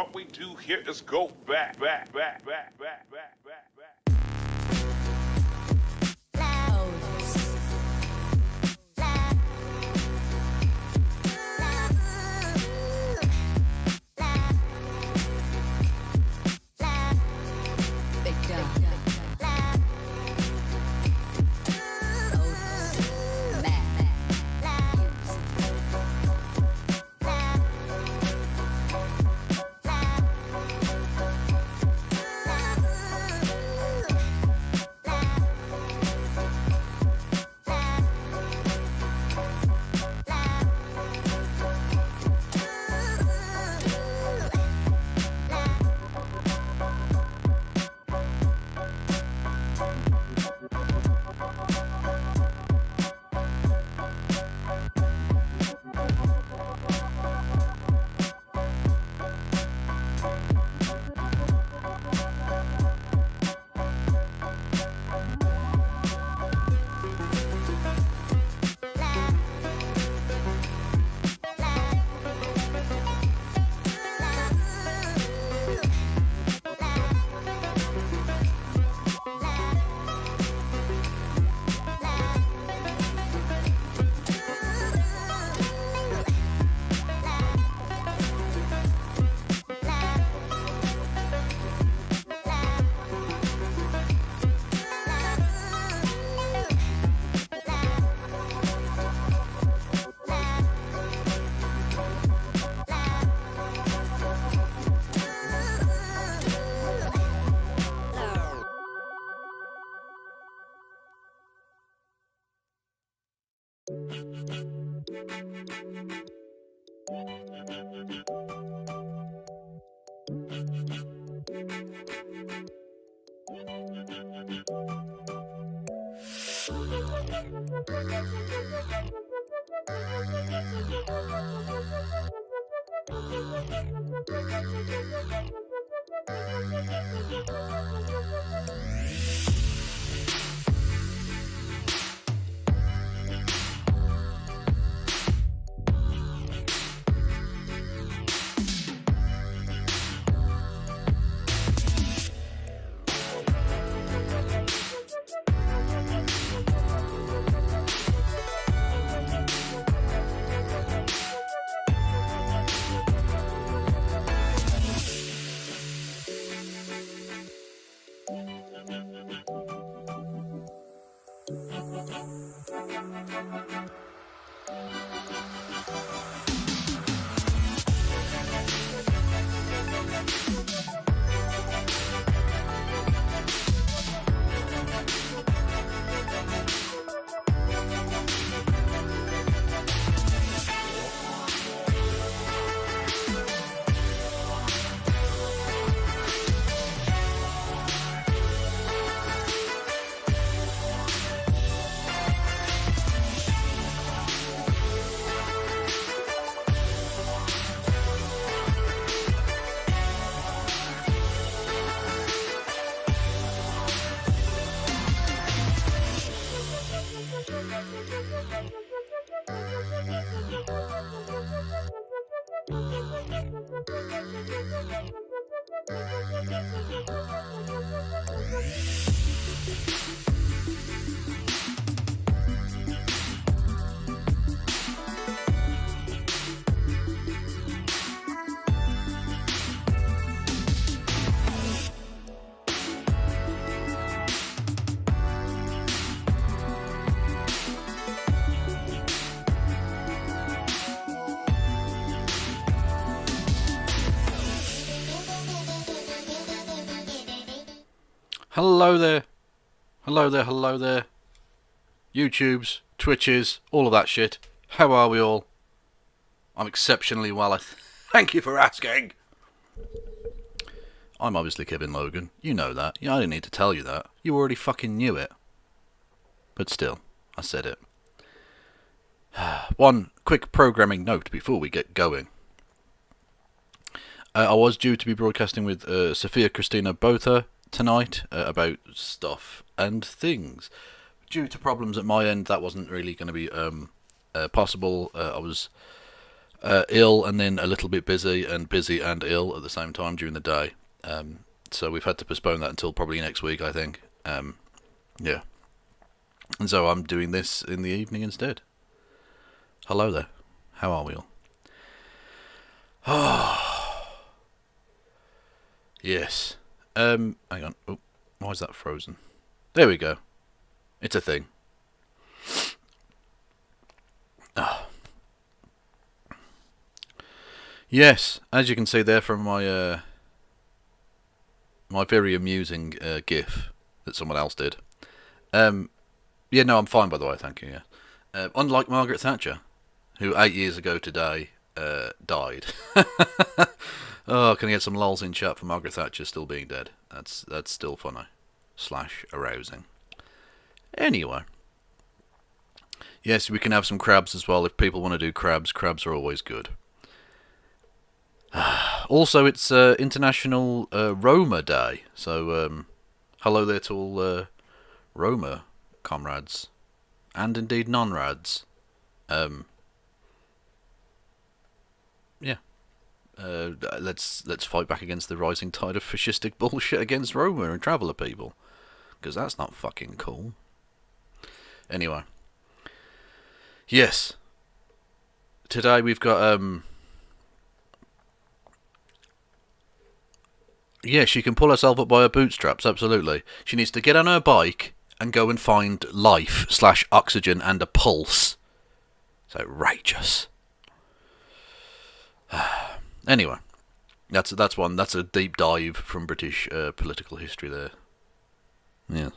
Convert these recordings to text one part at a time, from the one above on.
What we do here is go back. Hello there. Hello there, hello there. YouTubes, Twitches, all of that shit. How are we all? I'm exceptionally well, thank you for asking. I'm obviously Kevin Logan. You know that. I didn't need to tell you that. You already fucking knew it. But still, I said it. One quick programming note before we get going. I was due to be broadcasting with Sophia Christina Botha tonight about stuff and things. Due to problems at my end, that wasn't really going to be possible. I was Ill and then a little bit busy and ill at the same time during the day. So we've had to postpone that until probably next week, I think. Yeah. And so I'm doing this in the evening instead. Hello there. How are we all? Oh. Yes. Hang on. Oh, why is that frozen? There we go. It's a thing. Oh. Yes, as you can see there from my my very amusing GIF that someone else did. Yeah, no, I'm fine by the way, thank you. Yeah, unlike Margaret Thatcher, who 8 years ago today died. Oh, can I get some lols in chat for Margaret Thatcher still being dead? That's still funny / arousing. Anyway, yes, we can have some crabs as well if people want to do crabs. Crabs are always good. Also, it's International Roma Day, so hello there to all Roma comrades, and indeed non-rads. Yeah, let's fight back against the rising tide of fascistic bullshit against Roma and traveller people, because that's not fucking cool. Anyway, yes, today we've got yeah, she can pull herself up by her bootstraps, absolutely. She needs to get on her bike and go and find life / oxygen and a pulse. It's outrageous. Anyway, that's one. That's a deep dive from British political history there. Yeah.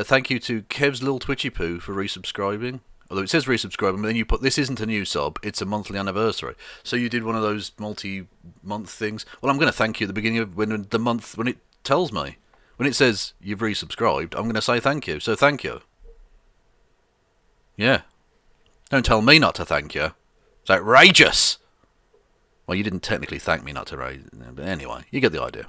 Thank you to Kev's Little Twitchy Poo for resubscribing. Although it says resubscribing, but then you put, this isn't a new sub, it's a monthly anniversary. So you did one of those multi-month things. Well, I'm going to thank you at the beginning of when it tells me. When it says you've resubscribed, I'm going to say thank you. So thank you. Yeah. Don't tell me not to thank you. It's outrageous. Well, you didn't technically thank me not to raise, but anyway, you get the idea.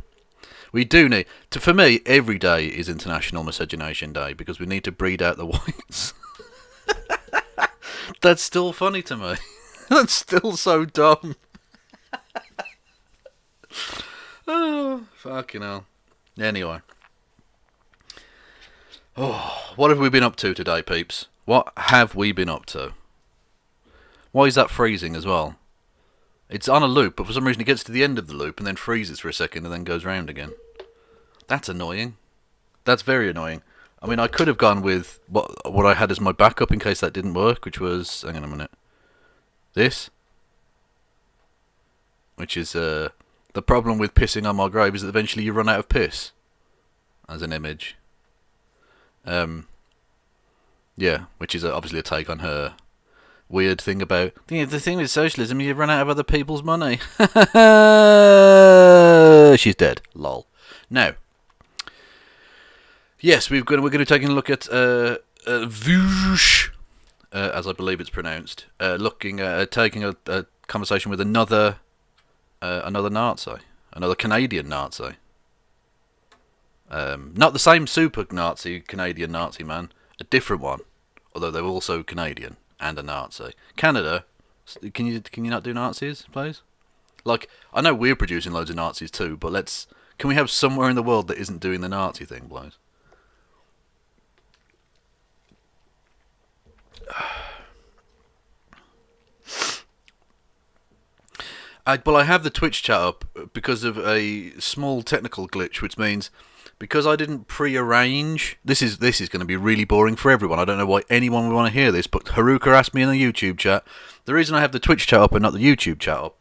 We do need for me, every day is International Miscegenation Day because we need to breed out the whites. That's still funny to me. That's still so dumb. Oh, fucking hell. Anyway. Oh, what have we been up to today, peeps? What have we been up to? Why is that freezing as well? It's on a loop, but for some reason it gets to the end of the loop and then freezes for a second and then goes round again. That's annoying. That's very annoying. I mean, I could have gone with what I had as my backup in case that didn't work, which was, hang on a minute, this. Which is, the problem with pissing on my grave is that eventually you run out of piss. As an image. Yeah, which is obviously a take on her weird thing about, the thing with socialism, you run out of other people's money. She's dead. Lol. Now, yes, we're going to be taking a look at Vooooosh, as I believe it's pronounced. Taking a conversation with another Nazi, another Canadian Nazi. Not the same super Nazi, Canadian Nazi man, a different one. Although they're also Canadian and a Nazi. Canada, can you not do Nazis, please? Like, I know we're producing loads of Nazis too, but can we have somewhere in the world that isn't doing the Nazi thing, please? I have the Twitch chat up because of a small technical glitch, which means because I didn't pre-arrange, this is going to be really boring for everyone. I don't know why anyone would want to hear this, but Haruka asked me in the YouTube chat. The reason I have the Twitch chat up and not the YouTube chat up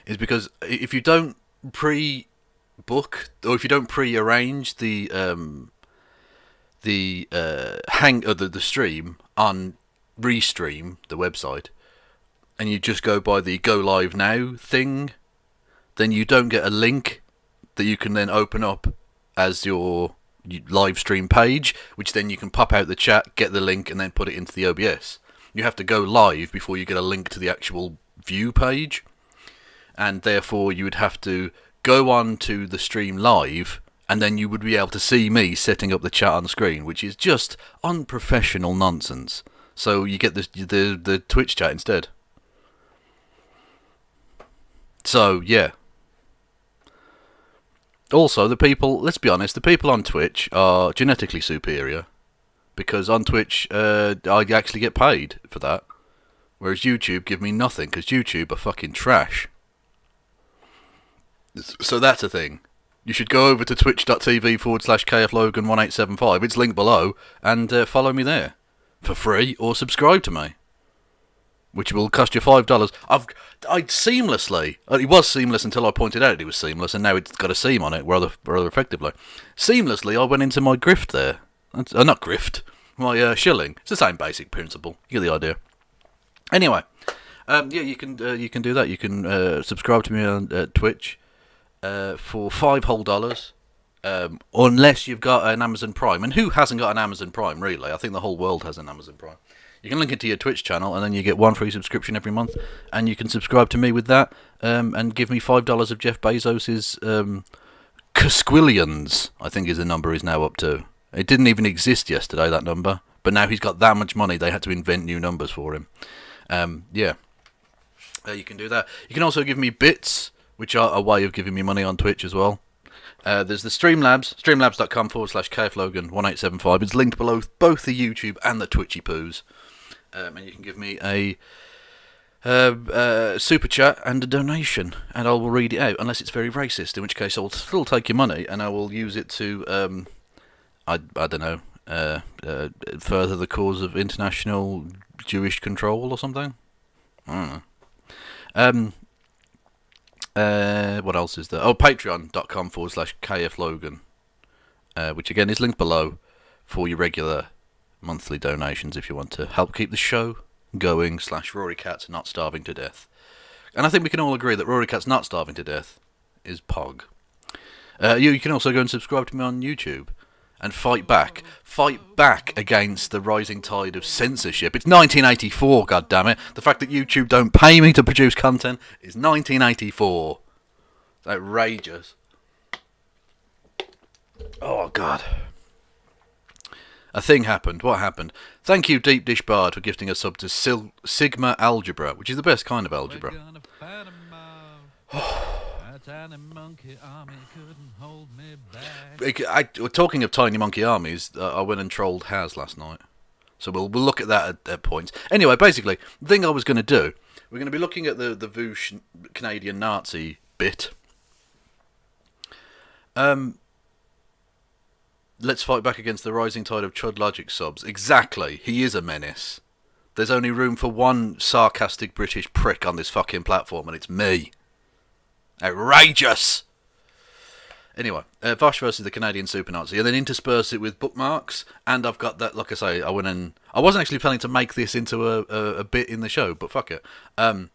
is because if you don't pre-book or if you don't pre-arrange the stream on Restream, the website, and you just go by the Go Live Now thing, then you don't get a link that you can then open up as your live stream page, which then you can pop out the chat, get the link, and then put it into the OBS. You have to go live before you get a link to the actual view page, and therefore you would have to go on to the stream live, and then you would be able to see me setting up the chat on screen, which is just unprofessional nonsense. So you get the Twitch chat instead. So, yeah. Also, the people, let's be honest, the people on Twitch are genetically superior. Because on Twitch, I actually get paid for that. Whereas YouTube give me nothing, because YouTube are fucking trash. So that's a thing. You should go over to twitch.tv/KFLogan1875. It's linked below, and follow me there. For free, or subscribe to me. Which will cost you $5. I seamlessly, it was seamless until I pointed out it was seamless, and now it's got a seam on it, rather effectively. Seamlessly, I went into my grift there. Not grift, my shilling. It's the same basic principle. You get the idea. Anyway, yeah, you can do that. You can subscribe to me on Twitch for $5 whole. Unless you've got an Amazon Prime, and who hasn't got an Amazon Prime? Really, I think the whole world has an Amazon Prime. You can link it to your Twitch channel, and then you get one free subscription every month, and you can subscribe to me with that, and give me $5 of Jeff Bezos's casquillions, I think is the number he's now up to. It didn't even exist yesterday, that number, but now he's got that much money, they had to invent new numbers for him. Yeah, you can do that. You can also give me bits, which are a way of giving me money on Twitch as well. There's the Streamlabs, streamlabs.com/KFLogan1875. It's linked below both the YouTube and the Twitchy poos. And you can give me a super chat and a donation, and I will read it out, unless it's very racist, in which case I'll still take your money, and I will use it to, I don't know, further the cause of international Jewish control or something? I don't know. What else is there? Oh, patreon.com/KFLogan, which again is linked below for your regular monthly donations if you want to help keep the show going, /Rory Cat's not starving to death. And I think we can all agree that Rory Cat's not starving to death is Pog. You can also go and subscribe to me on YouTube and fight back against the rising tide of censorship. It's 1984, goddammit. The fact that YouTube don't pay me to produce content is 1984. It's outrageous. Oh, God. A thing happened. What happened? Thank you, Deep Dish Bard, for gifting a sub to Sigma Algebra, which is the best kind of algebra. Talking of tiny monkey armies, I went and trolled Haz last night. So we'll look at that at points. Anyway, basically, the thing I was going to do, we're going to be looking at the Vooooosh Canadian Nazi bit. Let's fight back against the rising tide of Chud Logic subs. Exactly. He is a menace. There's only room for one sarcastic British prick on this fucking platform, and it's me. Outrageous! Anyway, Vosh versus the Canadian Super Nazi, and then intersperse it with Bookmarks, and I've got that, like I say, I wasn't actually planning to make this into a bit in the show, but fuck it. What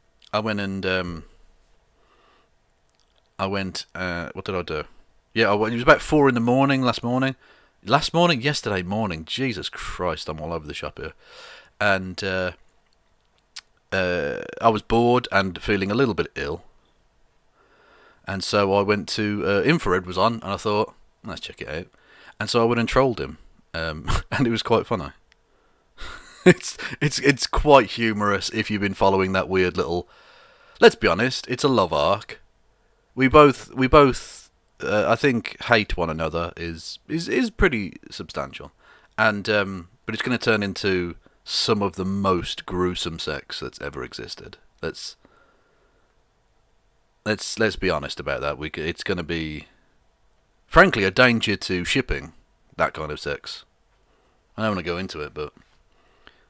did I do? Yeah, it was about 4 in the morning yesterday morning. Jesus Christ, I'm all over the shop here. And I was bored and feeling a little bit ill. And so I went to, Infrared was on, and I thought, let's check it out. And so I went and trolled him. And it was quite funny. It's quite humorous if you've been following that weird little, let's be honest, it's a love arc. We both I think hate one another is pretty substantial, and but it's going to turn into some of the most gruesome sex that's ever existed. Let's be honest about that. It's going to be, frankly, a danger to shipping that kind of sex. I don't want to go into it, but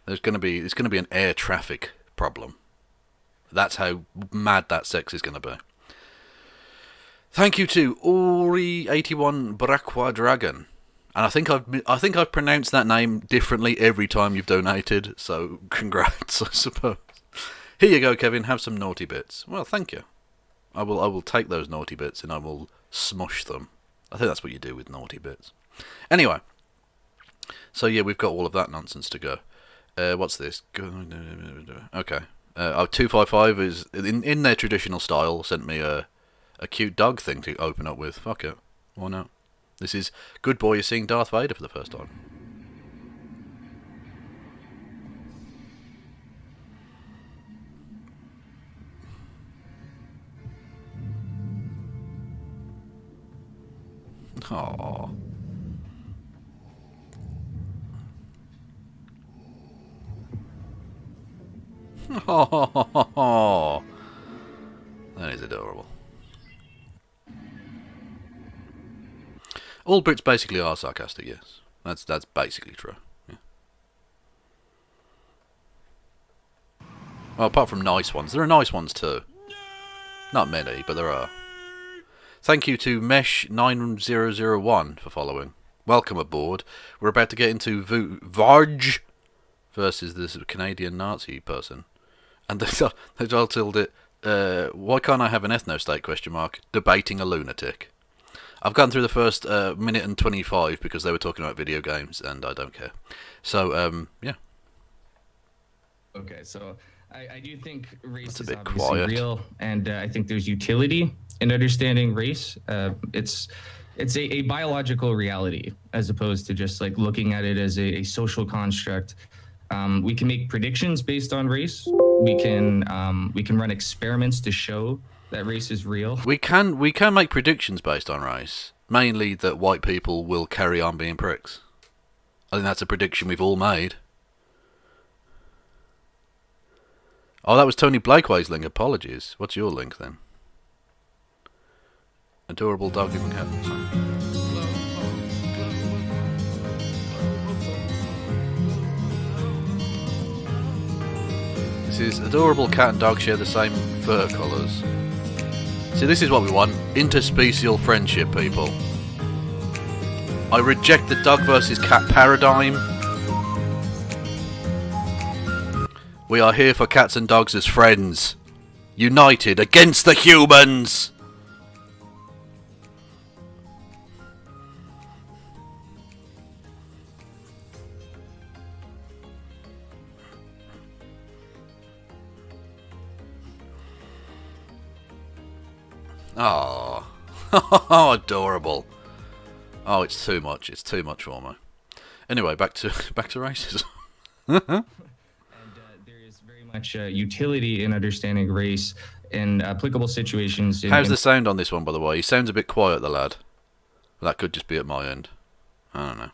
it's going to be an air traffic problem. That's how mad that sex is going to be. Thank you to Ori81 Brakwa Dragon, and I think I've pronounced that name differently every time you've donated. So congrats, I suppose. Here you go, Kevin. Have some naughty bits. Well, thank you. I will take those naughty bits and I will smush them. I think that's what you do with naughty bits. Anyway, so yeah, we've got all of that nonsense to go. What's this? Okay. 255 is in their traditional style. Sent me a cute dog thing to open up with. Fuck it. Why not? This is Good Boy is seeing Darth Vader for the first time. Aww. Oh, that is adorable. All Brits basically are sarcastic, yes. That's basically true. Yeah. Well, apart from nice ones. There are nice ones too. Not many, but there are. Thank you to Mesh9001 for following. Welcome aboard. We're about to get into Vooooosh versus this Canadian Nazi person. And they titled it, why can't I have an ethno-state, question mark, debating a lunatic. I've gotten through the first minute and 25 because they were talking about video games, and I don't care. So, yeah. Okay, so I do think race That's a is bit obviously quiet. real, and I think there's utility in understanding race. It's a biological reality as opposed to just like looking at it as a social construct. We can make predictions based on race. We can run experiments to show that race is real. We can make predictions based on race, mainly that white people will carry on being pricks. I think that's a prediction we've all made. Oh, that was Tony Blakeway's link. Apologies. What's your link then? Adorable dog and cat. This is adorable cat and dog share the same fur colours. See, this is what we want. Interspecial friendship, people. I reject the dog versus cat paradigm. We are here for cats and dogs as friends. United against the humans! Oh, adorable. Oh, it's too much. It's too much for me. Anyway, back to racism. And there is very much utility in understanding race in applicable situations. How's the sound on this one, by the way? He sounds a bit quiet, the lad. That could just be at my end. I don't know.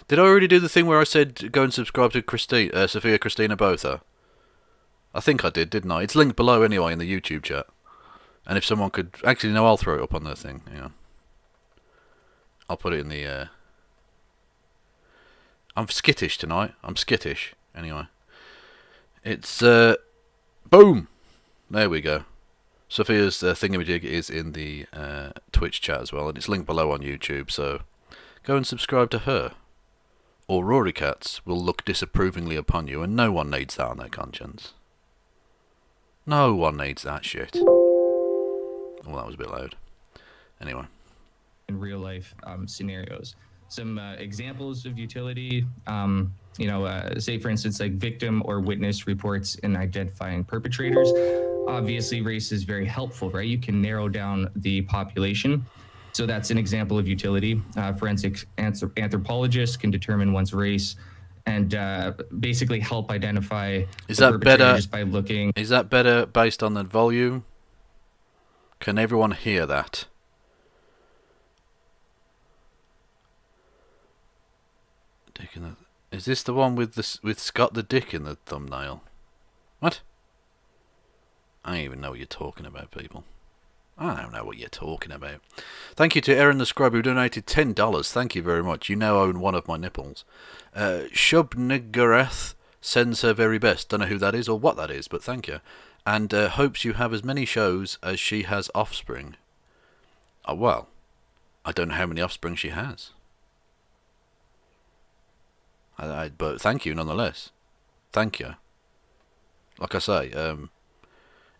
Did I already do the thing where I said go and subscribe to Sophia Christina Botha? I think I did, didn't I? It's linked below anyway in the YouTube chat. And if someone could... Actually, no, I'll throw it up on the thing. Yeah. I'll put it in the... I'm skittish tonight. I'm skittish. Anyway. It's... Boom! There we go. Sophia's thingamajig is in the Twitch chat as well. And it's linked below on YouTube, so... Go and subscribe to her. Or Rory Cats will look disapprovingly upon you, and no one needs that on their conscience. No one needs that shit. Oh, that was a bit loud. Anyway. In real life scenarios. Some examples of utility, say for instance, like victim or witness reports in identifying perpetrators. Obviously, race is very helpful, right? You can narrow down the population. So that's an example of utility. Forensic anthropologists can determine one's race and basically help identify is the that perpetrator better just by looking. Is that better based on the volume? Can everyone hear that? Dick in the... Is this the one with Scott the Dick in the thumbnail? What? I don't even know what you're talking about, people. I don't know what you're talking about. Thank you to Erin the Scrub who donated $10. Thank you very much. You now own one of my nipples. Shubnigareth sends her very best. Don't know who that is or what that is, but thank you. And hopes you have as many shows as she has offspring. Well, I don't know how many offspring she has. But thank you nonetheless. Thank you. Like I say,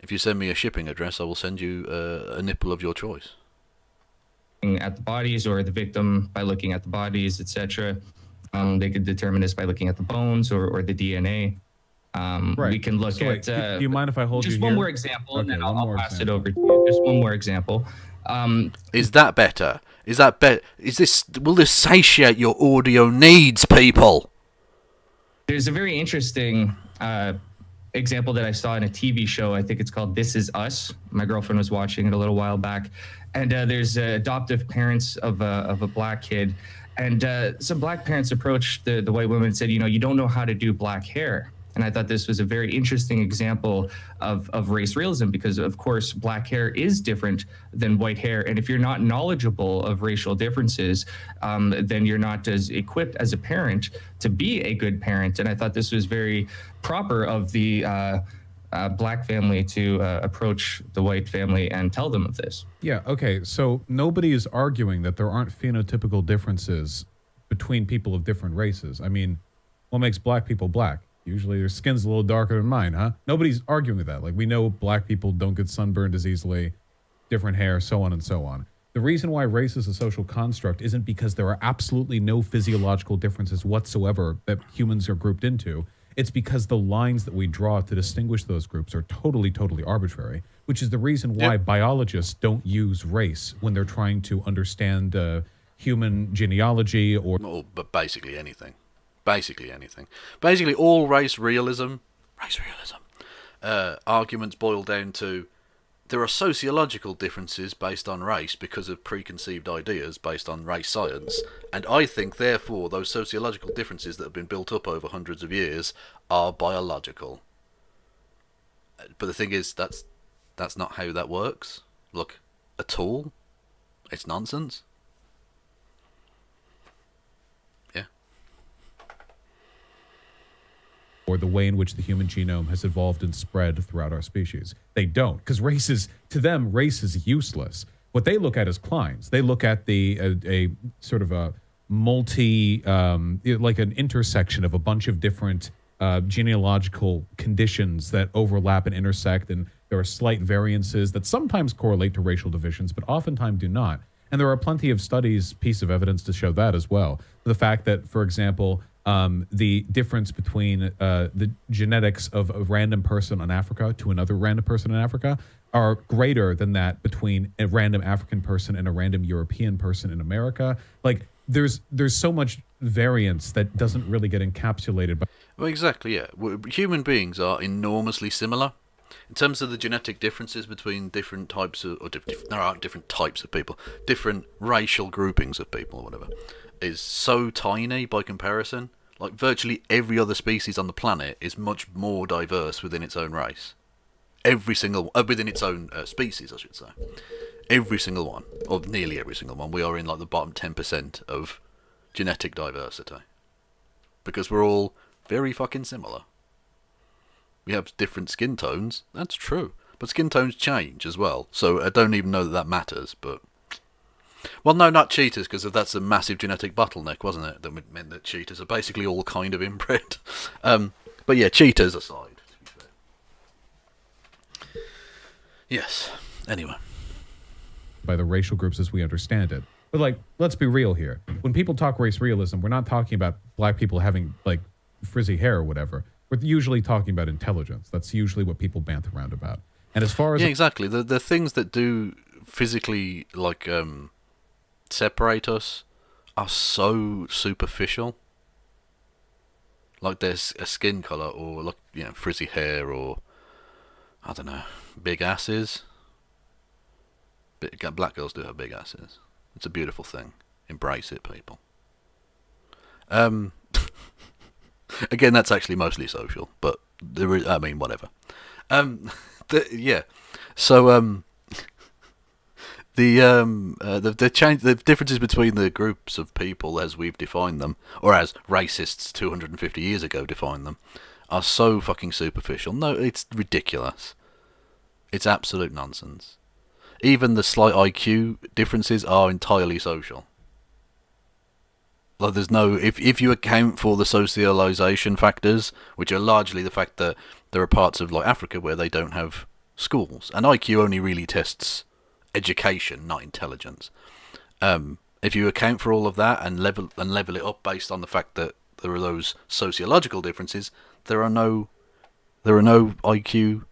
if you send me a shipping address, I will send you a nipple of your choice. At the bodies or the victim by looking at the bodies, etc. They could determine this by looking at the bones or the DNA. Right. We can look at... do you mind if I hold you just here? one more example, Okay, and then I'll pass it example. over to you. Just one more example. Is that better? Is that better? Will this satiate your audio needs, people? There's a very interesting example that I saw in a TV show. I think it's called This Is Us. My girlfriend was watching it a little while back, and there's adoptive parents of a black kid, and some black parents approached the white woman and said, you know, you don't know how to do black hair. And I thought this was a very interesting example of race realism, because of course black hair is different than white hair, and if you're not knowledgeable of racial differences, then you're not as equipped as a parent to be a good parent. And I thought this was very proper of the black family to approach the white family and tell them of this. Yeah, okay, so nobody is arguing that there aren't phenotypical differences between people of different races. I mean, what makes black people black? Usually their skin's a little darker than mine, huh? Nobody's arguing with that. Like, we know black people don't get sunburned as easily, different hair, so on and so on. The reason why race is a social construct isn't because there are absolutely no physiological differences whatsoever that humans are grouped into. It's because the lines that we draw to distinguish those groups are totally, totally arbitrary, which is the reason why biologists don't use race when they're trying to understand human genealogy or... Oh, but basically anything. Basically anything. Basically all race realism arguments boil down to there are sociological differences based on race because of preconceived ideas based on race science, and I think therefore those sociological differences that have been built up over hundreds of years are biological. But the thing is, that's not how that works. Look, at all. It's nonsense. Or the way in which the human genome has evolved and spread throughout our species. They don't, because race is, to them, race is useless. What they look at is clines. They look at a sort of a multi, like an intersection of a bunch of different genealogical conditions that overlap and intersect, and there are slight variances that sometimes correlate to racial divisions, but oftentimes do not. And there are plenty of studies, piece of evidence to show that as well. The fact that, for example, the difference between the genetics of a random person in Africa to another random person in Africa are greater than that between a random African person and a random European person in America. Like, there's so much variance that doesn't really get encapsulated by... Well, exactly, yeah. Human beings are enormously similar. In terms of the genetic differences between different types of... there aren't different types of people. Different racial groupings of people or whatever. Is so tiny by comparison. Like, virtually every other species on the planet is much more diverse within its own race. Every single... within its own species, I should say. Every single one, or nearly every single one, we are in, like, the bottom 10% of genetic diversity. Because we're all very fucking similar. We have different skin tones, that's true. But skin tones change as well, so I don't even know that matters, but... Well, no, not cheetahs, because that's a massive genetic bottleneck, wasn't it? That meant that cheetahs are basically all kind of inbred. But yeah, cheetahs aside, to be fair. Yes, anyway. By the racial groups as we understand it. But, like, let's be real here. When people talk race realism, we're not talking about black people having, like, frizzy hair or whatever. We're usually talking about intelligence. That's usually what people banter around about. And as far as... Yeah, exactly. The things that do physically, like... separate us are so superficial. Like, there's a skin colour, or, like, you know, frizzy hair, or I don't know, big asses. Black girls do have big asses. It's a beautiful thing. Embrace it, people. Again, that's actually mostly social, but there is, I mean, whatever. Yeah. So the differences between the groups of people as we've defined them, or as racists 250 years ago defined them, are so fucking superficial. No, it's ridiculous. It's absolute nonsense. Even the slight IQ differences are entirely social. Like, there's no... If you account for the socialization factors, which are largely the fact that there are parts of, like, Africa where they don't have schools, and IQ only really tests education, not intelligence. If you account for all of that and level it up based on the fact that there are those sociological differences, there are no IQ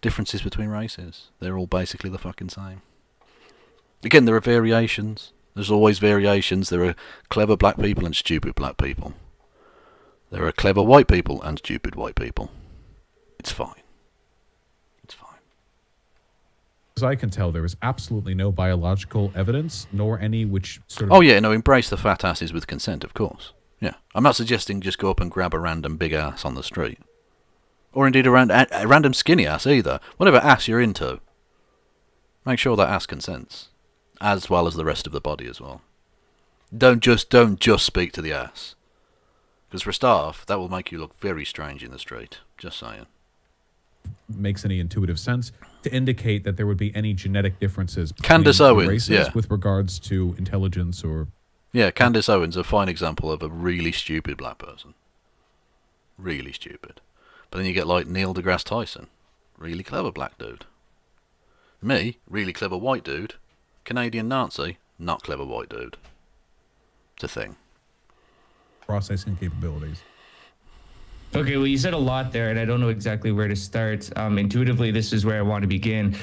differences between races. They're all basically the fucking same. Again, there are variations. There's always variations. There are clever black people and stupid black people. There are clever white people and stupid white people. It's fine. It's fine. As I can tell, there is absolutely no biological evidence, nor any which sort of... Oh yeah, no, embrace the fat asses with consent, of course. Yeah. I'm not suggesting just go up and grab a random big ass on the street. Or indeed a random skinny ass either. Whatever ass you're into. Make sure that ass consents. As well as the rest of the body as well. Don't just speak to the ass. Because for a start, that will make you look very strange in the street. Just saying. Makes any intuitive sense to indicate that there would be any genetic differences between Candace the Owens, races yeah. with regards to intelligence or... Yeah, Candace Owens, a fine example of a really stupid black person. Really stupid. But then you get like Neil deGrasse Tyson. Really clever black dude. Me, really clever white dude. Canadian Nazi, not clever white dude. It's a thing. processing capabilities. Okay, well, you said a lot there, and I don't know exactly where to start. Intuitively, this is where I want to begin.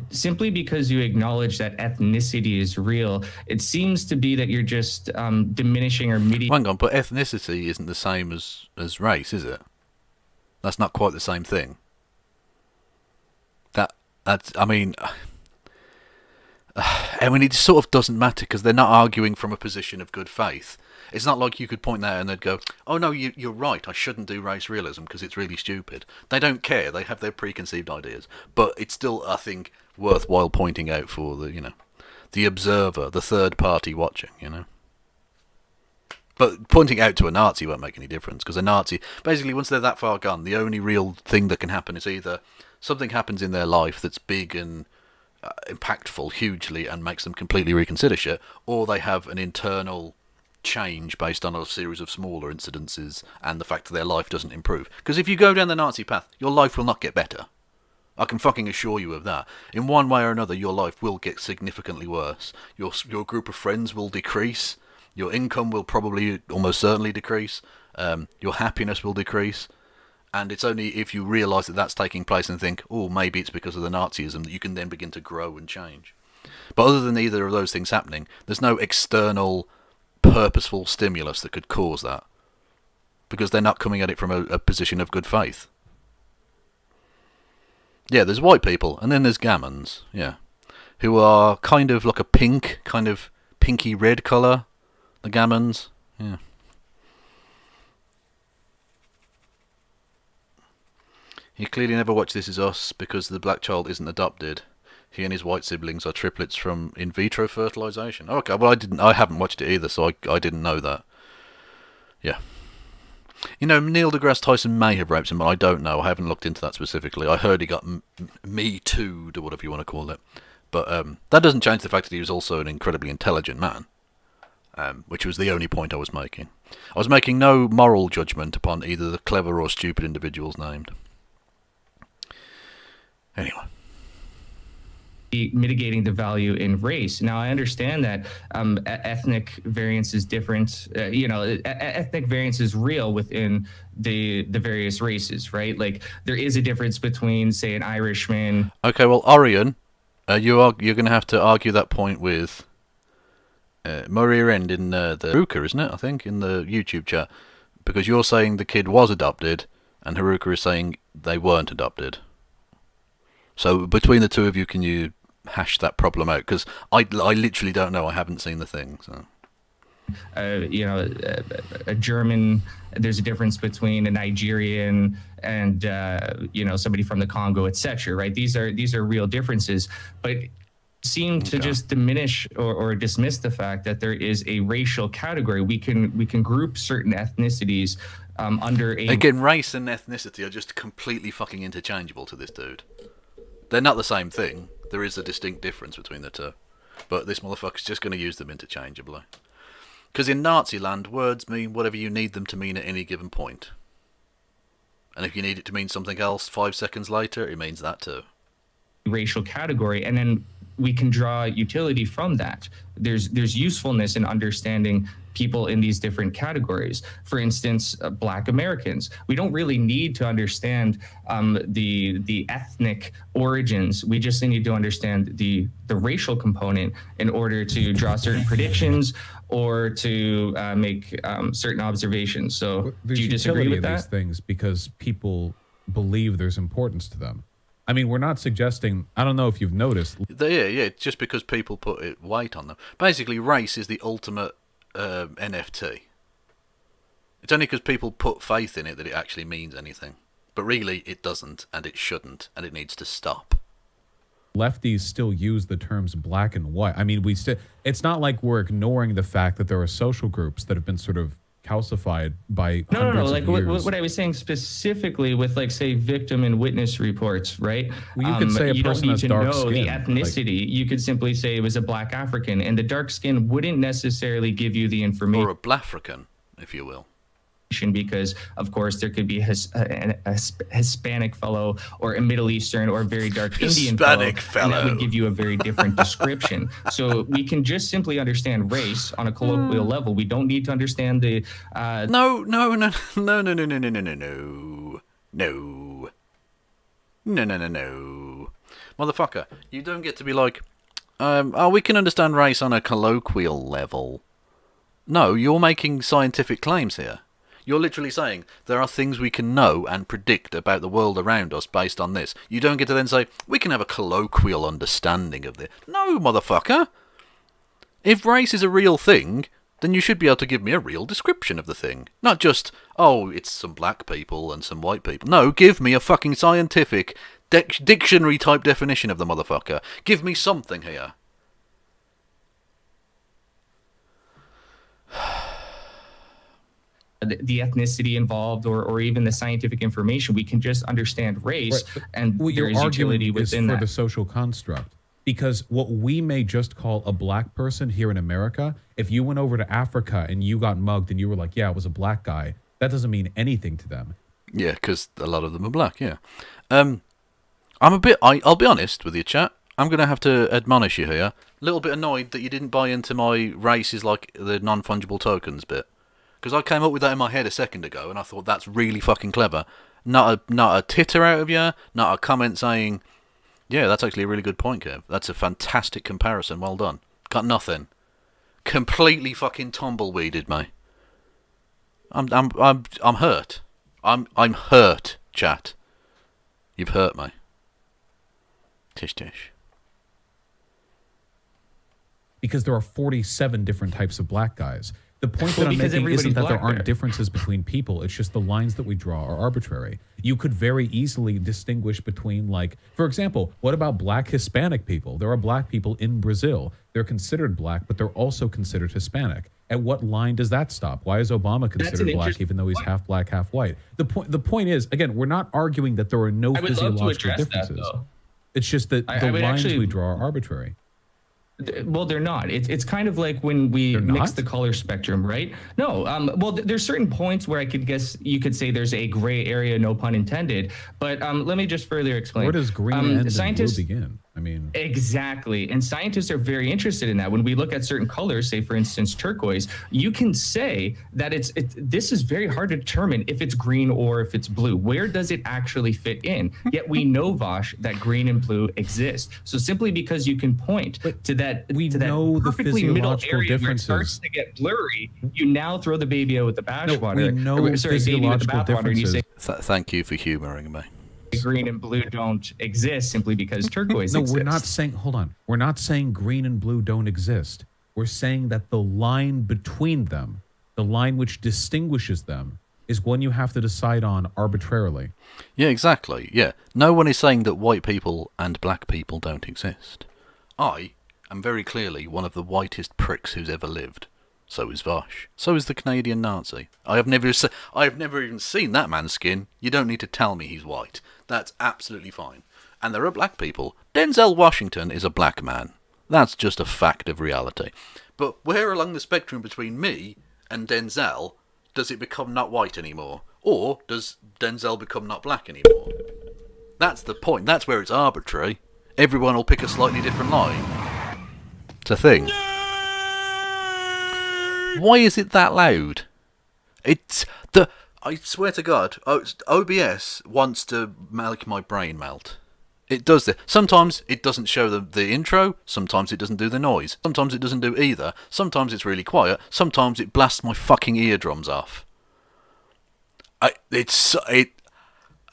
Simply because you acknowledge that ethnicity is real, it seems to be that you're just diminishing or mitigating. Hang on, but ethnicity isn't the same as race, is it? That's not quite the same thing. I mean, it sort of doesn't matter because they're not arguing from a position of good faith. It's not like you could point that out and they'd go, oh no, you're right, I shouldn't do race realism because it's really stupid. They don't care, they have their preconceived ideas. But it's still, I think, worthwhile pointing out for the observer, the third party watching, But pointing out to a Nazi won't make any difference, because a Nazi, basically once they're that far gone, the only real thing that can happen is either something happens in their life that's big and impactful hugely and makes them completely reconsider shit, or they have an internal change based on a series of smaller incidences and the fact that their life doesn't improve. Because if you go down the Nazi path, your life will not get better. I can fucking assure you of that. In one way or another, your life will get significantly worse. Your group of friends will decrease. Your income will probably almost certainly decrease. Your happiness will decrease. And it's only if you realise that that's taking place and think, oh, maybe it's because of the Nazism, that you can then begin to grow and change. But other than either of those things happening, there's no external, purposeful stimulus that could cause that. Because they're not coming at it from a position of good faith. Yeah, there's white people, and then there's gammons, yeah, who are kind of like a pink, kind of pinky red colour. The gammons, yeah. He clearly never watched This Is Us because the black child isn't adopted. He and his white siblings are triplets from in vitro fertilization. Okay, well I haven't watched it either, so I didn't know that. Yeah. Neil deGrasse Tyson may have raped him, but I don't know. I haven't looked into that specifically. I heard he got me too'd, or whatever you want to call it. But that doesn't change the fact that he was also an incredibly intelligent man. Which was the only point I was making. I was making no moral judgment upon either the clever or stupid individuals named. Anyway. Mitigating the value in race. Now, I understand that ethnic variance is different. Ethnic variance is real within the various races, right? Like, there is a difference between, say, an Irishman. Okay, well, Orion, you're going to have to argue that point with Maria End in the Haruka, isn't it? I think in the YouTube chat, because you're saying the kid was adopted, and Haruka is saying they weren't adopted. So between the two of you, can you hash that problem out? Because I literally don't know. I haven't seen the thing. So. A German. There's a difference between a Nigerian and somebody from the Congo, etc. Right? These are real differences, but seem to just diminish or dismiss the fact that there is a racial category. We can group certain ethnicities under a... Again, race and ethnicity are just completely fucking interchangeable to this dude. They're not the same thing. There is a distinct difference between the two. But this motherfucker's just going to use them interchangeably. Because in Nazi land, words mean whatever you need them to mean at any given point. And if you need it to mean something else 5 seconds later, it means that too. Racial category, and then we can draw utility from that. There's usefulness in understanding people in these different categories. For instance, Black Americans. We don't really need to understand the ethnic origins. We just need to understand the racial component in order to draw certain predictions or to make certain observations. So, do you disagree with that? These things, because people believe there's importance to them. I mean, we're not suggesting, I don't know if you've noticed. Yeah, just because people put weight on them. Basically, race is the ultimate NFT. It's only because people put faith in it that it actually means anything. But really, it doesn't, and it shouldn't, and it needs to stop. Lefties still use the terms black and white. I mean, it's not like we're ignoring the fact that there are social groups that have been sort of calcified by no. hundreds Like of years. what I was saying specifically with, like, say, victim and witness reports, right? Well, you could say a person has dark skin. You don't need to know the ethnicity. You could simply say it was a black African, and the dark skin wouldn't necessarily give you the information. Or a Blafrican, if you will. Because, of course, there could be a Hispanic fellow or a Middle Eastern or very dark Indian fellow, and that would give you a very different description. So we can just simply understand race on a colloquial level. We don't need to understand the... No. Motherfucker, you don't get to be like, we can understand race on a colloquial level. No, you're making scientific claims here. You're literally saying there are things we can know and predict about the world around us based on this. You don't get to then say, we can have a colloquial understanding of this. No, motherfucker. If race is a real thing, then you should be able to give me a real description of the thing. Not just, oh, it's some black people and some white people. No, give me a fucking scientific, dictionary-type definition of the motherfucker. Give me something here. The ethnicity involved or even the scientific information. We can just understand race, right. And there is utility within that. For the social construct. Because what we may just call a black person here in America, if you went over to Africa and you got mugged and you were like, yeah, it was a black guy, that doesn't mean anything to them. Yeah, because a lot of them are black, yeah. I'll be honest with you, chat. I'm going to have to admonish you here. A little bit annoyed that you didn't buy into my race is like the non-fungible tokens bit. Because I came up with that in my head a second ago, and I thought that's really fucking clever. Not a titter out of you, not a comment saying, yeah, that's actually a really good point, Kev. That's a fantastic comparison. Well done. Got nothing. Completely fucking tumbleweeded me. I'm hurt. I'm hurt, chat. You've hurt me. Tish tish. Because there are 47 different types of black guys. The point that I'm making isn't that there aren't differences between people. It's just the lines that we draw are arbitrary. You could very easily distinguish between, like, for example, what about black Hispanic people? There are black people in Brazil. They're considered black, but they're also considered Hispanic. At what line does that stop? Why is Obama considered black even though he's half black, half white? The point is, again, we're not arguing that there are no physiological differences. It's just that the lines we draw are arbitrary. Well, they're not. It's kind of like when we mix the color spectrum, right? No. Well, there's certain points where I could guess you could say there's a gray area, no pun intended. But let me just further explain. Where does green end and blue begin? I mean, exactly. And scientists are very interested in that. When we look at certain colors, say, for instance, turquoise, you can say that this is very hard to determine if it's green or if it's blue. Where does it actually fit in? Yet we know, Vosh, that green and blue exist. So simply because you can point to that, perfectly middle area where it starts to get blurry, you now throw the baby out with the bathwater. We know physiological differences. Thank you for humoring me. Green and blue don't exist simply because turquoise exists. We're not saying, hold on. We're not saying green and blue don't exist. We're saying that the line between them, the line which distinguishes them, is one you have to decide on arbitrarily. Yeah, exactly. Yeah. No one is saying that white people and black people don't exist. I am very clearly one of the whitest pricks who's ever lived. So is Vosh. So is the Canadian Nazi. I have never even seen that man's skin. You don't need to tell me he's white. That's absolutely fine. And there are black people. Denzel Washington is a black man. That's just a fact of reality. But where along the spectrum between me and Denzel does it become not white anymore? Or does Denzel become not black anymore? That's the point. That's where it's arbitrary. Everyone will pick a slightly different line. It's a thing. Why is it that loud? I swear to God, OBS wants to make my brain melt. It does this. Sometimes it doesn't show the intro, sometimes it doesn't do the noise, sometimes it doesn't do either, sometimes it's really quiet, sometimes it blasts my fucking eardrums off.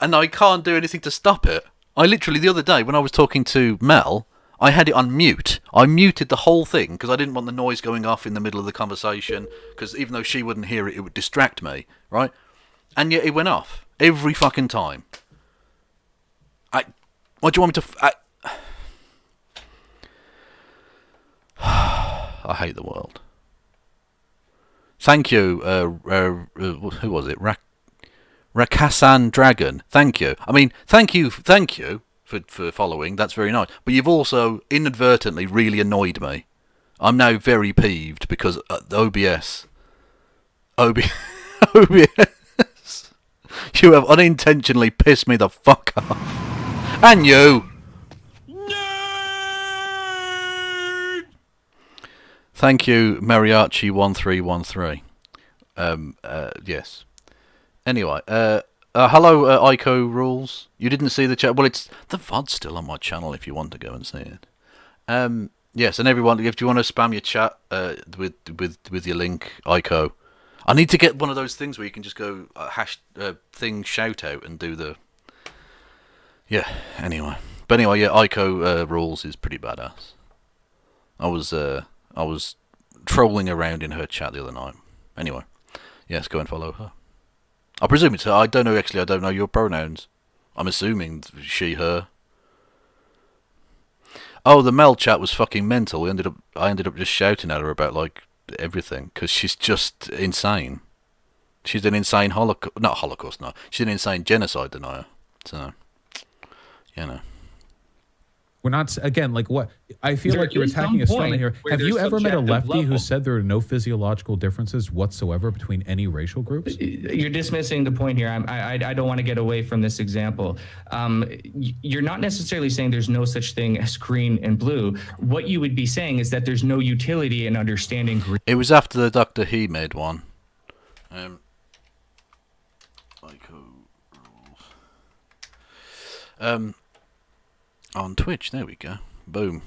and I can't do anything to stop it. I literally, the other day, when I was talking to Mel, I had it on mute. I muted the whole thing because I didn't want the noise going off in the middle of the conversation, because even though she wouldn't hear it, it would distract me, right? And yet it went off every fucking time. What do you want me to... I hate the world. Thank you, who was it? Rakasan Dragon. Thank you. I mean, thank you for following. That's very nice. But you've also inadvertently really annoyed me. I'm now very peeved because OBS, you have unintentionally pissed me the fuck off. And you. Thank you, Mariachi1313. Yes. Anyway, hello, Ico Rules. You didn't see the chat. Well, the VOD's still on my channel if you want to go and see it. Yes, and everyone, if you want to spam your chat with your link, Ico. I need to get one of those things where you can just go thing shout out and do the. Yeah. Anyway, but anyway, yeah, Ico Rules is pretty badass. I was trolling around in her chat the other night. Anyway, yes, go and follow her. I presume it's her. I don't know, actually. I don't know your pronouns. I'm assuming she, her. Oh, the Mel chat was fucking mental. I ended up just shouting at her about, like, everything, because she's just insane. She's an insane not Holocaust, no. She's an insane genocide denier. So, you know. We're not, again, like what? I feel like you're attacking a straw man here. Have you ever met a lefty who said there are no physiological differences whatsoever between any racial groups? You're dismissing the point here. I don't want to get away from this example. You're not necessarily saying there's no such thing as green and blue. What you would be saying is that there's no utility in understanding green. It was after the Dr. He made one. On Twitch, there we go. Boom.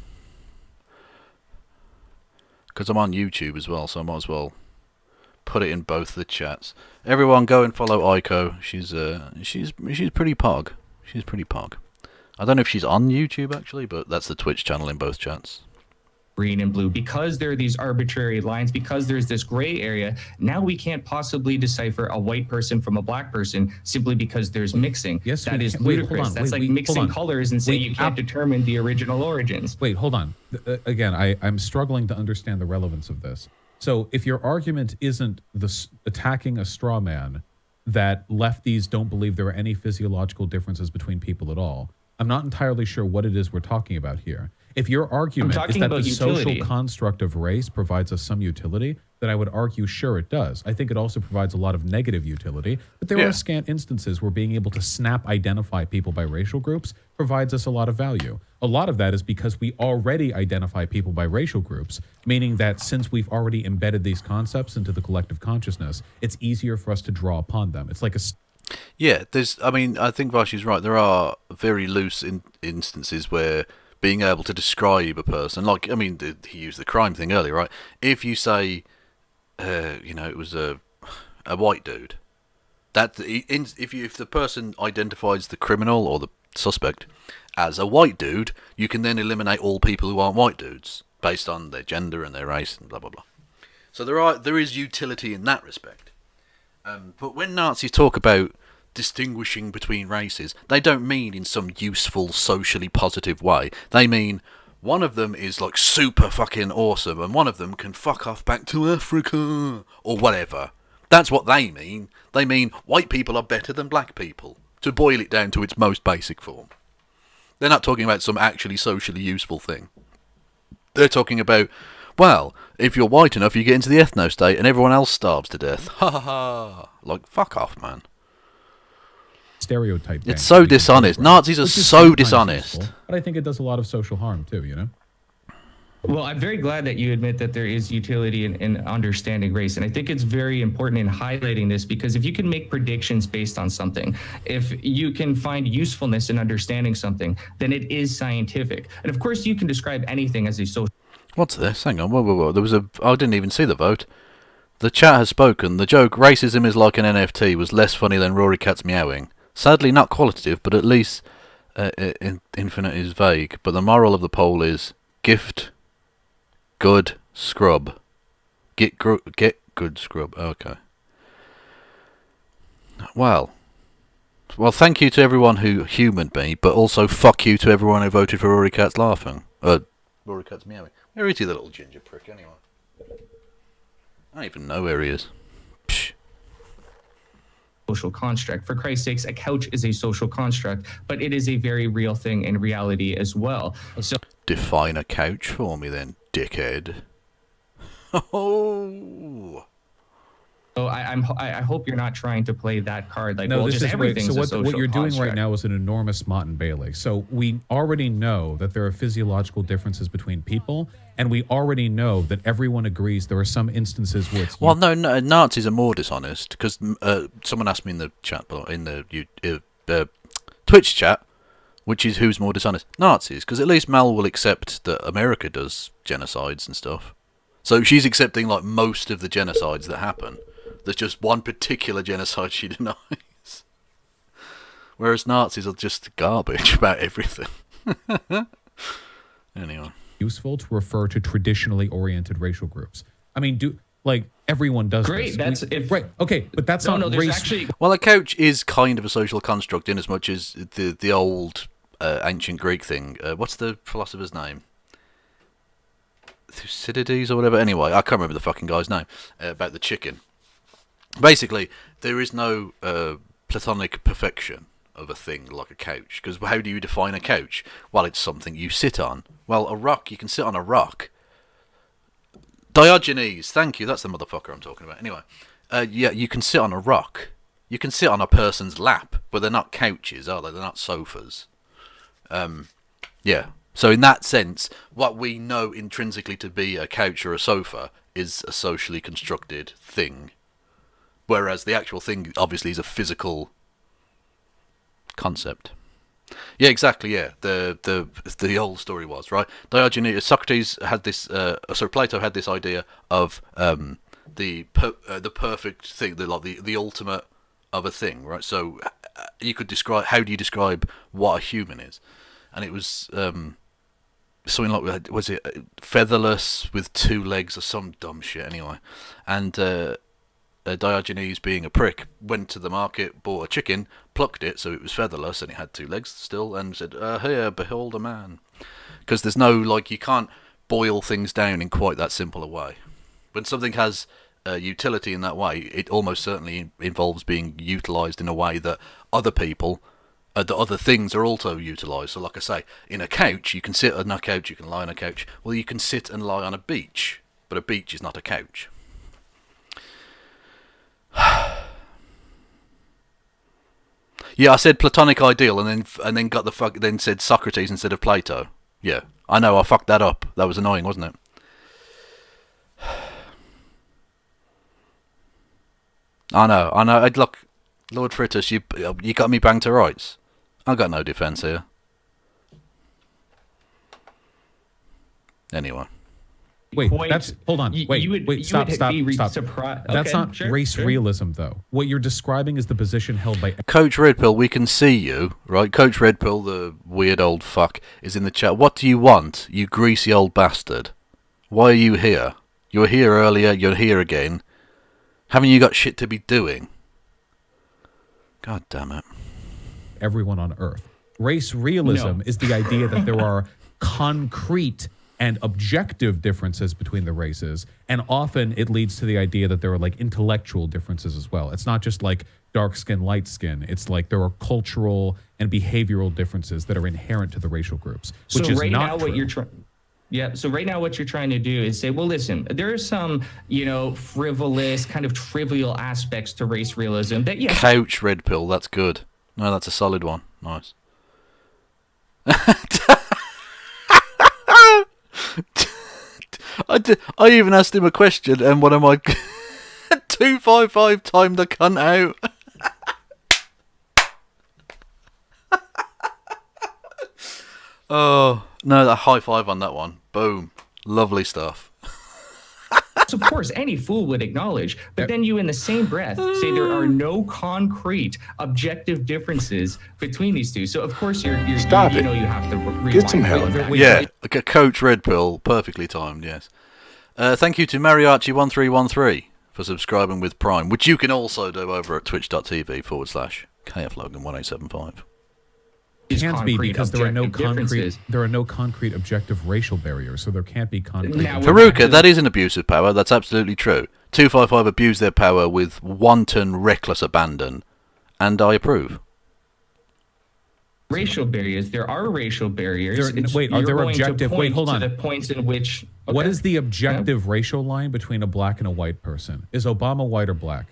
Because I'm on YouTube as well, so I might as well put it in both the chats. Everyone, go and follow Ico. She's pretty pog. She's pretty pog. I don't know if she's on YouTube actually, but that's the Twitch channel in both chats. Green and blue, because there are these arbitrary lines, because there's this gray area. Now we can't possibly decipher a white person from a black person simply because there's mixing. Yes, that is ludicrous. That's like mixing colors and saying you can't determine the original origins. Wait, hold on. Again, I'm struggling to understand the relevance of this. So if your argument isn't attacking a straw man that lefties don't believe there are any physiological differences between people at all, I'm not entirely sure what it is we're talking about here. If your argument is that the social construct of race provides us some utility, then I would argue, sure, it does. I think it also provides a lot of negative utility, but there are scant instances where being able to snap identify people by racial groups provides us a lot of value. A lot of that is because we already identify people by racial groups, meaning that since we've already embedded these concepts into the collective consciousness, it's easier for us to draw upon them. It's like a... Yeah, I think Vashi's right. There are very loose instances where being able to describe a person, like, I mean, he used the crime thing earlier, right? If you say, it was a white dude, if the person identifies the criminal or the suspect as a white dude, you can then eliminate all people who aren't white dudes based on their gender and their race and blah blah blah. So there is utility in that respect. But when Nazis talk about distinguishing between races, they don't mean in some useful, socially positive way. They mean one of them is like super fucking awesome and one of them can fuck off back to Africa or whatever. That's what they mean. They mean white people are better than black people, to boil it down to its most basic form. They're not talking about some actually socially useful thing. They're talking about, well, if you're white enough, you get into the ethno-state and everyone else starves to death. Ha ha ha. Like, fuck off, man. Stereotype. It's so dishonest. Nazis are so dishonest. Useful, but I think it does a lot of social harm too, you know? Well, I'm very glad that you admit that there is utility in understanding race. And I think it's very important in highlighting this, because if you can make predictions based on something, if you can find usefulness in understanding something, then it is scientific. And of course, you can describe anything as a social... What's this? Hang on. Whoa. I didn't even see the vote. The chat has spoken. The joke, racism is like an NFT, was less funny than Rory Cat's meowing. Sadly, not qualitative, but at least infinite is vague. But the moral of the poll is gift, good, scrub. Get good, scrub. Okay. Well, thank you to everyone who humored me, but also fuck you to everyone who voted for Rory Cat's laughing. Rory Cat's meowing. Where is he, the little ginger prick, anyway? I don't even know where he is. Psh. Social construct. For Christ's sakes, a couch is a social construct, but it is a very real thing in reality as well. So Define a couch for me then, dickhead. Oh. So I hope you're not trying to play that card like, No, well, this just is everything's a social what you're doing construct. right now is an enormous Mott and Bailey. So we already know that there are physiological differences between people, and we already know that everyone agrees there are some instances where it's... Well, no, Nazis are more dishonest, because someone asked me in the chat, in the Twitch chat, which is who's more dishonest? Nazis, because at least Mel will accept that America does genocides and stuff. So she's accepting like most of the genocides that happen. There's just one particular genocide she denies. Whereas Nazis are just garbage about everything. Anyway. Useful to refer to traditionally oriented racial groups. I mean, everyone does Great, this. that's right, okay, but that's not there's race. actually... Well, a couch is kind of a social construct in as much as the old ancient Greek thing. What's the philosopher's name? Thucydides or whatever. Anyway, I can't remember the fucking guy's name. About the chicken. Basically, there is no platonic perfection of a thing like a couch. Because how do you define a couch? Well, it's something you sit on. Well, a rock, you can sit on a rock. Diogenes, thank you. That's the motherfucker I'm talking about. Anyway, yeah, you can sit on a rock. You can sit on a person's lap, but they're not couches, are they? They're not sofas. Yeah. So in that sense, what we know intrinsically to be a couch or a sofa is a socially constructed thing. Whereas the actual thing, obviously, is a physical concept. Yeah, exactly, yeah. The old story was, right? Diogenes, Socrates had this, Plato had this idea of the perfect thing, the ultimate of a thing, right? So you could describe, how do you describe what a human is? And it was something like, was it featherless with 2 legs or some dumb shit anyway? And Diogenes, being a prick, went to the market, bought a chicken, plucked it so it was featherless and it had 2 legs still, and said, here, behold a man. Because there's no, you can't boil things down in quite that simple a way. When something has utility in that way, it almost certainly involves being utilised in a way that other people, that other things are also utilised. So like I say, in a couch, you can sit on a couch, you can lie on a couch. Well, you can sit and lie on a beach, but a beach is not a couch. Yeah, I said Platonic ideal, and then got then said Socrates instead of Plato. Yeah, I know, I fucked that up. That was annoying, wasn't it? I know. Look, Lord Fritters, you got me banged to rights. I got no defence here. Anyway. Wait, hold on. Wait, stop. Surprised. That's Okay, not sure, race realism, though. What you're describing is the position held by... Coach Redpill, we can see you, right? Coach Redpill, the weird old fuck, is in the chat. What do you want, you greasy old bastard? Why are you here? You were here earlier, you're here again. Haven't you got shit to be doing? God damn it. Everyone on Earth. Race realism is the idea that there are concrete and objective differences between the races, and often it leads to the idea that there are intellectual differences as well. It's not just dark skin, light skin. It's there are cultural and behavioral differences that are inherent to the racial groups, which so is right not now true. what you're trying... Yeah, so right now what you're trying to do is say, well, listen, there are some, frivolous, kind of trivial aspects to race realism that, yes... Couch Red Pill, that's good. No, that's a solid one. Nice. I even asked him a question, and one of my 255 timed the cunt out. Oh no, that high five on that one. Boom. Lovely stuff. of course, any fool would acknowledge. But then you, in the same breath, say there are no concrete, objective differences between these two. So, of course, you have to rewind. Get some help. Yeah, like a Coach Red Pill, perfectly timed, yes. Thank you to Mariachi1313 for subscribing with Prime, which you can also do over at twitch.tv/KFLogan1875. Can't be because there are no concrete objective racial barriers, so there can't be concrete. Haruka, that is an abuse of power. That's absolutely true. 255 abused their power with wanton, reckless abandon, and I approve. Racial barriers. There are racial barriers. Are there objective? Wait, hold on. To the points in which. Okay. What is the objective racial line between a black and a white person? Is Obama white or black?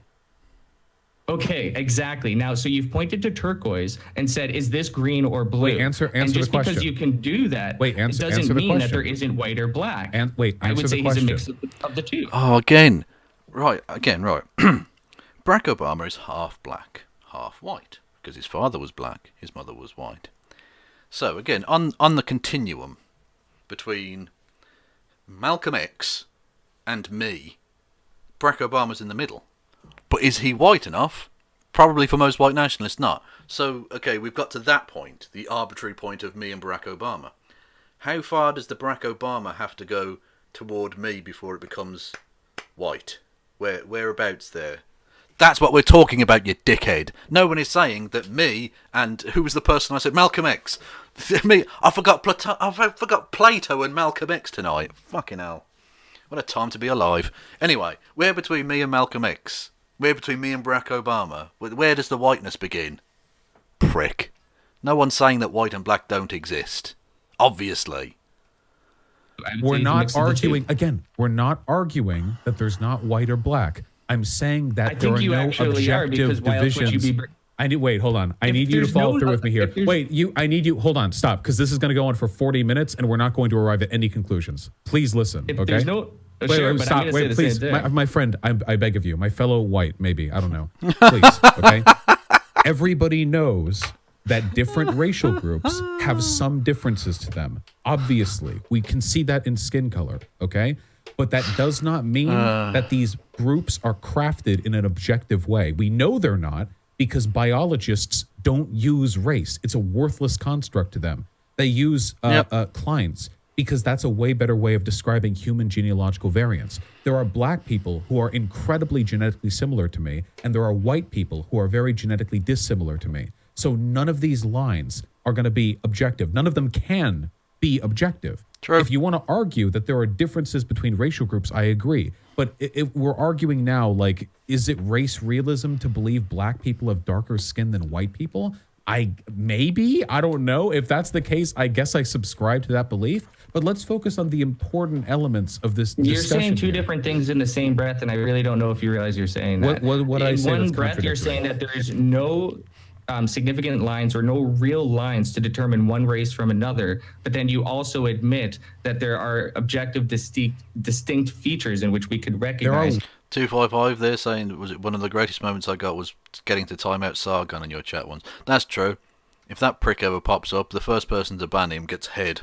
Okay, exactly. Now, so you've pointed to turquoise and said, "Is this green or blue?" Wait, answer and just the question. Because you can do that, it doesn't mean that there isn't white or black. I would say he's a mix of the two. Oh, again. Right. Barack Obama is half black, half white, because his father was black, his mother was white. So, again, on the continuum between Malcolm X and me, Barack Obama's in the middle. But is he white enough? Probably for most white nationalists, not. So, okay, we've got to that point, the arbitrary point of me and Barack Obama. How far does the Barack Obama have to go toward me before it becomes white? Whereabouts there? That's what we're talking about, you dickhead. No one is saying that me and... Who was the person I said? Malcolm X. I forgot Plato and Malcolm X tonight. Fucking hell. What a time to be alive. Anyway, where between me and Malcolm X... Where between me and Barack Obama? Where does the whiteness begin? Prick. No one's saying that white and black don't exist. Obviously. We're not arguing, again, we're not arguing that there's not white or black. I'm saying that there are no objective divisions. Wait, hold on. I need you to follow through with me here. Hold on, stop, because this is going to go on for 40 minutes and we're not going to arrive at any conclusions. Please listen, okay? Stop. Wait, please. My friend, I beg of you, my fellow white, maybe, I don't know. Please, okay? Everybody knows that different racial groups have some differences to them. Obviously, we can see that in skin color, okay? But that does not mean that these groups are crafted in an objective way. We know they're not because biologists don't use race. It's a worthless construct to them. They use clients, because that's a way better way of describing human genealogical variants. There are black people who are incredibly genetically similar to me, and there are white people who are very genetically dissimilar to me. So none of these lines are going to be objective. None of them can be objective. True. If you want to argue that there are differences between racial groups, I agree. But if we're arguing now, like, is it race realism to believe black people have darker skin than white people? I don't know. If that's the case, I guess I subscribe to that belief. But let's focus on the important elements of this discussion. You're saying two different things in the same breath, and I really don't know if you realize you're saying that. What I say in one breath, you're saying that there is no significant lines or no real lines to determine one race from another, but then you also admit that there are objective, distinct features in which we could recognize. 255 there saying, was it one of the greatest moments I got was getting to time out Sargon in your chat once. That's true. If that prick ever pops up, the first person to ban him gets head.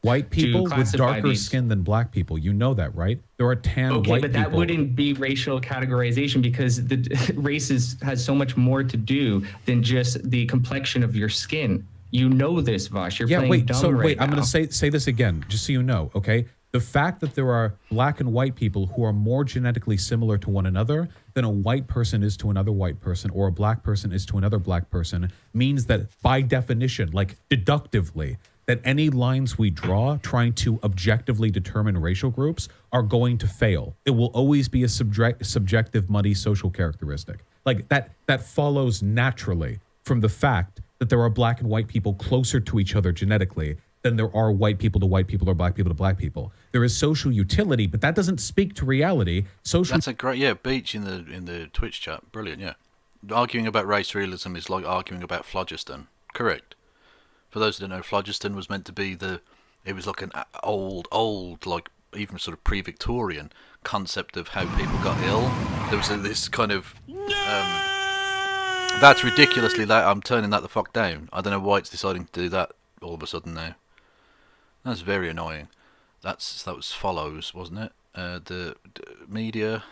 White people with darker skin than black people. You know that, right? There are tan white people. Okay, but that wouldn't be racial categorization because the race has so much more to do than just the complexion of your skin. You know this, Vosh. You're playing dumb right now. I'm going to say this again, just so you know, okay? The fact that there are black and white people who are more genetically similar to one another than a white person is to another white person or a black person is to another black person means that by definition, like deductively, that any lines we draw trying to objectively determine racial groups are going to fail. It will always be a subjective, muddy social characteristic. Like that follows naturally from the fact that there are black and white people closer to each other genetically than there are white people to white people or black people to black people. There is social utility, but that doesn't speak to reality. That's a great, Beach in the Twitch chat. Brilliant, yeah. Arguing about race realism is like arguing about phlogiston. Correct. For those who don't know, phlogiston was meant to be it was like an old, like even sort of pre-Victorian concept of how people got ill. There was this kind of, that's ridiculously loud. I'm turning that the fuck down. I don't know why it's deciding to do that all of a sudden now. That's very annoying. That was follows, wasn't it? media.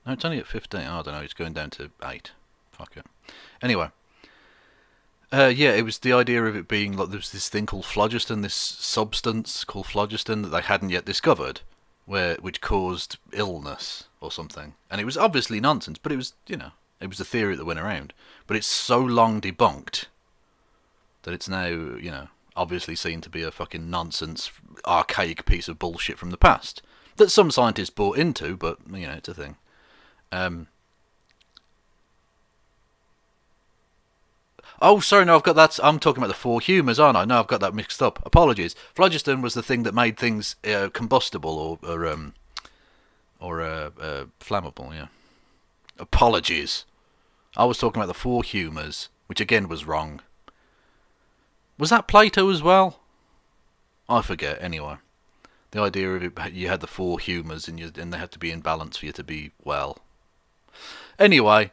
No, it's only at 15. I don't know. It's going down to 8. Fuck it. Anyway. Yeah, it was the idea of it being like there was this thing called phlogiston, this substance called phlogiston that they hadn't yet discovered, which caused illness or something. And it was obviously nonsense, but it was, it was a theory that went around. But it's so long debunked that it's now, obviously seen to be a fucking nonsense, archaic piece of bullshit from the past that some scientists bought into, but it's a thing. Oh, sorry, no, I've got that. I'm talking about the 4 humours, aren't I? No, I've got that mixed up. Apologies. Phlogiston was the thing that made things combustible or flammable. Yeah. Apologies. I was talking about the 4 humours, which again was wrong. Was that Plato as well? I forget. Anyway, the idea of it, you had the 4 humours and they had to be in balance for you to be well. Anyway,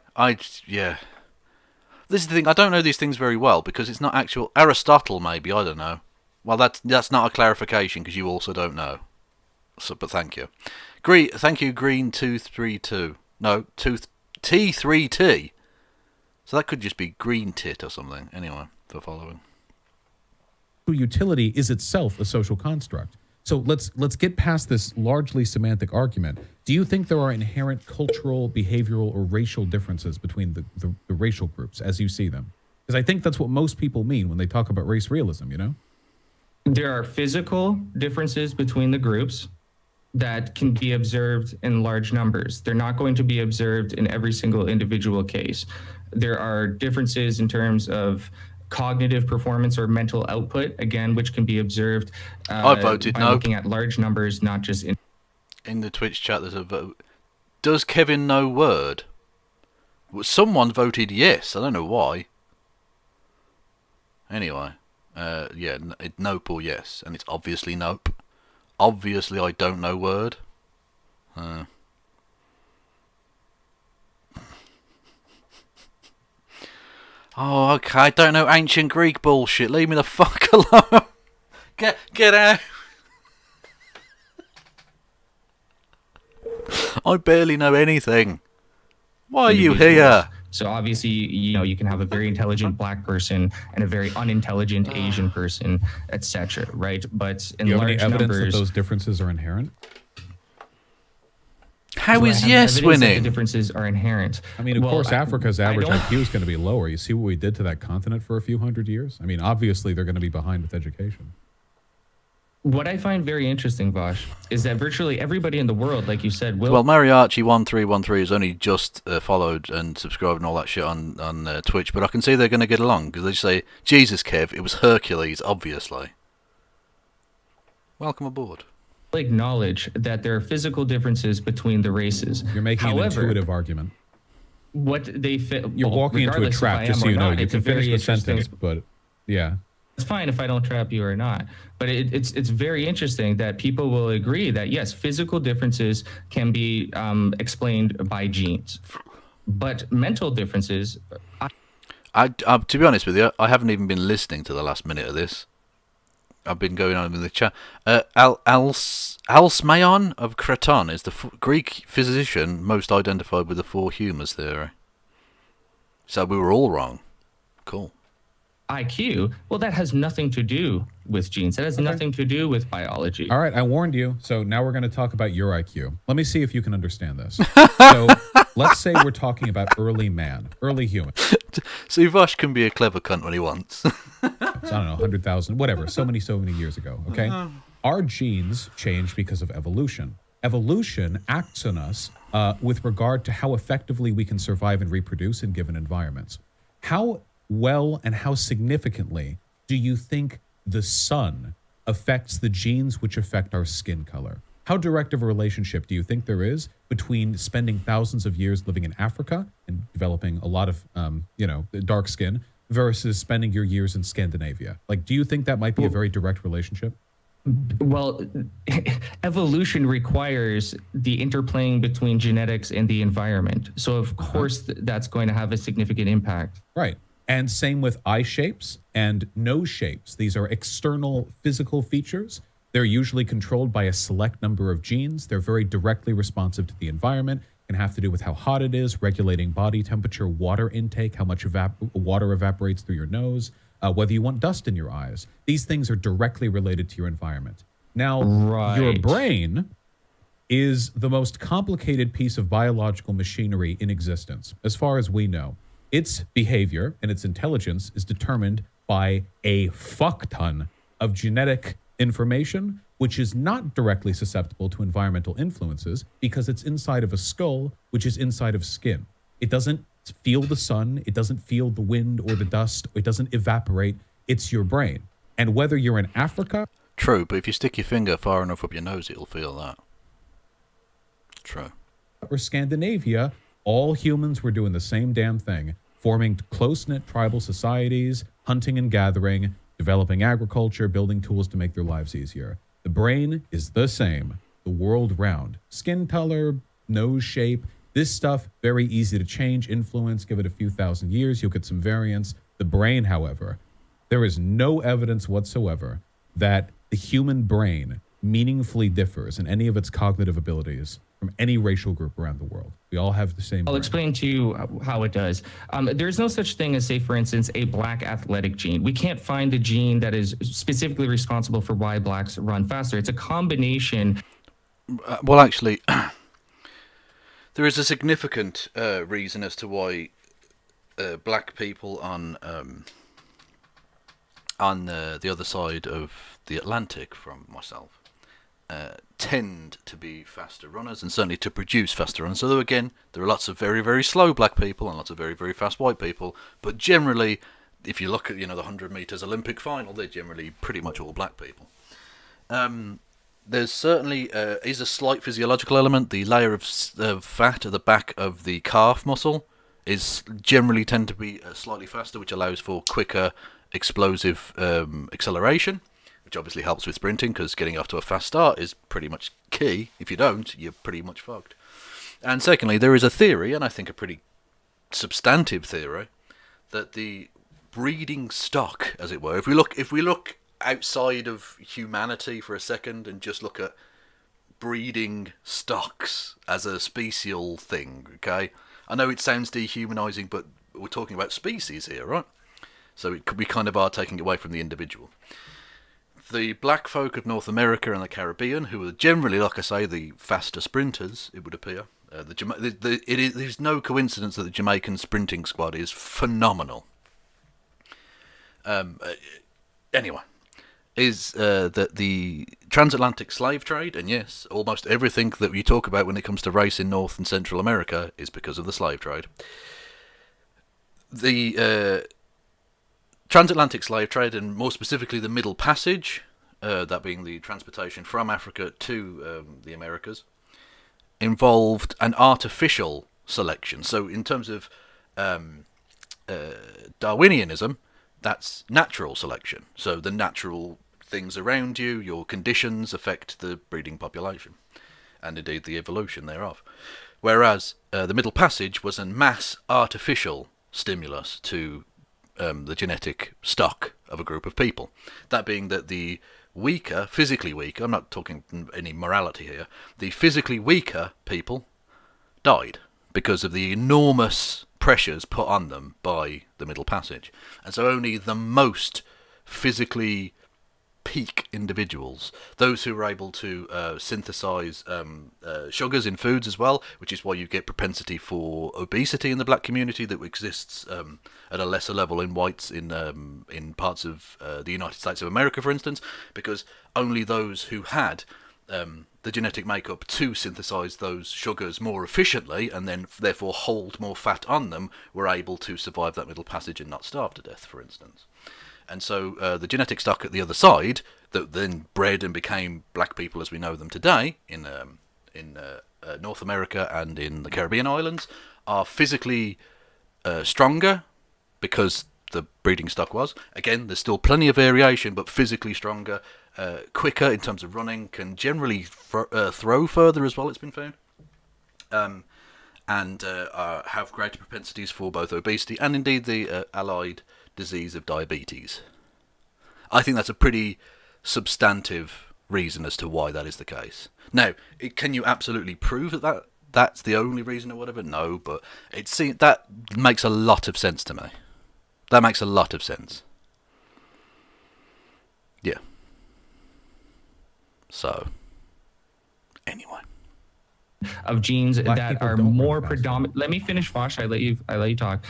this is the thing, I don't know these things very well because it's not actual. Aristotle, maybe, I don't know. Well, that's not a clarification because you also don't know. So, but thank you. Thank you, Green232. No, T3T. So that could just be green tit or something. Anyway, for following. Utility is itself a social construct. So let's get past this largely semantic argument. Do you think there are inherent cultural, behavioral, or racial differences between the racial groups as you see them? Because I think that's what most people mean when they talk about race realism, There are physical differences between the groups that can be observed in large numbers. They're not going to be observed in every single individual case. There are differences in terms of cognitive performance or mental output, again, which can be observed I voted by no. looking at large numbers, not just in the Twitch chat. There's a vote. Does Kevin know word? Someone voted yes. I don't know why. Anyway, nope or yes, and it's obviously nope. Obviously, I don't know word. Oh, okay. I don't know ancient Greek bullshit. Leave me the fuck alone. Get out. I barely know anything. Why are you here? So obviously, you can have a very intelligent black person and a very unintelligent Asian person, etc. Right? But in large evidence numbers, that those differences are inherent? How is yes winning? The differences are inherent. I mean, of course, Africa's average IQ is going to be lower. You see what we did to that continent for a few hundred years? I mean, obviously, they're going to be behind with education. What I find very interesting, Vosh, is that virtually everybody in the world, like you said, will... Well, Mariachi1313 has only just followed and subscribed and all that shit on Twitch, but I can see they're going to get along, because they just say, Jesus, Kev, it was Hercules, obviously. Welcome aboard. Acknowledge that there are physical differences between the races. You're making an intuitive argument. What they fit... You're walking into a trap, just so you know. You can finish the sentence, but yeah. It's fine if I don't trap you or not. But it's very interesting that people will agree that, yes, physical differences can be explained by genes. But mental differences... to be honest with you, I haven't even been listening to the last minute of this. I've been going on in the chat. Alcmaeon of Creton is the Greek physician most identified with the 4 humours theory. So we were all wrong. Cool. IQ, well, that has nothing to do with genes. That has nothing to do with biology. All right, I warned you. So now we're going to talk about your IQ. Let me see if you can understand this. So let's say we're talking about early man, early human. See, Vosh can be a clever cunt when he wants. So, I don't know, 100,000, whatever, so many years ago, okay? Our genes change because of evolution. Evolution acts on us with regard to how effectively we can survive and reproduce in given environments. How well and how significantly do you think the sun affects the genes which affect our skin color? How direct of a relationship do you think there is between spending thousands of years living in Africa and developing a lot of, dark skin versus spending your years in Scandinavia? Like, do you think that might be a very direct relationship? Well, evolution requires the interplaying between genetics and the environment. So, of course, that's going to have a significant impact. Right. And same with eye shapes and nose shapes. These are external physical features They're usually controlled by a select number of genes. They're very directly responsive to the environment. Can have to do with how hot it is, regulating body temperature, water intake, how much water evaporates through your nose, whether you want dust in your eyes. These things are directly related to your environment. Now, your brain is the most complicated piece of biological machinery in existence. As far as we know, its behavior and its intelligence is determined by a fuck ton of genetic information, which is not directly susceptible to environmental influences because it's inside of a skull, which is inside of skin. It doesn't feel the sun, it doesn't feel the wind or the dust, it doesn't evaporate. It's your brain. And whether you're in Africa... True, but if you stick your finger far enough up your nose, it'll feel that. True. ...or Scandinavia, all humans were doing the same damn thing, forming close-knit tribal societies, hunting and gathering, developing agriculture, building tools to make their lives easier. The brain is the same, the world round. Skin color, nose shape, this stuff, very easy to change, influence, give it a few thousand years, you'll get some variance. The brain, however, there is no evidence whatsoever that the human brain meaningfully differs in any of its cognitive abilities from any racial group around the world. We all have the same I'll brain. explain to you how it does. There's no such thing as, say, for instance, a black athletic gene. We can't find a gene that is specifically responsible for why blacks run faster. It's a combination. Well, actually, there is a significant reason as to why black people on the other side of the Atlantic from myself tend to be faster runners and certainly to produce faster runners. So again, there are lots of very, very slow black people and lots of very, very fast white people. But generally, if you look at the 100 meters Olympic final, they're generally pretty much all black people. There's certainly is a slight physiological element. The layer of fat at the back of the calf muscle is generally tend to be slightly faster, which allows for quicker explosive acceleration, which obviously helps with sprinting because getting off to a fast start is pretty much key. If you don't, you're pretty much fucked. And secondly, there is a theory, and I think a pretty substantive theory, that the breeding stock, as it were, if we look outside of humanity for a second and just look at breeding stocks as a special thing, okay? I know it sounds dehumanizing, but we're talking about species here, right? So we kind of are taking it away from the individual. The black folk of North America and the Caribbean, who are generally, like I say, the faster sprinters, it would appear. There's no coincidence that the Jamaican sprinting squad is phenomenal. Anyway, is that the transatlantic slave trade, and yes, almost everything that you talk about when it comes to race in North and Central America is because of the slave trade. The transatlantic slave trade, and more specifically the Middle Passage, that being the transportation from Africa to the Americas, involved an artificial selection. So in terms of Darwinianism, that's natural selection. So the natural things around you, your conditions, affect the breeding population, and indeed the evolution thereof. Whereas the Middle Passage was a mass artificial stimulus to the genetic stock of a group of people. That being that the weaker, physically weaker, I'm not talking any morality here, the physically weaker people died because of the enormous pressures put on them by the Middle Passage. And so only the most physically peak individuals, those who were able to synthesize sugars in foods as well, which is why you get propensity for obesity in the black community that exists at a lesser level in whites in parts of the United States of America, for instance, because only those who had the genetic makeup to synthesize those sugars more efficiently and then therefore hold more fat on them were able to survive that Middle Passage and not starve to death, for instance. And so the genetic stock at the other side, that then bred and became black people as we know them today in North America and in the Caribbean islands, are physically stronger because the breeding stock was. Again, there's still plenty of variation, but physically stronger, quicker in terms of running, can generally throw further as well, it's been found. And have greater propensities for both obesity and indeed the allied disease of diabetes. I think that's a pretty substantive reason as to why that is the case. Now, can you absolutely prove that that's the only reason or whatever? No, but that makes a lot of sense to me. That makes a lot of sense. Yeah. So, anyway. Of genes Black that people are don't more run faster. predominant. Let me finish, Vosh. I let you talk.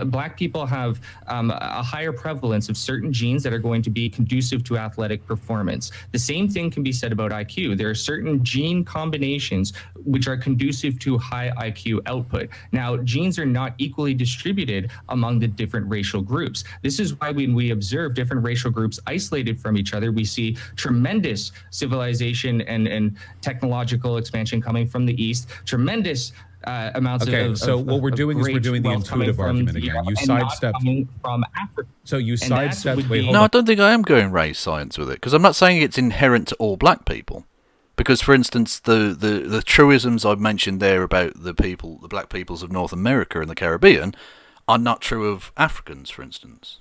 Black people have a higher prevalence of certain genes that are going to be conducive to athletic performance. The same thing can be said about IQ. There are certain gene combinations which are conducive to high IQ output. Now, genes are not equally distributed among the different racial groups. This is why when we observe different racial groups isolated from each other, we see tremendous civilization and technological expansion coming from the East, tremendous amounts of so what we're doing is we're great doing the wealth coming intuitive from argument again. Europe You and not sidestepped. coming from Africa. So you And that's sidestepped. would Wait, be- hold No, on. I don't think I am going race science with it, because I'm not saying it's inherent to all black people. Because, for instance, the truisms I've mentioned there about the black peoples of North America and the Caribbean, are not true of Africans, for instance,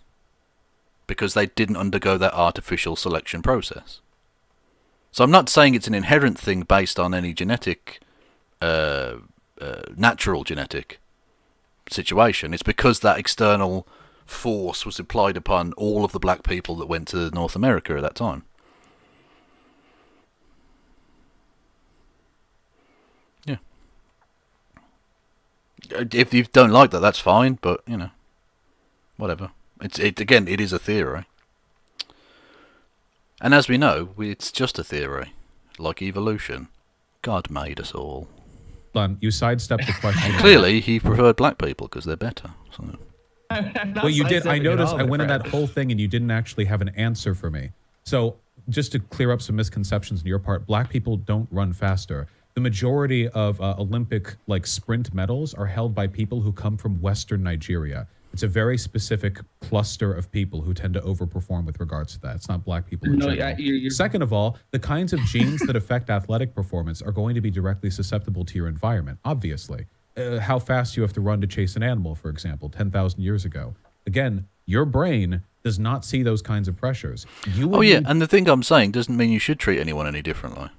because they didn't undergo that artificial selection process. So I'm not saying it's an inherent thing based on any genetic, natural genetic situation. It's because that external force was applied upon all of the black people that went to North America at that time. Yeah. If you don't like that, that's fine, but, you know, whatever. Again, it is a theory. And as we know, it's just a theory. Like evolution. God made us all. You sidestepped the question. Clearly, he preferred black people because they're better. So. Well, you did. I noticed. I went in that whole thing, and you didn't actually have an answer for me. So, just to clear up some misconceptions on your part, black people don't run faster. The majority of Olympic sprint medals are held by people who come from Western Nigeria. It's a very specific cluster of people who tend to overperform with regards to that. It's not black people in general. Second of all, the kinds of genes that affect athletic performance are going to be directly susceptible to your environment, obviously. How fast you have to run to chase an animal, for example, 10,000 years ago. Again, your brain does not see those kinds of pressures. And the thing I'm saying doesn't mean you should treat anyone any differently.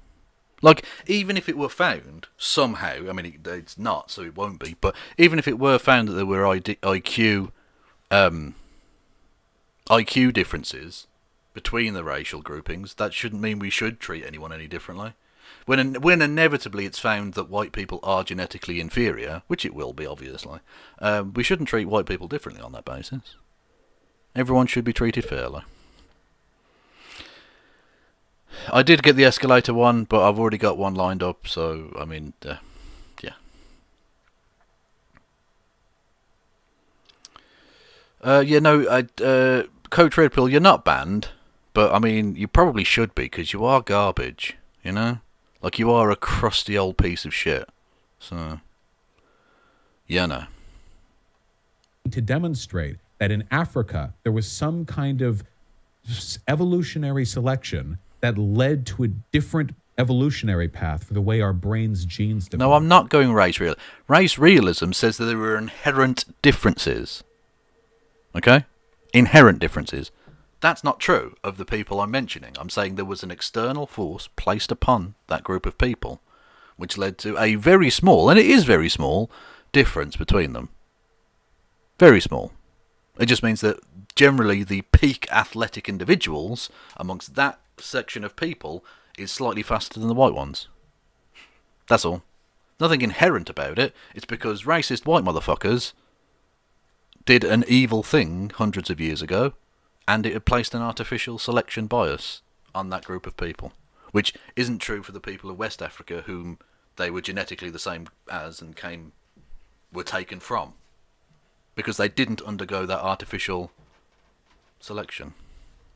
Like, even if it were found somehow, I mean, it's not, so it won't be, but even if it were found that there were IQ differences between the racial groupings, that shouldn't mean we should treat anyone any differently. When inevitably it's found that white people are genetically inferior, which it will be, obviously, we shouldn't treat white people differently on that basis. Everyone should be treated fairly. I did get the escalator one, but I've already got one lined up, so, I mean, yeah. Coach Red Pill, you're not banned, but, I mean, you probably should be, because you are garbage, you know? Like, you are a crusty old piece of shit, so, yeah, no. To demonstrate that in Africa, there was some kind of evolutionary selection that led to a different evolutionary path for the way our brain's genes develop. No, I'm not going race realism. Race realism says that there are inherent differences. Okay? Inherent differences. That's not true of the people I'm mentioning. I'm saying there was an external force placed upon that group of people, which led to a very small, and it is very small, difference between them. Very small. It just means that generally the peak athletic individuals amongst that section of people is slightly faster than the white ones. That's all. Nothing inherent about it. It's because racist white motherfuckers did an evil thing hundreds of years ago, and it had placed an artificial selection bias on that group of people, which isn't true for the people of West Africa, whom they were genetically the same as and were taken from, because they didn't undergo that artificial selection.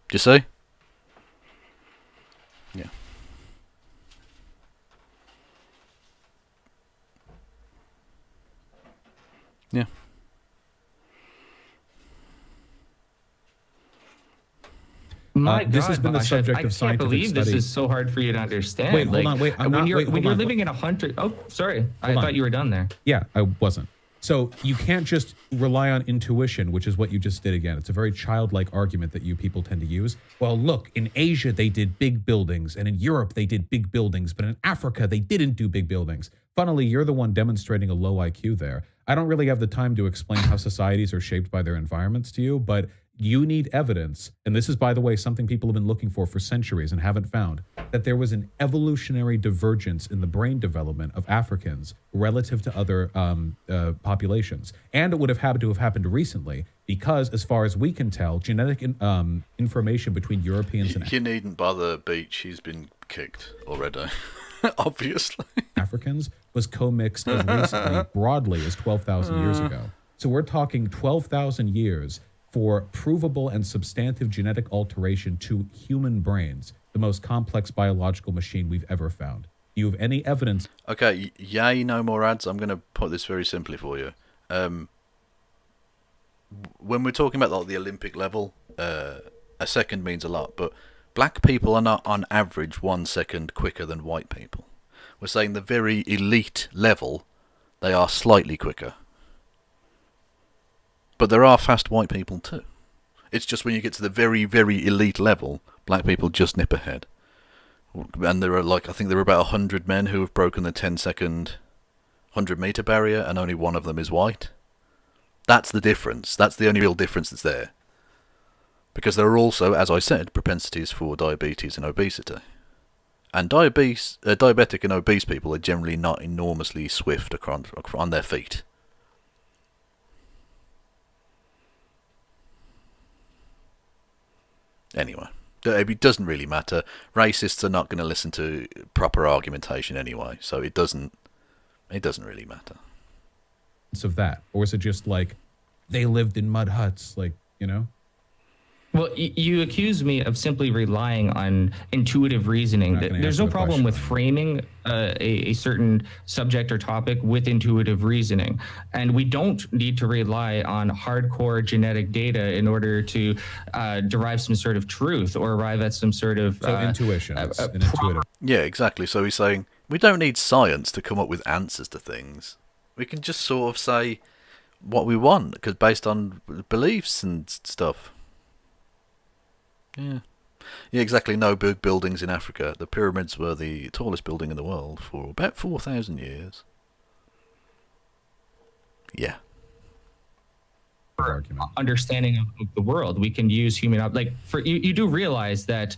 Do you see? Yeah. Yeah. My this has God, been the Vash, subject I of can't scientific believe study. this is so hard for you to understand. Wait, hold on, wait, I'm when not- you're wait, hold when you're on. living in a hunter. Oh, sorry, I Hold on. thought you were done there. Yeah, I wasn't. So you can't just rely on intuition, which is what you just did again. It's a very childlike argument that you people tend to use. Well, look, in Asia, they did big buildings, and in Europe, they did big buildings, but in Africa, they didn't do big buildings. Funnily, you're the one demonstrating a low IQ there. I don't really have the time to explain how societies are shaped by their environments to you, but you need evidence, and this is, by the way, something people have been looking for centuries and haven't found, that there was an evolutionary divergence in the brain development of Africans relative to other populations. And it would have had to have happened recently because, as far as we can tell, genetic information between Europeans and You needn't bother, Beach. He's been kicked already. Obviously. Africans was co-mixed as recently, broadly, as 12,000 years ago. So we're talking 12,000 years for provable and substantive genetic alteration to human brains, the most complex biological machine we've ever found. Do you have any evidence? Okay, yay, no more ads. I'm going to put this very simply for you. When we're talking about like, the Olympic level, a second means a lot, but black people are not on average 1 second quicker than white people. We're saying the very elite level, they are slightly quicker. But there are fast white people too. It's just when you get to the very, very elite level, black people just nip ahead. And there are I think there are about 100 men who have broken the 10-second 100-meter barrier, and only one of them is white. That's the difference. That's the only real difference that's there. Because there are also, as I said, propensities for diabetes and obesity. And diabetic and obese people are generally not enormously swift on their feet. Anyway, it doesn't really matter. Racists are not going to listen to proper argumentation anyway, so it doesn't really matter. Of that, or is it just like they lived in mud huts, like, you know? Well, you accuse me of simply relying on intuitive reasoning. There's no problem with framing a certain subject or topic with intuitive reasoning. And we don't need to rely on hardcore genetic data in order to derive some sort of truth or arrive at some sort of... intuition. It's an intuitive. Yeah, exactly. So he's saying, we don't need science to come up with answers to things. We can just sort of say what we want, because based on beliefs and stuff. Yeah, exactly. No big buildings in Africa. The pyramids were the tallest building in the world for about 4,000 years. Yeah. Understanding of the world, we can use human you do realize that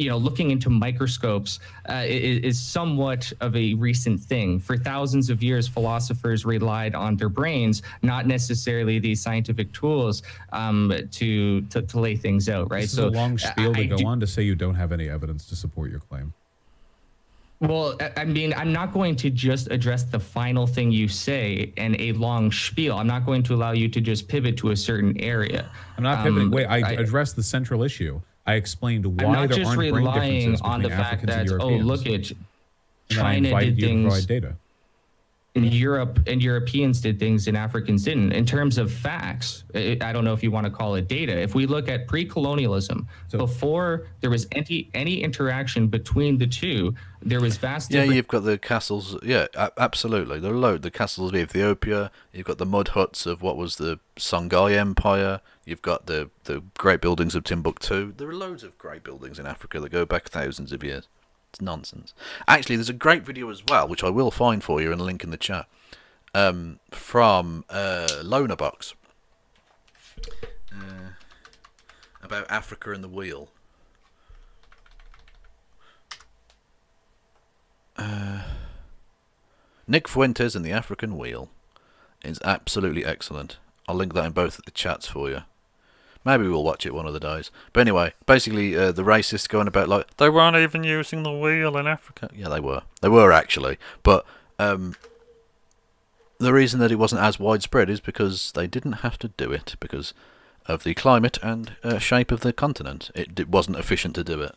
looking into microscopes is somewhat of a recent thing. For thousands of years, philosophers relied on their brains, not necessarily these scientific tools to lay things out, right? This is a long spiel to go on to say you don't have any evidence to support your claim. Well, I mean, I'm not going to just address the final thing you say in a long spiel. I'm not going to allow you to just pivot to a certain area. I'm not pivoting. Wait, I addressed the central issue. I explained why there aren't brain differences between Africans and Europeans. Look at China did things data. in Europe, and Europeans did things and Africans didn't. In terms of facts, I don't know if you want to call it data. If we look at pre-colonialism, before there was any interaction between the two, there was vast. Yeah, you've got the castles. Yeah, absolutely. There are the castles of Ethiopia. You've got the mud huts of what was the Songhai Empire. You've got the great buildings of Timbuktu. There are loads of great buildings in Africa that go back thousands of years. It's nonsense. Actually, there's a great video as well, which I will find for you and link in the chat, from Loner Box about Africa and the wheel. Nick Fuentes and the African Wheel is absolutely excellent. I'll link that in both of the chats for you. Maybe we'll watch it one of the days. But anyway, basically the racists going about like, they weren't even using the wheel in Africa. Yeah, they were. They were actually. But the reason that it wasn't as widespread is because they didn't have to do it because of the climate and shape of the continent. It wasn't efficient to do it.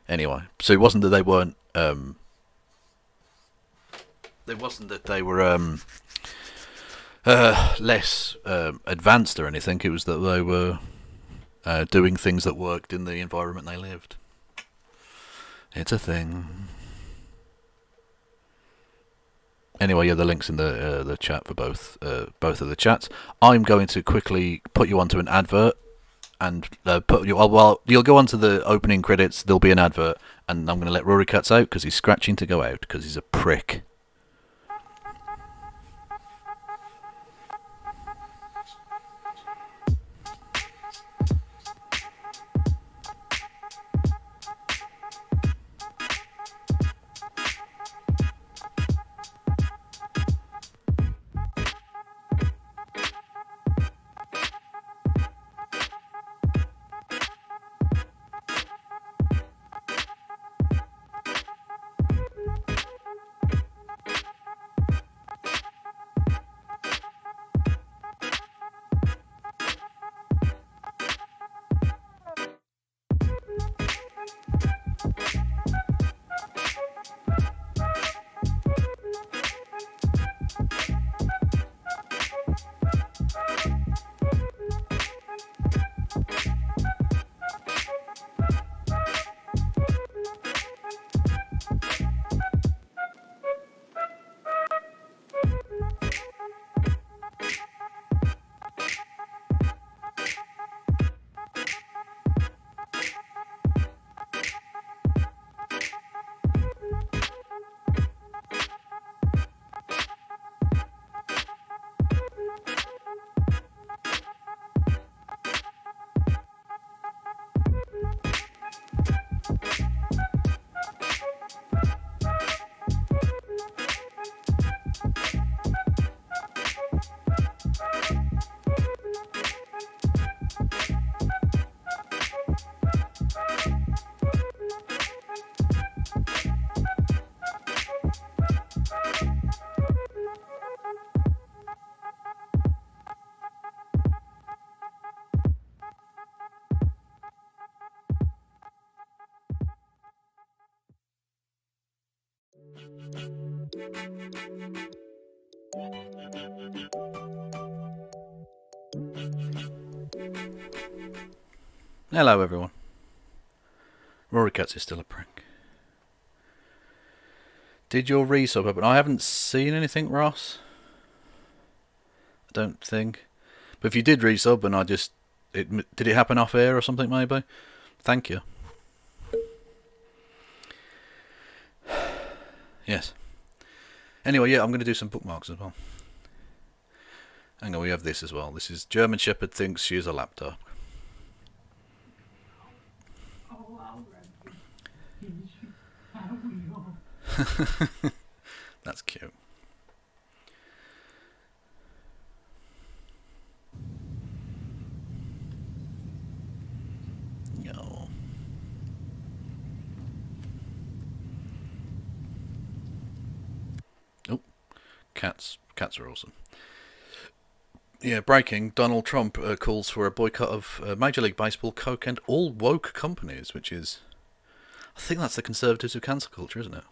Anyway, so it wasn't that they weren't... it wasn't that they were... less advanced or anything. It was that they were doing things that worked in the environment they lived. It's a thing. Anyway, yeah, the link's in the chat for both of the chats. I'm going to quickly put you onto an advert, and put you. Well, you'll go onto the opening credits. There'll be an advert, and I'm going to let Rory Katz out because he's scratching to go out because he's a prick. Hello, everyone. Rory Katz is still a prick. Did your resub open? I haven't seen anything, Ross. I don't think. But if you did resub and did it happen off air or something maybe? Thank you. Yes. Anyway, yeah, I'm going to do some bookmarks as well. Hang on, we have this as well. This is German Shepherd thinks she is a laptop. That's cute. No. Oh, cats are awesome. Yeah, breaking. Donald Trump calls for a boycott of Major League Baseball, Coke, and all woke companies, which is, I think that's the conservatives of cancel culture, isn't it?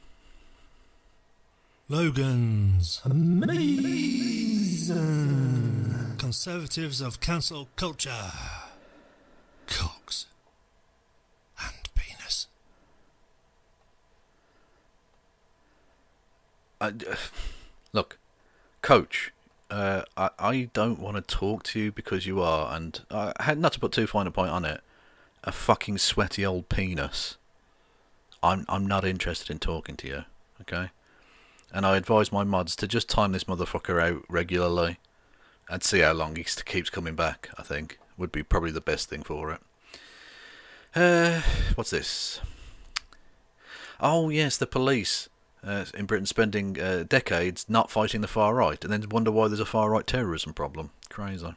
Logan's amazing conservatives of cancel culture. Cocks and penis. Look, Coach, I don't want to talk to you because you are, and I had not to put too fine a point on it, a fucking sweaty old penis. I'm not interested in talking to you, okay? And I advise my mods to just time this motherfucker out regularly and see how long he keeps coming back, I think. Would be probably the best thing for it. What's this? Oh, yes, the police in Britain spending decades not fighting the far right and then wonder why there's a far right terrorism problem. Crazy.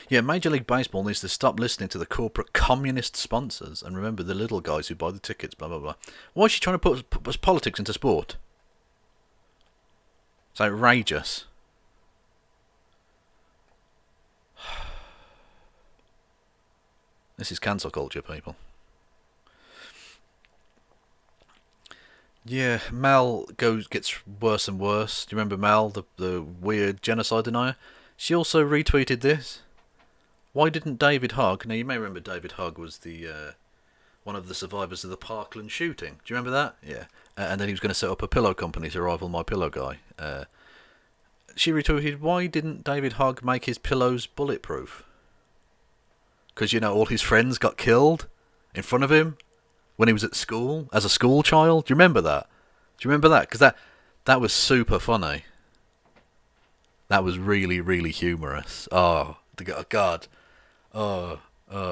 Yeah, Major League Baseball needs to stop listening to the corporate communist sponsors and remember the little guys who buy the tickets, blah, blah, blah. Why is she trying to put politics into sport? It's outrageous. This is cancel culture, people. Yeah, Mel gets worse and worse. Do you remember Mel, the weird genocide denier? She also retweeted this. Why didn't David Hogg? Now you may remember David Hogg was the one of the survivors of the Parkland shooting. Do you remember that? Yeah. And then he was going to set up a pillow company to rival My Pillow Guy. She retweeted, why didn't David Hogg make his pillows bulletproof? Because, you know, all his friends got killed in front of him when he was at school, as a school child. Do you remember that? Do you remember that? Because that was super funny. That was really, really humorous. Oh, God. Oh,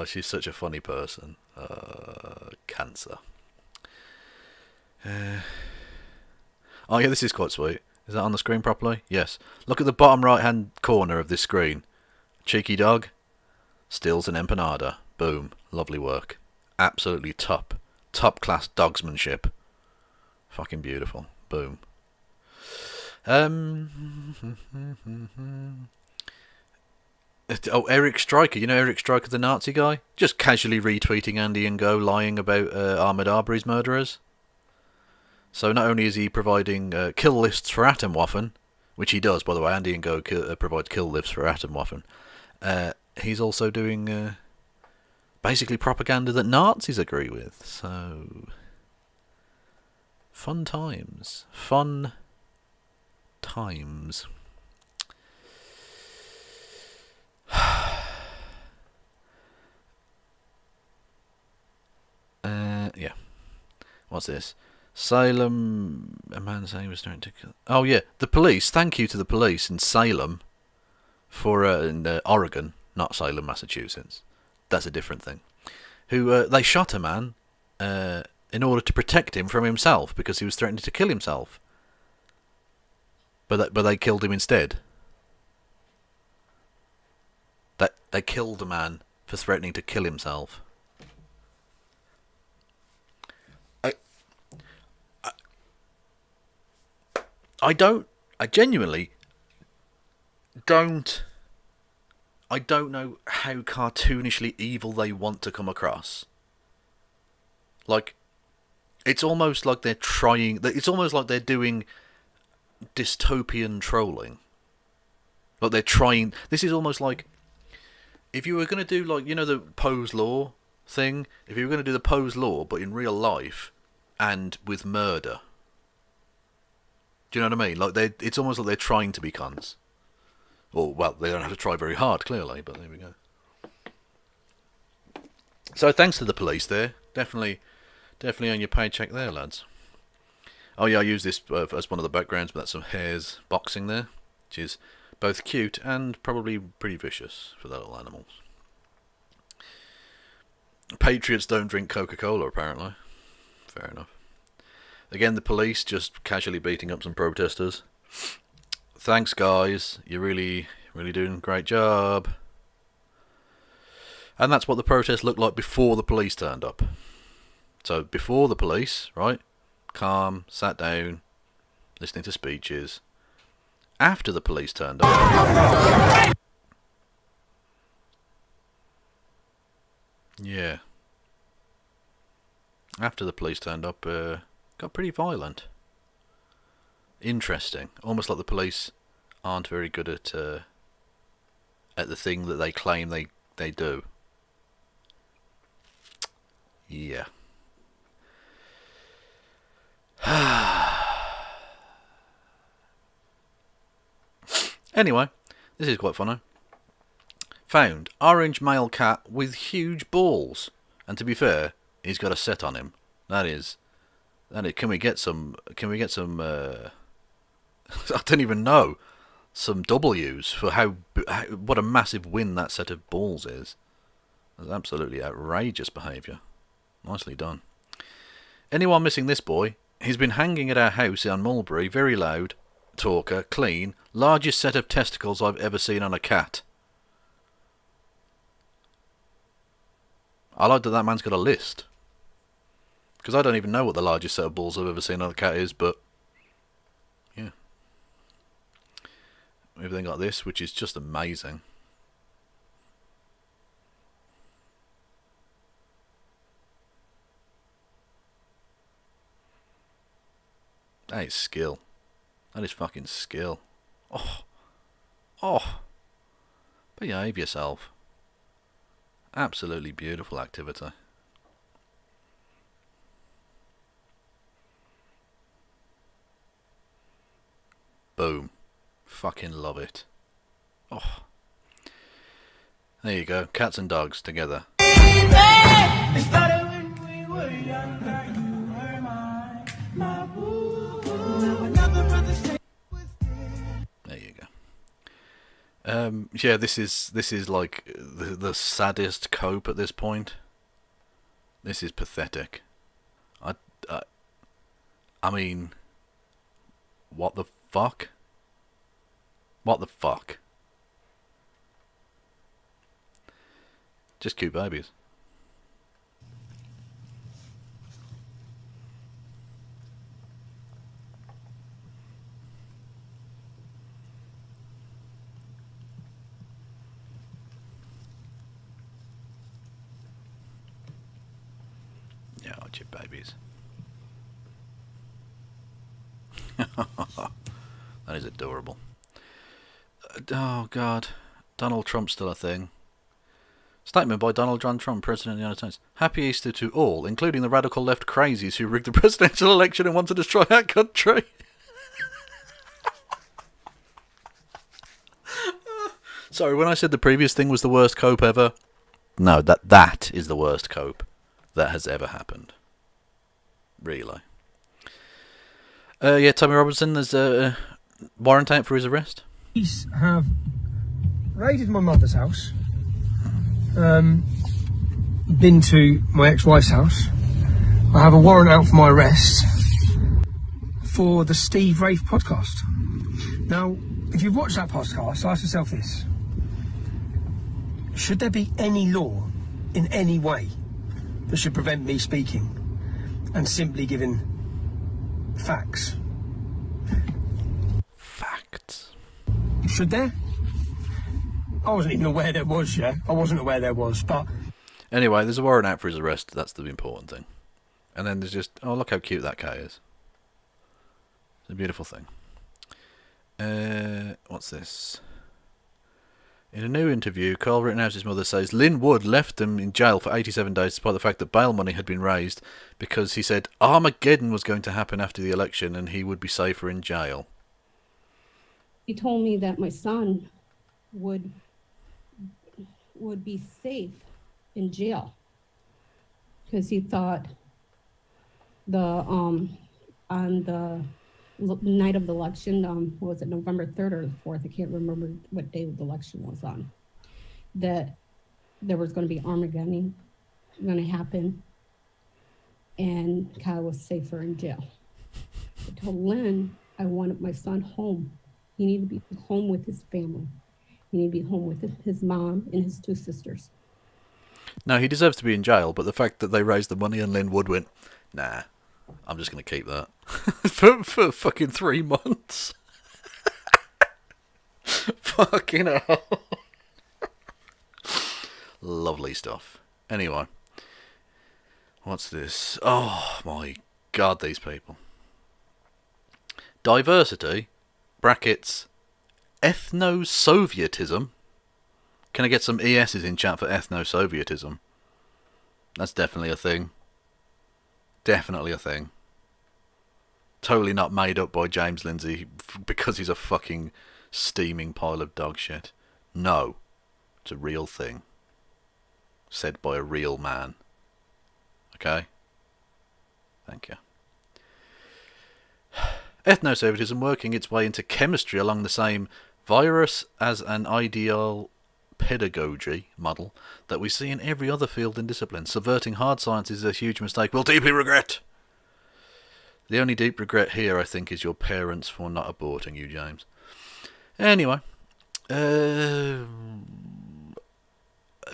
she's such a funny person. Cancer. Oh, yeah, this is quite sweet. Is that on the screen properly? Yes. Look at the bottom right-hand corner of this screen. Cheeky dog steals an empanada. Boom. Lovely work. Absolutely top-class dogsmanship. Fucking beautiful. Boom. Oh, Eric Stryker. You know Eric Stryker, the Nazi guy? Just casually retweeting Andy and Go lying about Ahmed Arbery's murderers. So not only is he providing kill lists for Atomwaffen, which he does, by the way, Andy and Go provides kill lists for Atomwaffen, he's also doing basically propaganda that Nazis agree with. So, fun times. Fun times. Yeah. What's this? Salem, a man saying he was trying to kill... Oh, yeah, the police. Thank you to the police in Salem for in Oregon, not Salem, Massachusetts. That's a different thing. Who they shot a man in order to protect him from himself because he was threatening to kill himself. But they killed him instead. They killed a man for threatening to kill himself. I genuinely don't know how cartoonishly evil they want to come across. Like, it's almost like they're trying, it's almost like they're doing dystopian trolling. Like they're trying, this is almost like, if you were going to do like, you know the Poe's Law thing? If you were going to do the Poe's Law, but in real life, and with murder. Do you know what I mean? Like it's almost like they're trying to be cons. Or, well, they don't have to try very hard, clearly, but there we go. So thanks to the police there. Definitely on your paycheck there, lads. Oh yeah, I use this as one of the backgrounds, but that's some hares boxing there, which is both cute and probably pretty vicious for their little animals. Patriots don't drink Coca-Cola, apparently. Fair enough. Again, the police just casually beating up some protesters. Thanks, guys. You're really doing a great job. And that's what the protest looked like before the police turned up. So, before the police, right? Calm, sat down, listening to speeches. After the police turned up... Yeah. After the police turned up, got pretty violent. Interesting. Almost like the police aren't very good at the thing that they claim they do. Yeah. Anyway, this is quite funny. Found orange male cat with huge balls, and to be fair, he's got a set on him. That is. Can we get some? I don't even know. Some W's for what a massive win that set of balls is. That's absolutely outrageous behaviour. Nicely done. Anyone missing this boy? He's been hanging at our house on Mulberry, very loud, talker, clean, largest set of testicles I've ever seen on a cat. I like that man's got a list. Because I don't even know what the largest set of balls I've ever seen on a cat is, but... yeah. We've then got this, which is just amazing. That is skill. That is fucking skill. Oh. Oh. Behave yourself. Absolutely beautiful activity. fucking love it. Oh. There you go. Cats and dogs together. There you go. Yeah, this is like the saddest cope at this point. This is pathetic. I mean, what the fuck? What the fuck? Just cute babies. Yeah, cute babies. That is adorable. Oh God, Donald Trump's still a thing. Statement by Donald John Trump, President of the United States. Happy Easter to all, including the radical left crazies who rigged the presidential election and want to destroy our country. Sorry, when I said the previous thing was the worst cope ever, no, that is the worst cope that has ever happened. Really. Yeah, Tommy Robinson, there's a warrant out for his arrest. Police have raided my mother's house, been to my ex-wife's house. I have a warrant out for my arrest for the Steve Rafe podcast. Now, if you've watched that podcast, ask yourself this. Should there be any law in any way that should prevent me speaking and simply giving facts? Facts. Should there? I wasn't even aware there was, yeah. I wasn't aware there was, but... Anyway, there's a warrant out for his arrest. That's the important thing. And then there's just... Oh, look how cute that cat is. It's a beautiful thing. What's this? In a new interview, Carl Rittenhouse's mother says Lynn Wood left them in jail for 87 days despite the fact that bail money had been raised because he said Armageddon was going to happen after the election and he would be safer in jail. He told me that my son would be safe in jail because he thought on the night of the election, what was it, November 3rd or the 4th? I can't remember what day the election was on. That there was going to be Armageddon going to happen, and Kyle was safer in jail. I told Lynn I wanted my son home. He needed to be home with his family. He needed to be home with his mom and his two sisters. No, he deserves to be in jail, but the fact that they raised the money and Lynn Wood went, nah, I'm just going to keep that for fucking 3 months. Fucking hell. Lovely stuff. Anyway, what's this? Oh my God, these people. Diversity, brackets, ethno-Sovietism. Can I get some ESs in chat for ethno-Sovietism? That's definitely a thing. Definitely a thing. Totally not made up by James Lindsay because he's a fucking steaming pile of dog shit. No. It's a real thing. Said by a real man. Okay? Thank you. Ethno-Sovietism working its way into chemistry along the same virus as an ideal pedagogy model that we see in every other field and discipline. Subverting hard science is a huge mistake we'll deeply regret. The only deep regret here, I think, is your parents for not aborting you, James. Anyway,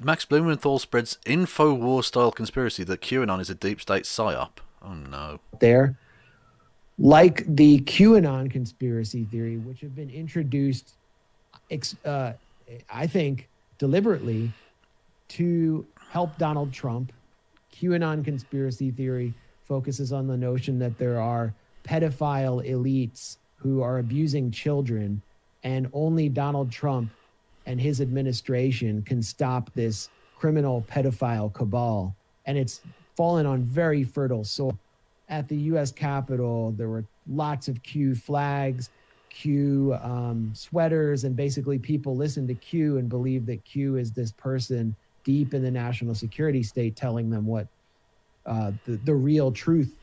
Max Blumenthal spreads InfoWar-style conspiracy that QAnon is a deep state psyop. Oh no. There, like the QAnon conspiracy theory, which have been introduced, I think, deliberately to help Donald Trump. QAnon conspiracy theory focuses on the notion that there are pedophile elites who are abusing children, and only Donald Trump and his administration can stop this criminal pedophile cabal. And it's fallen on very fertile soil. At the U.S. Capitol, there were lots of Q flags, Q sweaters, and basically people listen to Q and believe that Q is this person deep in the national security state telling them what the real truth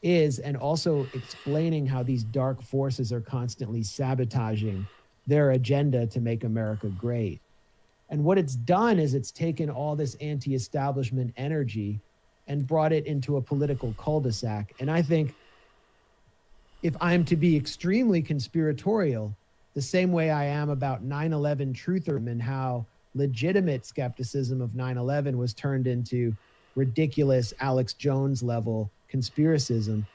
is, and also explaining how these dark forces are constantly sabotaging their agenda to make America great. And what it's done is it's taken all this anti-establishment energy and brought it into a political cul-de-sac. And I think if I'm to be extremely conspiratorial, the same way I am about 9/11 truther and how legitimate skepticism of 9/11 was turned into ridiculous Alex Jones level conspiracism,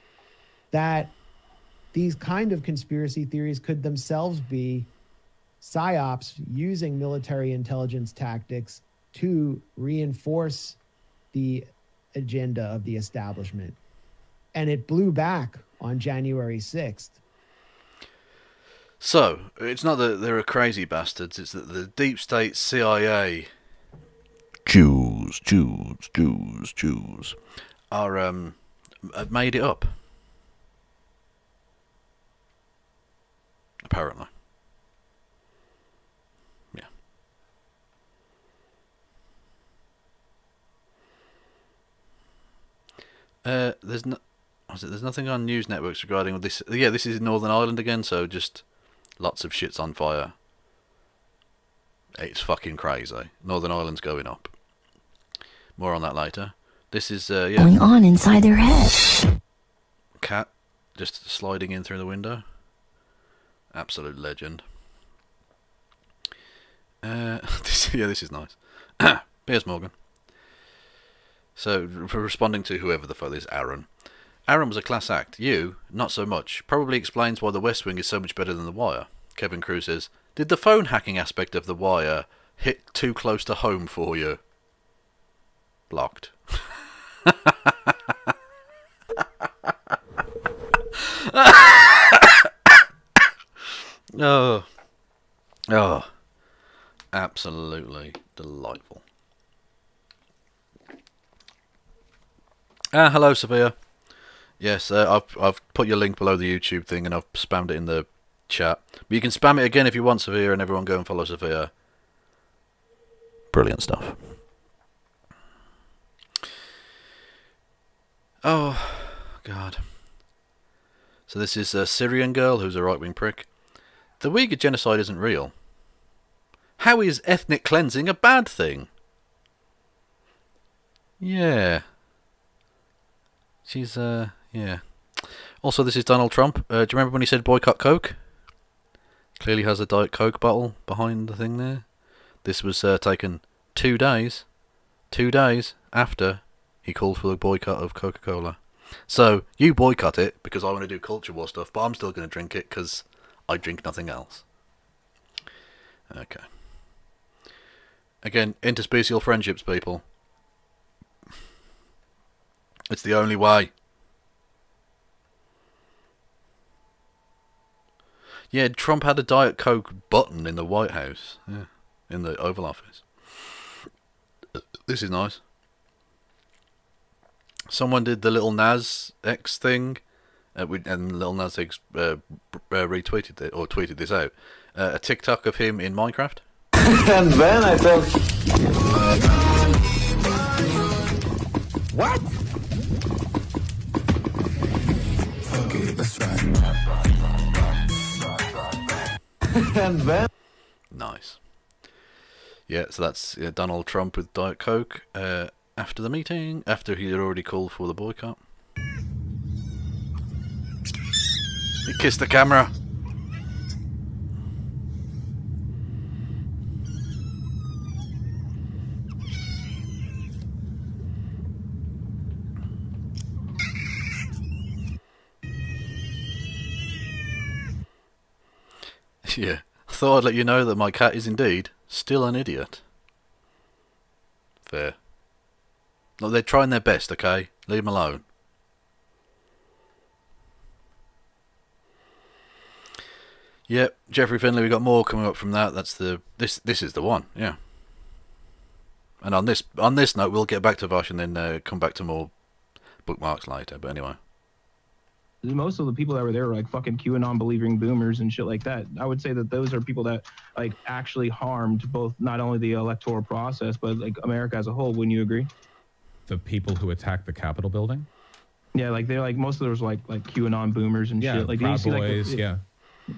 that these kind of conspiracy theories could themselves be psyops using military intelligence tactics to reinforce the agenda of the establishment. And it blew back on January 6th. So, it's not that there are crazy bastards, it's that the deep state CIA Jews are have made it up. Apparently. Yeah. There's nothing on news networks regarding this. Yeah, this is Northern Ireland again, so just lots of shit's on fire. It's fucking crazy. Northern Ireland's going up. More on that later. This is going on inside their head. Cat just sliding in through the window. Absolute legend. This is nice. Piers Morgan. So, for responding to whoever the fuck is Aaron. Aaron was a class act. You, not so much. Probably explains why The West Wing is so much better than The Wire. Kevin Cruz says, did the phone hacking aspect of The Wire hit too close to home for you? Blocked. Oh, absolutely delightful. Hello, Sophia. Yes, I've put your link below the YouTube thing and I've spammed it in the chat. But you can spam it again if you want, Sophia, and everyone go and follow Sophia. Brilliant stuff. Oh, God. So this is a Syrian girl who's a right-wing prick. The Uyghur genocide isn't real. How is ethnic cleansing a bad thing? Yeah. She's, yeah. Also, this is Donald Trump. Do you remember when he said boycott Coke? Clearly has a Diet Coke bottle behind the thing there. This was taken 2 days after he called for the boycott of Coca-Cola. So, you boycott it because I want to do culture war stuff, but I'm still going to drink it because I drink nothing else. Okay. Again, interspecial friendships, people. It's the only way. Yeah, Trump had a Diet Coke button in the White House. Yeah, in the Oval Office. This is nice. Someone did the Little Nas X thing, and Little Nas X retweeted it, or tweeted this out. A TikTok of him in Minecraft. And then I felt... What? Okay, that's right. And then... Nice. Yeah, so that's Donald Trump with Diet Coke after the meeting, after he had already called for the boycott. He kissed the camera. Yeah, thought I'd let you know that my cat is indeed still an idiot. Fair. Look, they're trying their best, okay? Leave them alone. Yep, Jeffrey Finley, we got more coming up from that. That's the this is the one, yeah. And on this note, we'll get back to Vosh and then come back to more bookmarks later. But anyway. most of the people that were there were like fucking QAnon believing boomers and shit like that. I would say that those are people that like actually harmed both not only the electoral process but like America as a whole. Wouldn't you agree? The people who attacked the Capitol building? Yeah, like they're like most of those like QAnon boomers and shit. Like Proud do you see, Boys, like, yeah.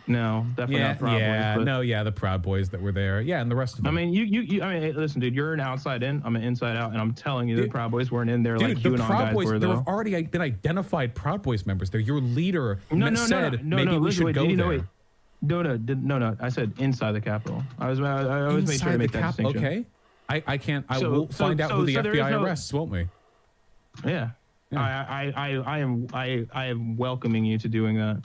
No, definitely not Proud Boys. But, the Proud Boys that were there. Yeah, and the rest of them. I mean, I mean, hey, listen, dude, you're an outside in, I'm an inside out, and I'm telling you, the Proud Boys weren't in there like QAnon guys Boys, were, there though. have already been identified Proud Boys members there. Your leader said no, maybe we listen, should go you know, there. No. I said inside the Capitol. I always made sure to make that distinction. Okay. I can't. Will find out who the FBI arrests, won't we? Yeah. I am welcoming you to doing that.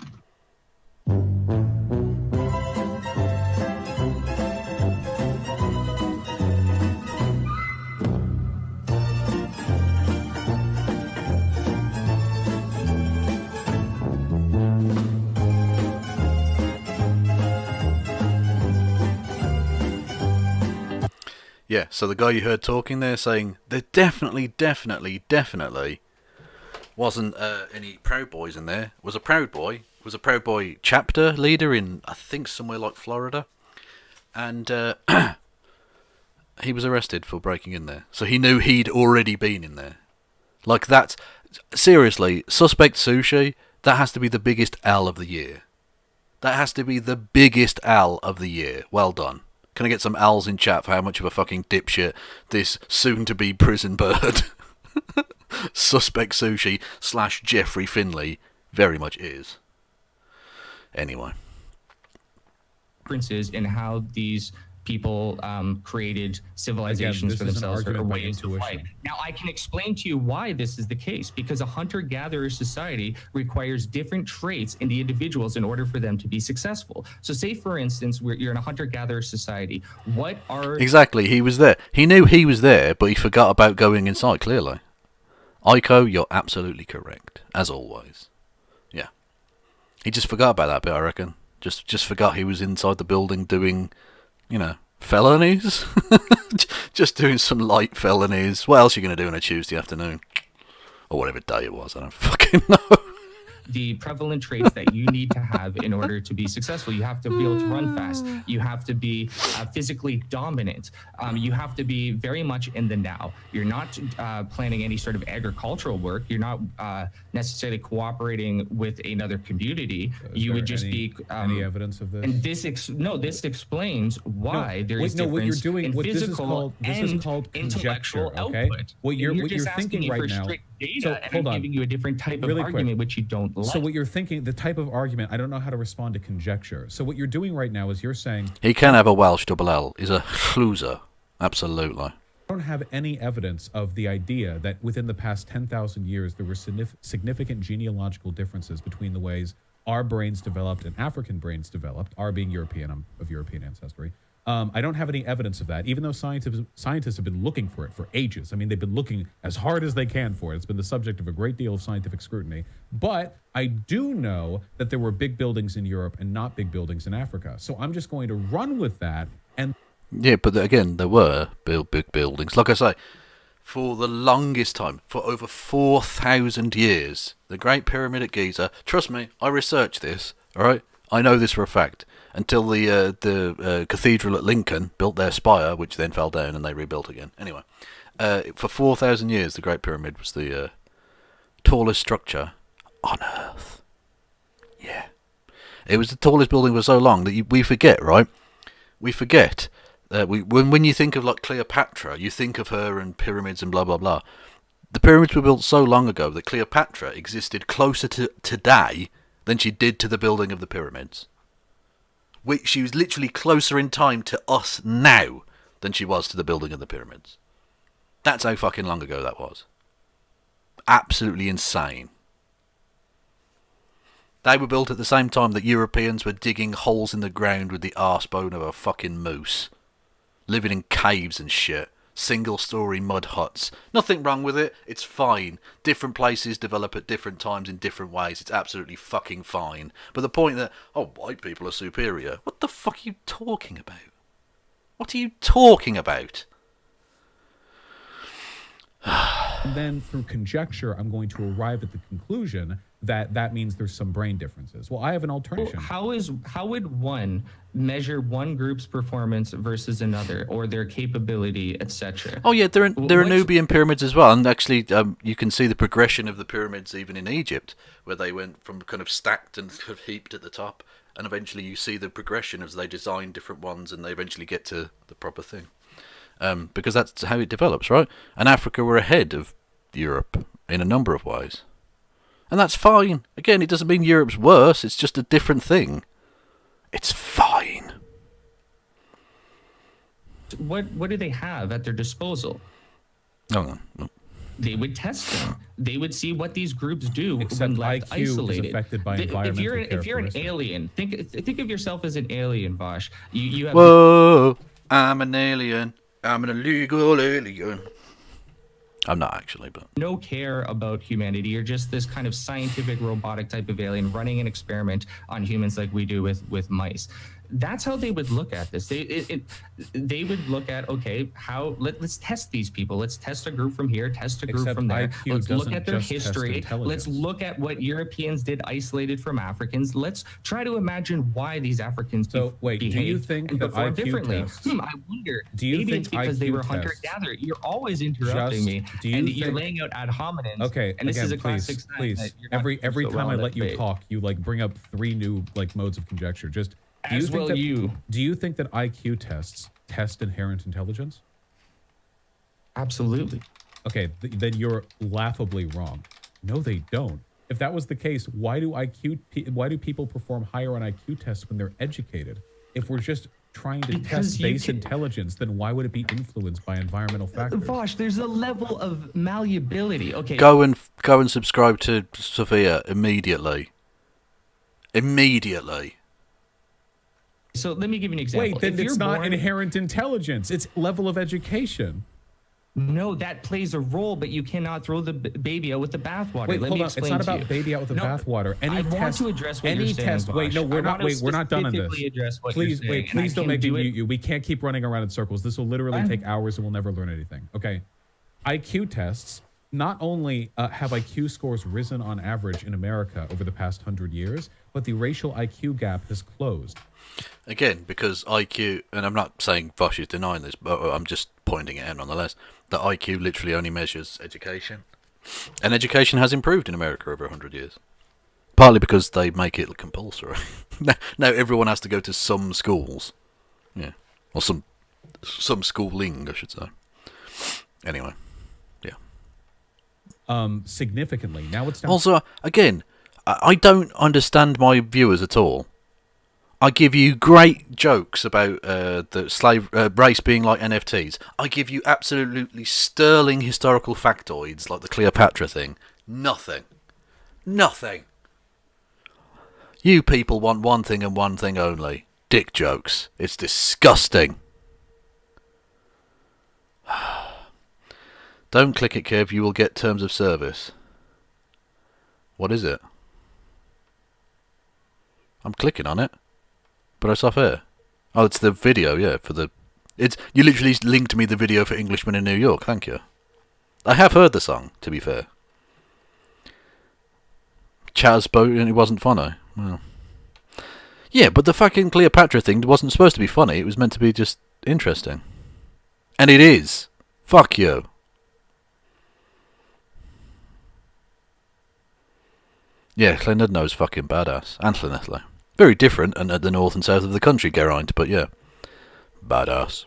Yeah, so the guy you heard talking there saying there definitely wasn't any Proud Boys in there. Was a Proud Boy. Was a Proud Boy chapter leader in, I think, somewhere like Florida. And he was arrested for breaking in there. So he knew he'd already been in there. Like that. Seriously, Suspect Sushi, that has to be the biggest L of the year. That has to be the biggest L of the year. Well done. Can I get some L's in chat for how much of a fucking dipshit this soon-to-be prison bird Suspect Sushi / Jeffrey Finley very much is. Anyway. Differences in how these people created civilizations for themselves or ways to fight. Now, I can explain to you why this is the case, because a hunter-gatherer society requires different traits in the individuals in order for them to be successful. So say, for instance, you're in a hunter-gatherer society. What are... Exactly, he was there. He knew he was there, but he forgot about going inside, clearly. Aiko, you're absolutely correct, as always. Yeah. He just forgot about that bit, I reckon. Just forgot he was inside the building doing... felonies? Just doing some light felonies. What else are you going to do on a Tuesday afternoon? Or whatever day it was, I don't fucking know. The prevalent traits that you need to have in order to be successful. You have to be able to run fast. You have to be physically dominant. You have to be very much in the now. You're not planning any sort of agricultural work. You're not necessarily cooperating with another community. You would just be... any evidence of this? And this explains why there is difference in physical and intellectual output. What you're just thinking asking me right for now... strict data, So, and hold I'm on. giving you a different type of Really argument quick. which you don't like. So what you're thinking, the type of argument, I don't know how to respond to conjecture. So what you're doing right now is you're saying... He can have a Welsh double L. He's a loser. Absolutely. I don't have any evidence of the idea that within the past 10,000 years there were significant genealogical differences between the ways our brains developed and African brains developed, our being European, I'm of European ancestry. I don't have any evidence of that, even though scientists have been looking for it for ages. I mean, they've been looking as hard as they can for it. It's been the subject of a great deal of scientific scrutiny. But I do know that there were big buildings in Europe and not big buildings in Africa. So I'm just going to run with that. And yeah, but again, there were big buildings. Like I say, for the longest time, for over 4,000 years, the Great Pyramid at Giza, trust me, I researched this, all right? I know this for a fact. Until the cathedral at Lincoln built their spire, which then fell down and they rebuilt again. Anyway, for 4,000 years, the Great Pyramid was the tallest structure on Earth. Yeah. It was the tallest building for so long that we forget, right? We forget. When you think of like Cleopatra, you think of her and pyramids and blah, blah, blah. The pyramids were built so long ago that Cleopatra existed closer to today than she did to the building of the pyramids. She was literally closer in time to us now than she was to the building of the pyramids. That's how fucking long ago that was. Absolutely insane. They were built at the same time that Europeans were digging holes in the ground with the arsebone of a fucking moose. Living in caves and shit. Single-story mud huts. Nothing wrong with it. It's fine. Different places develop at different times in different ways. It's absolutely fucking fine. But the point that, white people are superior. What the fuck are you talking about? What are you talking about? And then through conjecture, I'm going to arrive at the conclusion that means there's some brain differences. Well, I have an alternative. How would one measure one group's performance versus another, or their capability, etc.? Oh yeah, there are Nubian pyramids as well, and actually you can see the progression of the pyramids even in Egypt, where they went from kind of stacked and kind of heaped at the top, and eventually you see the progression as they design different ones, and they eventually get to the proper thing. Because that's how it develops, right? And Africa were ahead of Europe in a number of ways. And that's fine. Again, it doesn't mean Europe's worse, it's just a different thing. It's fine. What do they have at their disposal? No. They would test them. They would see what these groups do Except when left IQ is isolated. affected by environmental If you're an alien, think of yourself as an alien, Vosh. You have Whoa! I'm an alien. I'm an illegal alien. I'm not actually, but no care about humanity. You're just this kind of scientific robotic type of alien running an experiment on humans like we do with mice. That's how they would look at this. They would look at, okay, let's test these people. Let's test a group from here, test a group Except from there. IQ Let's look doesn't at their just test history. intelligence. Let's look at what Europeans did isolated from Africans. Let's try to imagine why these Africans wait, do you think and that perform IQ differently. tests- I wonder. Do you maybe think it's because they IQ were tests hunter-gatherer. You're always interrupting me, do you and you're think- laying out ad hominins. Okay, and this again, is a classic sign please. that you're not Every so time well I in let that you debate. talk, you like bring up 3 new like modes of conjecture. Just do you As think will that, you. Do you think that IQ tests test inherent intelligence? Absolutely. Okay, then you're laughably wrong. No, they don't. If that was the case, why do people perform higher on IQ tests when they're educated? If we're just trying to Because test you base intelligence, then why would it be influenced by environmental factors? Vosh, there's a level of malleability. Okay. go and subscribe to Sophia immediately. Immediately. So let me give you an example. Wait, then If it's you're not born- inherent intelligence. It's level of education. No, that plays a role, but you cannot throw the baby out with the bathwater. Wait, Let hold me on. explain It's not to about you. baby out with the No, bathwater. Any I test, want to address what any you're saying, test. Wait, no, Vosh. we're I not. want to We're not done on this. specifically address what you're Please, saying, wait. and I Please don't can make me do it- mute you. We can't keep running around in circles. This will literally take hours and we'll never learn anything. Okay. IQ tests. Not only have IQ scores risen on average in America over the past 100 years, but the racial IQ gap has closed. Again, because IQ, and I'm not saying Vosh is denying this, but I'm just pointing it out nonetheless, that IQ literally only measures education. And education has improved in America over 100 years. Partly because they make it compulsory. Now everyone has to go to some schools. Yeah. Or some schooling, I should say. Anyway. Significantly. Now it's down. Also, again, I don't understand my viewers at all. I give you great jokes about the slave race being like NFTs. I give you absolutely sterling historical factoids like the Cleopatra thing. Nothing. Nothing. You people want one thing and one thing only. Dick jokes. It's disgusting. Don't click it, Kev. You will get terms of service. What is it? I'm clicking on it. But it's off here. Oh, it's the video, yeah, for the... You literally linked me the video for Englishmen in New York, thank you. I have heard the song, to be fair. Chaz spoke and it wasn't funny. Well. Yeah, but the fucking Cleopatra thing wasn't supposed to be funny, it was meant to be just interesting. And it is. Fuck you. Yeah, Llandudno's fucking badass. And Llanelli. Very different and at the north and south of the country, Geraint, but yeah. Badass.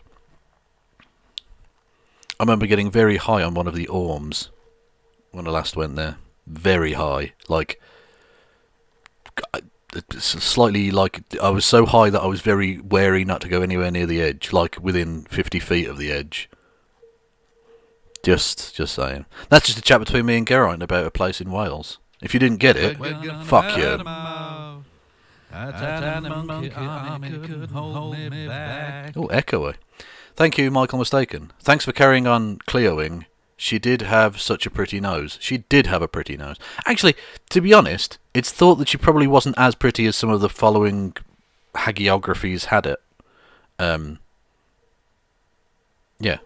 I remember getting very high on one of the Orms when I last went there. Very high. Like, slightly like, I was so high that I was very wary not to go anywhere near the edge, like within 50 feet of the edge. Just saying. That's just a chat between me and Geraint about a place in Wales. If you didn't get it, fuck you. Oh, echoey. Thank you, Michael Mistaken. Thanks for carrying on Cleoing. She did have such a pretty nose. She did have a pretty nose. Actually, to be honest, it's thought that she probably wasn't as pretty as some of the following hagiographies had it. Yeah.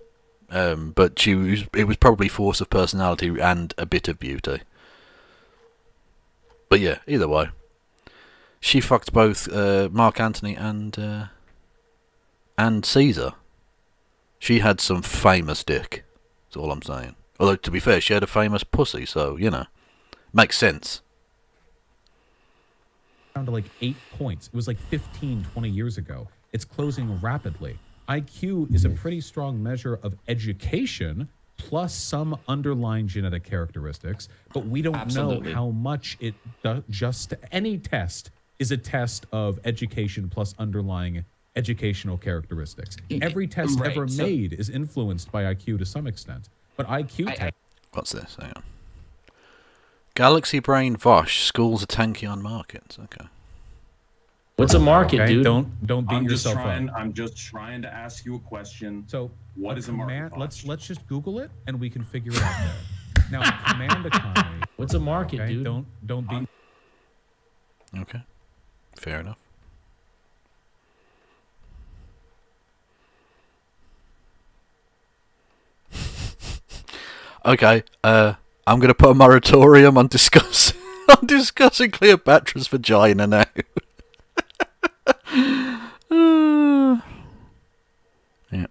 But it was probably force of personality and a bit of beauty. But yeah, either way. She fucked both Mark Antony and Caesar. She had some famous dick. That's all I'm saying. Although, to be fair, she had a famous pussy, so, you know. Makes sense. Down to like 8 points. It was like 15, 20 years ago. It's closing rapidly. IQ is a pretty strong measure of education plus some underlying genetic characteristics, but we don't know how much it does. Just any test is a test of education plus underlying educational characteristics. Every test ever made is influenced by IQ to some extent, but IQ what's this? Hang on. Galaxy Brain Vosh schools a tanky on markets. Okay. What's a market, dude? Don't beat yourself up. I'm just trying to ask you a question. So what is a market? Let's just Google it and we can figure it out there. Now, command economy. What's a market, dude? Don't beat. Okay. Fair enough. Okay, I'm going to put a moratorium on discussing Cleopatra's vagina now. Yeah.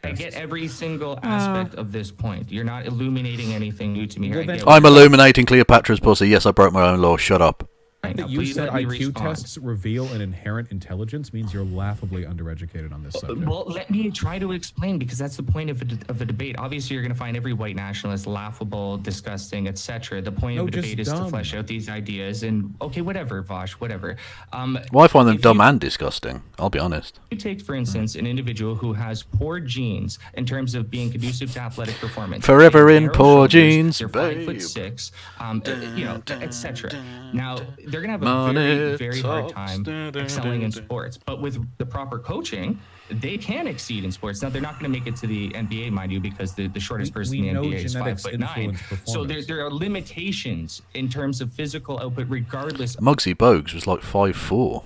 I get every single aspect of this point. You're not illuminating anything new to me here. I'm illuminating Cleopatra's pussy. Yes, I broke my own law. Shut up. That you said IQ tests reveal an inherent intelligence means you're laughably undereducated on this subject. Well, let me try to explain, because that's the point of the debate. Obviously, you're going to find every white nationalist laughable, disgusting, etc. The point of the debate is to flesh out these ideas. And okay, whatever, Vosh, whatever. Well, I find them dumb and disgusting. I'll be honest. You take, for instance, an individual who has poor genes in terms of being conducive to athletic performance. Forever in poor genes, they're 5'6", you know, etc. Now, they're going to have a very, very hard time excelling in sports. But with the proper coaching, they can exceed in sports. Now, they're not going to make it to the NBA, mind you, because the shortest person in the NBA is 5'9". So there are limitations in terms of physical output, regardless. Muggsy Bogues was like 5'4".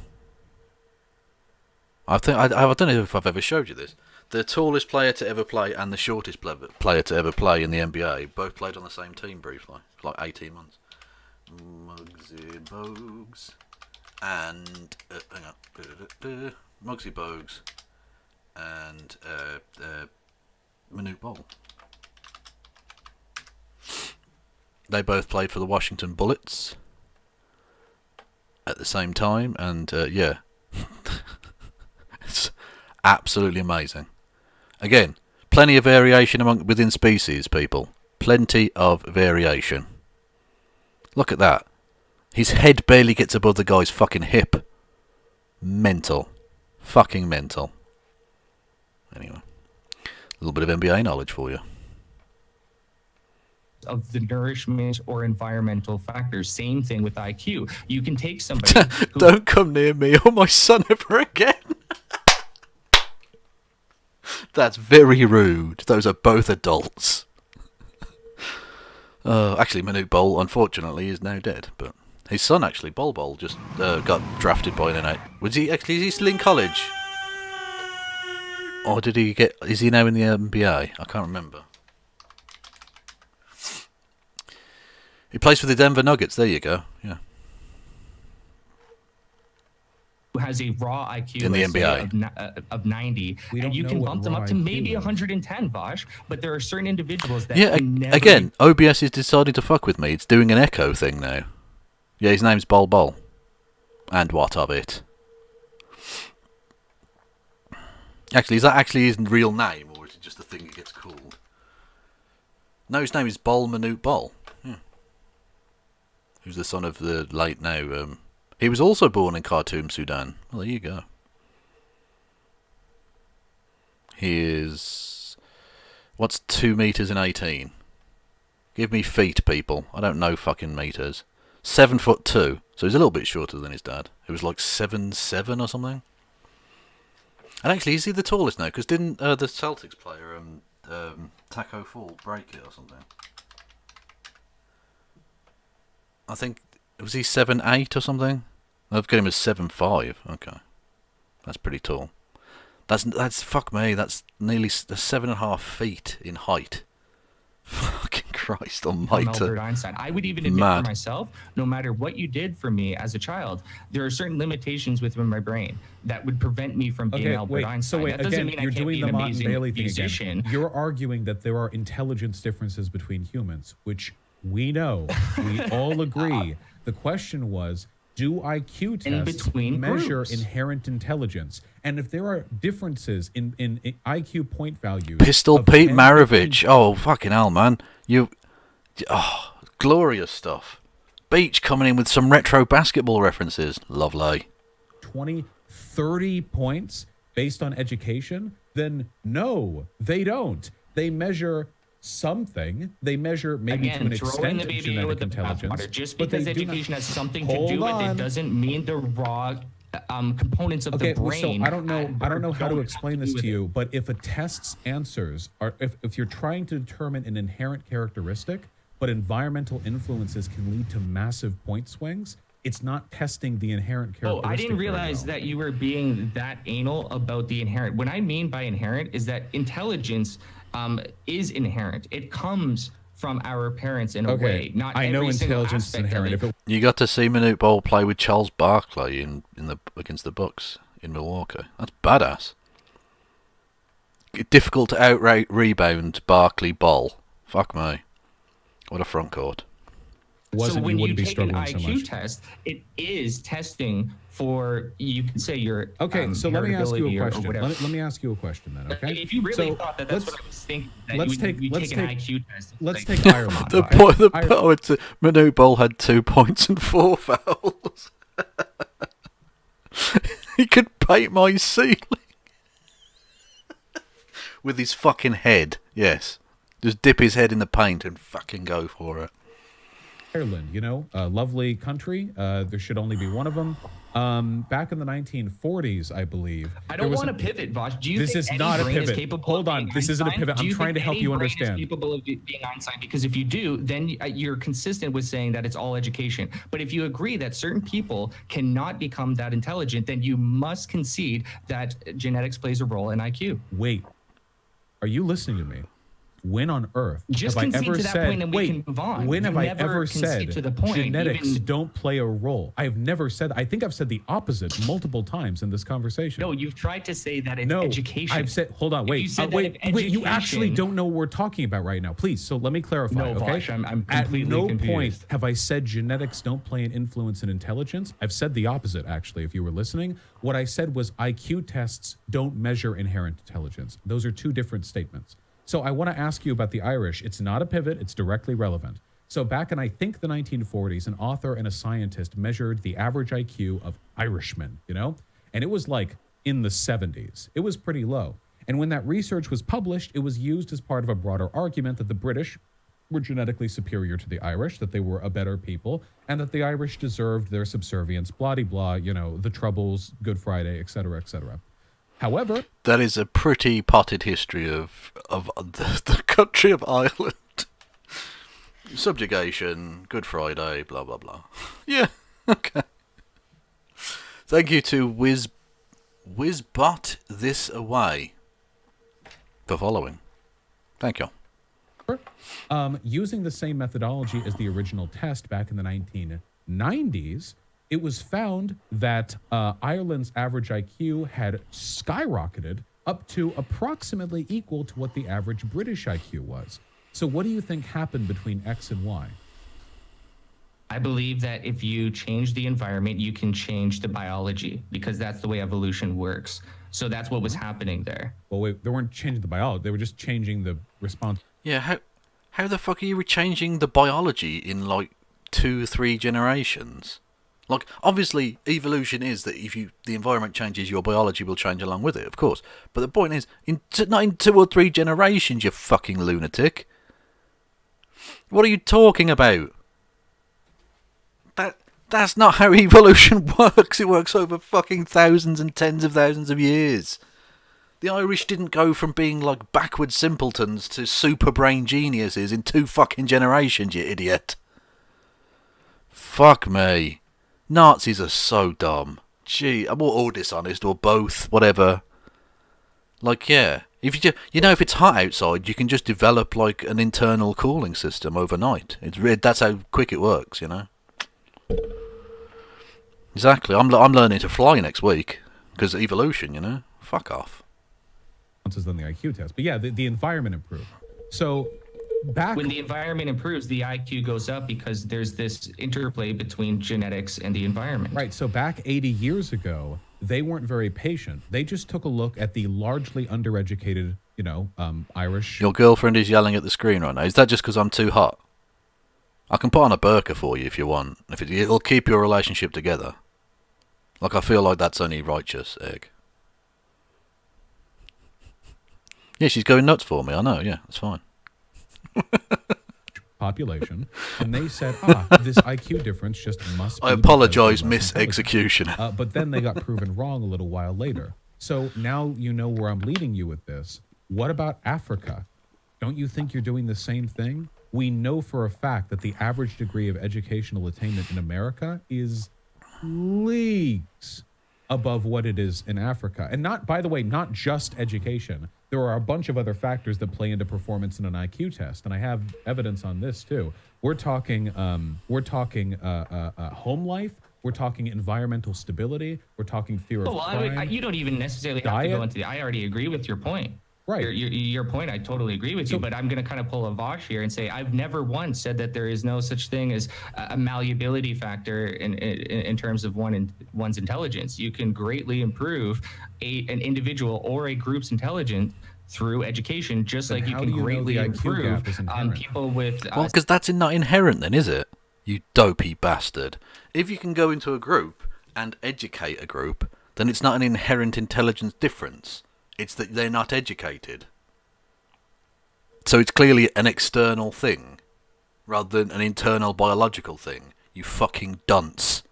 I don't know if I've ever showed you this. The tallest player to ever play and the shortest player to ever play in the NBA both played on the same team briefly, for like 18 months. Muggsy Bogues and hang on, Muggsy Bogues and Manute Bol. They both played for the Washington Bullets at the same time, and yeah, it's absolutely amazing. Again, plenty of variation within species, people. Plenty of variation. Look at that. His head barely gets above the guy's fucking hip. Mental. Fucking mental. Anyway. A little bit of NBA knowledge for you. Of the nourishment or environmental factors. Same thing with IQ. You can take somebody who... Don't come near me or my son ever again. That's very rude. Those are both adults. Actually, Manute Bol, unfortunately, is now dead. But his son, actually, Bol, just got drafted by an 8. Is he still in college? Or did he get... Is he now in the NBA? I can't remember. He plays for the Denver Nuggets. There you go. Yeah. Who has a raw IQ in the NBA of 90, and you can bump them up to maybe 110, Vosh. But there are certain individuals that again, OBS is deciding to fuck with me. It's doing an echo thing now. Yeah, his name's Bol. And what of it? Actually, is that actually his real name, or is it just a thing he gets called? No, his name is Manute Bol. Yeah. Who's the son of the late now... He was also born in Khartoum, Sudan. Well, there you go. He is... What's 2 meters and 18? Give me feet, people. I don't know fucking meters. 7'2". So he's a little bit shorter than his dad. Who was like 7'7" or something. And actually, is he the tallest now? Because didn't the Celtics player, Taco Fall, break it or something? I think... Was he 7'8" or something? I've got him as 7'5". Okay, that's pretty tall. That's fuck me. That's nearly 7.5 feet in height. Fucking Christ I'm almighty. Albert Einstein. I would even admit Mad. for myself, no matter what you did for me as a child, there are certain limitations within my brain that would prevent me from being Albert wait, Einstein. so wait, that doesn't again, mean you're I can't doing be the an Martin amazing Bailey thing musician. again. You're arguing that there are intelligence differences between humans, which we know, we all agree. The question was, do IQ tests measure groups. inherent intelligence? And if there are differences in IQ point values... Pistol of Pete 10 Maravich. Oh, fucking hell, man. Glorious stuff. Beach coming in with some retro basketball references. Lovely. 20, 30 points based on education, then no, they don't. They measure something. They measure maybe Again, to an throwing extent the baby in genetic with the intelligence. bathwater. Just but they because do not- education has something to Hold do with on. it doesn't mean the raw components of Okay, the brain. so I don't know how to don't explain have this do to with you, but if a test's answers are, if you're trying to determine an inherent characteristic, but environmental influences can lead to massive point swings, it's not testing the inherent characteristic. Oh, I didn't very realize well. that you were being that anal about the inherent. What I mean by inherent is that intelligence is inherent. It comes from our parents in a way. Not I know every single intelligence is aspect of inherent. it. If it You got to see Manute Bol play with Charles Barkley against the Bucks in Milwaukee. That's badass. Difficult to outright rebound Barkley Ball. Fuck me. What a front court. So when you take an struggling so IQ much. test, it is testing for, you can say, your Okay, so let me ask you a heritability or question. whatever. Let me ask you a question then, okay? If you really So thought that that's let's- what I was thinking, that let's you take- would let's take an take- IQ test. let's like, take Ireland. The Come point, on. Manute Bol had 2 points and 4 fouls. He could paint my ceiling with his fucking head. Yes, just dip his head in the paint and fucking go for it. Ireland, you know, a lovely country. There should only be one of them. Back in the 1940s, I believe. I there don't was want a- to pivot, Vosh. Do you This think is any not a brain is pivot. capable Hold of on, being this isn't a Einstein? pivot. Do I'm you trying think to help any you brain understand. Is capable of being Einstein? Because if you do, then you're consistent with saying that it's all education. But if you agree that certain people cannot become that intelligent, then you must concede that genetics plays a role in IQ. Wait, are you listening to me? When on earth Just have I concede ever to that said? point and we wait, can move on. when You have I never ever concede said to the point, genetics even- don't play a role? I have never said. I think I've said the opposite multiple times in this conversation. No, you've tried to say that it's No, education. I've said. Hold on, If wait, you said that wait, if wait. You actually education- don't know what we're talking about right now. Please, so let me clarify. No, okay? Vosh, I'm At completely no confused. point have I said genetics don't play an influence in intelligence. I've said the opposite. Actually, if you were listening, what I said was IQ tests don't measure inherent intelligence. Those are two different statements. So I want to ask you about the Irish. It's not a pivot. It's directly relevant. So back in, I think, the 1940s, an author and a scientist measured the average IQ of Irishmen, you know? And it was like in the 70s. It was pretty low. And when that research was published, it was used as part of a broader argument that the British were genetically superior to the Irish, that they were a better people, and that the Irish deserved their subservience, blah-de-blah, you know, the Troubles, Good Friday, et cetera, et cetera. However, That is a pretty potted history of the country of Ireland. Subjugation, Good Friday, blah blah blah. Yeah, okay. Thank you to Whizbot This Away for following. Thank you. using the same methodology as the original test back in the 1990s, it was found that Ireland's average IQ had skyrocketed up to approximately equal to what the average British IQ was. So what do you think happened between X and Y? I believe that if you change the environment, you can change the biology, because that's the way evolution works. So that's what was happening there. Well, wait, they weren't changing the biology. They were just changing the response. Yeah, how the fuck are you changing the biology in like 2-3 generations? Like, obviously, evolution is that if the environment changes, your biology will change along with it, of course. But the point is, not in 2 or 3 generations, you fucking lunatic. What are you talking about? That's not how evolution works. It works over fucking thousands and tens of thousands of years. The Irish didn't go from being like backward simpletons to super brain geniuses in 2 fucking generations, you idiot. Fuck me. Nazis are so dumb. Gee, or dishonest, or both, whatever. Like, yeah, If if it's hot outside, you can just develop like an internal cooling system overnight. That's how quick it works, you know. Exactly. I'm learning to fly next week because evolution, you know. Fuck off. Than the IQ test, but yeah, the environment improved. So back when the environment improves, the IQ goes up because there's this interplay between genetics and the environment. Right. So back 80 years ago, they weren't very patient. They just took a look at the largely undereducated, Irish. Your girlfriend is yelling at the screen right now. Is that just because I'm too hot? I can put on a burqa for you if you want. It'll keep your relationship together. Like, I feel like that's only righteous, Egg. Yeah, she's going nuts for me. I know. Yeah, it's fine. Population, and they said, this IQ difference just must be. I apologize, Miss Executioner. But then they got proven wrong a little while later. So now you know where I'm leading you with this. What about Africa? Don't you think you're doing the same thing? We know for a fact that the average degree of educational attainment in America is leagues above what it is in Africa. And not, by the way, not just education. There are a bunch of other factors that play into performance in an IQ test, and I have evidence on this too. We're talking home life. We're talking environmental stability. We're talking fear of crime. You don't even necessarily have to go into the. I already agree with your point. Right. Your point, I totally agree with you, but I'm going to kind of pull a Vosh here and say I've never once said that there is no such thing as a malleability factor in terms of one's intelligence. You can greatly improve an individual or a group's intelligence through education, just like you can greatly improve people with. Well, because that's not inherent, then, is it? You dopey bastard. If you can go into a group and educate a group, then it's not an inherent intelligence difference. It's that they're not educated. So it's clearly an external thing, rather than an internal biological thing. You fucking dunce.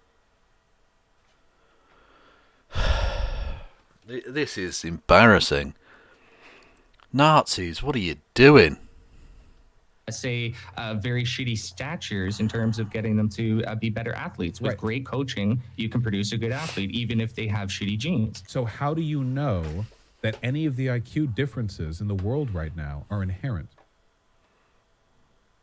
This is embarrassing. Nazis, what are you doing? Say very shitty statures in terms of getting them to be better athletes. With great coaching, you can produce a good athlete, even if they have shitty genes. So how do you know that any of the IQ differences in the world right now are inherent?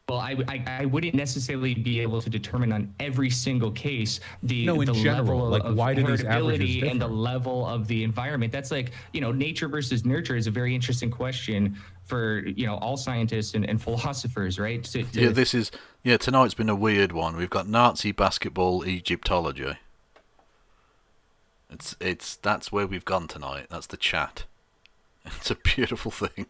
Well, I wouldn't necessarily be able to determine on every single case the general, level like, of why do these averages heritability and the differ? level of the environment. That's like, nature versus nurture is a very interesting question for, all scientists and philosophers, right? Tonight's been a weird one. We've got Nazi basketball Egyptology. That's where we've gone tonight. That's the chat. It's a beautiful thing.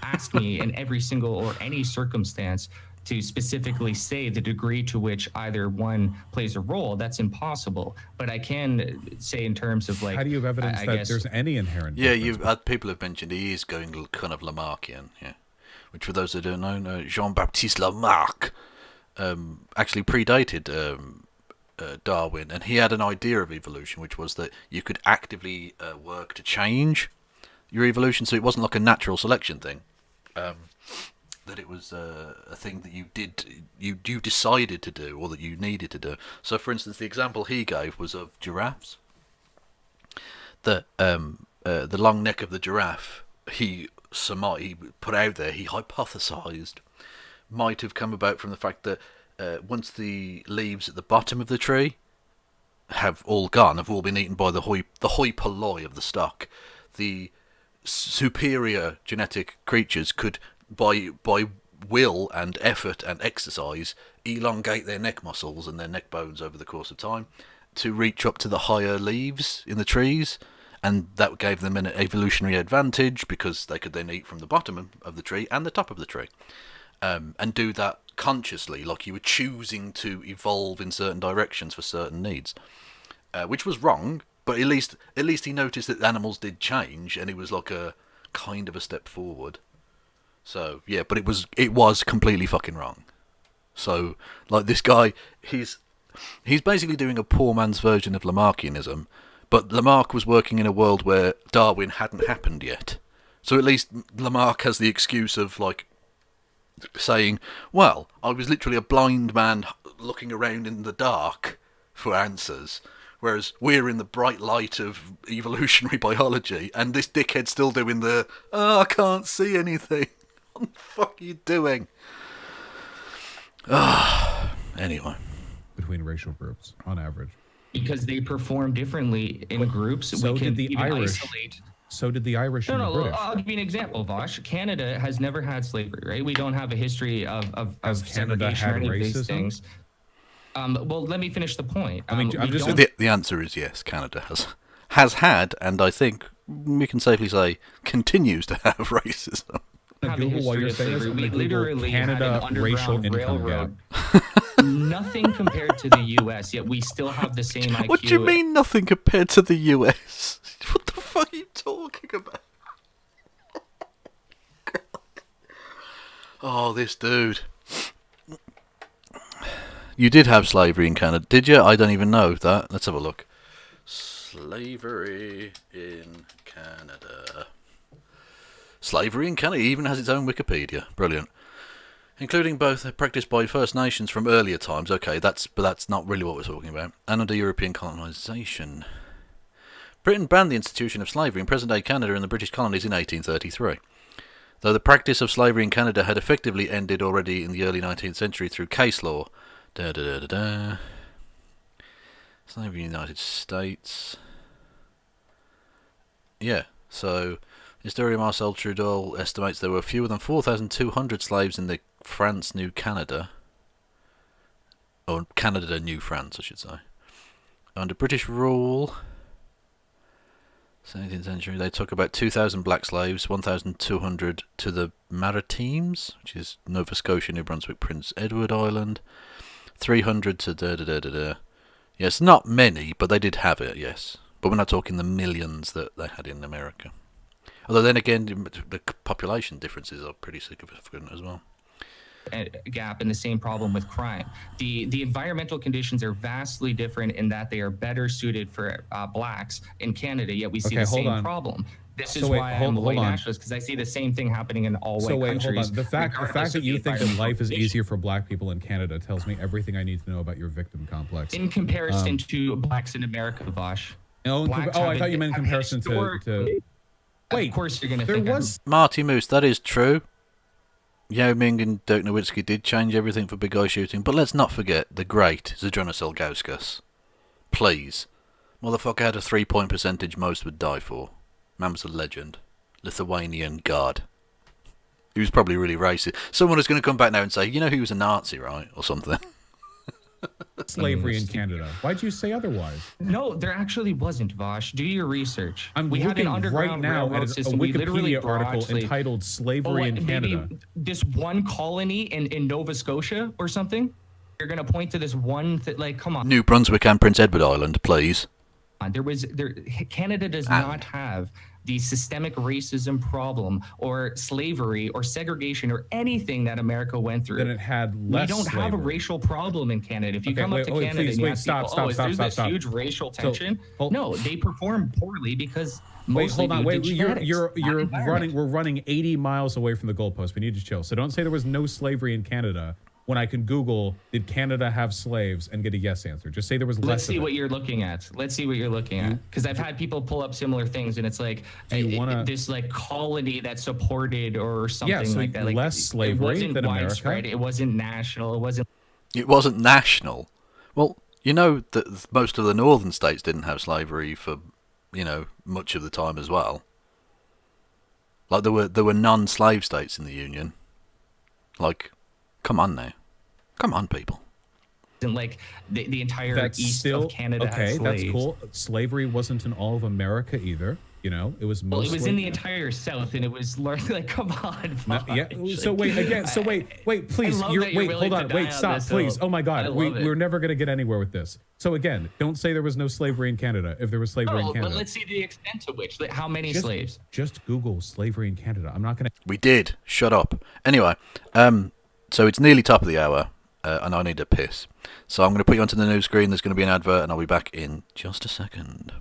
Ask me in every single or any circumstance to specifically say the degree to which either one plays a role. That's impossible. But I can say in terms of like, how do you have evidence that there's any inherent difference? People have mentioned he is going kind of Lamarckian, yeah. Which, for those who don't know, Jean-Baptiste Lamarck actually predated Darwin, and he had an idea of evolution, which was that you could actively work to change your evolution, so it wasn't like a natural selection thing. That it was a thing that you decided to do, or that you needed to do. So, for instance, the example he gave was of giraffes. The long neck of the giraffe, he put out there, he hypothesized, might have come about from the fact that once the leaves at the bottom of the tree have all been eaten by the hoi polloi of the stock, the superior genetic creatures could, by will and effort and exercise, elongate their neck muscles and their neck bones over the course of time to reach up to the higher leaves in the trees, and that gave them an evolutionary advantage because they could then eat from the bottom of the tree and the top of the tree, and do that consciously, like you were choosing to evolve in certain directions for certain needs, which was wrong. But at least he noticed that animals did change, and it was like a kind of a step forward. So yeah, but it was completely fucking wrong. So like this guy, he's basically doing a poor man's version of Lamarckianism, but Lamarck was working in a world where Darwin hadn't happened yet. So at least Lamarck has the excuse of like saying, well, I was literally a blind man looking around in the dark for answers, Whereas we're in the bright light of evolutionary biology, and this dickhead's still doing the, I can't see anything. What the fuck are you doing? Anyway. Between racial groups, on average. Because they perform differently in groups. So we can did the even Irish. isolate. So did the Irish and the British. I'll give you an example, Vosh. Canada has never had slavery, right? We don't have a history of Has Canada segregation or had any of these racism? things. Well, let me finish the point. I mean, I'm we just- don't- The answer is yes, Canada has had, and I think we can safely say continues to have racism. have a Google while history you're of saying this. slavery. I'm We gonna Google literally Canada had an racial underground income railroad. Nothing compared to the U.S. Yet we still have the same IQ. What do you mean nothing compared to the US? What the fuck are you talking about? Oh, this dude. You did have slavery in Canada, did you? I don't even know that. Let's have a look. Slavery in Canada. Slavery in Canada even has its own Wikipedia. Brilliant. Including both practiced by First Nations from earlier times. Okay, but that's not really what we're talking about. And under European colonisation. Britain banned the institution of slavery in present-day Canada and the British colonies in 1833. Though the practice of slavery in Canada had effectively ended already in the early 19th century through case law. Slavery in the United States. Yeah, so historian Marcel Trudeau estimates there were fewer than 4,200 slaves in the France New Canada. Or Canada New France, I should say. Under British rule, 17th century, they took about 2,000 black slaves, 1,200 to the Maritimes, which is Nova Scotia, New Brunswick, Prince Edward Island, 300 to Yes, not many, but they did have it, yes. But we're not talking the millions that they had in America. Although then again, the population differences are pretty significant as well. Gap and the same problem with crime. The environmental conditions are vastly different in that they are better suited for blacks in Canada, yet we see the same problem. This is why I'm a white nationalist, because I see the same thing happening in all white countries. Hold on. The fact that you think that life is easier for black people in Canada tells me everything I need to know about your victim complex. In comparison to blacks in America, Vosh. Oh, I thought you meant in comparison to. Wait, of course you're going to think Marty Moose, that is true. Yao Ming and Dirk Nowitzki did change everything for big eye shooting, but let's not forget the great Zydrunas Ilgauskas. Please. Motherfucker had a 3-point percentage most would die for. Man was a legend. Lithuanian god. He was probably really racist. Someone is going to come back now and say, you know he was a Nazi, right? Or something. Slavery in Canada. Why'd you say otherwise? No, there actually wasn't, Vosh. Do your research. We had an looking underground right now railroad at a system. We literally Wikipedia brought article entitled Slavery in Canada. Maybe this one colony in Nova Scotia or something? You're going to point to this one come on. New Brunswick and Prince Edward Island, please. Canada does not have the systemic racism problem or slavery or segregation or anything that America went through. Then it had less We don't have a slavery. racial problem in Canada. If you come up to Canada and you ask people, is there this huge racial tension? No, they perform poorly because mostly you're running. We're running 80 miles away from the goalpost. We need to chill. So don't say there was no slavery in Canada when I can Google, did Canada have slaves, and get a yes answer. Just say there was less. Let's see what you're looking at. Because I've had people pull up similar things, and it's like this colony that supported or something like that. Less slavery it wasn't than widespread. America. It wasn't national. It wasn't national. Well, you know that most of the northern states didn't have slavery for, much of the time as well. Like there were non-slave states in the Union. Like, come on now. Come on, people. And the entire east of Canada has slaves. That's cool. Slavery wasn't in all of America either. It was mostly. Well, it was in the entire South, and it was largely come on. So wait again. So wait, please. Hold on. Wait, stop, please. Oh my God, we're never gonna get anywhere with this. So again, don't say there was no slavery in Canada. If there was slavery in Canada, but let's see the extent to which. How many slaves? Just Google slavery in Canada. I'm not gonna. We did. Shut up. Anyway, so it's nearly top of the hour, and I need a piss. So I'm going to put you onto the news screen. There's going to be an advert, and I'll be back in just a second.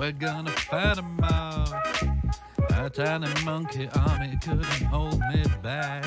We're gonna fight 'em all. A tiny monkey army couldn't hold me back.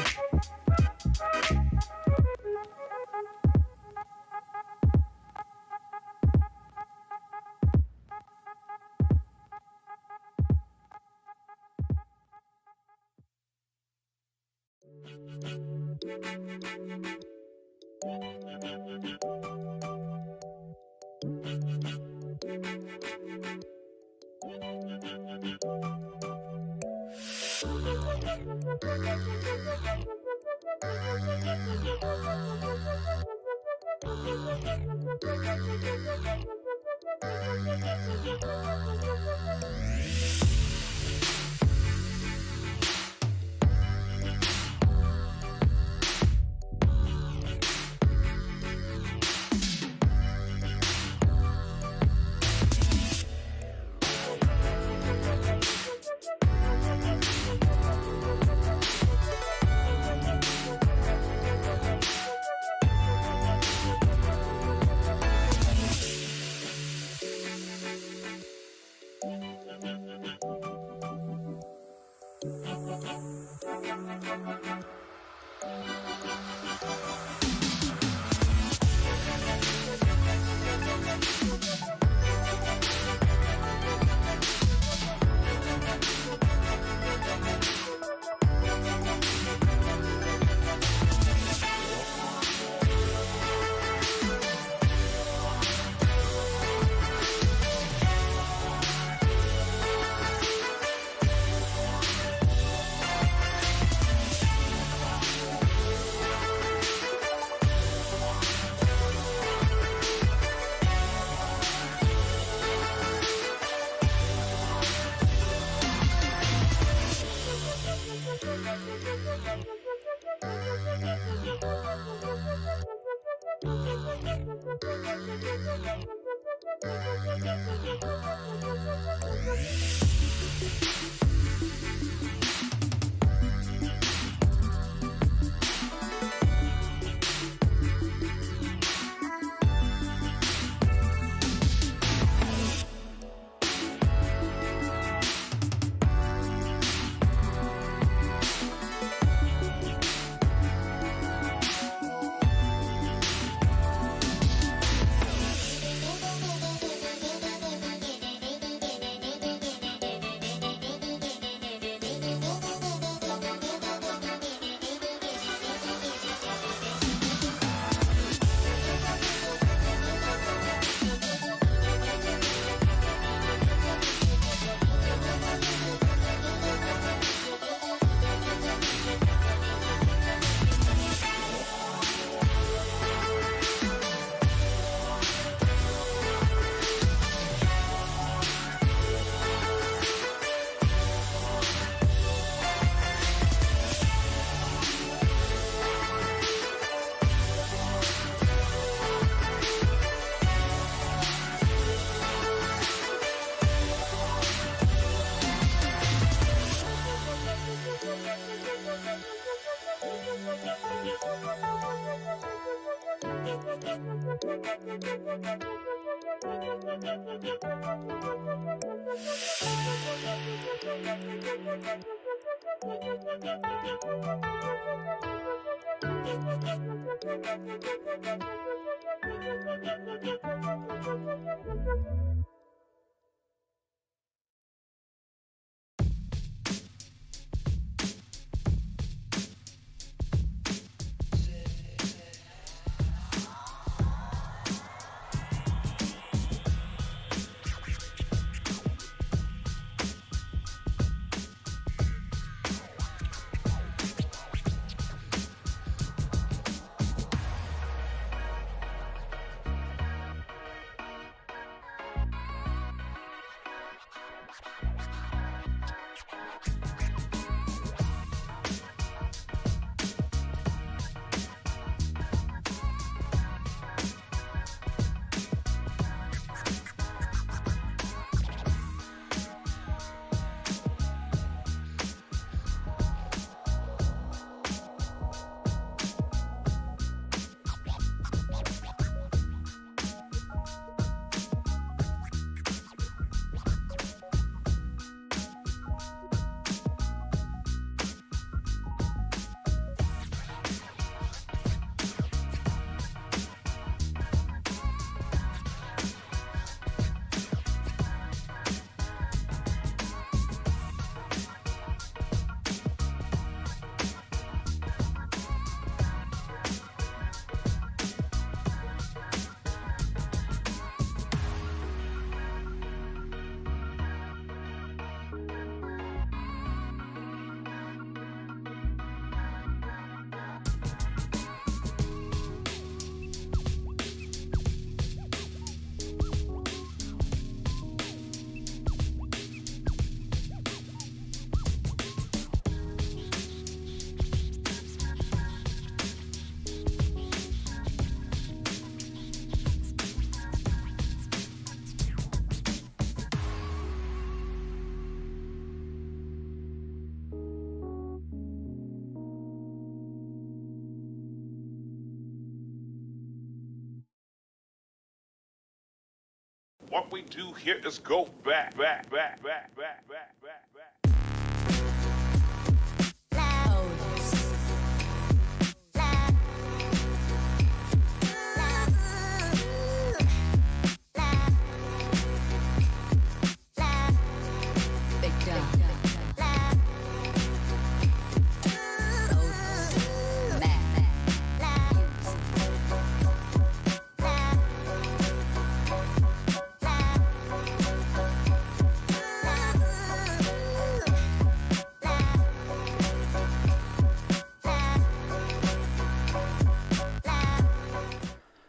What we do here is go back.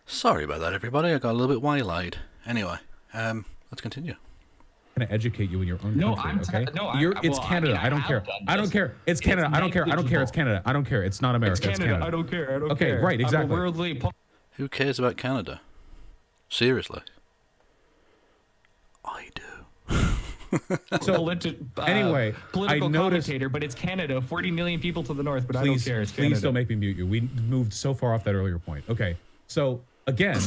Sorry about that, everybody. I got a little bit waylaid. Anyway, let's continue. I'm going to educate you in your own No, country, okay? no, It's Canada. I don't care. I don't care. It's Canada. I don't care. I don't care. It's Canada. I don't care. It's not America. It's Canada. I don't care. I don't okay, care. right, exactly. I'm a worldly Who cares about Canada? Seriously. I do. So anyway, political I noticed, commentator, but it's Canada. 40 million people to the north, but please, I don't care. It's Canada. Please don't make me mute you. We moved so far off that earlier point. Okay, so again,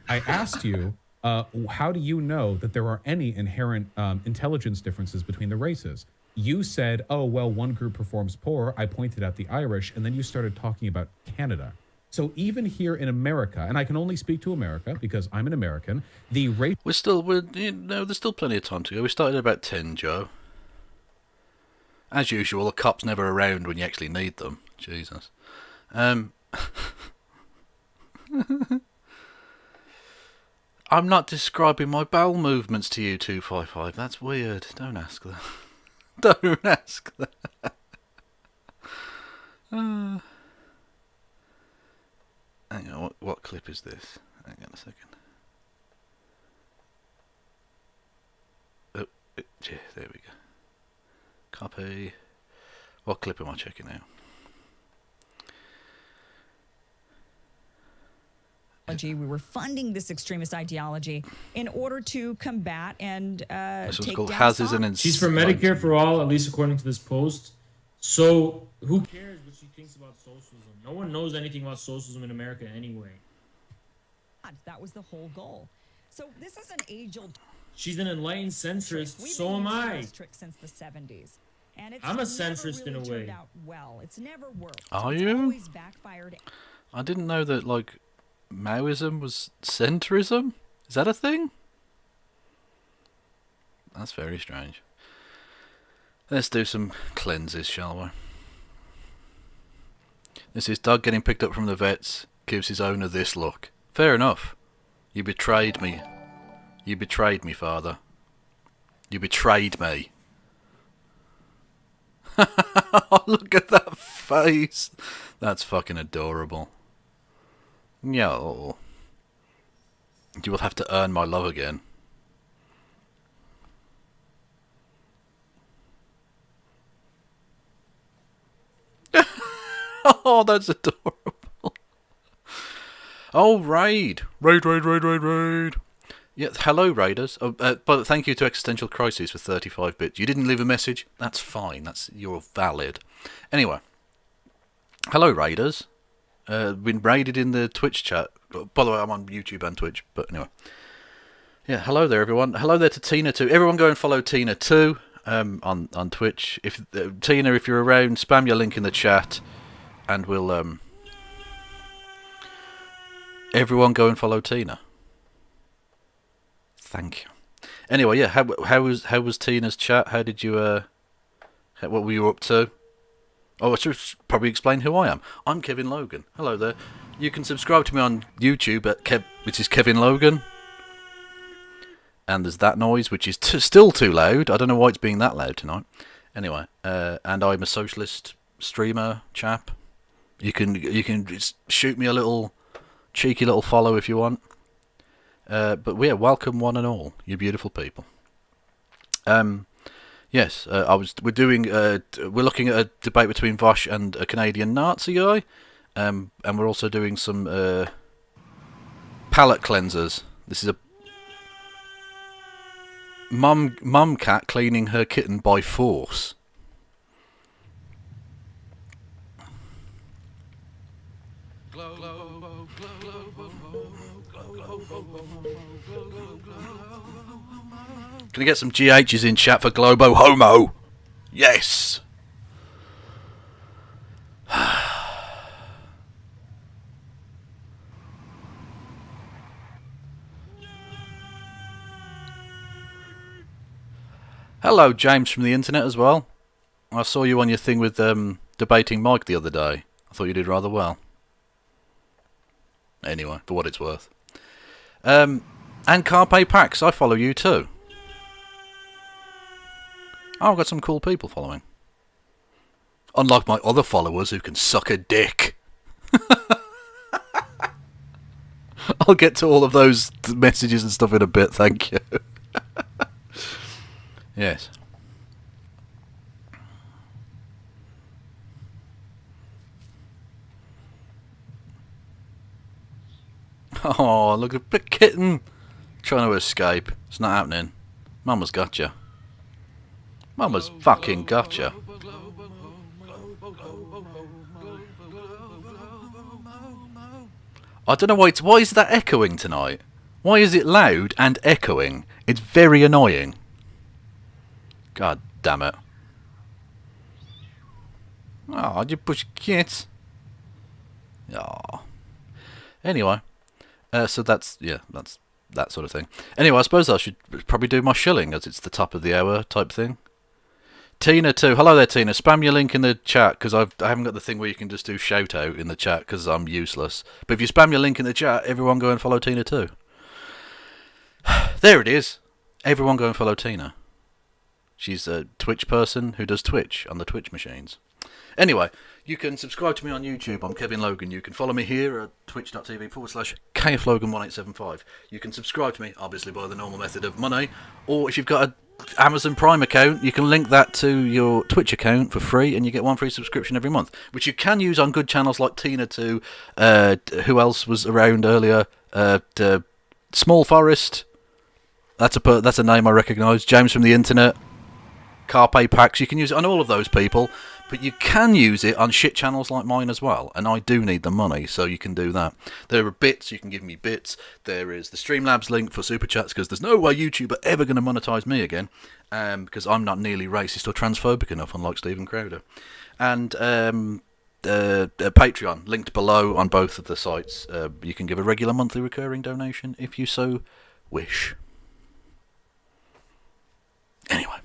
I asked you, how do you know that there are any inherent intelligence differences between the races? You said, oh, well, one group performs poor. I pointed out the Irish, and then you started talking about Canada. So even here in America, and I can only speak to America because I'm an American, the race... there's still plenty of time to go. We started at about 10, Joe. As usual, the cops never around when you actually need them. Jesus. I'm not describing my bowel movements to you, 255. That's weird. Don't ask that. Don't ask that. Hang on, what clip is this? Hang on a second. Oh, yeah, there we go. Copy. What clip am I checking now? We were funding this extremist ideology in order to combat and take down Assad. She's for Medicare for all, at least according to this post. So who cares what she thinks about socialism? No one knows anything about socialism in America anyway. That was the whole goal. So this is an age-old. She's an enlightened centrist. So am I. Trick since the 70s. And it's I'm a centrist in a way. out well. It's never worked. Are It's you? always backfired. I didn't know that, like, Maoism was centrism? Is that a thing? That's very strange. Let's do some cleanses, shall we? This is Doug getting picked up from the vets, gives his owner this look. Fair enough. You betrayed me. You betrayed me, father. You betrayed me. Look at that face. That's fucking adorable. Yo. You will have to earn my love again. Oh, that's adorable. Oh, Raid. Raid. Yeah, hello, Raiders. But thank you to Existential Crisis for 35 bits. You didn't leave a message? That's fine. You're valid. Anyway. Hello, Raiders. Been raided in the Twitch chat. By the way, I'm on YouTube and Twitch. But anyway. Yeah, hello there, everyone. Hello there to Tina, too. Everyone go and follow Tina, too, on Twitch. Tina, if you're around, spam your link in the chat. And we'll... everyone go and follow Tina. Thank you. Anyway, yeah, how was Tina's chat? How did you what were you up to? Oh, I should probably explain who I am. I'm Kevin Logan. Hello there. You can subscribe to me on YouTube at which is Kevin Logan. And there's that noise, which is still too loud. I don't know why it's being that loud tonight. Anyway, and I'm a socialist streamer chap. You can just shoot me a little cheeky little follow if you want. But we're welcome one and all, you beautiful people. Yes, we're looking at a debate between Vooooosh and a Canadian Nazi guy, and we're also doing some palate cleansers. This is a mum cat cleaning her kitten by force. Can I get some GHs in chat for Globo Homo? Yes. Hello, James from the internet as well. I saw you on your thing with debating Mike the other day. I thought you did rather well. Anyway, for what it's worth. And Carpe Pax, I follow you too. Oh, I've got some cool people following. Unlike my other followers who can suck a dick. I'll get to all of those messages and stuff in a bit, thank you. Yes. Oh, look at the kitten trying to escape. It's not happening. Mama's got you. Mama's fucking got you. I don't know why is that echoing tonight? Why is it loud and echoing? It's very annoying. God damn it. Oh, you push kids. Oh. Anyway. So that's that sort of thing. Anyway, I suppose I should probably do my shilling as it's the top of the hour type thing. Tina too. Hello there, Tina. Spam your link in the chat because I haven't got the thing where you can just do shout out in the chat because I'm useless. But if you spam your link in the chat, everyone go and follow Tina too. There it is. Everyone go and follow Tina. She's a Twitch person who does Twitch on the Twitch machines. Anyway, you can subscribe to me on YouTube. I'm Kevin Logan. You can follow me here at twitch.tv/KFLogan1875. You can subscribe to me, obviously, by the normal method of money. Or if you've got an Amazon Prime account, you can link that to your Twitch account for free, and you get one free subscription every month, which you can use on good channels like Tina 2. Who else was around earlier? Small Forest. That's a name I recognise. James from the internet. Carpe Pax. You can use it on all of those people. But you can use it on shit channels like mine as well, and I do need the money, so you can do that. There are bits, you can give me bits. There is the Streamlabs link for Super Chats, because there's no way YouTube are ever going to monetize me again, because I'm not nearly racist or transphobic enough, unlike Stephen Crowder. And Patreon, linked below on both of the sites. You can give a regular monthly recurring donation if you so wish. Anyway.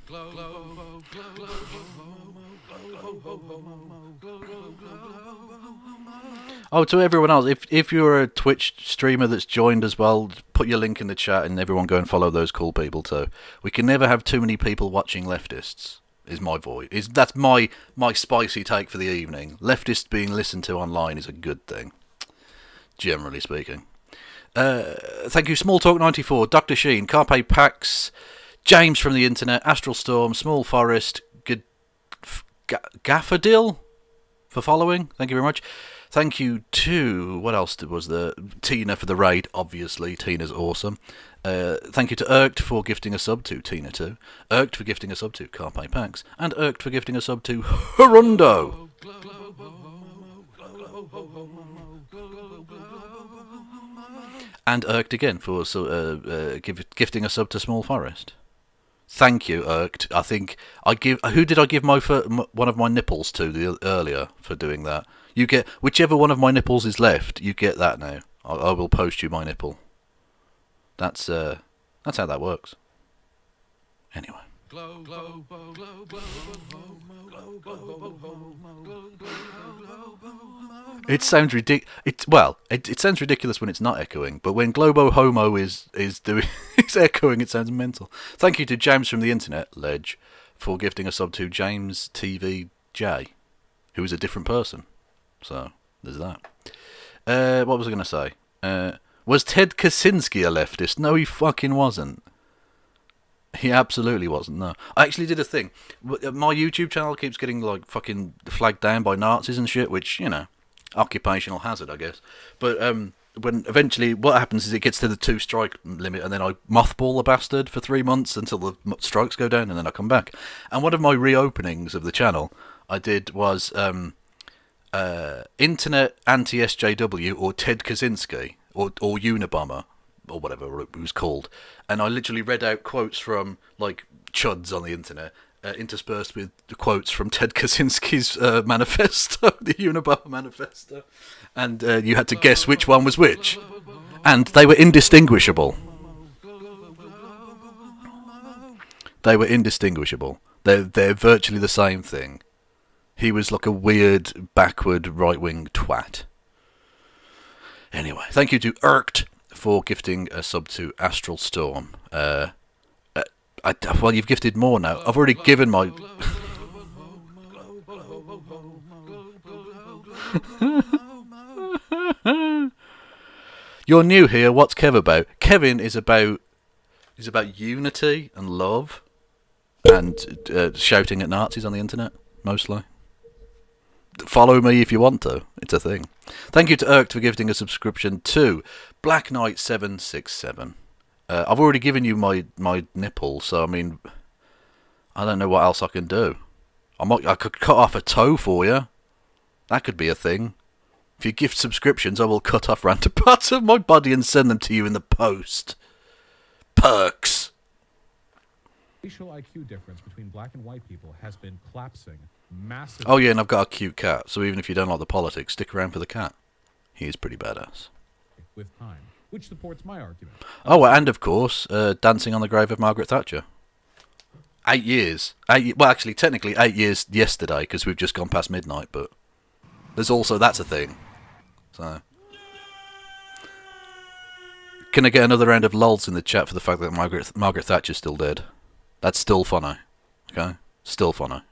Oh, to everyone else, if you're a Twitch streamer that's joined as well, put your link in the chat and everyone go and follow those cool people too. We can never have too many people watching leftists, is my voice. That's my spicy take for the evening. Leftists being listened to online is a good thing, generally speaking. Thank you, Smalltalk94, Dr. Sheen, Carpe Pax, James from the internet, Astral Storm, Small Forest, Gaffadil for following. Thank you very much. Thank you to, what else was there? Tina for the raid, obviously. Tina's awesome. Thank you to Irkt for gifting a sub to Tina too. Irkt for gifting a sub to Carpe Pax. And Irkt for gifting a sub to Harundo. And Irkt again for gifting a sub to Small Forest. Thank you, Irkt. I think who did I give one of my nipples to earlier for doing that? You get whichever one of my nipples is left. You get that now. I will post you my nipple. That's how that works. Anyway. It sounds it sounds ridiculous when it's not echoing, but when Globo Homo is doing it's echoing, it sounds mental. Thank you to James from the internet, Ledge, for gifting a sub to James TVJ, who is a different person. So there's that. What was I going to say? Was Ted Kaczynski a leftist? No, he fucking wasn't. He absolutely wasn't, no. I actually did a thing. My YouTube channel keeps getting, like, fucking flagged down by Nazis and shit, which, you know, occupational hazard, I guess. But when eventually what happens is it gets to the 2-strike limit, and then I mothball the bastard for 3 months until the strikes go down, and then I come back. And one of my reopenings of the channel I did was Internet Anti-SJW or Ted Kaczynski or Unabomber. or whatever it was called, and I literally read out quotes from like chuds on the internet, interspersed with the quotes from Ted Kaczynski's manifesto, the Unibar manifesto, and you had to guess which one was which, and they were indistinguishable. They were indistinguishable. They're virtually the same thing. He was like a weird, backward, right-wing twat. Anyway, thank you to Irked for gifting a sub to Astral Storm. Well, you've gifted more now. I've already given my... You're new here. What's Kev about? Kevin is about unity and love and shouting at Nazis on the internet, mostly. Follow me if you want to. It's a thing. Thank you to Irked for gifting a subscription to Black Knight 767. I've already given you my nipple, so I mean, I don't know what else I can do. I could cut off a toe for you. That could be a thing. If you gift subscriptions, I will cut off random parts of my body and send them to you in the post. Perks. Racial IQ difference between black and white people has been collapsing massively. Oh yeah, and I've got a cute cat, so even if you don't like the politics, stick around for the cat. He is pretty badass. With time, which supports my argument. Oh, and of course, dancing on the grave of Margaret Thatcher. 8 years. Well, actually, technically 8 years yesterday, because we've just gone past midnight, but that's a thing. So, can I get another round of lols in the chat for the fact that Margaret Thatcher's still dead? That's still funny. Okay? Still funny. I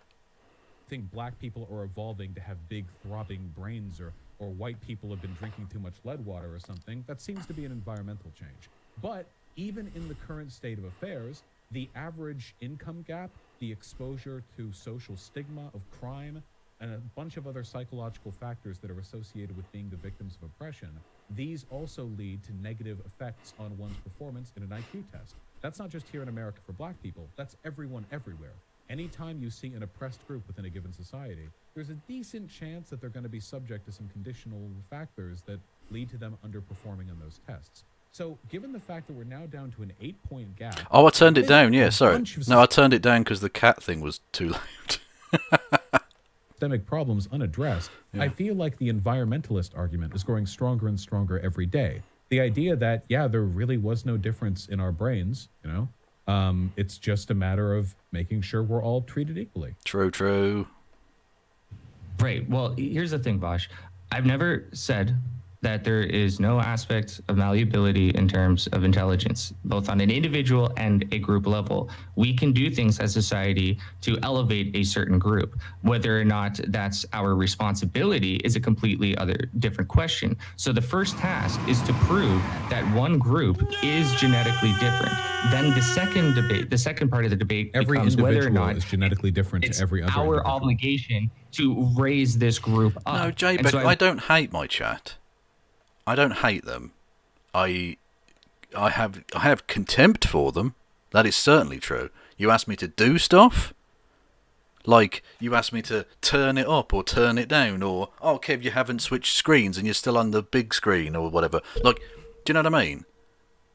think black people are evolving to have big throbbing brains, or white people have been drinking too much lead water or something. That seems to be an environmental change. But even in the current state of affairs, the average income gap, the exposure to social stigma of crime, and a bunch of other psychological factors that are associated with being the victims of oppression, these also lead to negative effects on one's performance in an IQ test. That's not just here in America for black people, that's everyone everywhere. Anytime you see an oppressed group within a given society, there's a decent chance that they're going to be subject to some conditional factors that lead to them underperforming on those tests. So, given the fact that we're now down to an 8-point gap... Oh, I turned it down, yeah, sorry. No, I turned it down because the cat thing was too loud. Systemic problems unaddressed, yeah. I feel like the environmentalist argument is growing stronger and stronger every day. The idea that, yeah, there really was no difference in our brains, you know, it's just a matter of making sure we're all treated equally. True. Right. Well, here's the thing, Bosch. I've never said that there is no aspect of malleability in terms of intelligence, both on an individual and a group level. We can do things as society to elevate a certain group. Whether or not that's our responsibility is a completely different question. So the first task is to prove that one group is genetically different. Then the second part of the debate every becomes whether or not is genetically different to every other our individual. obligation to raise this group up. No, Jay, but I don't hate my chat. I don't hate them. I have contempt for them. That is certainly true. You ask me to do stuff, like you ask me to turn it up or turn it down, or oh Kev, you haven't switched screens and you're still on the big screen or whatever. Like, do you know what I mean?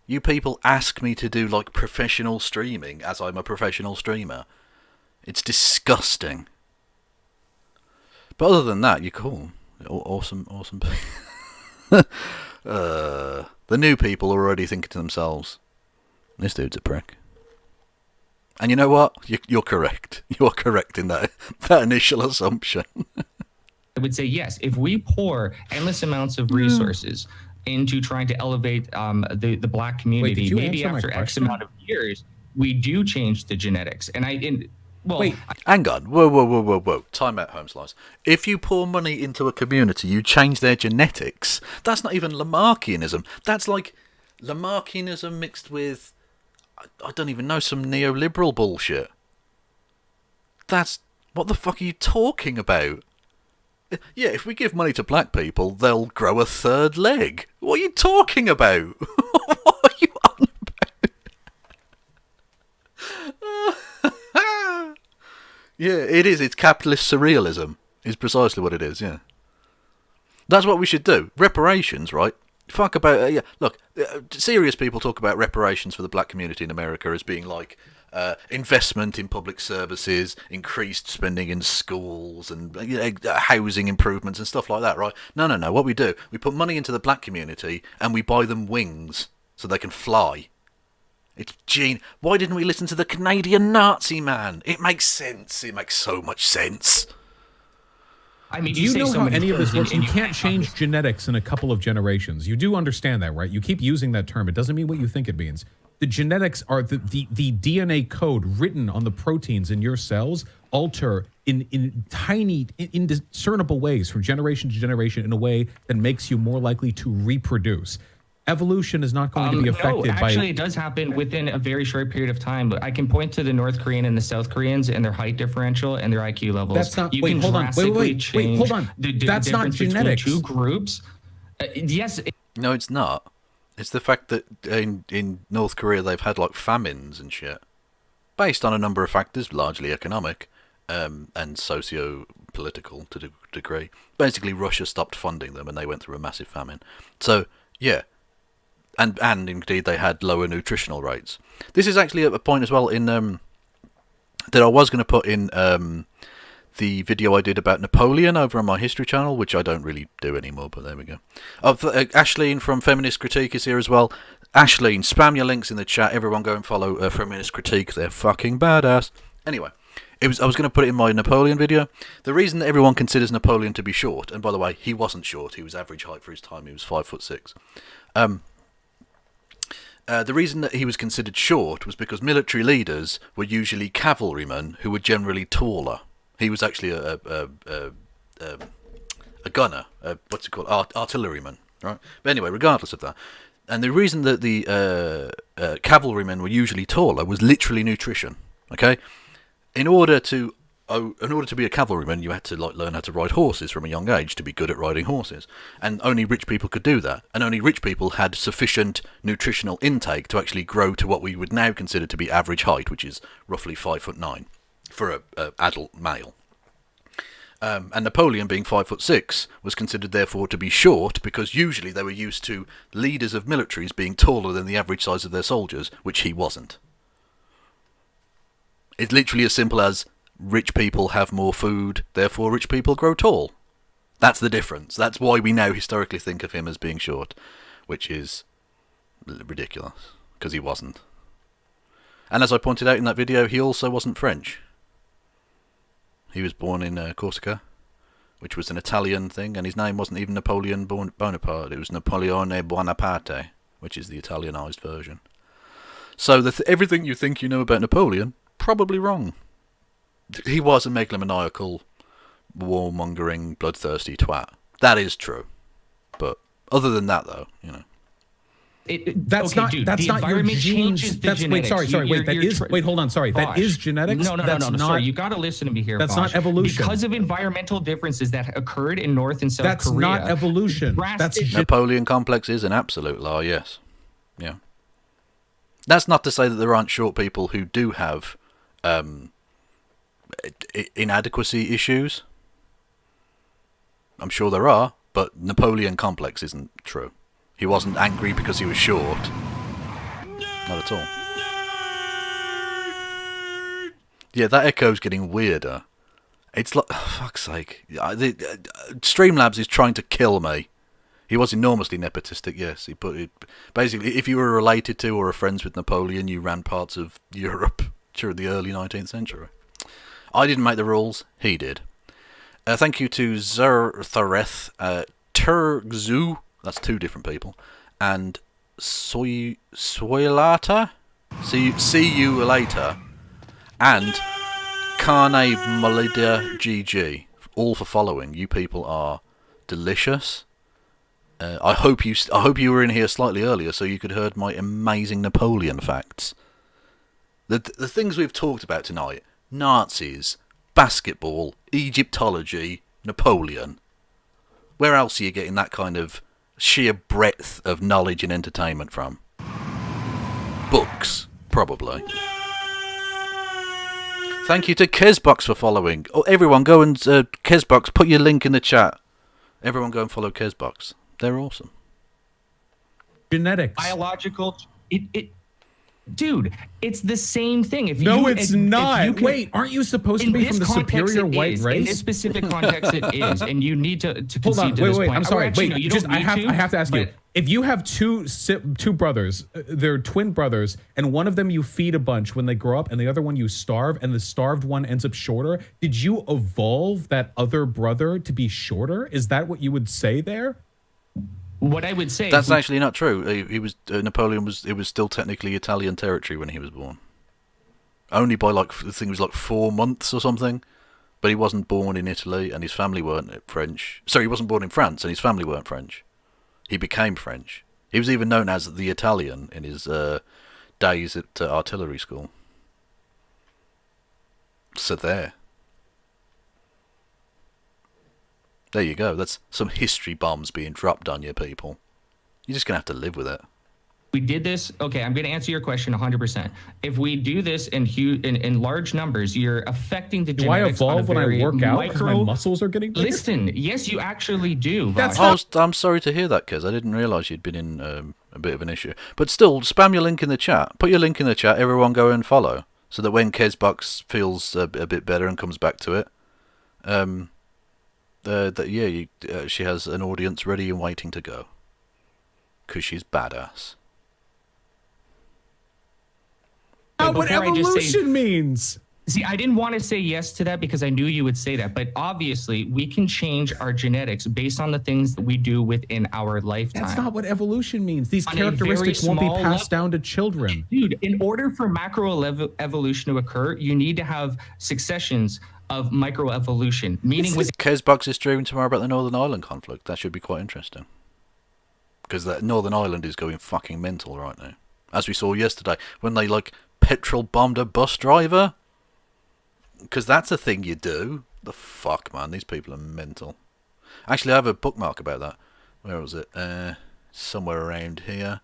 You people ask me to do like professional streaming as I'm a professional streamer. It's disgusting. But other than that, you're cool. Awesome. The new people are already thinking to themselves, this dude's a prick. And you know what? You're correct. You're correct in that initial assumption. I would say yes. If we pour endless amounts of resources into trying to elevate the black community, maybe after X amount of years, we do change the genetics. Wait, hang on. Whoa. Time out, Home Slice. If you pour money into a community, you change their genetics. That's not even Lamarckianism. That's like Lamarckianism mixed with, I don't even know, some neoliberal bullshit. What the fuck are you talking about? Yeah, if we give money to black people, they'll grow a third leg. What are you talking about? What are you on about? Yeah, it is. It's capitalist surrealism. Is precisely what it is, yeah. That's what we should do. Reparations, right? Fuck about look. Serious people talk about reparations for the black community in America as being like investment in public services, increased spending in schools, and housing improvements and stuff like that, right? No. What we do, we put money into the black community and we buy them wings so they can fly. It's why didn't we listen to the Canadian Nazi man? It makes sense. It makes so much sense. I mean, do you know how any of this works? You can't change genetics in a couple of generations. You do understand that, right? You keep using that term. It doesn't mean what you think it means. The genetics are the DNA code written on the proteins in your cells alter in tiny, indiscernible ways from generation to generation in a way that makes you more likely to reproduce. Evolution is not going to be affected by... Actually, it does happen within a very short period of time. But I can point to the North Korean and the South Koreans and their height differential and their IQ levels. That's not... You wait, can hold on. drastically Wait, hold on. That's not genetics. Two groups. Yes. No, it's not. It's the fact that in North Korea they've had like famines and shit, based on a number of factors, largely economic and socio-political to a degree. Basically, Russia stopped funding them and they went through a massive famine. So, yeah. And indeed they had lower nutritional rates. This is actually a point as well in that I was going to put in the video I did about Napoleon over on my history channel, which I don't really do anymore, but there we go. Ashleen from Feminist Critique is here as well. Ashleen, spam your links in the chat. Everyone go and follow Feminist Critique. They're fucking badass. Anyway, I was going to put it in my Napoleon video. The reason that everyone considers Napoleon to be short, and by the way, he wasn't short. He was average height for his time. He was 5'6". The reason that he was considered short was because military leaders were usually cavalrymen who were generally taller. He was actually a gunner, what's it called, artilleryman, right? But anyway, regardless of that, and the reason that the cavalrymen were usually taller was literally nutrition. Okay, in order to be a cavalryman, you had to learn how to ride horses from a young age to be good at riding horses, and only rich people could do that. And only rich people had sufficient nutritional intake to actually grow to what we would now consider to be average height, which is roughly 5'9" for a adult male. And Napoleon, being 5'6", was considered therefore to be short because usually they were used to leaders of militaries being taller than the average size of their soldiers, which he wasn't. It's literally as simple as rich people have more food, therefore rich people grow tall. That's the difference. That's why we now historically think of him as being short, which is ridiculous, because he wasn't. And as I pointed out in that video, he also wasn't French. He was born in Corsica, which was an Italian thing, and his name wasn't even Napoleon Bonaparte. It was Napoleone Buonaparte, which is the Italianized version. So everything you think you know about Napoleon, probably wrong. He was a megalomaniacal, warmongering, bloodthirsty twat. That is true. But other than that, though, you know. That's not your genes. Wait, sorry. Wait, hold on. Sorry, that is genetics. No. Sorry, you got to listen to me here. That's Bosh. not evolution. Because of environmental differences that occurred in North and South Korea. That's not evolution. That's Napoleon complex is an absolute lie. Yes, yeah. That's not to say that there aren't short people who do have inadequacy issues. I'm sure there are, but Napoleon complex isn't true. He wasn't angry because he was short. Not at all. Yeah, that echo's getting weirder. It's like, oh, fuck's sake. Streamlabs is trying to kill me. He was enormously nepotistic, yes. He put it basically, if you were related to or friends with Napoleon, you ran parts of Europe during the early 19th century. I didn't make the rules, he did. Thank you to Zerthareth, Turgzu, that's two different people, and Soylata, see you later, and Carne Molida GG, all for following. You people are delicious. I hope you were in here slightly earlier so you could heard my amazing Napoleon facts. The things we've talked about tonight: Nazis, basketball, Egyptology, Napoleon. Where else are you getting that kind of sheer breadth of knowledge and entertainment from? Books, probably. Thank you to Kesbox for following. Oh, everyone go and Kesbox, put your link in the chat. Everyone go and follow Kesbox. They're awesome. Genetics. Biological. Dude, it's the same thing. It's not. Wait, aren't you supposed to be from the superior white race? In this specific context, it is, and you need to Hold on, concede to this wait. point. I'm sorry. Actually, Wait, no, you just don't need I have to ask you. but- If you have two brothers, they're twin brothers, and one of them you feed a bunch when they grow up, and the other one you starve, and the starved one ends up shorter, did you evolve that other brother to be shorter? Is that what you would say there? What I would say That's actually not true. He was Napoleon was. It was still technically Italian territory when he was born. Only by I think it was 4 months or something. But he wasn't born in Italy, and his family weren't French. Sorry, he wasn't born in France, and his family weren't French. He became French. He was even known as the Italian in his days at artillery school. So there you go. That's some history bombs being dropped on you, people. You're just going to have to live with it. We did this. Okay, I'm going to answer your question 100%. If we do this in large numbers, you're affecting the Do I genetics on a evolve when I very work out because my muscles are getting bigger? Listen, yes, you actually do. I'm sorry to hear that, Kez. I didn't realise you'd been in a bit of an issue. But still, spam your link in the chat. Put your link in the chat. Everyone go and follow. So that when Kezbox feels a bit better and comes back to it, she has an audience ready and waiting to go. Because she's badass. Not what evolution means. See, I didn't want to say yes to that because I knew you would say that. But obviously, we can change our genetics based on the things that we do within our lifetime. That's not what evolution means. These On a characteristics very won't be small passed down to children. Dude, in order for macroevolution to occur, you need to have successions of microevolution. Meaning with Kezbox is streaming tomorrow about the Northern Ireland conflict. That should be quite interesting. Because that Northern Ireland is going fucking mental right now. As we saw yesterday, when they, petrol bombed a bus driver. Because that's a thing you do. The fuck, man. These people are mental. Actually, I have a bookmark about that. Where was it? Somewhere around here.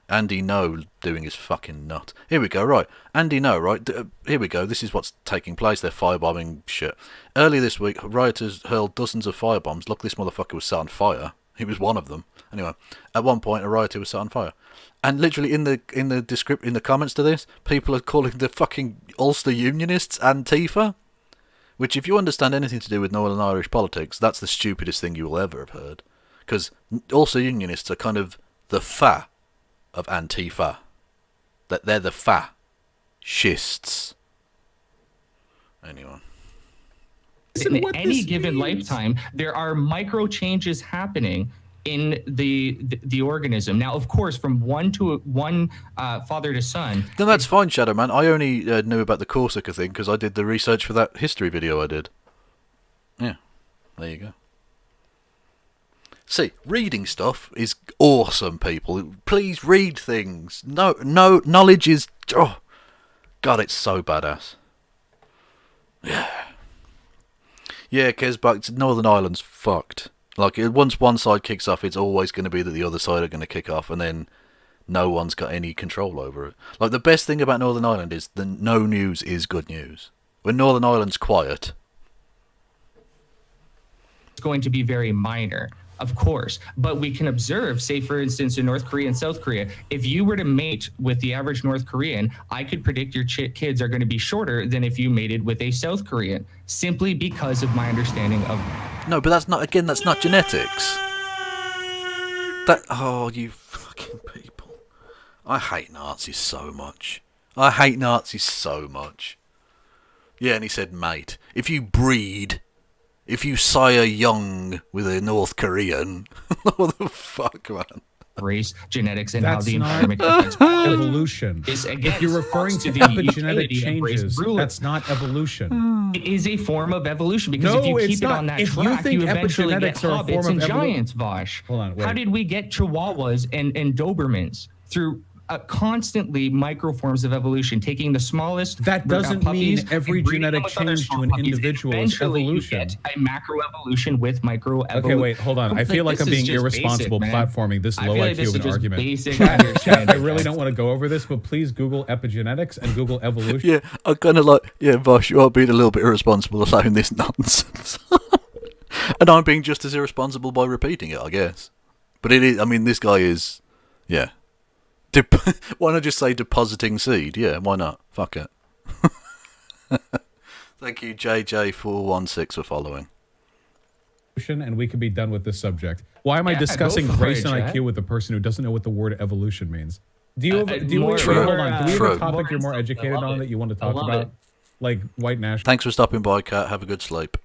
Andy No doing his fucking nut. Here we go, right. Andy No, right. Here we go. This is what's taking place. They're firebombing shit. Earlier this week, rioters hurled dozens of firebombs. Look, this motherfucker was set on fire. He was one of them. Anyway, at one point, a rioter was set on fire. And literally in the comments to this, people are calling the fucking Ulster Unionists Antifa. Which, if you understand anything to do with Northern Irish politics, that's the stupidest thing you will ever have heard. Because Ulster Unionists are kind of the fa of Antifa. That they're the fascists. Anyway. in any given lifetime, there are micro changes happening in the organism. Now, of course, from one father to son. Then that's fine, Shadow Man. I only knew about the Corsica thing because I did the research for that history video I did. Yeah, there you go. See, reading stuff is awesome, people. Please read things. No, knowledge is... Oh, God, it's so badass. Yeah. Yeah, Kezbach, Northern Ireland's fucked. Like, once one side kicks off, it's always going to be that the other side are going to kick off, and then no one's got any control over it. Like, the best thing about Northern Ireland is that no news is good news. When Northern Ireland's quiet... It's going to be very minor, of course. But we can observe, say, for instance, in North Korea and South Korea, if you were to mate with the average North Korean, I could predict your kids are going to be shorter than if you mated with a South Korean, simply because of my understanding of... No, but that's not genetics. Oh, you fucking people. I hate Nazis so much. Yeah, and he said, mate, if you sire young with a North Korean, what the fuck, man? Race, genetics, and that's how the not environment affects evolution. If you're referring to epigenetic changes, that's not evolution. It is a form of evolution because if you keep it on that track, you eventually get hobbits and giants, Vosh. Hold on, wait. How did we get chihuahuas and Dobermans? Through constantly micro forms of evolution, taking the smallest. That doesn't mean every genetic change to an individual is evolution. You get a macroevolution with microevolution. Okay, wait, hold on. I feel like I'm being irresponsible platforming this low IQ of an argument. Basic I really don't want to go over this, but please Google epigenetics and Google evolution. Yeah, I kind of Vosh, you are being a little bit irresponsible allowing this nonsense. And I'm being just as irresponsible by repeating it, I guess. But it is, I mean, this guy is... Yeah. Why not just say depositing seed? Yeah, why not? Fuck it. Thank you, JJ416, for following. And we can be done with this subject. Why am I discussing race and IQ with a person who doesn't know what the word evolution means? Do you have, hold on? Do we have a topic you're more educated on that you want to talk about? Like white national. Thanks for stopping by, Kat. Have a good sleep.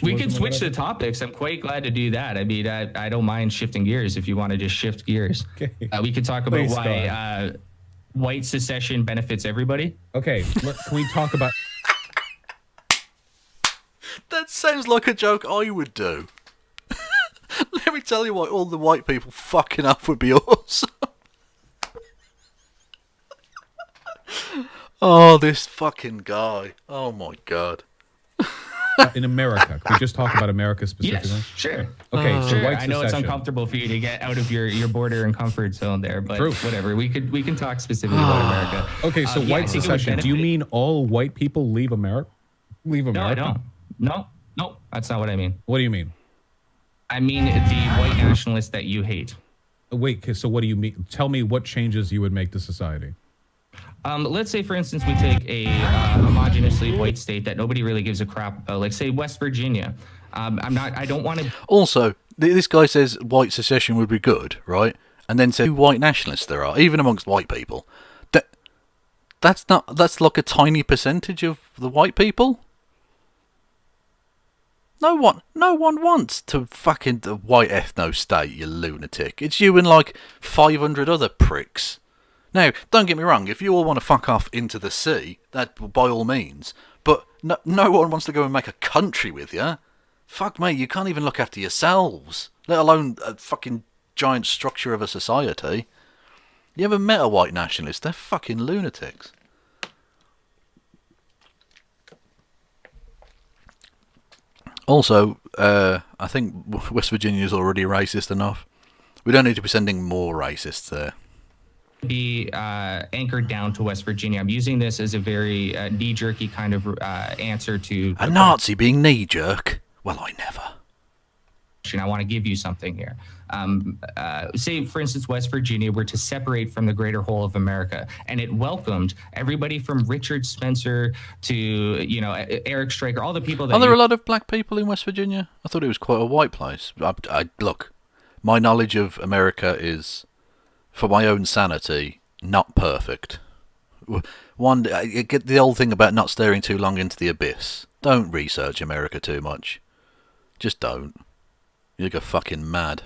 We can switch the topics. I'm quite glad to do that. I mean, I don't mind shifting gears if you want to just shift gears. Okay. We could talk about why white secession benefits everybody. Okay, can we talk about... That sounds like a joke I would do. Let me tell you why all the white people fucking up would be awesome. Oh, this fucking guy. Oh my god. In America, can we just talk about America specifically? Yes, sure. Okay, so sure. white I know it's secession. uncomfortable for you to get out of your border and comfort zone there, but whatever. We can talk specifically about America. Okay, so white secession. Do you mean all white people leave America? Leave America? No, I don't. No, that's not what I mean. What do you mean? I mean the white nationalists that you hate. Wait, so what do you mean? Tell me what changes you would make to society. Let's say, for instance, we take a homogeneously white state that nobody really gives a crap about, like say West Virginia. I don't want to. Also, this guy says white secession would be good, right? And then says who white nationalists there are, even amongst white people. That's like a tiny percentage of the white people. No one wants to fucking the white ethno state, you lunatic. It's you and like 500 other pricks. Now, don't get me wrong, if you all want to fuck off into the sea, that by all means. But no one wants to go and make a country with you. Fuck me, you can't even look after yourselves, let alone a fucking giant structure of a society. You ever met a white nationalist? They're fucking lunatics. Also, I think West Virginia is already racist enough. We don't need to be sending more racists there. Be anchored down to West Virginia. I'm using this as a very knee-jerky kind of answer to... A Nazi being knee-jerk? Well, I never. I want to give you something here. Say, for instance, West Virginia were to separate from the greater whole of America, and it welcomed everybody from Richard Spencer to, Eric Stryker, all the people that... Are there a lot of black people in West Virginia? I thought it was quite a white place. Look, my knowledge of America is, for my own sanity, not perfect. One, I get the old thing about not staring too long into the abyss. Don't research America too much. Just don't. You'll go fucking mad.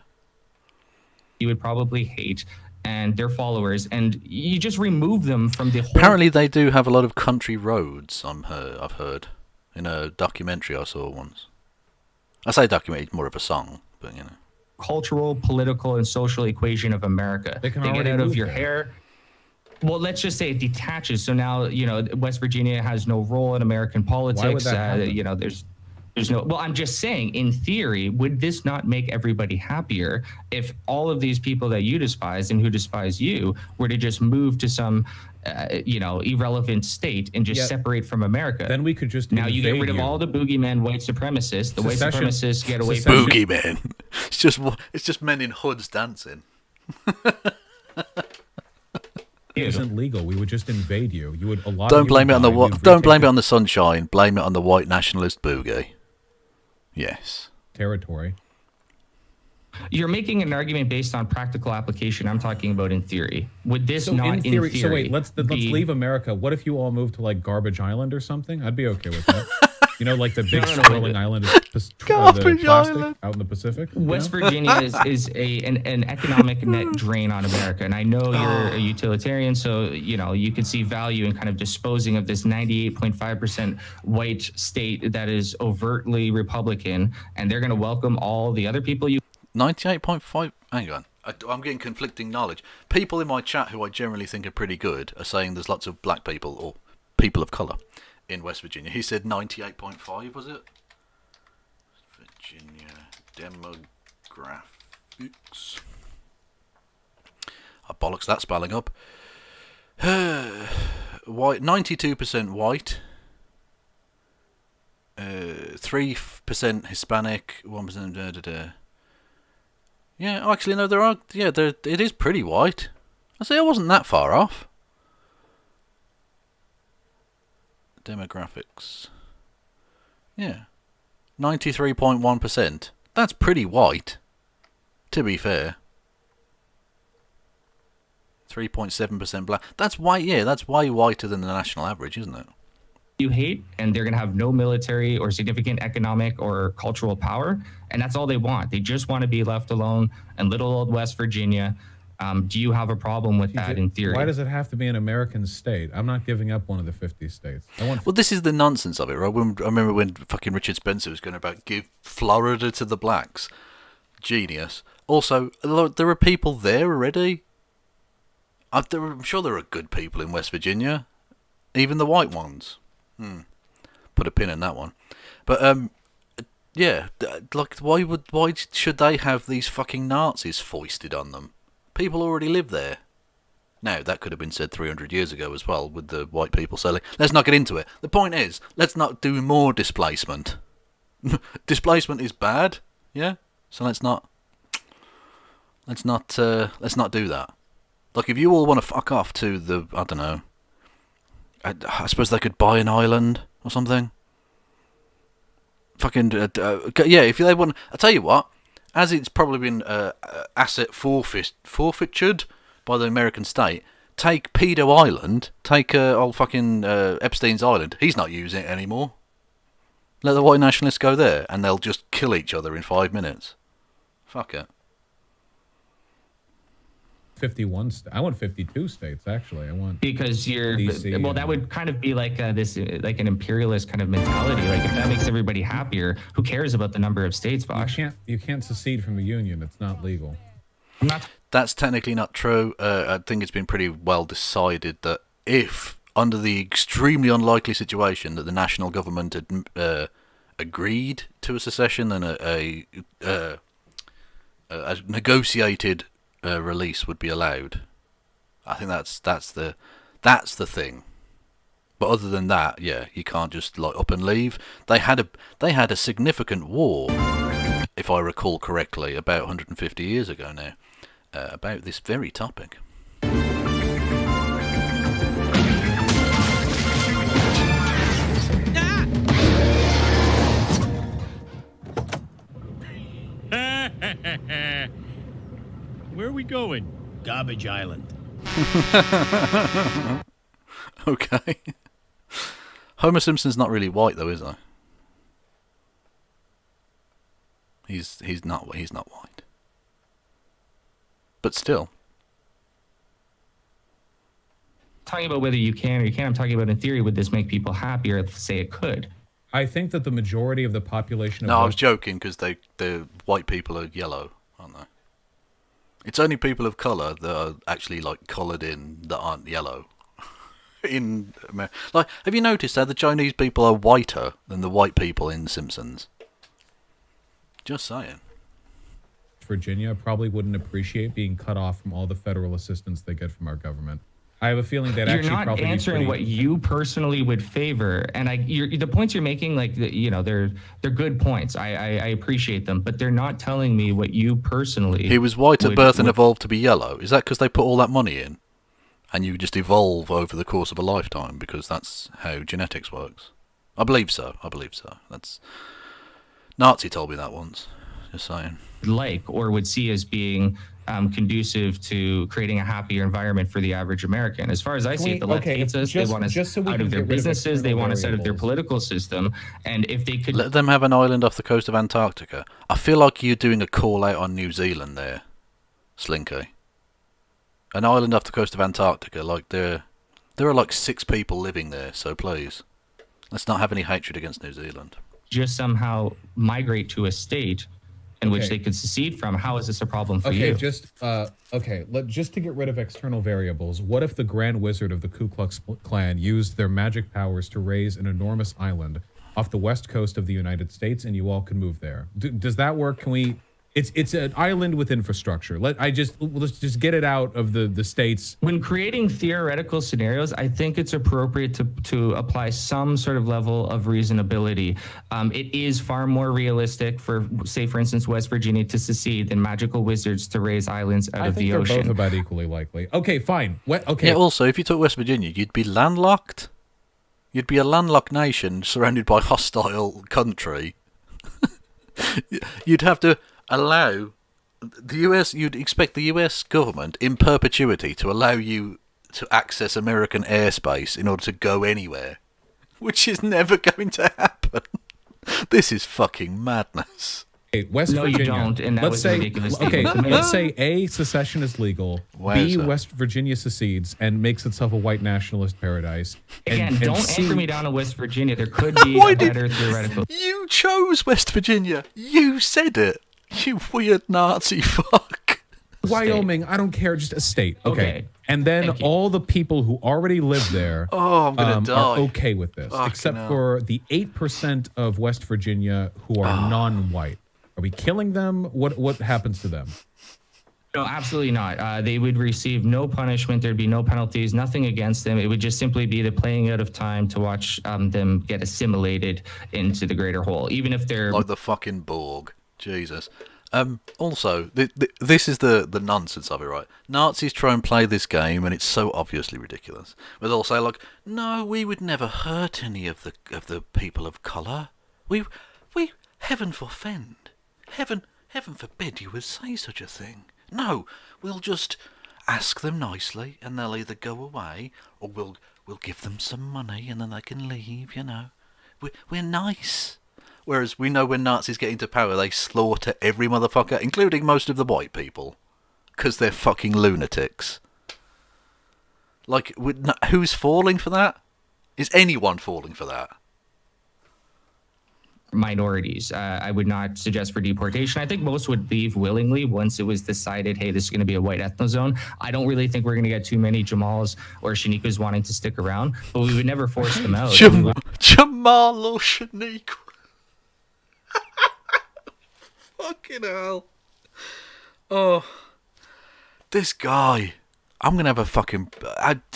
You would probably hate, and their followers, and you just remove them from the whole... Apparently they do have a lot of country roads, I've heard, in a documentary I saw once. I say documentary, more of a song, but you know. Cultural, political, and social equation of America. They get out of your hair. Well, let's just say it detaches. So now, West Virginia has no role in American politics. Why would that happen? There's no... Well, I'm just saying, in theory, would this not make everybody happier if all of these people that you despise and who despise you were to just move to some, irrelevant state and just separate from America? Then we could just now you get rid of all the boogeyman white supremacists. The white supremacists get away from boogeymen. It's just men in hoods dancing. It isn't legal. We would just invade you. You would Don't blame it on the sunshine. Blame it on the white nationalist boogie. Yes. Territory. You're making an argument based on practical application. I'm talking about in theory. Would this not in theory? So wait, let's leave America. What if you all moved to like Garbage Island or something? I'd be okay with that. Like the big swirling island of the plastic out in the Pacific. West Virginia is an economic net drain on America, and I know you're a utilitarian, so you could see value in kind of disposing of this 98.5% white state that is overtly Republican, and they're going to welcome all the other people. 98.5. Hang on. I'm getting conflicting knowledge. People in my chat who I generally think are pretty good are saying there's lots of black people or people of colour in West Virginia. He said 98.5, was it? Virginia demographics. I bollocks that spelling up. White, 92% white. 3% Hispanic. 1%. Yeah, actually, no, there are. Yeah, it is pretty white. I say I wasn't that far off. Demographics. Yeah. 93.1%. That's pretty white, to be fair. 3.7% black. That's white, yeah, that's way whiter than the national average, isn't it? You hate, and they're going to have no military or significant economic or cultural power, and that's all they want. They just want to be left alone in little old West Virginia. Do you have a problem with that in theory? Why does it have to be an American state? I'm not giving up one of the 50 states. Well, this is the nonsense of it, right? I remember when fucking Richard Spencer was going about give Florida to the blacks. Genius. Also, there are people there already. I'm sure there are good people in West Virginia, even the white ones. Put a pin in that one. But yeah, like why should they have these fucking Nazis foisted on them? People already live there. Now that could have been said 300 years ago as well, with the white people selling. Let's not get into it. The point is, let's not do more displacement. Displacement is bad, yeah. So let's not do that. Like, if you all want to fuck off to the, I don't know, I suppose they could buy an island or something. Fucking, yeah, if they want, I'll tell you what, as it's probably been asset forfeited by the American state, take Pedo Island, take old fucking Epstein's Island. He's not using it anymore. Let the white nationalists go there, and they'll just kill each other in 5 minutes. Fuck it. 51. I want 52 states, actually. I want because you're DC well, that would kind of be like this, like an imperialist kind of mentality. Like, if that makes everybody happier, who cares about the number of states, Vosh? You can't secede from the union. It's not legal. That's technically not true. I think it's been pretty well decided that if, under the extremely unlikely situation that the national government had agreed to a secession, then a negotiated release would be allowed. I think that's the thing. But other than that, yeah, you can't just like up and leave. They had a significant war, if I recall correctly, about 150 years ago now, about this very topic. Where are we going? Garbage Island. Okay. Homer Simpson's not really white though, is he? He's not white. But still. Talking about whether you can or you can't, I'm talking about in theory, would this make people happier? Say it could. I think that the majority of the population of I was joking, because the white people are yellow, aren't they? It's only people of colour that are actually like coloured in that aren't yellow. In America. Like, have you noticed how the Chinese people are whiter than the white people in Simpsons? Just saying. Virginia probably wouldn't appreciate being cut off from all the federal assistance they get from our government. I have a feeling that you're actually not probably answering what you personally would favor, and the points you're making, like, they're good points. I appreciate them, but they're not telling me what you personally. He was white at birth and evolved to be yellow. Is that because they put all that money in, and you just evolve over the course of a lifetime? Because that's how genetics works. I believe so. That's Nazi told me that once. Just saying. Or would see as being conducive to creating a happier environment for the average American. As far as I see it, the left hates us. They want us out of their businesses. They want us out of their political system. And if they could let them have an island off the coast of Antarctica. I feel like you're doing a call out on New Zealand there, Slinky. An island off the coast of Antarctica, like there are like 6 people living there. So please, let's not have any hatred against New Zealand. Just somehow migrate to a state in which they could secede from. How is this a problem for you? Just to get rid of external variables, what if the Grand Wizard of the Ku Klux Klan used their magic powers to raise an enormous island off the west coast of the United States, and you all could move there? Does that work? It's an island with infrastructure. Let's just get it out of the states. When creating theoretical scenarios, I think it's appropriate to apply some sort of level of reasonability. It is far more realistic for, say, for instance, West Virginia to secede than magical wizards to raise islands out of the ocean. They're both about equally likely. Okay, fine. Okay. Yeah. Also, if you took West Virginia, you'd be landlocked. You'd be a landlocked nation surrounded by hostile country. You'd have to allow the US, you'd expect the US government in perpetuity to allow you to access American airspace in order to go anywhere, which is never going to happen. This is fucking madness. West Virginia. You don't, and that was a ridiculous Okay, statement. let's say A, secession is legal. B, West Virginia secedes and makes itself a white nationalist paradise. Again, don't C, anchor me down to West Virginia. There could be a better theoretical. You chose West Virginia. You said it. You weird Nazi fuck. Wyoming, I don't care, just a state. Okay. And then all the people who already live there I'm gonna die. are okay with this, except for the 8% of West Virginia who are non-white. Are we killing them? What happens to them? No, absolutely not. They would receive no punishment. There'd be no penalties, nothing against them. It would just simply be the playing out of time to watch them get assimilated into the greater whole, even if they're like the fucking Borg. Jesus. Also, this is the nonsense of it, right? Nazis try and play this game, and it's so obviously ridiculous. But they'll say, like, no, we would never hurt any of the people of colour. We heaven forfend. Heaven forbid you would say such a thing. No, we'll just ask them nicely, and they'll either go away, or we'll give them some money, and then they can leave. You know, we're nice. Whereas we know when Nazis get into power, they slaughter every motherfucker, including most of the white people, because they're fucking lunatics. Like, who's falling for that? Is anyone falling for that? minorities. I would not suggest for deportation. I think most would leave willingly once it was decided, hey, this is going to be a white ethno zone. I don't really think we're going to get too many Jamals or Shaniqas wanting to stick around, but we would never force them out. Jamal or Shaniqua. Fucking hell. Oh, this guy. I'm going to have a fucking...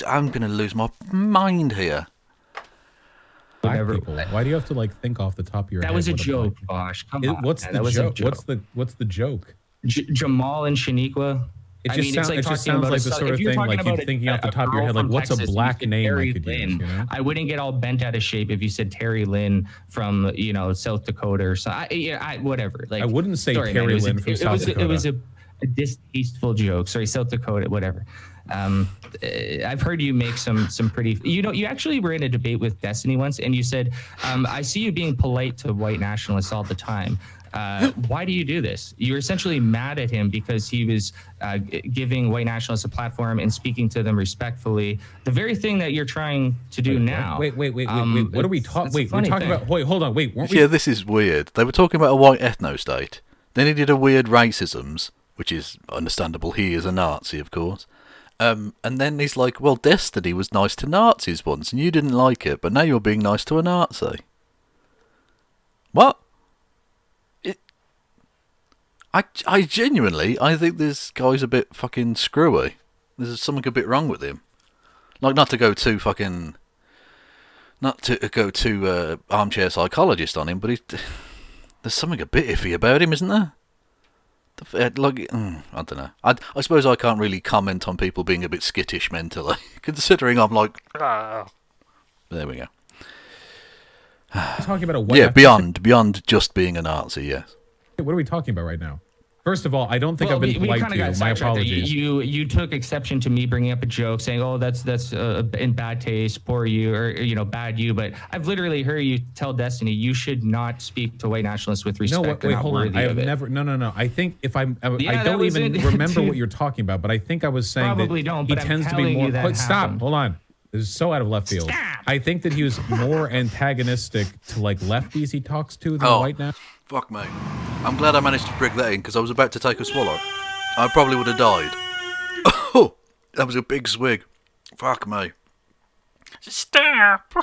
I'm going to lose my mind here. People. Why do you have to like think off the top of your head? That was a joke, Bosh. Come on. What's the joke? What's the joke? Jamal and Shaniqua. It just sounds like the sort of thing like you're thinking off the top of your head, like what's a black name I could use? You know? I wouldn't get all bent out of shape if you said Terry Lynn from South Dakota or so. Whatever. Like I wouldn't say Terry Lynn from South Dakota. It was a distasteful joke. Sorry, South Dakota, whatever. I've heard you make some pretty. You actually were in a debate with Destiny once, and you said, "I see you being polite to white nationalists all the time. Why do you do this?" You were essentially mad at him because he was giving white nationalists a platform and speaking to them respectfully. The very thing that you're trying to do now. Wait. What are we talking? Wait, we're talking about. Wait, hold on. Wait, weren't we? Yeah, this is weird. They were talking about a white ethno state. Then he did a weird racisms, which is understandable. He is a Nazi, of course. And then he's like, well, Destiny was nice to Nazis once, and you didn't like it, but now you're being nice to a Nazi. What? I genuinely, I think this guy's a bit fucking screwy. There's something a bit wrong with him. Like, not to go too armchair psychologist on him, but there's something a bit iffy about him, isn't there? I don't know. I suppose I can't really comment on people being a bit skittish mentally, considering I'm like, there we go. Talking about a white beyond just being a Nazi, yes. What are we talking about right now? First of all, I don't think I've been polite to you. My apologies. You took exception to me bringing up a joke, saying, "Oh, that's in bad taste, poor you, or bad you." But I've literally heard you tell Destiny you should not speak to white nationalists with respect. No, wait, hold on. I have never. No. I think if I don't even remember what you're talking about, but I think I was saying probably that don't. He But tends I'm to be telling more. you that Stop. Hold on. This is so out of left field. Stop. I think that he was more antagonistic to like lefties he talks to than white now. Fuck me. I'm glad I managed to bring that in because I was about to take a swallow. I probably would have died. Oh, that was a big swig. Fuck me. Stop.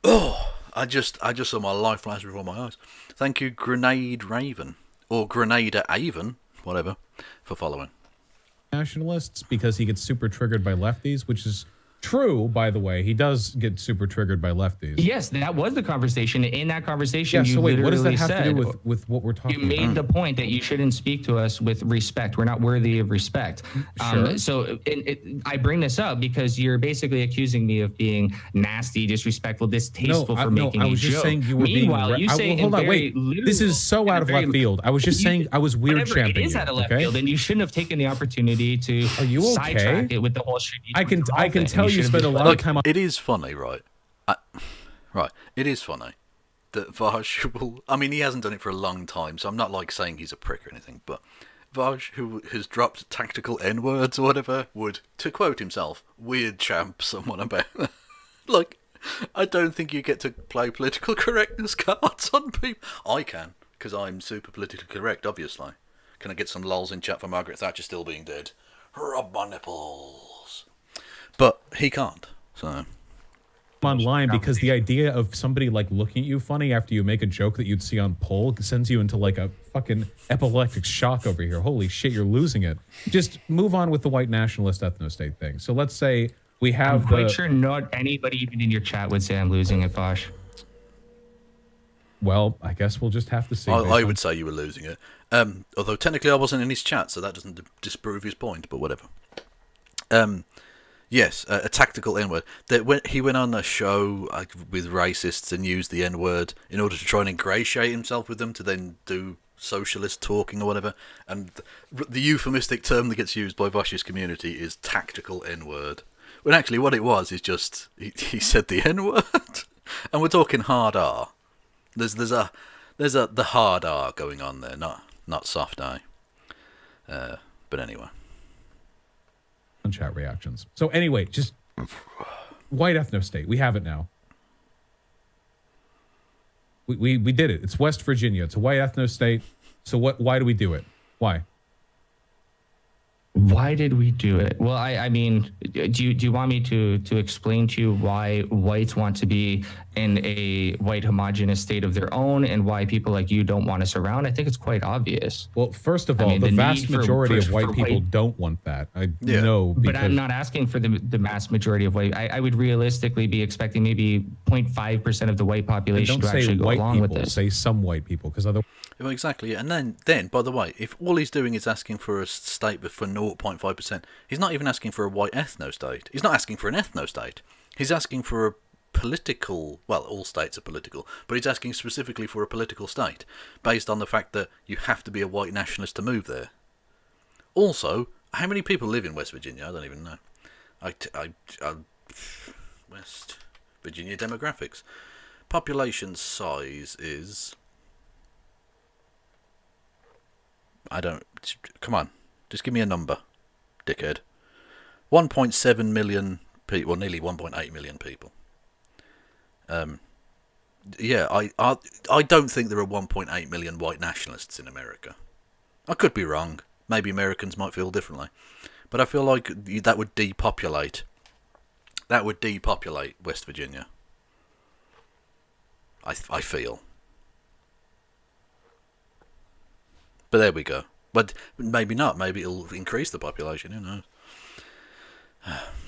Oh, I just saw my life flash before my eyes. Thank you, Grenade Raven, or Grenada Avon, whatever, for following. Nationalists, because he gets super triggered by lefties, which is true, by the way. He does get super triggered by lefties. Yes, that was the conversation. In that conversation, Yeah, so wait, what does that literally have to do said- with what we're talking You made about? the point that you shouldn't speak to us with respect. We're not worthy of respect. Sure. So I bring this up because you're basically accusing me of being nasty, disrespectful, distasteful for making I a was joke. just saying you were Meanwhile, being. you say hold in on, very wait. This is so out of left field. I was just saying I was weird whatever, champing it is you. out of left Okay? field, and you shouldn't have taken the opportunity to sidetrack it with the whole shit. I can tell you spent a lot of time on. It is funny, right? Right, it is funny that Vaj will. I mean, he hasn't done it for a long time, so I'm not like saying he's a prick or anything. But Vaj, who has dropped tactical N words or whatever, would, to quote himself, weird champ someone about. Like, I don't think you get to play political correctness cards on people. I can, because I'm super politically correct, obviously. Can I get some lols in chat for Margaret Thatcher still being dead? Rub my nipples. But he can't, so. Online because the idea of somebody like looking at you funny after you make a joke that you'd see on poll sends you into like a fucking epileptic shock over here. Holy shit, you're losing it. Just move on with the white nationalist ethno-state thing. So let's say we have I'm quite sure not anybody even in your chat would say I'm losing it, Vosh. Well, I guess we'll just have to see. I would say you were losing it. Although technically I wasn't in his chat, so that doesn't disprove his point, but whatever. Yes, a tactical N-word. He went on a show with racists and used the N-word in order to try and ingratiate himself with them to then do socialist talking or whatever. And the euphemistic term that gets used by Vosh's community is tactical N-word. When actually what it was is just, he said the N-word. And we're talking hard R. There's the hard R going on there, not soft I. But anyway. Chat reactions. So anyway, just white ethno-state. We have it now. We did it. It's West Virginia. It's a white ethno-state. So why do we do it? Why? Why did we do it? Well, I mean, do you want me to explain to you why whites want to be in a white homogenous state of their own and why people like you don't want us around? I think it's quite obvious. Well, first of all, the vast majority of white people don't want that. I know. But I'm not asking for the mass majority of white. I would realistically be expecting maybe 0.5% of the white population to actually go along with this. Say some white people, because otherwise. Well, exactly, and then, by the way, if all he's doing is asking for a state for 0.5%, he's not even asking for a white ethno-state. He's not asking for an ethno-state. He's asking for a political, well, all states are political, but he's asking specifically for a political state, based on the fact that you have to be a white nationalist to move there. Also, how many people live in West Virginia? I don't even know. West Virginia demographics. Population size is... come on, just give me a number, dickhead. 1.7 million people, well, nearly 1.8 million people. Yeah, I don't think there are 1.8 million white nationalists in America. I could be wrong. Maybe Americans might feel differently, but I feel like that would depopulate. That would depopulate West Virginia. I feel. But there we go. But maybe not. Maybe it'll increase the population. Who knows?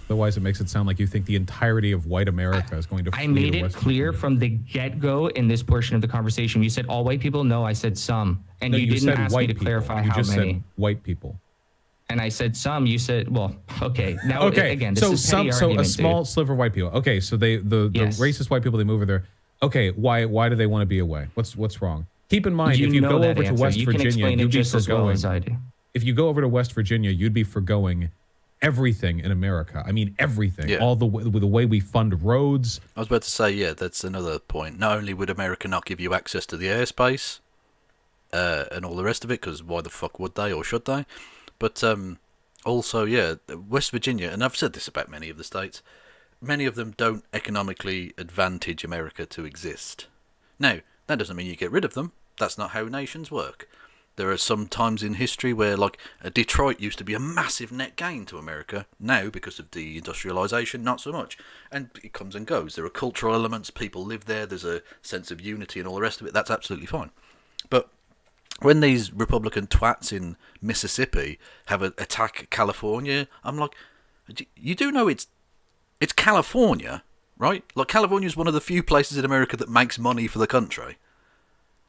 Otherwise, it makes it sound like you think the entirety of white America is going to. I made it clear from the get-go in this portion of the conversation. You said all white people. No, I said some, and No, you didn't said ask white me to people. clarify You how just many. said white people. And I said some. You said, well, okay. Now Okay, again, this so is petty so a argument, small dude. sliver of white people. Okay, so the Yes. racist white people, they move over there. Okay, why do they want to be away? What's wrong? Keep in mind, You if you know go that over to answer. West You can Virginia, explain it you'd be just as well forgoing. as I do. If you go over to West Virginia, you'd be forgoing everything in America. I mean, everything. Yeah. All the way we fund roads. I was about to say, yeah, that's another point. Not only would America not give you access to the airspace and all the rest of it, because why the fuck would they or should they? But also, yeah, West Virginia, and I've said this about many of the states, many of them don't economically advantage America to exist. Now, that doesn't mean you get rid of them. That's not how nations work. There are some times in history where, like, Detroit used to be a massive net gain to America. Now, because of deindustrialization, not so much. And it comes and goes. There are cultural elements, people live there, there's a sense of unity and all the rest of it. That's absolutely fine. But when these Republican twats in Mississippi have attack California, I'm like, you do know it's California, right? Like, California is one of the few places in America that makes money for the country.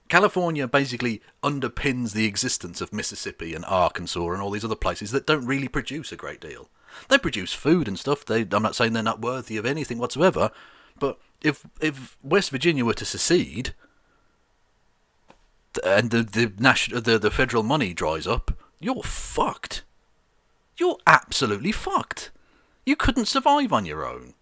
California basically underpins the existence of Mississippi and Arkansas and all these other places that don't really produce a great deal. They produce food and stuff. I'm not saying they're not worthy of anything whatsoever, but if West Virginia were to secede and the federal money dries up, you're fucked. You're absolutely fucked. You couldn't survive on your own.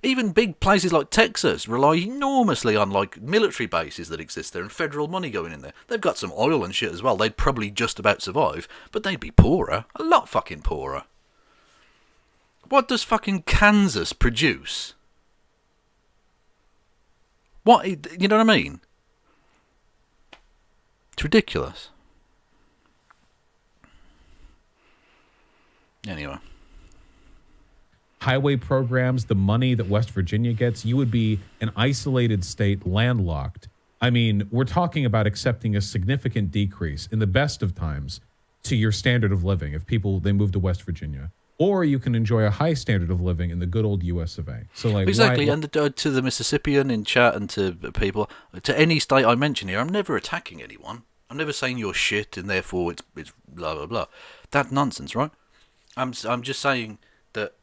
Even big places like Texas rely enormously on, like, military bases that exist there and federal money going in there. They've got some oil and shit as well. They'd probably just about survive, but they'd be poorer. A lot fucking poorer. What does fucking Kansas produce? What, you know what I mean? It's ridiculous. Anyway. Highway programs, the money that West Virginia gets, you would be an isolated state, landlocked. I mean, we're talking about accepting a significant decrease in the best of times to your standard of living if they move to West Virginia. Or you can enjoy a high standard of living in the good old US of A. So, like, exactly, and to the Mississippian in chat and to people, to any state I mention here, I'm never attacking anyone. I'm never saying you're shit and therefore it's blah, blah, blah. That's nonsense, right? I'm just saying that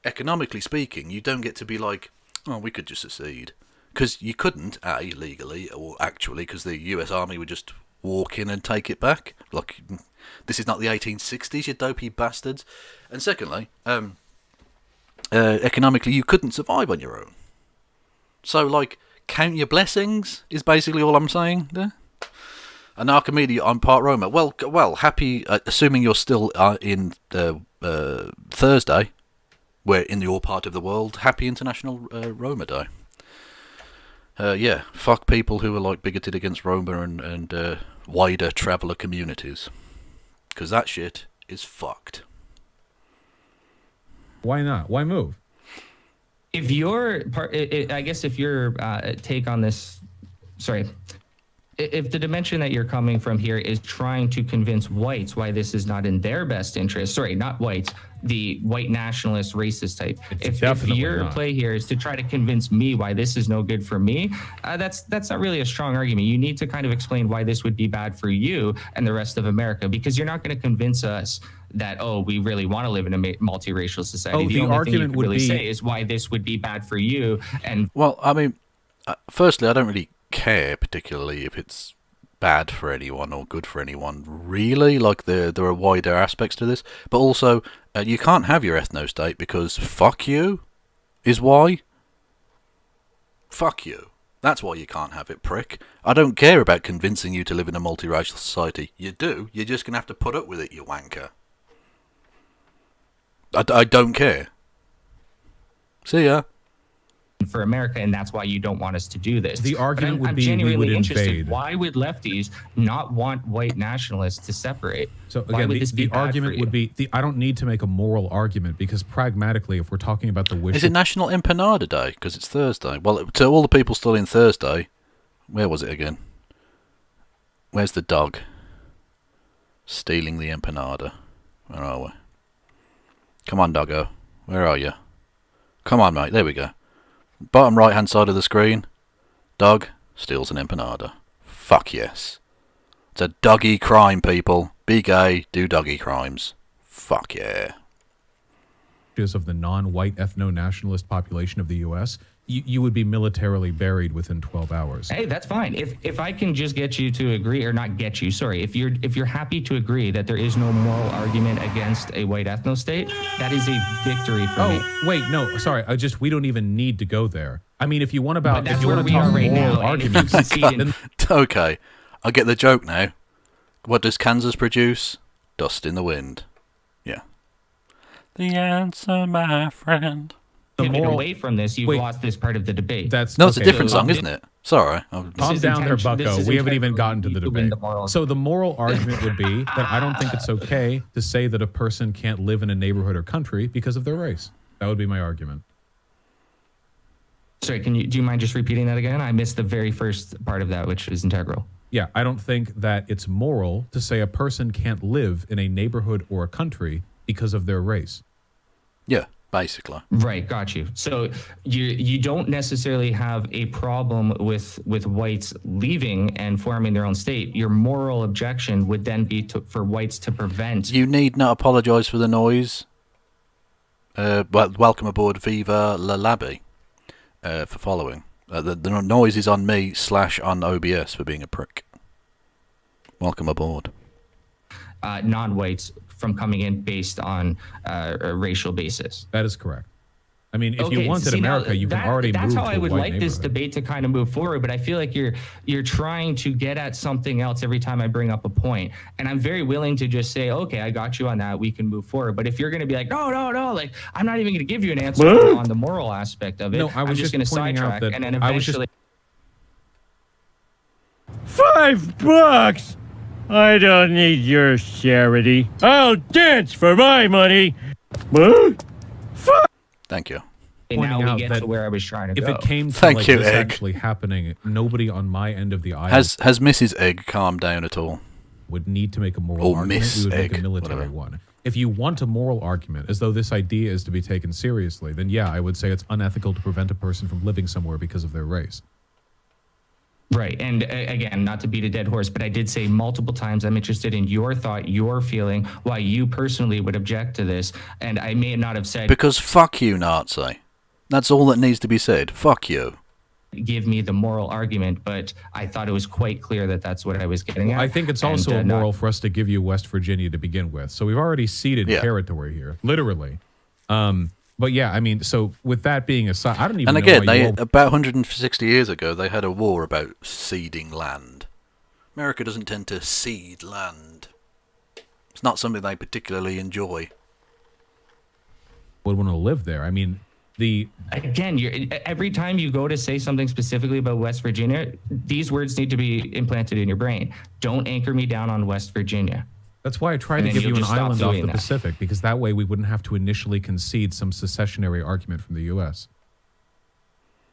economically speaking, you don't get to be like, oh, we could just secede. Because you couldn't, A, legally, or actually, because the US Army would just walk in and take it back. Like, this is not the 1860s, you dopey bastards. And secondly, economically, you couldn't survive on your own. So, like, count your blessings is basically all I'm saying there. And Archimedes, I'm part Roma. Well, happy, assuming you're still in Thursday, where in your part of the world, happy International Roma Day. Yeah, fuck people who are, like, bigoted against Roma and wider traveller communities. Because that shit is fucked. Why not? Why move? If your I guess if your take on this, sorry, if the dimension that you're coming from here is trying to convince whites why this is not in their best interest, sorry, not whites, the white nationalist racist type. If your play here is to try to convince me why this is no good for me, that's not really a strong argument. You need to kind of explain why this would be bad for you and the rest of America, because you're not going to convince us that, oh, we really want to live in a multiracial society. Oh, the only argument thing you could would really be... say is why this would be bad for you. And well, I mean, firstly, I don't really care particularly if it's bad for anyone or good for anyone, really. Like, there are wider aspects to this, but also you can't have your ethno-state because fuck you is why. Fuck you. That's why you can't have it, prick. I don't care about convincing you to live in a multiracial society. You do. You're just gonna have to put up with it, you wanker. I don't care. See ya. For America, and that's why you don't want us to do this. The argument would I'm be genuinely we would interested. invade. Why would lefties not want white nationalists to separate? So Why again, would this be the bad argument for would you? be I don't need to make a moral argument, because pragmatically, if we're talking about the wish, Is it National Empanada Day? Because it's Thursday. Well, to all the people still in Thursday, where was it again? Where's the dog? Stealing the empanada. Where are we? Come on, doggo. Where are you? Come on, mate. There we go. Bottom right hand side of the screen. Dog steals an empanada. Fuck yes. It's a doggy crime, people. Be gay, do doggy crimes. Fuck yeah. of the non-white ethno-nationalist population of the U.S., you would be militarily buried within 12 hours. Hey, that's fine. If I can just get you to agree, or not get you, sorry, if you're happy to agree that there is no moral argument against a white ethno state, that is a victory for me. Oh, wait, no, sorry. We don't even need to go there. I mean, if you want about, But that's if you where want to we talk are right moral now, and if you arguments, concede in- Okay, I get the joke now. What does Kansas produce? Dust in the wind. Yeah. The answer, my friend. pivot away from this, you've lost this part of the debate. That's No, it's a okay. different song, isn't it? Sorry. Calm down there, Bucko. We haven't even gotten to the debate. So the moral argument would be that I don't think it's okay to say that a person can't live in a neighborhood or country because of their race. That would be my argument. Sorry, do you mind just repeating that again? I missed the very first part of that, which is integral. Yeah, I don't think that it's moral to say a person can't live in a neighborhood or a country because of their race. Yeah, basically. Right, got you. So you don't necessarily have a problem with whites leaving and forming their own state. Your moral objection would then be for whites to prevent. You need not apologise for the noise. Welcome aboard Viva La Labby for following. The noise is on me / on OBS for being a prick. Welcome aboard. Non-whites from coming in based on a racial basis. That is correct. I mean, if you wanted America, you can already move to a white That's how I would like this neighborhood. debate to kind of move forward, but I feel like you're trying to get at something else every time I bring up a point. And I'm very willing to just say, okay, I got you on that. We can move forward. But if you're going to be like, no, like, I'm not even going to give you an answer on the moral aspect of it. No, I was I'm just going to pointing out sidetrack. that And then I was just- eventually. $5? I don't need your charity. I'll dance for my money. What? Thank you. And now Pointing we out get that to where I was trying to if go. it came to Thank like you, this Egg. actually happening, nobody on my end of the aisle Has Mrs. Egg calmed down at all? would need to make a moral Or argument. Miss We would make Egg, a military whatever. one. If you want a moral argument, as though this idea is to be taken seriously, then yeah, I would say it's unethical to prevent a person from living somewhere because of their race. Right. And again, not to beat a dead horse, but I did say multiple times I'm interested in your thought, your feeling, why you personally would object to this. And I may not have said, Because fuck you, Nazi. That's all that needs to be said. Fuck you. give me the moral argument, but I thought it was quite clear that that's what I was getting at. I think it's also immoral for us to give you West Virginia to begin with. So we've already ceded territory here, literally. But yeah, I mean, so with that being aside, I don't even And know again, why you all... about 160 years ago, they had a war about ceding land. America doesn't tend to cede land. It's not something they particularly enjoy. would want to live there. I mean, Again, every time you go to say something specifically about West Virginia, these words need to be implanted in your brain. Don't anchor me down on West Virginia. That's why I tried And to then give you you'll an just stop island off doing the that. Pacific, because that way we wouldn't have to initially concede some secessionary argument from the U.S.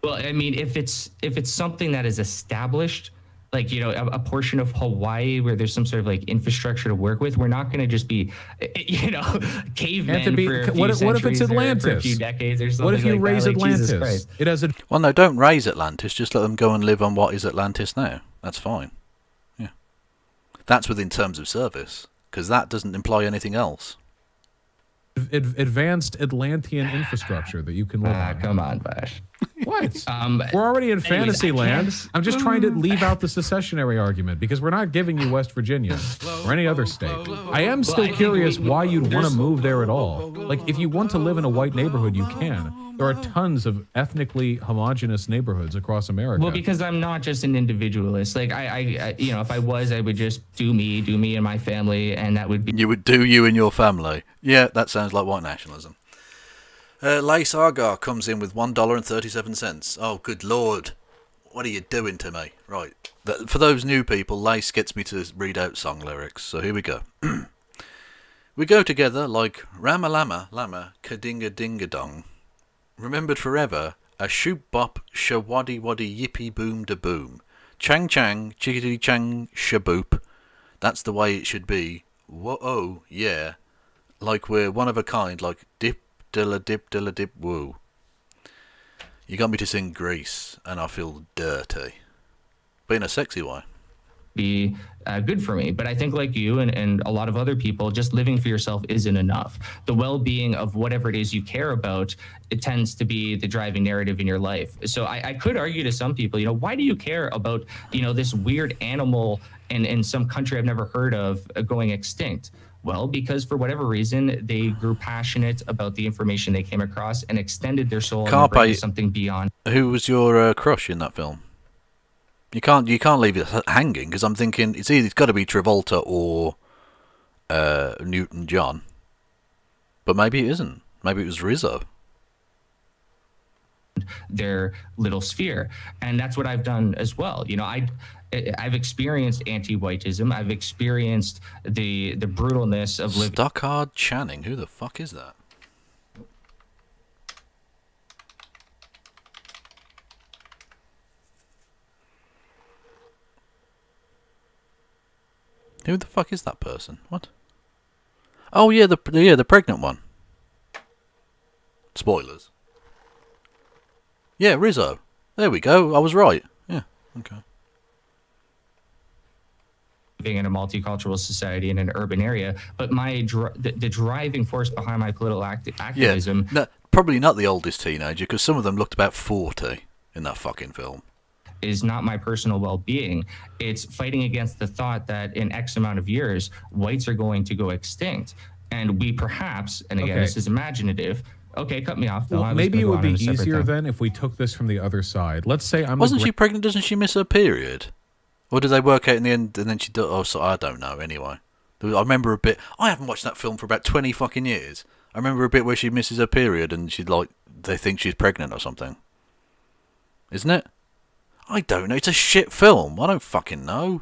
Well, I mean, if it's something that is established, like, you know, a portion of Hawaii where there's some sort of like infrastructure to work with, we're not going to just be, you know, cavemen for a few what if centuries it's or for a Atlantis? few decades or something. What if you like raise that? Like, Jesus Atlantis? Christ. It has a... Well, no, don't raise Atlantis. Just let them go and live on what is Atlantis now. That's fine. Yeah. That's within terms of service, because that doesn't imply anything else. Advanced Atlantean infrastructure that you can live on. Come on, Bash. What? We're already in fantasy land. I'm just trying to leave out the secessionary argument because we're not giving you West Virginia or any other state. I am still curious why you'd want to move there at all. Like, if you want to live in a white neighborhood, you can. There are tons of ethnically homogenous neighborhoods across America. Well, because I'm not just an individualist. Like, I you know, if I was, I would just do me and my family, and that would be... You would do you and your family. Yeah, that sounds like white nationalism. Lace Argar comes in with $1.37. Oh, good lord. What are you doing to me? Right. For those new people, Lace gets me to read out song lyrics. So here we go. We go together like Ramalama, Lama, Kadinga Dinga Dong. Remembered forever, a shoop bop, shawaddy waddy yippee boom da boom. Chang chang, chickadee chang, shaboop. That's the way it should be. Whoa, yeah. Like we're one of a kind, like dip dilla dip woo. You got me to sing Grease, and I feel dirty. But in a sexy way. Be good for me. But I think like you and a lot of other people, just living for yourself isn't enough. The well-being of whatever it is you care about, it tends to be the driving narrative in your life. So I could argue to some people, you know, why do you care about, you know, this weird animal in some country I've never heard of going extinct? Well, because for whatever reason, they grew passionate about the information they came across and extended their soul and their brain to something beyond. Who was your crush in that film? You can't leave it hanging, because I'm thinking it's got to be Travolta or Newton-John, but maybe it isn't. Maybe it was Rizzo. around their little sphere. And that's what I've done as well. You know, I've experienced anti-whiteism. I've experienced the brutalness of living. Stockard Channing, who the fuck is that? Who the fuck is that person? What? Oh yeah, the pregnant one. Spoilers. Yeah, Rizzo. There we go. I was right. Yeah. Okay. Living in a multicultural society in an urban area, but the driving force behind my political activism. Yeah, no, probably not the oldest teenager, because some of them looked about 40 in that fucking film. Is not my personal well-being. It's fighting against the thought that in X amount of years, whites are going to go extinct. And we perhaps, and again, this is imaginative. Okay, cut me off. Well, maybe it would be easier then if we took this from the other side. Let's say Wasn't she pregnant? Doesn't she miss her period? Or did they work out in the end and then she does? Oh, so I don't know. Anyway, I remember a bit. I haven't watched that film for about 20 fucking years. I remember a bit where she misses her period and they think she's pregnant or something. Isn't it? I don't know. It's a shit film. I don't fucking know.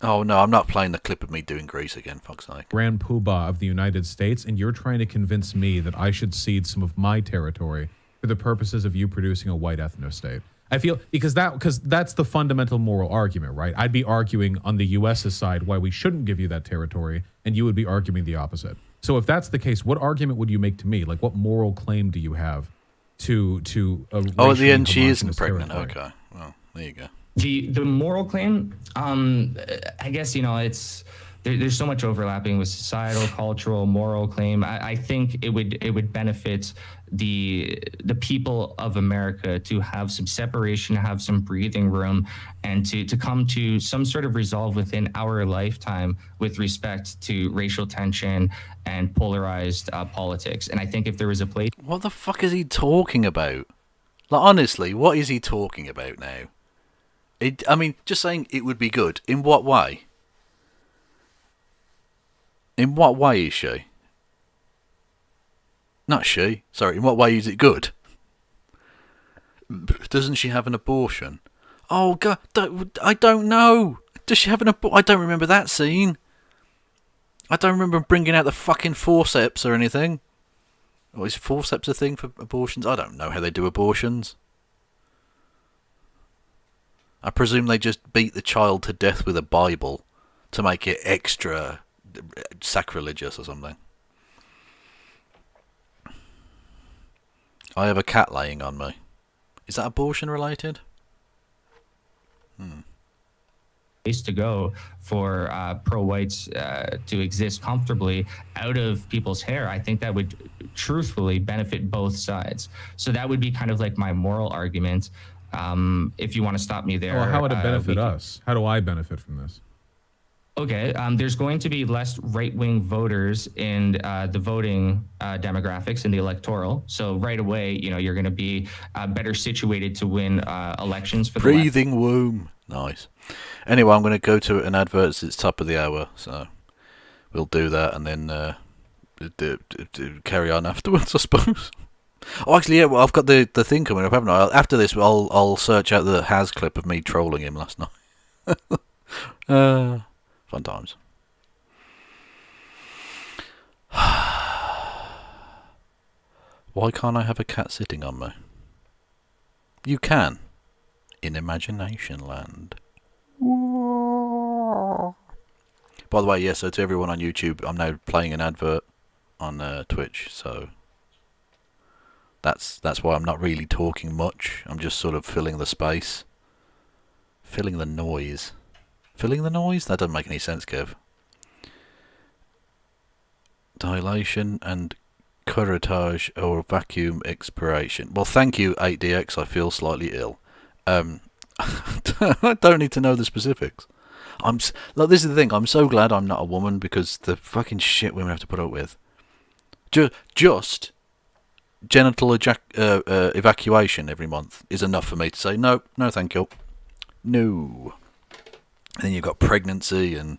Oh no, I'm not playing the clip of me doing Grease again, fuck's sake. Grand Poobah of the United States, and you're trying to convince me that I should cede some of my territory for the purposes of you producing a white ethno-state. I feel because that's the fundamental moral argument, right? I'd be arguing on the US's side why we shouldn't give you that territory, and you would be arguing the opposite. So if that's the case, what argument would you make to me? Like, what moral claim do you have to oh, at the end she isn't pregnant. Territory? Okay, well, there you go. The moral claim, I guess, you know, it's there's so much overlapping with societal, cultural, moral claim. I think it would benefit the people of America to have some separation, have some breathing room, and to come to some sort of resolve within our lifetime with respect to racial tension and polarized politics. And I think if there was a place... What the fuck is he talking about? Like, honestly, what is he talking about now? I mean, just saying it would be good. In what way? In what way is she? Not she. Sorry, in what way is it good? Doesn't she have an abortion? Oh, God, I don't know. Does she have an abortion? I don't remember that scene. I don't remember bringing out the fucking forceps or anything. Or is forceps a thing for abortions? I don't know how they do abortions. I presume they just beat the child to death with a Bible to make it extra sacrilegious or something. I have a cat laying on me. Is that abortion related? Place to go for pro-whites to exist comfortably out of people's hair. I think that would truthfully benefit both sides. So that would be kind of like my moral argument. If you want to stop me there. Well, how would it benefit us? How do I benefit from this? Okay, there's going to be less right-wing voters in the voting demographics in the electoral. So right away, you know, you're going to be better situated to win elections for the breathing womb. Nice. Anyway, I'm going to go to an advert. It's top of the hour, so we'll do that and then carry on afterwards, I suppose. Oh, actually, yeah. Well, I've got the thing coming up, haven't I? After this, I'll search out the Has clip of me trolling him last night. Fun times. Why can't I have a cat sitting on me? You can, in Imagination Land. By the way, yeah. So to everyone on YouTube, I'm now playing an advert on Twitch. So. That's why I'm not really talking much. I'm just sort of filling the space. Filling the noise. Filling the noise? That doesn't make any sense, Kev. Dilation and curettage or vacuum expiration. Well, thank you, 8DX. I feel slightly ill. I don't need to know the specifics. Look, this is the thing. I'm so glad I'm not a woman because the fucking shit women have to put up with. Just genital evacuation every month is enough for me to say no thank you, no. And then you've got pregnancy and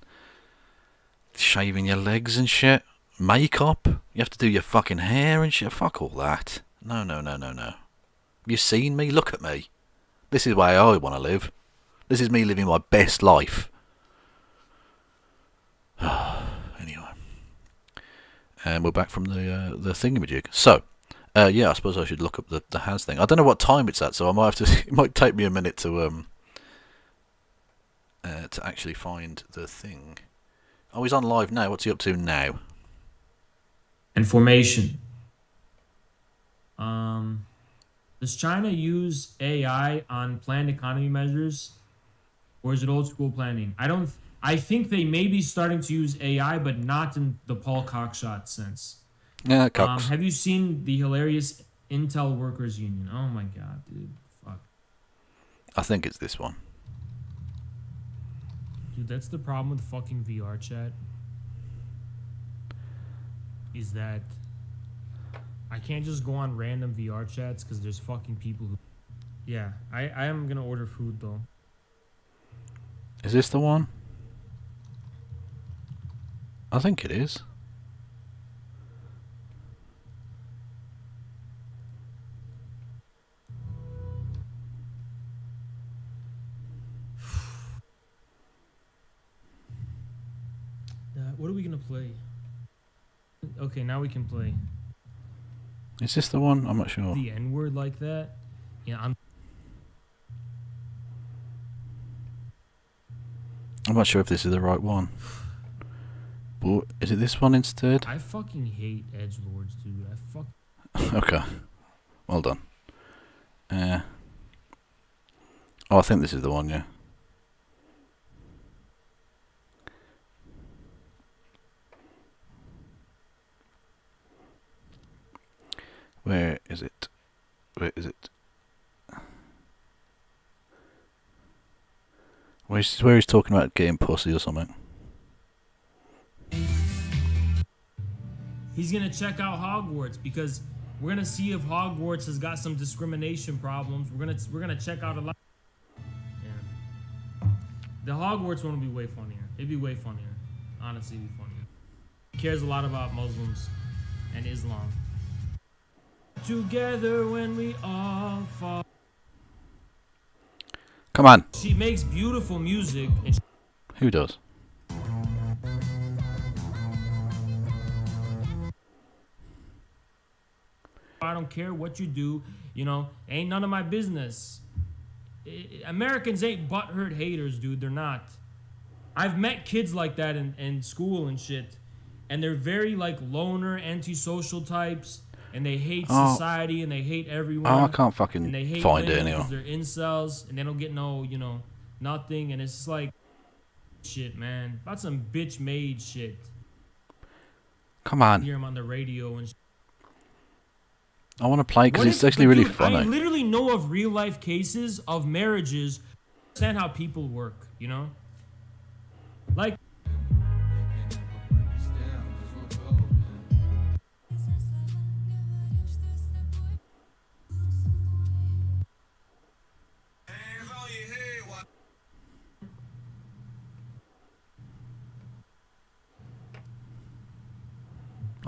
shaving your legs and shit. makeup. You have to do your fucking hair and shit. Fuck all that. No. Have you seen me? Look at me. This is the way I want to live. This is me living my best life. Anyway. And we're back from the thingamajig. So, yeah, I suppose I should look up the has thing. I don't know what time it's at, so I might have to. It might take me a minute to actually find the thing. Oh, he's on live now. What's he up to now? Information. Does China use AI on planned economy measures, or is it old school planning? I think they may be starting to use AI, but not in the Paul Cockshot sense. Yeah, Cox. Have you seen the hilarious Intel Workers Union? Oh my god, dude. Fuck. I think it's this one. Dude, that's the problem with fucking VR chat. Is that I can't just go on random VR chats because there's fucking people who... Yeah, I am gonna order food though. Is this the one? I think it is. What are we gonna play? Okay, now we can play. Is this the one? I'm not sure. The N-word like that? Yeah, I'm not sure if this is the right one. But is it this one instead? I fucking hate edgelords, dude. Okay. Well done. Oh, I think this is the one, yeah. Where is it? Where is it? Where he's talking about getting pussy or something. He's gonna check out Hogwarts because we're gonna see if Hogwarts has got some discrimination problems. We're gonna check out a lot. Yeah. The Hogwarts one will be way funnier. It'd be way funnier. Honestly, it'd be funnier. He cares a lot about Muslims and Islam. Together when we all fall. Come on. She makes beautiful music. And Who does? I don't care what you do, you know, ain't none of my business. Americans ain't butthurt haters, dude. They're not. I've met kids like that in school and shit. And they're very, like, loner, antisocial types. And they hate society and they hate everyone. Oh, I can't fucking and they hate find it women anyway. because they're incels and they don't get no, you know, nothing. And it's just like, shit, man. About some bitch made shit. Come on. Hear him on the radio and shit. I want to play because it's actually really funny. I literally know of real life cases of marriages. Understand how people work, you know? Like.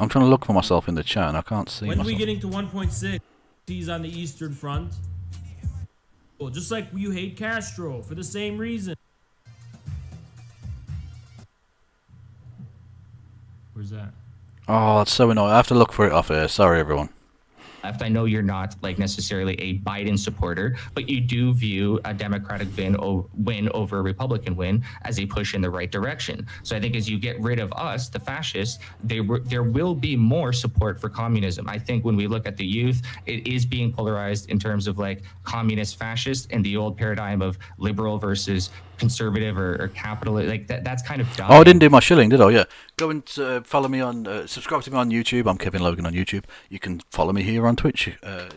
I'm trying to look for myself in the chat and I can't see When myself. we getting to 1.6, he's on the Eastern Front. Well, just like you hate Castro for the same reason. Where's that? Oh, that's so annoying. I have to look for it off here. Sorry, everyone. Left. I know you're not like necessarily a Biden supporter, but you do view a Democratic win over a Republican win as a push in the right direction. So I think as you get rid of us, the fascists, there will be more support for communism. I think when we look at the youth, it is being polarized in terms of like communist fascist and the old paradigm of liberal versus conservative or capitalist. Like that's kind of dumb. Oh, I didn't do my shilling, did I? Yeah. Go and follow me on, subscribe to me on YouTube. I'm Kevin Logan on YouTube. You can follow me here on Twitch.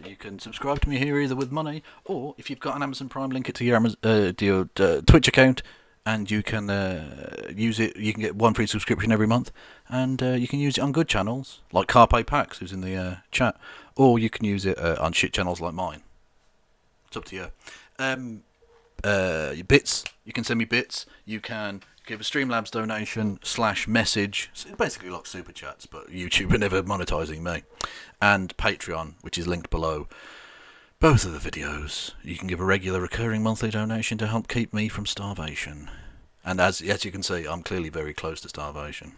You can subscribe to me here either with money, or if you've got an Amazon Prime, link it to your Twitch account, and you can use it. You can get one free subscription every month, and you can use it on good channels like Carpe Pax, who's in the chat, or you can use it on shit channels like mine. It's up to you. Bits. You can send me bits. You can Give a Streamlabs donation / message. So it's basically like super chats, but YouTube are never monetizing me. And Patreon, which is linked below. Both of the videos. You can give a regular recurring monthly donation to help keep me from starvation. And as you can see, I'm clearly very close to starvation.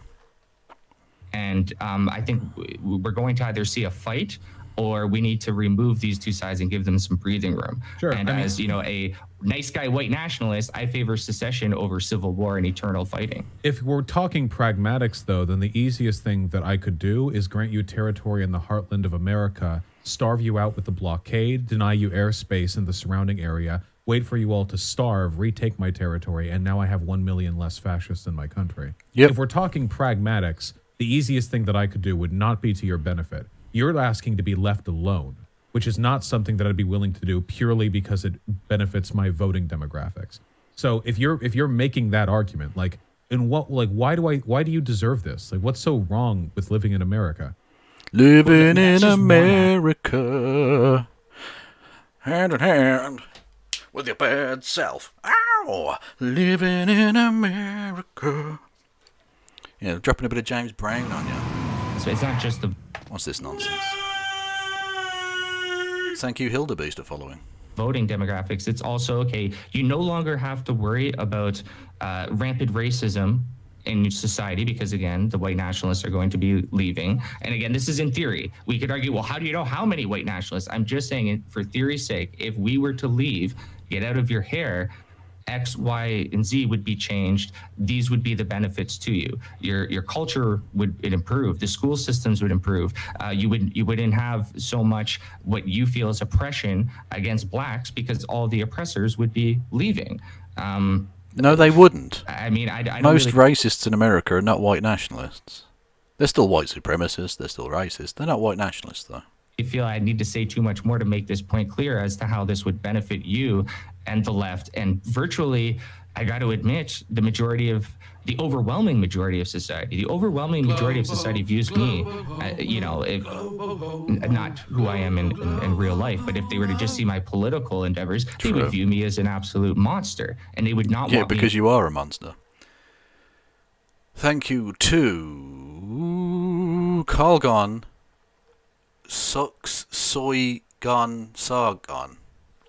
And I think we're going to either see a fight or we need to remove these two sides and give them some breathing room. Sure. And as you know, a nice guy white nationalist, I favor secession over civil war and eternal fighting. If we're talking pragmatics, though, then the easiest thing that I could do is grant you territory in the heartland of America, starve you out with the blockade, deny you airspace in the surrounding area, wait for you all to starve, retake my territory, and now I have 1 million less fascists in my country. Yep. If we're talking pragmatics, the easiest thing that I could do would not be to your benefit. You're asking to be left alone, which is not something that I'd be willing to do purely because it benefits my voting demographics. So if you're making that argument, like, in what, like, why do you deserve this? Like, what's so wrong with living in America? Living in America, hand in hand with your bad self. Ow! Living in America. Yeah, dropping a bit of James Brown on you. So it's not just the... What's this nonsense? Thank you, Hildebeest, for following. Voting demographics. It's also, okay, you no longer have to worry about rampant racism in society because, again, the white nationalists are going to be leaving. And again, this is in theory. We could argue, well, how do you know how many white nationalists? I'm just saying, for theory's sake, if we were to leave, get out of your hair, X, Y, and Z would be changed. These would be the benefits to you. Your culture would improve. The school systems would improve. You wouldn't have so much what you feel is oppression against blacks because all the oppressors would be leaving. No, they wouldn't. I mean, I don't Most really... racists in America are not white nationalists. They're still white supremacists. They're still racist. They're not white nationalists, though. I feel I need to say too much more to make this point clear as to how this would benefit you and the left. And virtually, I got to admit, the overwhelming majority of society views me, if not who I am in real life, but if they were to just see my political endeavors, they would view me as an absolute monster, and they would not want me. Yeah, because you are a monster. Thank you to Carlgon Sucks Soy Gon Sargon.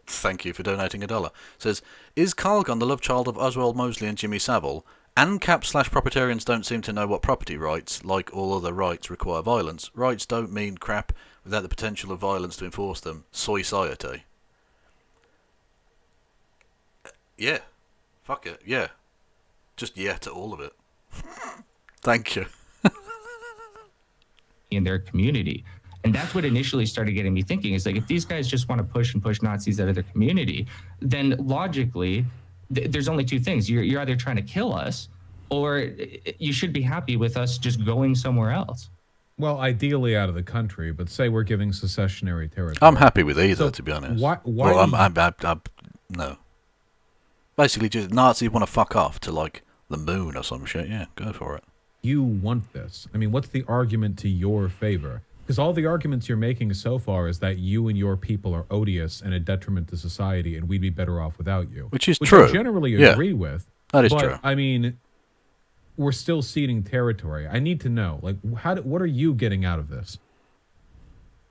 Thank you for donating $1. Says, is Carlgon the love child of Oswald Mosley and Jimmy Savile? ANCAP/proprietarians don't seem to know what property rights, like all other rights, require violence. Rights don't mean crap without the potential of violence to enforce them. Society. Yeah. Fuck it. Yeah. Just yeah to all of it. Thank you. In their community. And that's what initially started getting me thinking is like, if these guys just want to push Nazis out of their community, then logically, there's only two things. You're either trying to kill us or you should be happy with us just going somewhere else. Well, ideally out of the country, but say we're giving secessionary territory. I'm happy with either, to be honest. Why well, no. Basically, just Nazis want to fuck off to, like, the moon or some shit. Yeah, go for it. You want this. I mean, what's the argument to your favor? Because all the arguments you're making so far is that you and your people are odious and a detriment to society, and we'd be better off without you. Which is true. I generally agree with. That is true. I mean, we're still ceding territory. I need to know, like, what are you getting out of this?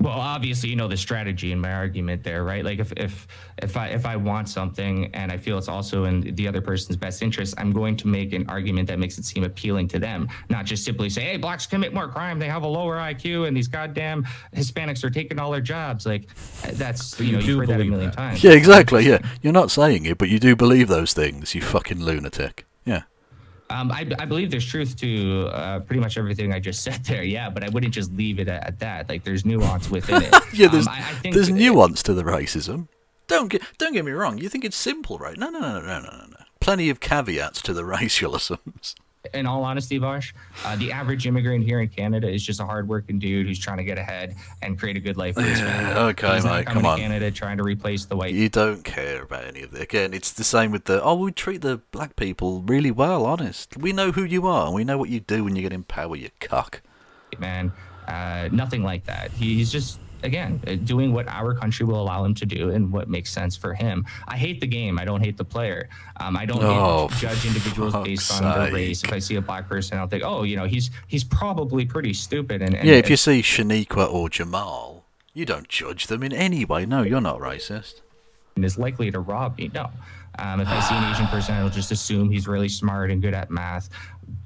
Well, obviously, you know the strategy in my argument there, right? Like, if I want something and I feel it's also in the other person's best interest, I'm going to make an argument that makes it seem appealing to them, not just simply say, "Hey, blacks commit more crime; they have a lower IQ, and these goddamn Hispanics are taking all their jobs." Like, that's you've heard that a million times. Yeah, exactly. Yeah, you're not saying it, but you do believe those things. You fucking lunatic. Yeah. I believe there's truth to pretty much everything I just said there, yeah, but I wouldn't just leave it at that. Like, there's nuance within it. Yeah, there's nuance to the racism. Don't get me wrong. You think it's simple, right? No. Plenty of caveats to the racialisms. In all honesty, Vosh, the average immigrant here in Canada is just a hardworking dude who's trying to get ahead and create a good life for his family. Okay, He's mate, not come on. to Canada trying to replace the white. You don't care about any of it. Again, it's the same with we treat the black people really well, honest. We know who you are, and we know what you do when you get in power, you cuck. Man, nothing like that. He's just again, doing what our country will allow him to do and what makes sense for him. I hate the game. I don't hate the player. I don't judge individuals based on their race. If I see a black person, I'll think, oh, you know, he's probably pretty stupid. And yeah, if you see Shaniqua or Jamal, you don't judge them in any way. No, you're not racist. And is likely to rob me. No. If I see an Asian person, I'll just assume he's really smart and good at math.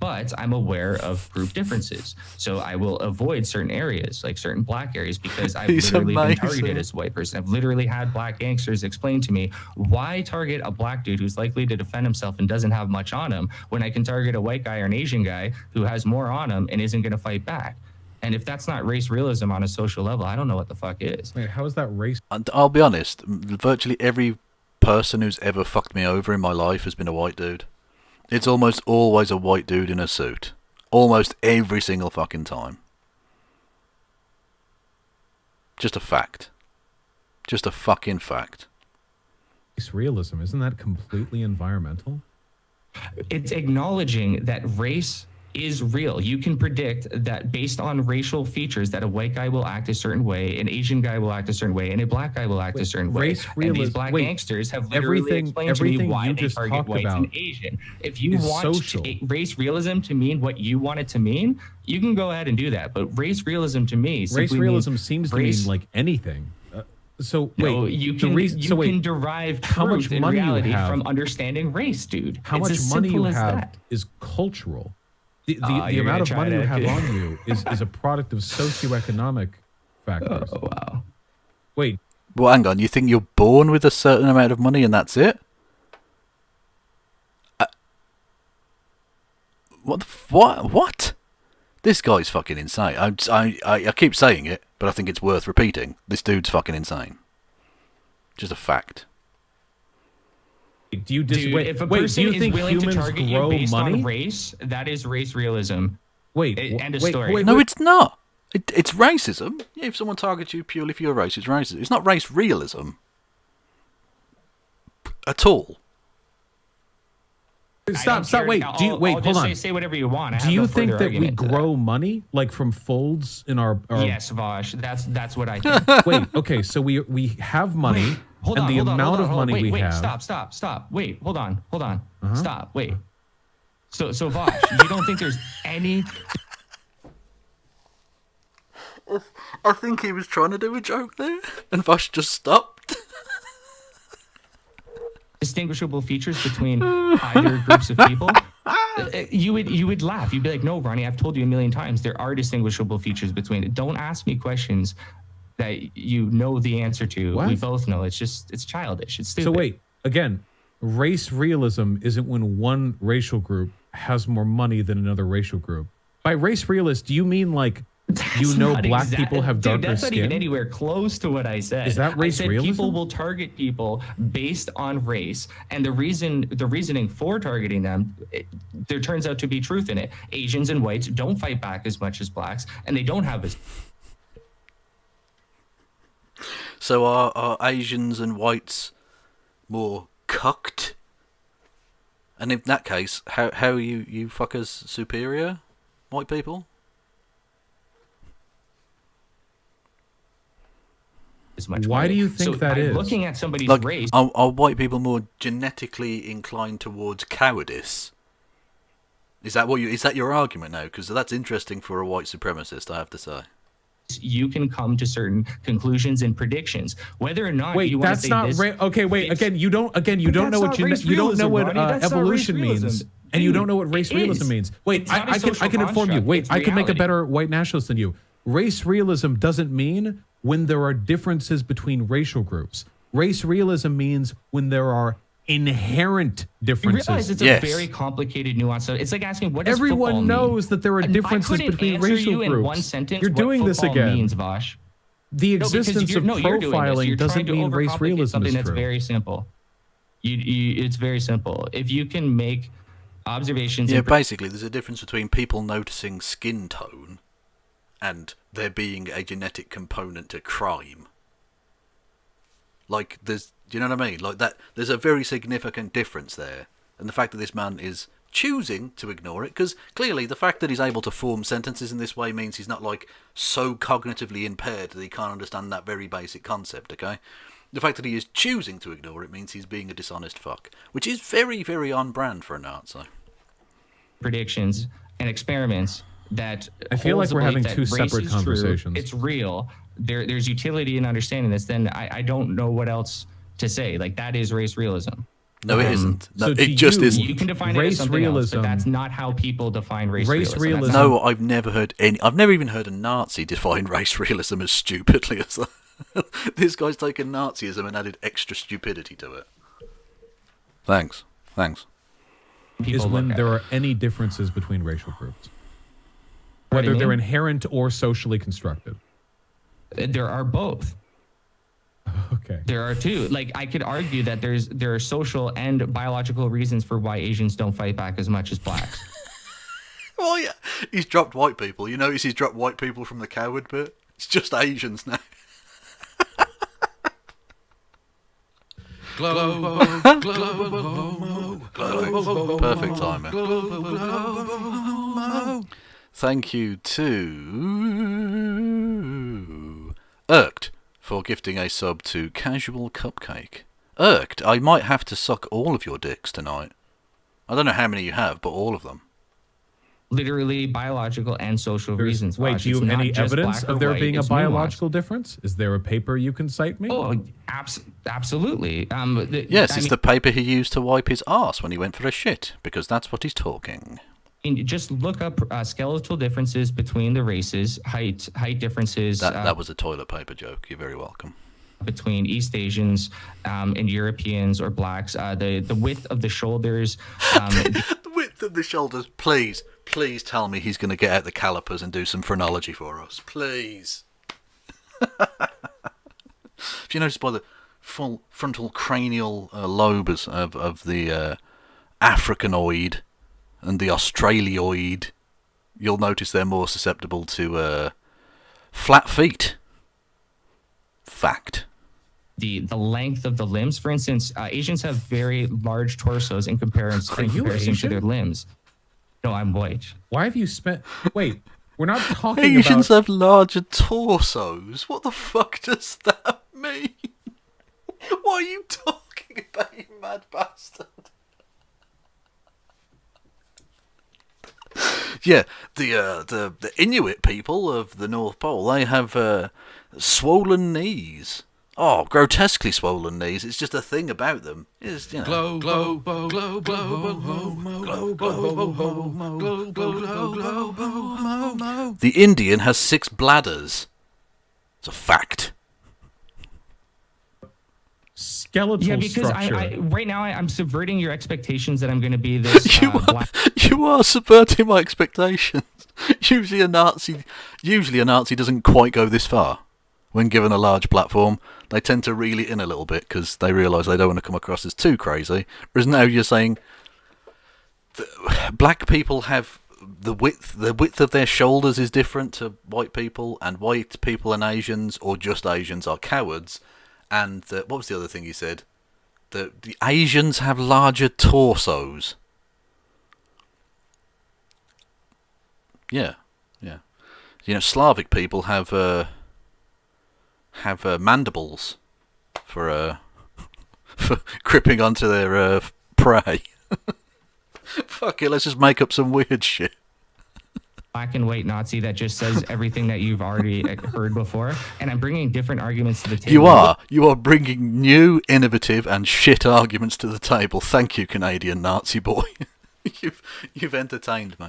But I'm aware of group differences. So I will avoid certain areas, like certain black areas, because I've literally been targeted as a white person. I've literally had black gangsters explain to me, why target a black dude who's likely to defend himself and doesn't have much on him when I can target a white guy or an Asian guy who has more on him and isn't going to fight back? And if that's not race realism on a social level, I don't know what the fuck is. Wait, how is that race? And I'll be honest, virtually every person who's ever fucked me over in my life has been a white dude. It's almost always a white dude in a suit. Almost every single fucking time. Just a fact. Just a fucking fact. Race realism, isn't that completely environmental? It's acknowledging that race is real. You can predict that based on racial features that a white guy will act a certain way, an Asian guy will act a certain way, and a black guy will act a certain way. And these black gangsters have literally explained to me why they target whites and Asian. If you want race realism to mean what you want it to mean, you can go ahead and do that. But race realism to me race realism seems to mean like anything. So wait, no, you can derive how much truth money in reality you have from understanding race, dude. How much money you have is cultural. The amount of money you have on you is a product of socioeconomic factors. Oh, wow. Wait. Well, hang on. You think you're born with a certain amount of money and that's it? What? This guy's fucking insane. I keep saying it, but I think it's worth repeating. This dude's fucking insane. Just a fact. Do you Dude, if a person is willing to target you based on race, that is race realism. End of story. No, it's not. It's racism. Yeah, if someone targets you purely for your race, it's racism. It's not race realism at all. Stop! Wait. Hold on. Say whatever you want. Do you think that we grow money like from folds in our? Yes, Vosh. That's what I think. Wait. Okay. So we have money. Hold and on, the amount of money we have. Stop. Wait, hold on. Stop. Wait. So Vosh, you don't think there's any? I think he was trying to do a joke there, and Vosh just stopped. Distinguishable features between either groups of people. You would laugh. You'd be like, "No, Ronnie, I've told you a million times there are distinguishable features between it. Don't ask me questions that you know the answer to." What? We both know it's childish. It's stupid. So wait, again, race realism isn't when one racial group has more money than another racial group. By race realist, do you mean like black people have darker that's not skin? even anywhere close to what I said. Is that race I said realism? People will target people based on race, and the reasoning for targeting them, there turns out to be truth in it. Asians and whites don't fight back as much as blacks, and they don't have as. So are Asians and whites more cucked? And in that case, how are you fuckers superior, white people? Why do you think that is? Looking at somebody's like, race. Are white people more genetically inclined towards cowardice? Is that your argument now? Because that's interesting for a white supremacist, I have to say. You can come to certain conclusions and predictions, whether or not you want to say this. Okay, wait. Again, you don't know what evolution means, and you don't know what race realism means. Wait, I can inform you. Wait, I can make a better white nationalist than you. Race realism doesn't mean when there are differences between racial groups. Race realism means when there are inherent differences. You realize it's a very complicated nuance. So it's like asking, what does everyone football knows mean? that there are differences between racial you groups. In one sentence You're doing this again. Means, Vosh. The existence of profiling doesn't mean race realism something is that's true. very simple. It's very simple. If you can make observations. Yeah, basically, there's a difference between people noticing skin tone and there being a genetic component to crime. Like, do you know what I mean? Like that, there's a very significant difference there. And the fact that this man is choosing to ignore it, because clearly the fact that he's able to form sentences in this way means he's not like so cognitively impaired that he can't understand that very basic concept, okay? The fact that he is choosing to ignore it means he's being a dishonest fuck, which is very, very on brand for a Nazi. Predictions and experiments that I feel holds like we're the having belief two that race separate is true, conversations. it's real. There's utility in understanding this. Then I don't know what else to say. Like, that is race realism. No, it isn't. No, So it to just you, isn't. You can define it race as something else, but realism- that's not how people define race Race realism. realism- That's not- No, I've never heard any. I've never even heard a Nazi define race realism as stupidly as that. This guy's taken Nazism and added extra stupidity to it. Thanks. Is people when look at there it. are any differences between racial groups, whether they're inherent or socially constructed. There are both. Okay. There are two. Like, I could argue that there are social and biological reasons for why Asians don't fight back as much as blacks. Well, yeah, he's dropped white people. You notice he's dropped white people from the coward bit? It's just Asians now. Perfect timing. Thank you to Irked for gifting a sub to Casual Cupcake. Irked, I might have to suck all of your dicks tonight. I don't know how many you have, but all of them. Literally biological and social reasons. Wait, Vosh. do you It's have not any just evidence black or of there white, being a it's nuanced. biological difference? Is there a paper you can cite me? Oh, absolutely. Yes, it's the paper he used to wipe his arse when he went for a shit, because that's what he's talking. And just look up skeletal differences between the races, height differences. That was a toilet paper joke. You're very welcome. Between East Asians and Europeans or blacks, the width of the shoulders. The width of the shoulders. Please tell me he's going to get out the calipers and do some phrenology for us. Please. If you notice by the full frontal cranial lobes of the Africanoid and the Australioid, you'll notice they're more susceptible to flat feet. Fact. The length of the limbs, for instance, Asians have very large torsos in comparison to their limbs. No, I'm white. Why have you spent... Wait, we're not talking Asians about... have larger torsos. What the fuck does that mean? What are you talking about, you mad bastard? Yeah, the Inuit people of the North Pole, they have swollen knees. Oh, grotesquely swollen knees. It's just a thing about them. It's, you know. The Indian has 6 bladders. It's a fact. Skeletal Yeah, because structure. right now I'm subverting your expectations that I'm going to be this black. You are subverting my expectations. Usually a Nazi doesn't quite go this far. When given a large platform, they tend to reel it in a little bit because they realise they don't want to come across as too crazy. Whereas now you're saying black people have the width of their shoulders is different to white people, and white people and Asians, or just Asians, are cowards. And what was the other thing you said? The Asians have larger torsos. Yeah. You know, Slavic people have mandibles for gripping onto their prey. Fuck it, let's just make up some weird shit. Black and white Nazi that just says everything that you've already heard before, and I'm bringing different arguments to the table. You are bringing new, innovative, and shit arguments to the table. Thank you, Canadian Nazi boy. You've entertained me,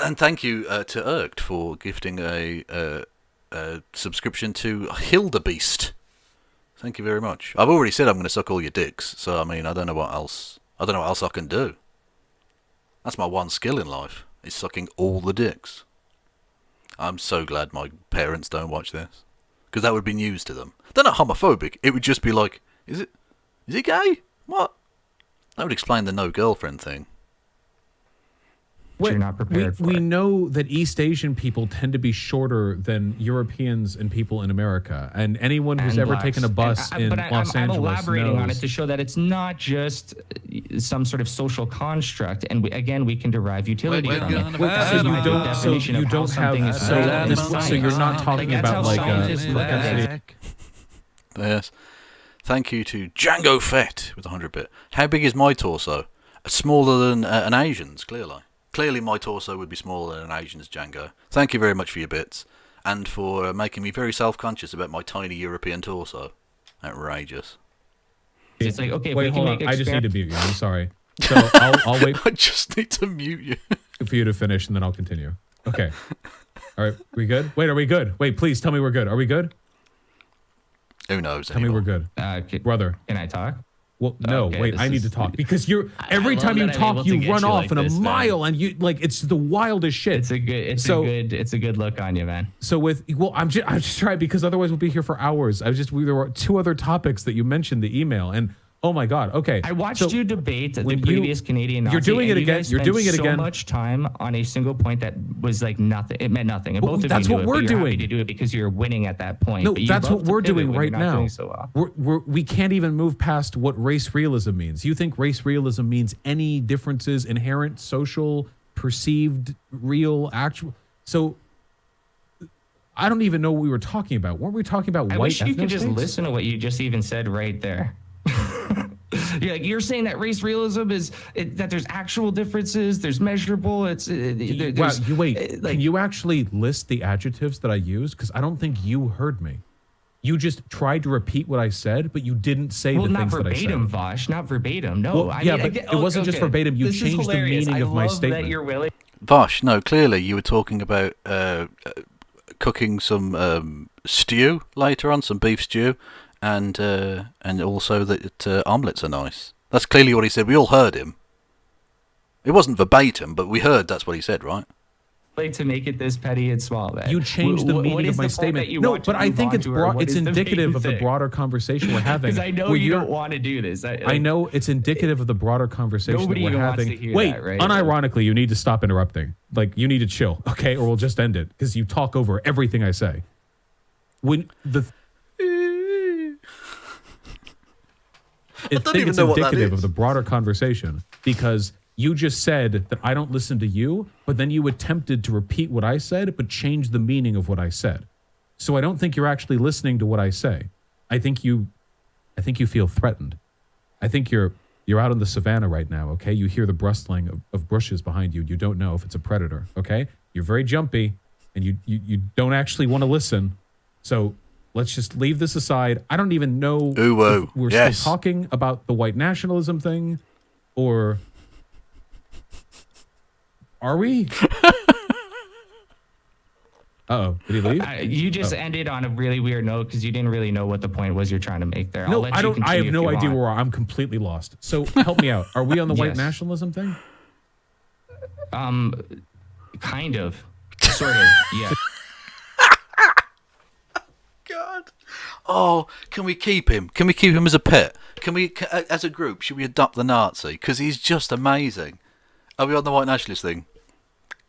and thank you to Irked for gifting a subscription to Hildebeest. Thank you very much. I've already said I'm going to suck all your dicks, so I mean I don't know what else I can do. That's my one skill in life. Is sucking all the dicks. I'm so glad my parents don't watch this, because that would be news to them. They're not homophobic. It would just be like, is he gay? What? That would explain the no girlfriend thing. you're not prepared for. We know that East Asian people tend to be shorter than Europeans and people in America. And anyone who's ever taken a bus in Los Angeles I'm elaborating on it knows. to show that it's not just some sort of social construct. And we can derive utility from it. So you're not talking about like Yes. Thank you to Django Fett with 100-bit. How big is my torso? Smaller than an Asian's, clearly. Clearly my torso would be smaller than an Asian's, Django. Thank you very much for your bits. And for making me very self-conscious about my tiny European torso. Outrageous. It's like, okay, wait, hold on. I just need to mute you. I'm sorry. So I'll wait. I just need to mute you. For you to finish, and then I'll continue. Okay. All right. We good? Wait, are we good? Wait, please tell me we're good. Are we good? Who knows? Tell me we're good. Brother. Can I talk? Well, no, Okay, wait, I need to talk because you're every time you talk, you run off in a mile, and you like it's the wildest shit. It's a good look on you, man. So I'm just trying because otherwise we'll be here for hours. There were two other topics that you mentioned in the email, and oh my god, okay. I watched you debate the previous Canadian Nazi. You're doing it again. You're doing it again. So much time on a single point that was like nothing. It meant nothing. And both of that's you what we're doing. Happy to do it because you're winning at that point. No, but you that's love what to we're pivot doing when right you're not now. doing so well. We can't even move past what race realism means. You think race realism means any differences, inherent, social, perceived, real, actual? So I don't even know what we were talking about. Weren't we talking about white? I wish you could just ethnostates? listen to what you just even said right there. You're saying that race realism is that there's actual differences, there's measurable. Can you actually list the adjectives that I used? Because I don't think you heard me. You just tried to repeat what I said, but you didn't say the things that I said. Not verbatim, Vosh. Not verbatim. No. Well, it wasn't just verbatim. You changed the meaning of my statement. That you're willing. Vosh, no, clearly you were talking about cooking some stew later on, some beef stew. And also that omelettes are nice. That's clearly what he said. We all heard him. It wasn't verbatim, but we heard that's what he said, right? Like to make it this petty and small, then you changed the meaning of my statement. No, but I think it's indicative of the broader conversation we're having. Because I know you don't want to do this. I know it's indicative of the broader conversation that we're having. Wants to hear Wait, that, right? Unironically, you need to stop interrupting. Like you need to chill, okay, or we'll just end it because you talk over everything I say. I think it's indicative of the broader conversation because you just said that I don't listen to you, but then you attempted to repeat what I said, but change the meaning of what I said. So I don't think you're actually listening to what I say. I think you feel threatened. I think you're out in the savannah right now, okay? You hear the rustling of bushes behind you. You don't know if it's a predator, okay? You're very jumpy, and you don't actually want to listen. So let's just leave this aside. I don't even know if we're still talking about the white nationalism thing, or are we? Uh-oh, did he leave? You just ended on a really weird note because you didn't really know what the point was you're trying to make there. No, I don't. I have no idea where I'm completely lost. So help me out. Are we on the white nationalism thing? Kind of, sort of, yeah. God. Oh, can we keep him? Can we keep him as a pet? Can we, as a group, should we adopt the Nazi? Because he's just amazing. Are we on the white nationalist thing?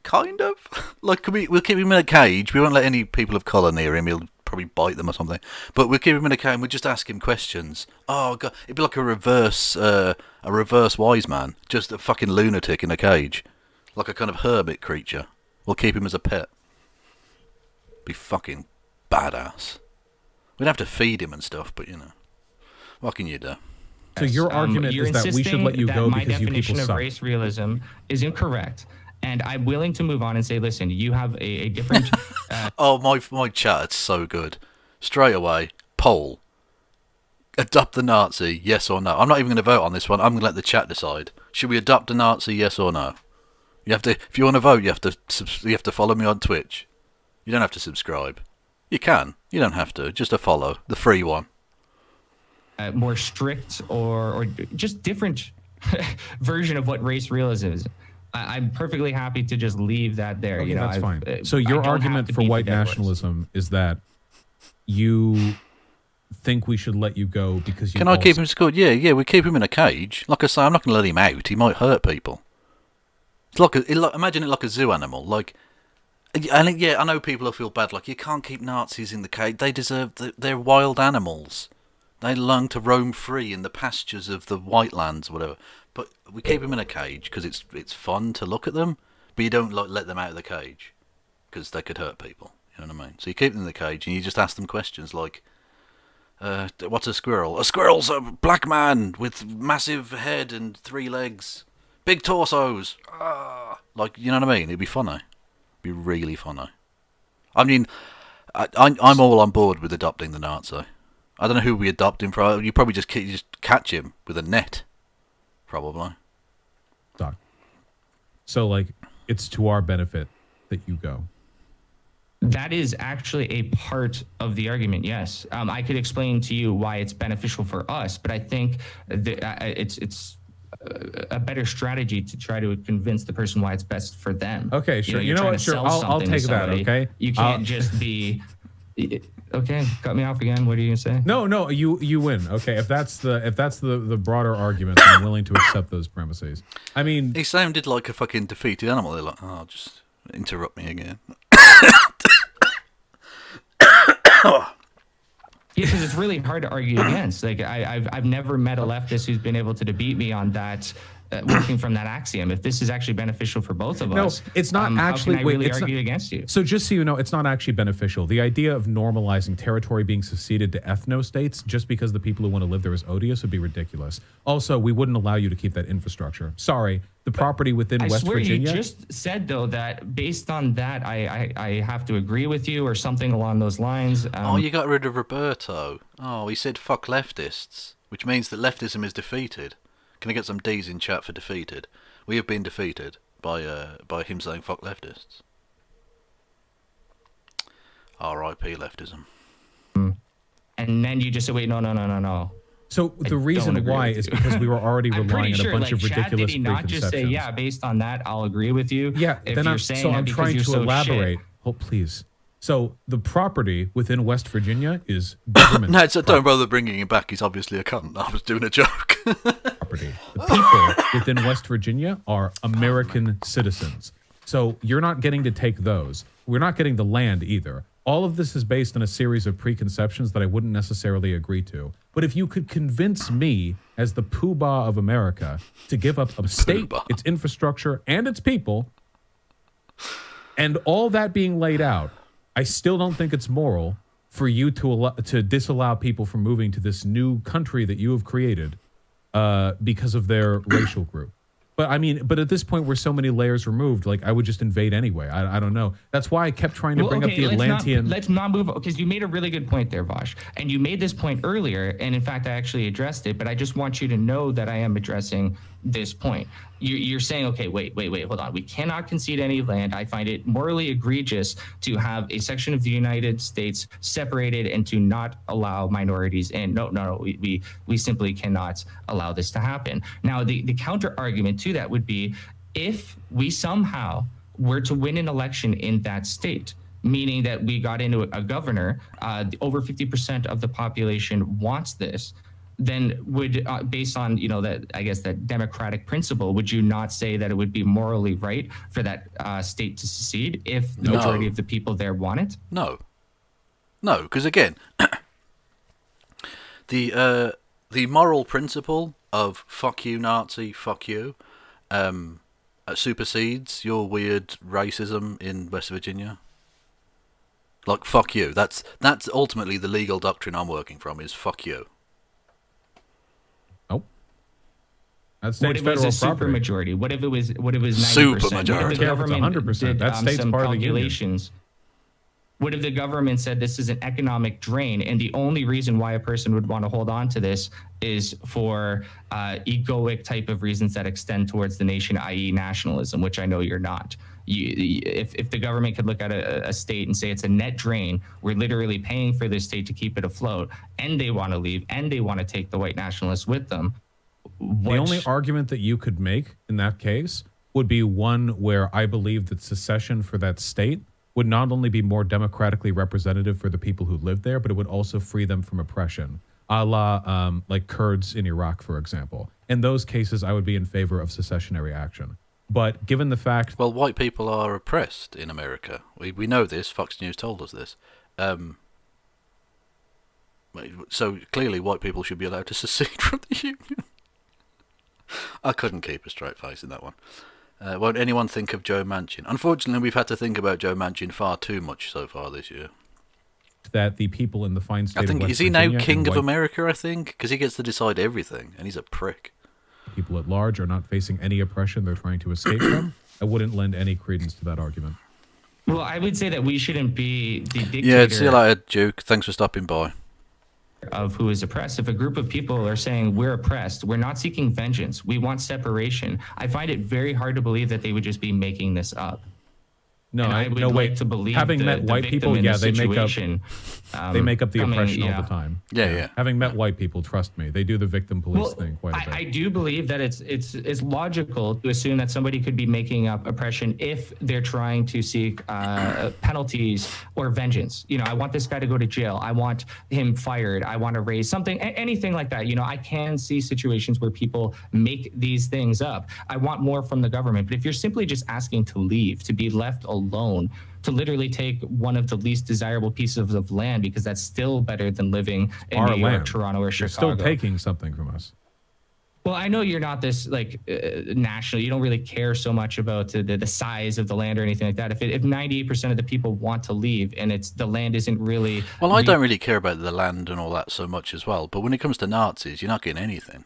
Kind of. Like, we'll keep him in a cage. We won't let any people of colour near him. He'll probably bite them or something. But we'll keep him in a cage and we'll just ask him questions. Oh, God. It'd be like a reverse wise man. Just a fucking lunatic in a cage. Like a kind of hermit creature. We'll keep him as a pet. Be fucking badass. We'd have to feed him and stuff, but, you know. What can you do? So your argument is that we should let you go because you people suck. My definition of race realism is incorrect. And I'm willing to move on and say, listen, you have a different... Oh, my chat is so good. Straight away, poll. Adopt the Nazi, yes or no? I'm not even going to vote on this one. I'm going to let the chat decide. Should we adopt the Nazi, yes or no? You have to. If you want to vote, you have to follow me on Twitch. You don't have to subscribe. You can. You don't have to. Just a follow. The free one. More strict or just different version of what race realism is. I'm perfectly happy to just leave that there. Okay, you know, that's fine. So your argument for white nationalism is that you think we should let you go because you... Can I keep him scored? Yeah, we keep him in a cage. Like I say, I'm not going to let him out. He might hurt people. It's like imagine it like a zoo animal. Like, and yeah, I know people will feel bad. Like, you can't keep Nazis in the cage. They deserve. They're wild animals. They learn to roam free in the pastures of the white lands, or whatever. But we keep them in a cage because it's fun to look at them. But you don't let them out of the cage because they could hurt people. You know what I mean? So you keep them in the cage and you just ask them questions like, "What's a squirrel? A squirrel's a black man with massive head and 3 legs, big torsos." Like, you know what I mean? It'd be funny. It'd be really funny. I mean, I'm all on board with adopting the Nazi. I don't know who we adopt him from. You probably just catch him with a net, probably. Doc. So, like, it's to our benefit that you go. That is actually a part of the argument, yes. I could explain to you why it's beneficial for us, but I think that it's a better strategy to try to convince the person why it's best for them. Okay, sure. You're you know trying what? to Sure, sell I'll something to take that, somebody. okay? You can't just be... Okay, cut me off again. What are you gonna say? No, you win. Okay, if that's the broader argument, then I'm willing to accept those premises. I mean, he sounded like a fucking defeated animal. They're like, "Oh, just interrupt me again." Yeah, because it's really hard to argue against. Like, I've never met a leftist who's been able to debate me on that, working from that axiom. If this is actually beneficial for both of us, it's not actually. How can I really argue against you? So just so you know, it's not actually beneficial. The idea of normalizing territory being seceded to ethno-states just because the people who want to live there is odious would be ridiculous. Also, we wouldn't allow you to keep that infrastructure. Sorry, the property within West Virginia. You just said though that based on that, I have to agree with you or something along those lines. Oh, you got rid of Roberto. Oh, he said fuck leftists, which means that leftism is defeated. Can I get some D's in chat for defeated? We have been defeated by him saying fuck leftists. R.I.P. leftism. And then you just say, wait, no. So the reason why is because we were already relying on a bunch of Chad, ridiculous did he not just say, yeah, based on that, I'll agree with you? Yeah, if then you're I'm saying that because trying you're to so elaborate. shit. Oh, please. So the property within West Virginia is government. No, don't bother bringing him back. He's obviously a cunt. I was doing a joke. Property. The people within West Virginia are American citizens. So you're not getting to take those. We're not getting the land either. All of this is based on a series of preconceptions that I wouldn't necessarily agree to. But if you could convince me as the poobah of America to give up a state, its infrastructure, and its people, and all that being laid out, I still don't think it's moral for you to disallow people from moving to this new country that you have created because of their racial group. But I mean, at this point, we're so many layers removed, like I would just invade anyway. I don't know. That's why I kept trying to bring up the Atlantean. Let's not move, because you made a really good point there, Vosh. And you made this point earlier, and in fact, I actually addressed it, but I just want you to know that I am addressing this point. You're saying, okay, wait, hold on. We cannot concede any land. I find it morally egregious to have a section of the United States separated and to not allow minorities in. No, we simply cannot allow this to happen. Now, the counter argument to that would be, if we somehow were to win an election in that state, meaning that we got into a governor, over 50% of the population wants this, then would, based on, that, I guess, that democratic principle, would you not say that it would be morally right for that state to secede if the majority of the people there want it? No, because again, the moral principle of fuck you, Nazi, fuck you, supersedes your weird racism in West Virginia. Like, fuck you. That's ultimately the legal doctrine I'm working from, is fuck you. That's what if it was a super majority? What if it was 90%? Super majority. What if the government 100%. did That state's some part of the union. calculations? What if the government said this is an economic drain, and the only reason why a person would want to hold on to this is for egoic type of reasons that extend towards the nation, i.e. nationalism, which I know you're not. If the government could look at a state and say it's a net drain, we're literally paying for this state to keep it afloat, and they want to leave, and they want to take the white nationalists with them. The only argument that you could make in that case would be one where I believe that secession for that state would not only be more democratically representative for the people who live there, but it would also free them from oppression, a la like Kurds in Iraq, for example. In those cases, I would be in favor of secessionary action. But given the fact... Well, white people are oppressed in America. We know this. Fox News told us this. So clearly white people should be allowed to secede from the Union. I couldn't keep a straight face in that one. Won't anyone think of Joe Manchin? Unfortunately, we've had to think about Joe Manchin far too much so far this year. That the people in the fine state of West is he Virginia now king of white America, I think? Because he gets to decide everything, and he's a prick. people at large are not facing any oppression they're trying to escape from, I wouldn't lend any credence to that argument. Well, I would say that we shouldn't be the dictator. Yeah, see you later, Duke. Thanks for stopping by. Of who is oppressed. If a group of people are saying we're oppressed, we're not seeking vengeance, we want separation, I find it very hard to believe that they would just be making this up. No, and I would no, like wait. to believe Having met white people, yeah, they make up the oppression all the time. Yeah. Having met white people, trust me, they do the victim police thing quite a bit. I do believe that it's logical to assume that somebody could be making up oppression if they're trying to seek penalties or vengeance. You know, I want this guy to go to jail. I want him fired. I want to raise something, anything like that. You know, I can see situations where people make these things up. I want more from the government. But if you're simply just asking to leave, to be left alone, to literally take one of the least desirable pieces of land, because that's still better than living in New York, Toronto, or You're Chicago. still taking something from us. Well, I know you're not this national. You don't really care so much about the size of the land or anything like that. If 98% of the people want to leave and the land isn't really... Well, I don't really care about the land and all that so much as well. But when it comes to Nazis, you're not getting anything.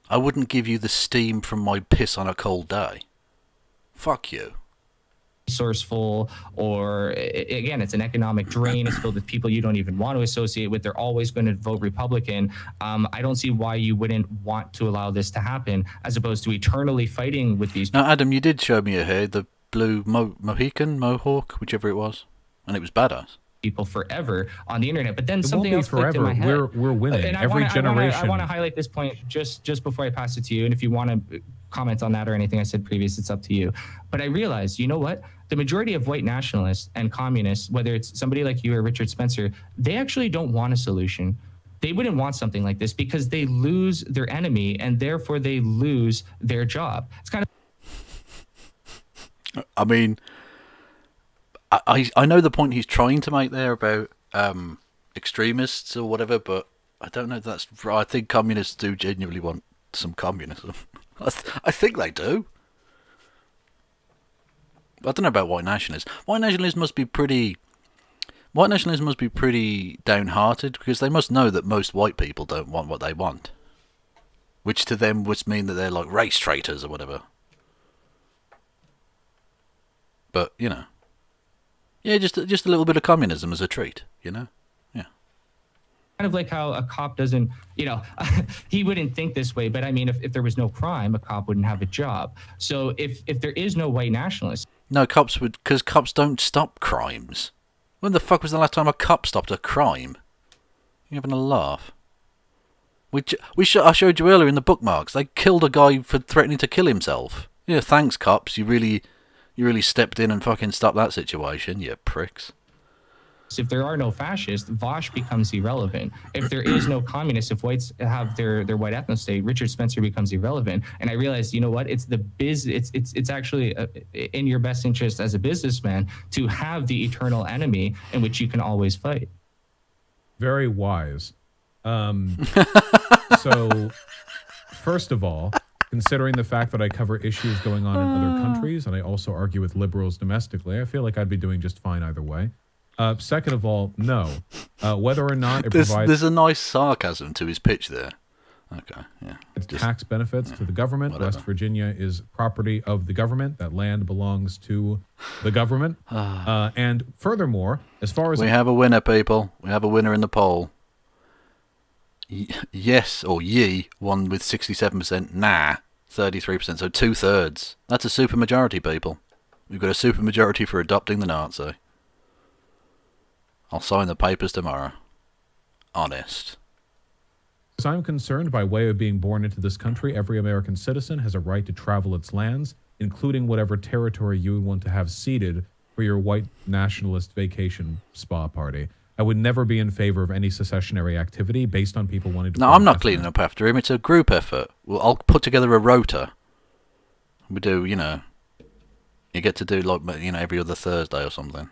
I wouldn't give you the steam from my piss on a cold day. Fuck you. Resourceful, or again, it's an economic drain. It's filled with people you don't even want to associate with. They're always going to vote Republican. I don't see why you wouldn't want to allow this to happen, as opposed to eternally fighting with these. Now, Adam, you did show me your hair, the blue Mohawk, whichever it was, and it was badass. People forever on the internet, but then It something won't be else clicked in my head. We're winning. And Every generation. I want to highlight this point just before I pass it to you. And if you want to comment on that or anything I said previous, it's up to you. But I realized, you know what? The majority of white nationalists and communists, whether it's somebody like you or Richard Spencer, they actually don't want a solution. They wouldn't want something like this because they lose their enemy and therefore they lose their job. It's kind of. I mean, I know the point he's trying to make there about extremists or whatever, but I don't know if that's right. I think communists do genuinely want some communism. I think they do. I don't know about white nationalists. White nationalists must be pretty downhearted, because they must know that most white people don't want what they want, which to them would mean that they're like race traitors or whatever. But you know, yeah, just a little bit of communism as a treat, you know. Kind of like how a cop doesn't, you know, he wouldn't think this way, but I mean, if there was no crime, a cop wouldn't have a job. So if there is no white nationalist. No, cops would, because cops don't stop crimes. When the fuck was the last time a cop stopped a crime? You're having a laugh. I showed you earlier in the Bookmarks. They killed a guy for threatening to kill himself. Yeah, thanks, cops. You really stepped in and fucking stopped that situation, you pricks. If there are no fascists, Vooooosh becomes irrelevant. If there is no communists, if whites have their white ethno state, Richard Spencer becomes irrelevant. And I realized, you know what? It's it's actually in your best interest as a businessman to have the eternal enemy in which you can always fight. Very wise. So, first of all, considering the fact that I cover issues going on in other countries, and I also argue with liberals domestically, I feel like I'd be doing just fine either way. Second of all, no. Whether or not it provides... There's a nice sarcasm to his pitch there. Okay, yeah. Tax benefits to the government. Whatever. West Virginia is property of the government. That land belongs to the government. And furthermore, as far as... We have a winner, people. We have a winner in the poll. Yes, or ye, won with 67%. Nah, 33%. So 2/3. That's a supermajority, people. We've got a supermajority for adopting the Nazi. I'll sign the papers tomorrow. Honest. As I'm concerned, by way of being born into this country, every American citizen has a right to travel its lands, including whatever territory you want to have ceded for your white nationalist vacation spa party. I would never be in favor of any secessionary activity based on people wanting to... No, I'm not cleaning up after him. It's a group effort. Well, I'll put together a rota. We do, you know. You get to do, like, you know, every other Thursday or something.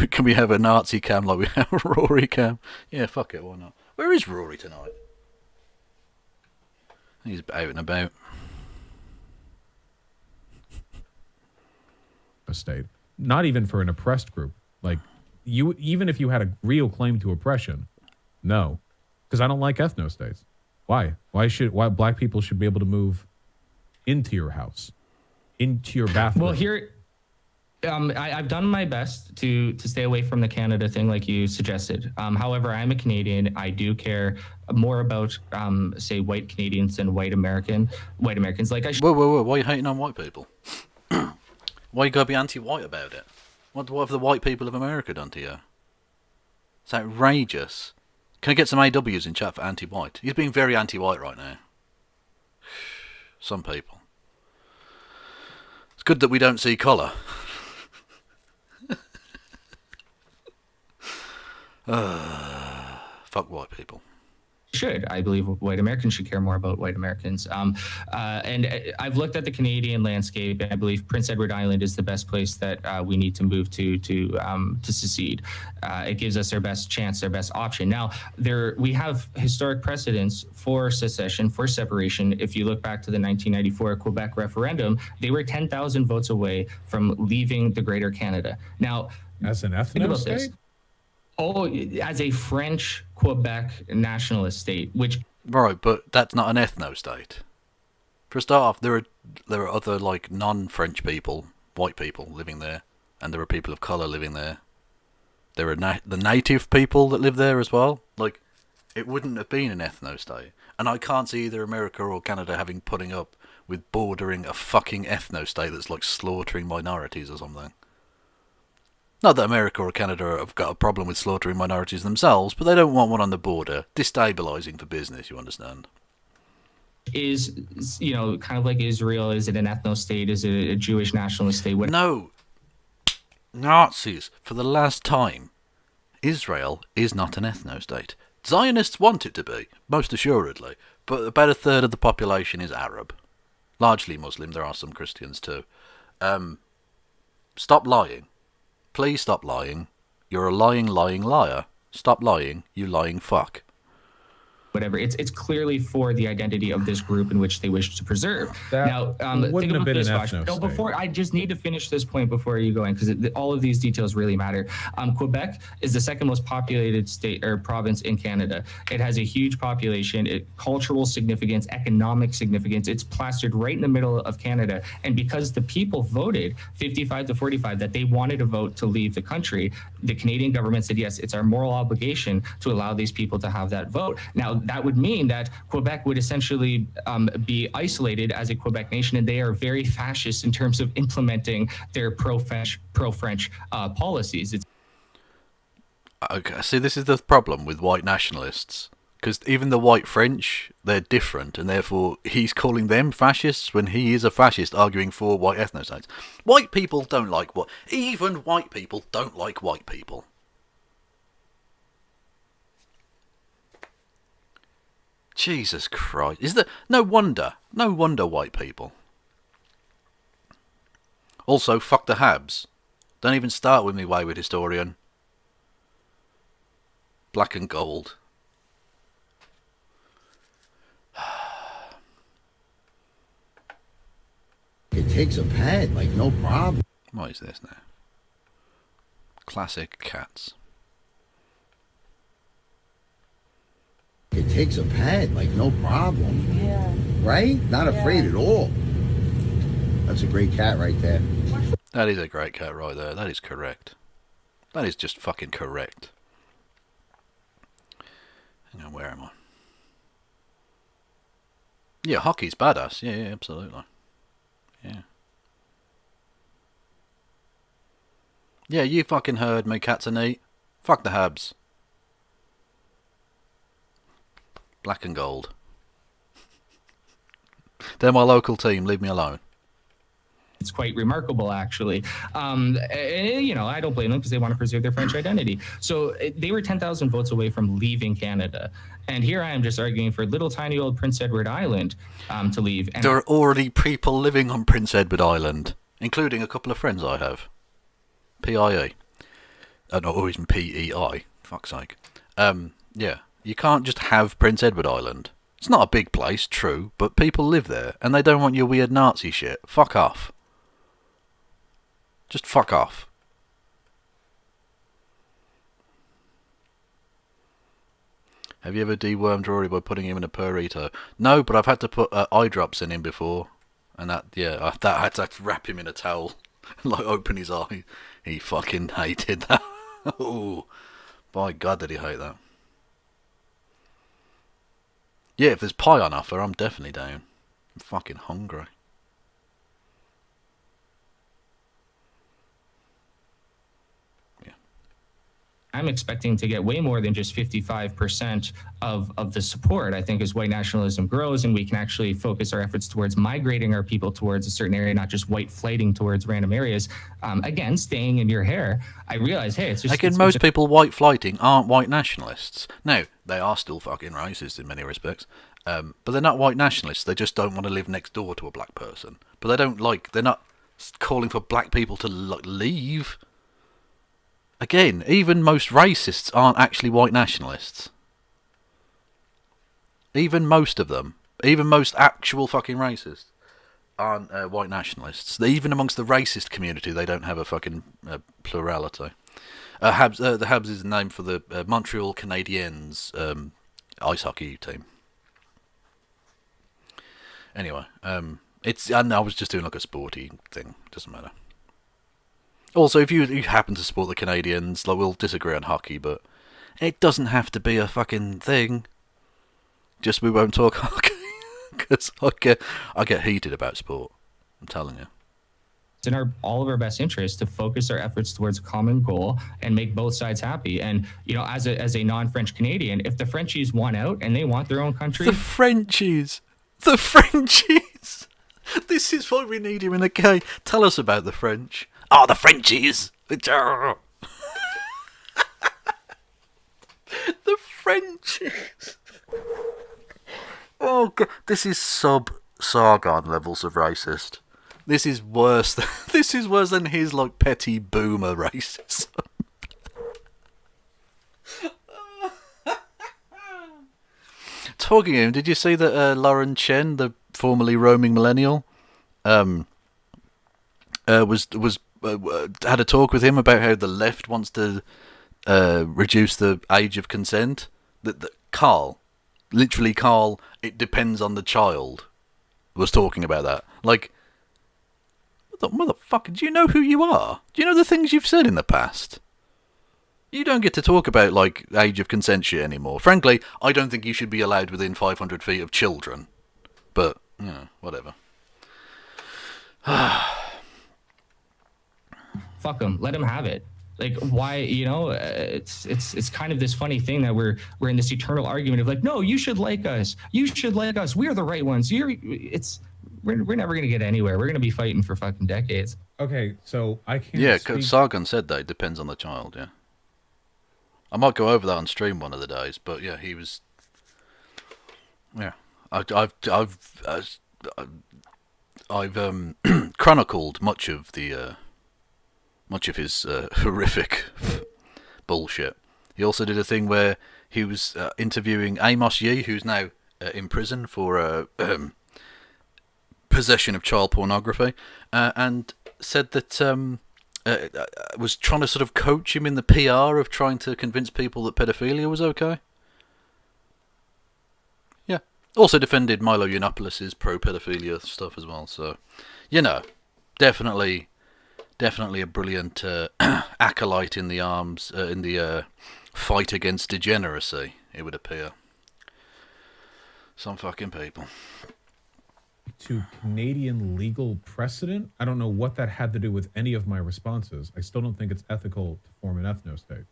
Can we have a Nazi cam like we have a Rory cam? Yeah, fuck it, why not? Where is Rory tonight? He's out and about. State. Not even for an oppressed group. Like, you, even if you had a real claim to oppression, no. Because I don't like ethno-states. Why? Why black people should be able to move into your house, into your bathroom? Well, here, I've done my best to stay away from the Canada thing, like you suggested. However, I'm a Canadian. I do care more about, say, white Canadians than white Americans. Like, Whoa! Why are you hating on white people? Why you gotta be anti-white about it? What have the white people of America done to you? It's outrageous. Can I get some AWs in chat for anti-white? He's being very anti-white right now. Some people. It's good that we don't see colour. Fuck white people. I believe white Americans should care more about white Americans. And I've looked at the Canadian landscape, and I believe Prince Edward Island is the best place that we need to move to secede. It gives us our best chance, our best option. Now, we have historic precedents for secession, for separation. If you look back to the 1994 Quebec referendum, they were 10,000 votes away from leaving the Greater Canada. Now, as an ethno state? Oh, as a French Quebec nationalist state, which right, but that's not an ethno state. For a start off, there are other like non-French people, white people living there, and there are people of color living there. There are the native people that live there as well. Like, it wouldn't have been an ethno state, and I can't see either America or Canada putting up with bordering a fucking ethno state that's like slaughtering minorities or something. Not that America or Canada have got a problem with slaughtering minorities themselves, but they don't want one on the border. Destabilising for business, you understand? Is, you know, kind of like Israel. Is it an ethno state? Is it a Jewish nationalist state? No. Nazis, for the last time, Israel is not an ethno state. Zionists want it to be, most assuredly, but about a third of the population is Arab. Largely Muslim, there are some Christians too. Stop lying. Please stop lying. You're a lying liar. Stop lying, you lying fuck. Whatever. It's clearly for the identity of this group in which they wish to preserve. That wouldn't have been an ethno state. Before, I just need to finish this point before you go in, because all of these details really matter. Quebec is the second most populated state or province in Canada. It has a huge population, cultural significance, economic significance. It's plastered right in the middle of Canada. And because the people voted 55 to 45 that they wanted to vote to leave the country, the Canadian government said, yes, it's our moral obligation to allow these people to have that vote. Now, that would mean that Quebec would essentially be isolated as a Quebec nation, and they are very fascist in terms of implementing their pro-French policies. Okay, see, this is the problem with white nationalists, because even the white French, they're different, and therefore he's calling them fascists when he is a fascist arguing for white ethnostates. White people don't like even white people don't like white people. Jesus Christ. Is there no wonder white people. Also, fuck the Habs. Don't even start with me, wayward historian. Black and gold. It takes a pet, like no problem. What is this now? Classic cats. It takes a pet, like no problem. Yeah. Right? Not afraid at all. That's a great cat right there. That is a great cat right there. That is correct. That is just fucking correct. Hang on, where am I? Yeah, hockey's badass. Yeah, absolutely. Yeah. Yeah, you fucking heard me, cats are neat. Fuck the Habs. Black and gold. They're my local team, leave me alone. It's quite remarkable, actually. And, you know, I don't blame them because they want to preserve their French identity. So they were 10,000 votes away from leaving Canada. And here I am just arguing for little tiny old Prince Edward Island to leave. And there are already people living on Prince Edward Island, including a couple of friends I have. PIE. Or even PEI. Fuck's sake. Yeah. You can't just have Prince Edward Island. It's not a big place, true, but people live there, and they don't want your weird Nazi shit. Fuck off. Just fuck off. Have you ever dewormed Rory by putting him in a burrito? No, but I've had to put eye drops in him before, and that I had to wrap him in a towel, like open his eye. He fucking hated that. Oh, by God, did he hate that? Yeah, if there's pie on offer, I'm definitely down. I'm fucking hungry. I'm expecting to get way more than just 55% of the support. I think as white nationalism grows and we can actually focus our efforts towards migrating our people towards a certain area, not just white flighting towards random areas, again, staying in your hair, I realize, hey, it's just... Again, most people white flighting aren't white nationalists. No, they are still fucking racist in many respects. But they're not white nationalists. They just don't want to live next door to a black person. But they're not calling for black people to leave. Again, even most racists aren't actually white nationalists. Even most of them. Even most actual fucking racists aren't white nationalists. Even amongst the racist community, they don't have a fucking plurality. The Habs is the name for the Montreal Canadiens ice hockey team. Anyway, I was just doing like a sporty thing. Doesn't matter. Also, if you happen to support the Canadians, like, we'll disagree on hockey, but it doesn't have to be a fucking thing. Just we won't talk hockey, because I get heated about sport. I'm telling you. It's in all of our best interests to focus our efforts towards a common goal and make both sides happy. And, you know, as a non-French Canadian, if the Frenchies want out and they want their own country... The Frenchies! The Frenchies! This is why we need you in the K. Tell us about the French. Oh, the Frenchies! The Frenchies! Oh, God. This is sub-Sargon levels of racist. This is worse than his, like, petty boomer racism. Talking of him, did you see that Lauren Chen, the formerly roaming millennial, had a talk with him about how the left wants to reduce the age of consent? That Carl, it depends on the child, was talking about that. Like, motherfucker, do you know who you are? Do you know the things you've said in the past? You don't get to talk about, like, age of consent shit anymore. Frankly, I don't think you should be allowed within 500 feet of children. But, you know, whatever. Fuck them. Let them have it. Like, why, you know, it's kind of this funny thing that we're in this eternal argument of like, no, you should like us. You should like us. We're the right ones. We're never going to get anywhere. We're going to be fighting for fucking decades. Okay, so I can't. Yeah, because Sargon said that it depends on the child. Yeah, I might go over that on stream one of the days, but yeah, he was. Yeah, I've chronicled much of his horrific bullshit. He also did a thing where he was interviewing Amos Yee, who's now in prison for possession of child pornography, and said that was trying to sort of coach him in the PR of trying to convince people that pedophilia was okay. Yeah. Also defended Milo Yiannopoulos' pro-pedophilia stuff as well. So, you know, definitely a brilliant acolyte in the arms in the fight against degeneracy, it would appear. Some fucking people. To Canadian legal precedent, I don't know what that had to do with any of my responses. I still don't think it's ethical to form an ethno-state.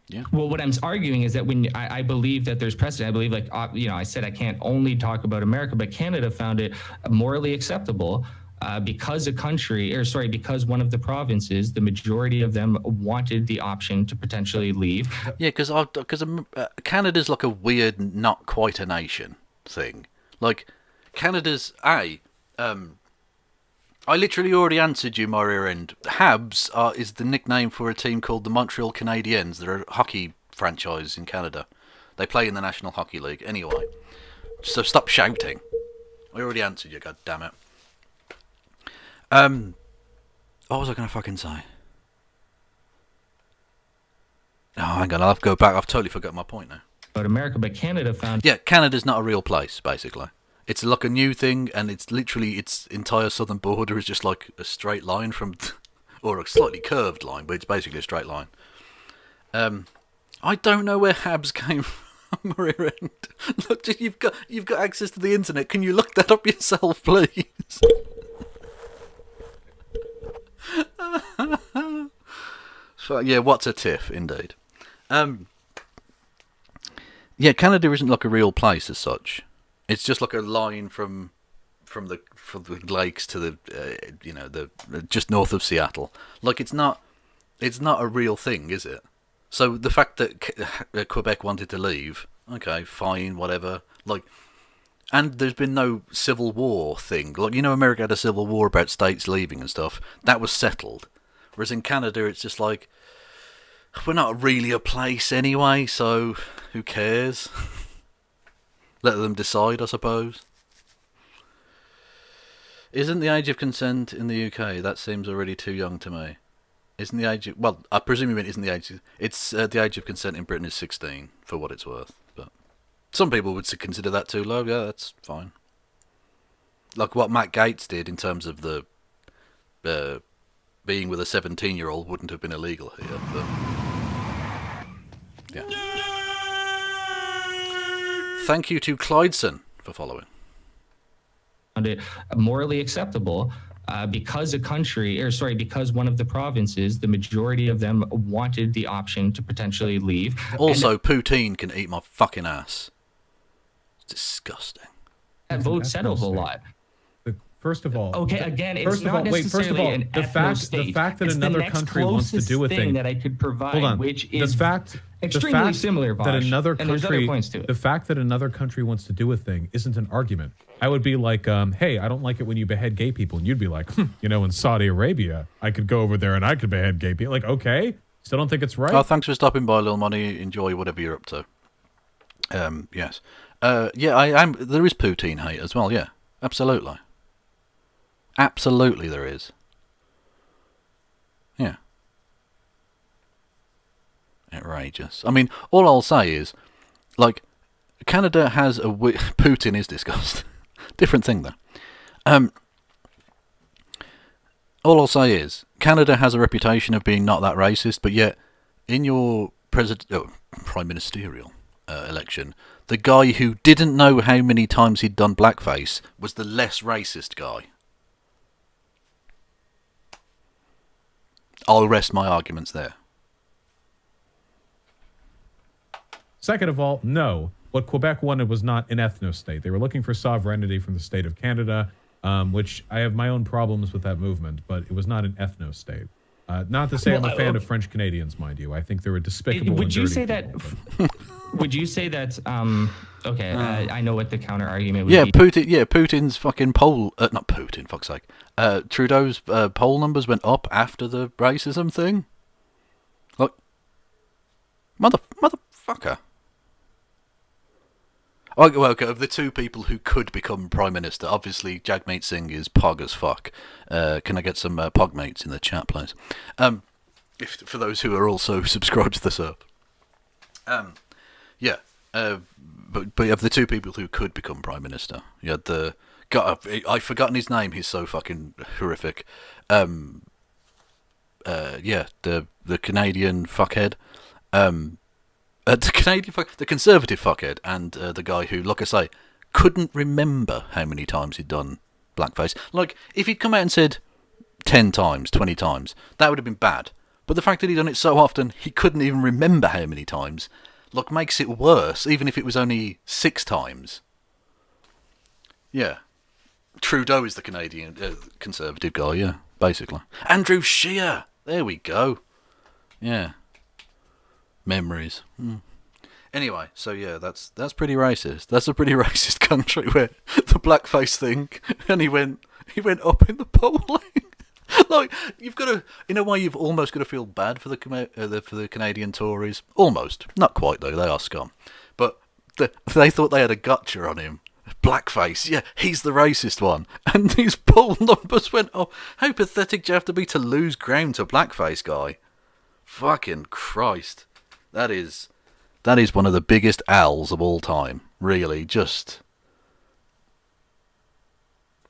Yeah. Well, what I'm arguing is that when I believe that there's precedent, I believe, like, you know, I said I can't only talk about America, but Canada found it morally acceptable because because one of the provinces, the majority of them wanted the option to potentially leave. Yeah, because Canada's like a weird, not quite a nation thing. Like, Canada's I literally already answered you, my rear end. Habs is the nickname for a team called the Montreal Canadiens. They're a hockey franchise in Canada. They play in the National Hockey League. Anyway, so stop shouting. I already answered you, god damn it. What was I going to fucking say? Oh, hang on, I'll have to go back. I've totally forgot my point now. About America, but Canada found... Yeah, Canada's not a real place, basically. It's like a new thing, and it's literally its entire southern border is just like a straight line from, or a slightly curved line, but it's basically a straight line. I don't know where Habs came from, rear end. Look, you've got access to the internet. Can you look that up yourself, please? So, yeah, what's a tiff, indeed. Yeah, Canada isn't like a real place as such. It's just like a line from the lakes to the the just north of Seattle. Like it's not a real thing, is it? So the fact that Quebec wanted to leave, okay, fine, whatever. Like, and there's been no civil war thing. Like, America had a civil war about states leaving and stuff. That was settled. Whereas in Canada, it's just like, we're not really a place anyway, so who cares? Let them decide, I suppose. Isn't the age of consent in the UK? That seems already too young to me. Isn't the age of... Well, I presume it isn't the age... It's the age of consent in Britain is 16, for what it's worth. But some people would consider that too low. Yeah, that's fine. Like what Matt Gaetz did in terms of the... being with a 17-year-old wouldn't have been illegal here, but... Yeah. Thank you to Clydeson for following. Found it morally acceptable because because one of the provinces, the majority of them wanted the option to potentially leave. Also, Poutine can eat my fucking ass. It's disgusting. That vote said a whole lot. First of all, okay. Again, it's not necessarily an ethno-state. The fact that it's another the next country wants to do a thing that I could provide, hold on. Which is extremely the fact similar. Vosh, that another and there's other country, points to it. the fact that another country wants to do a thing isn't an argument. I would be like, hey, I don't like it when you behead gay people, and you'd be like, in Saudi Arabia, I could go over there and I could behead gay people. Like, okay, still don't think it's right. Oh, thanks for stopping by, Lil Money. Enjoy whatever you're up to. Yes. Yeah, I am. There is Poutine hate as well. Yeah, absolutely. Absolutely there is. Yeah. Outrageous. I mean, all I'll say is, like, Canada has a... Putin is discussed. Different thing, though. All I'll say is, Canada has a reputation of being not that racist, but yet, in your prime ministerial election, the guy who didn't know how many times he'd done blackface was the less racist guy. I'll rest my arguments there. Second of all, no. What Quebec wanted was not an ethno-state. They were looking for sovereignty from the state of Canada, which I have my own problems with that movement, but it was not an ethno-state. Not to say I'm a fan of French Canadians, mind you. I think they were despicable. Would you say that? Would you say that? Okay, I know what the counter argument would be. Putin's fucking poll. Not Putin, fuck's sake. Trudeau's poll numbers went up after the racism thing. Look, motherfucker. Well, okay, of the two people who could become Prime Minister, obviously Jagmeet Singh is pog as fuck. Can I get some pog mates in the chat, please? For those who are also subscribed to the sub. Yeah. But of the two people who could become Prime Minister, you had the... God, I've forgotten his name, he's so fucking horrific. The Canadian fuckhead. The Conservative fuckhead, and the guy who, like I say, couldn't remember how many times he'd done blackface. Like, if he'd come out and said 10 times, 20 times, that would have been bad. But the fact that he'd done it so often, he couldn't even remember how many times, like, makes it worse, even if it was only 6 times. Yeah. Trudeau is the Canadian Conservative guy, yeah, basically. Andrew Scheer. There we go. Yeah. Memories. Anyway, so yeah, that's pretty racist. That's a pretty racist country where the blackface thing, and he went up in the polling. Like, you've got to, in a way, you've almost got to feel bad for the Canadian Tories. Almost, not quite though. They are scum, but they thought they had a gotcha on him. Blackface, yeah, he's the racist one, and these poll numbers went up. How pathetic do you have to be to lose ground to blackface guy? Fucking Christ, that is one of the biggest owls of all time. Really, just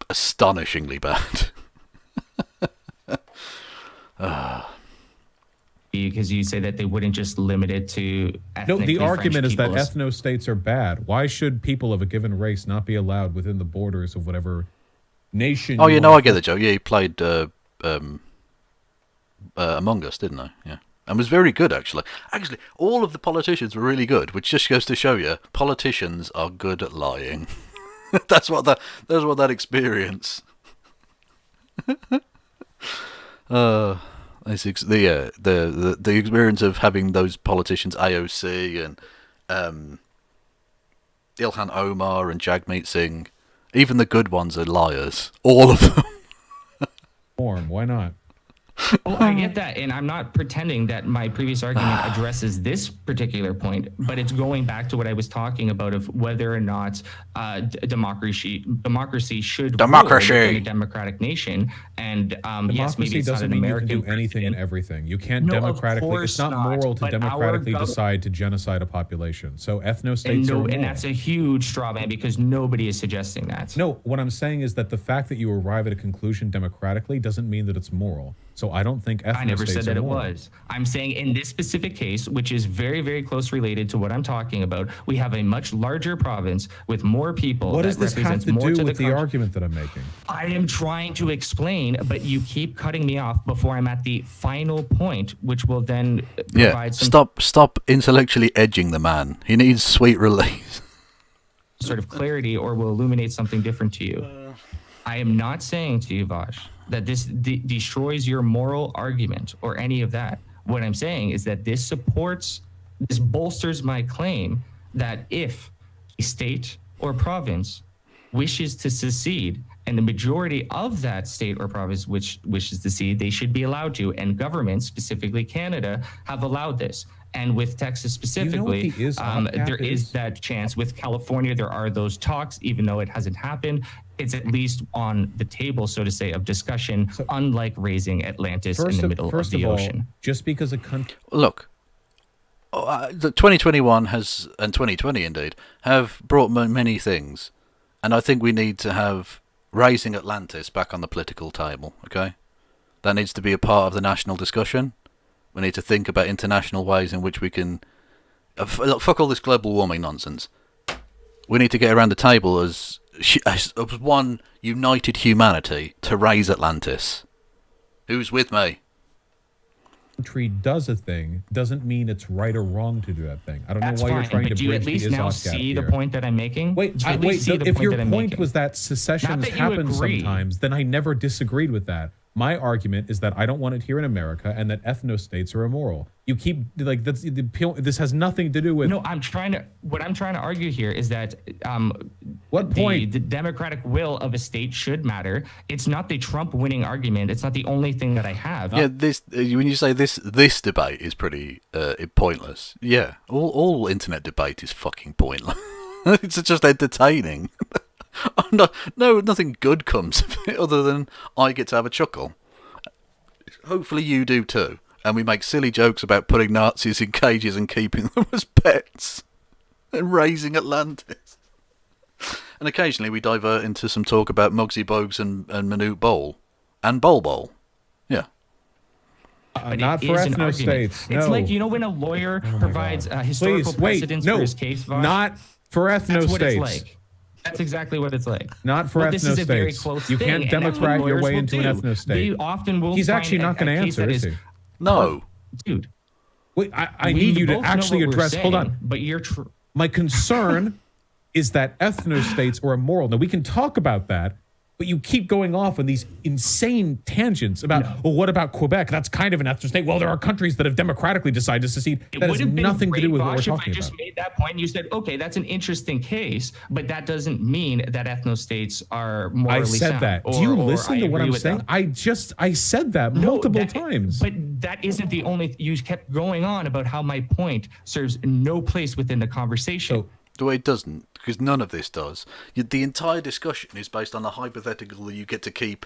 astonishingly bad. Because you say that they wouldn't just limit it to No, ethnically the argument French is that peoples. ethno-states are bad. Why should people of a given race not be allowed within the borders of whatever nation? Oh, you know, I get the joke. Yeah, he played Among Us, didn't I? Yeah, and was very good actually. Actually, all of the politicians were really good, which just goes to show you politicians are good at lying. That's what that experience. The experience of having those politicians, AOC and Ilhan Omar and Jagmeet Singh, even the good ones are liars. All of them. Why not? Oh, I get that, and I'm not pretending that my previous argument addresses this particular point, but it's going back to what I was talking about of whether or not democracy should rule within a democratic nation. And yes, maybe Democracy it's not doesn't an mean American you can do anything and everything. You can't No, of democratically. It's course not not, moral to but our democratically gov- decide to genocide a population. So and ethno-states are no, moral. and that's a huge straw man because nobody is suggesting that. No, what I'm saying is that the fact that you arrive at a conclusion democratically doesn't mean that it's moral. So I don't think ethno-states I never said that are it moral. was. I'm saying in this specific case, which is very, very close related to what I'm talking about, we have a much larger province with more people. What that does this have represents to more do to with the country. argument that I'm making? I am trying to explain, but you keep cutting me off before I'm at the final point, which will then provide some Stop intellectually edging the man. He needs sweet release. sort of clarity or will illuminate something different to you. I am not saying to you, Vosh, that this destroys your moral argument or any of that. What I'm saying is that this bolsters my claim that if a state or province wishes to secede and the majority of that state or province which wishes to secede, they should be allowed to. And governments, specifically Canada, have allowed this. And with Texas specifically, there is that chance. With California, there are those talks, even though it hasn't happened. It's at least on the table, so to say, of discussion, unlike raising Atlantis in the middle of the ocean. Just because a country... Look, the 2021 has, and 2020 indeed, have brought many things. And I think we need to have raising Atlantis back on the political table, okay? That needs to be a part of the national discussion. We need to think about international ways in which we can... fuck all this global warming nonsense. We need to get around the table as one united humanity to raise Atlantis. Who's with me? Country does a thing doesn't mean it's right or wrong to do that thing. I don't That's know why fine, you're trying but to do you bridge at least the now Izos gap see the here. point that I'm making? Wait, Do you at least see the if point your that I'm point making? was that secessions that you happen agree. sometimes, then I never disagreed with that. My argument is that I don't want it here in America, and that ethno-states are immoral. You keep like this has nothing to do with. No, what I'm trying to argue here is that point? The democratic will of a state should matter. It's not the Trump winning argument. It's not the only thing that I have. Yeah, this when you say this debate is pretty pointless. Yeah, all internet debate is fucking pointless. It's just entertaining. Nothing good comes of it other than I get to have a chuckle. Hopefully you do too. And we make silly jokes about putting Nazis in cages and keeping them as pets and raising Atlantis. And occasionally we divert into some talk about Muggsy Bogues and Manute Bol and Bol Bol. Yeah. Not for ethno-states. It's no. like, you know, when a lawyer provides historical precedence for his case. Vosh? Not for ethno-states. That's what it's like. That's exactly what it's like. Not for Well, this is a very ethno-states. close You thing, can't and that's what democrat your lawyers way will into an do. ethno-state. They often will He's find actually not a going to case answer, that is he? No. Dude. Wait, I We need you to both know actually what we're address. Hold saying, on. But you're My concern is that ethno-states are immoral. Now, we can talk about that, but you keep going off on these insane tangents about, well, what about Quebec? That's kind of an ethno state. Well, there are countries that have democratically decided to secede. That has nothing to do with what we're Vosh, talking if I just about. made that point and you said, okay, that's an interesting case, but that doesn't mean that ethno-states are morally I said sound. that. Do you listen to what I'm saying? I said that multiple times. But that isn't the only. You kept going on about how my point serves no place within the conversation. The way it doesn't, because none of this does. The entire discussion is based on the hypothetical that you get to keep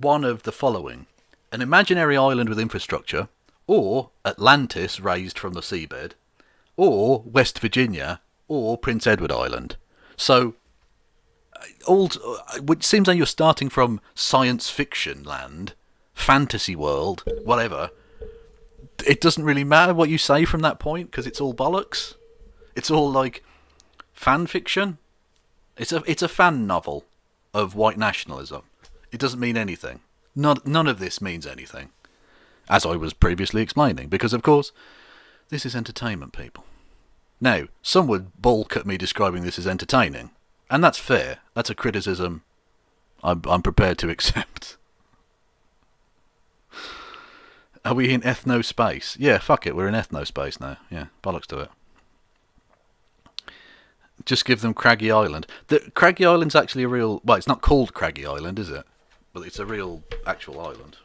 one of the following: an imaginary island with infrastructure, or Atlantis raised from the seabed, or West Virginia, or Prince Edward Island. So, it seems like you're starting from science fiction land, fantasy world, whatever. It doesn't really matter what you say from that point, because it's all bollocks. It's all like fan fiction. It's a fan novel of white nationalism. It doesn't mean anything. None of this means anything, as I was previously explaining, because of course this is entertainment, people. Now, some would balk at me describing this as entertaining, and that's fair. That's a criticism I'm prepared to accept. Are we in ethno space? Yeah, fuck it, we're in ethno space now. Yeah, bollocks to it. Just give them Craggy Island. The Craggy Island's actually a real... Well, it's not called Craggy Island, is it? But it's a real, actual island.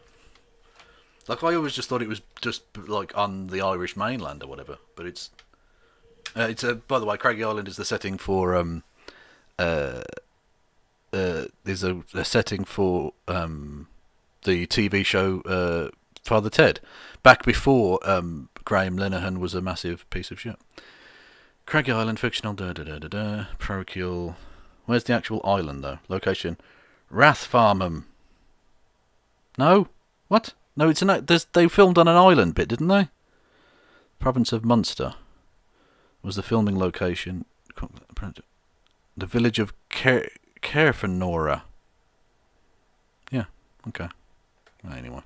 Like, I always just thought it was just, like, on the Irish mainland or whatever. But it's... by the way, Craggy Island is the setting for... there's a setting for the TV show Father Ted. Back before Graham Linehan was a massive piece of shit. Craggy Island, fictional, parochial. Where's the actual island, though? Location. Rathfarnham. No? What? No, it's they filmed on an island bit, didn't they? Province of Munster was the filming location. The village of Carfanora. Yeah, okay. Anyway.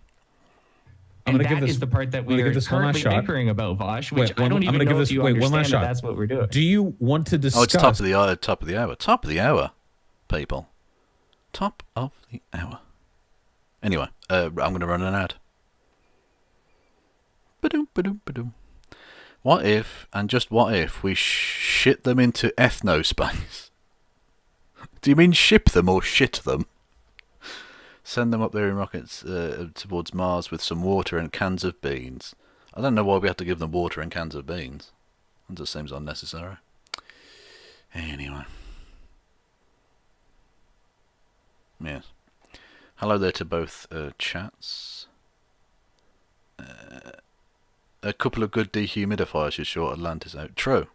And that is the part that we are currently bickering about, Vosh, which I don't even know if you understand that that's what we're doing. Do you want to discuss... Oh, it's top of the hour. Top of the hour. Top of the hour, people. Top of the hour. Anyway, I'm going to run an ad. Ba-doom, ba-doom, ba-doom. What if, and just what if, we shit them into ethnospace? Do you mean ship them or shit them? Send them up there in rockets towards Mars with some water and cans of beans. I don't know why we have to give them water and cans of beans. It just seems unnecessary. Anyway. Yes. Hello there to both chats. A couple of good dehumidifiers should short Atlantis out. True.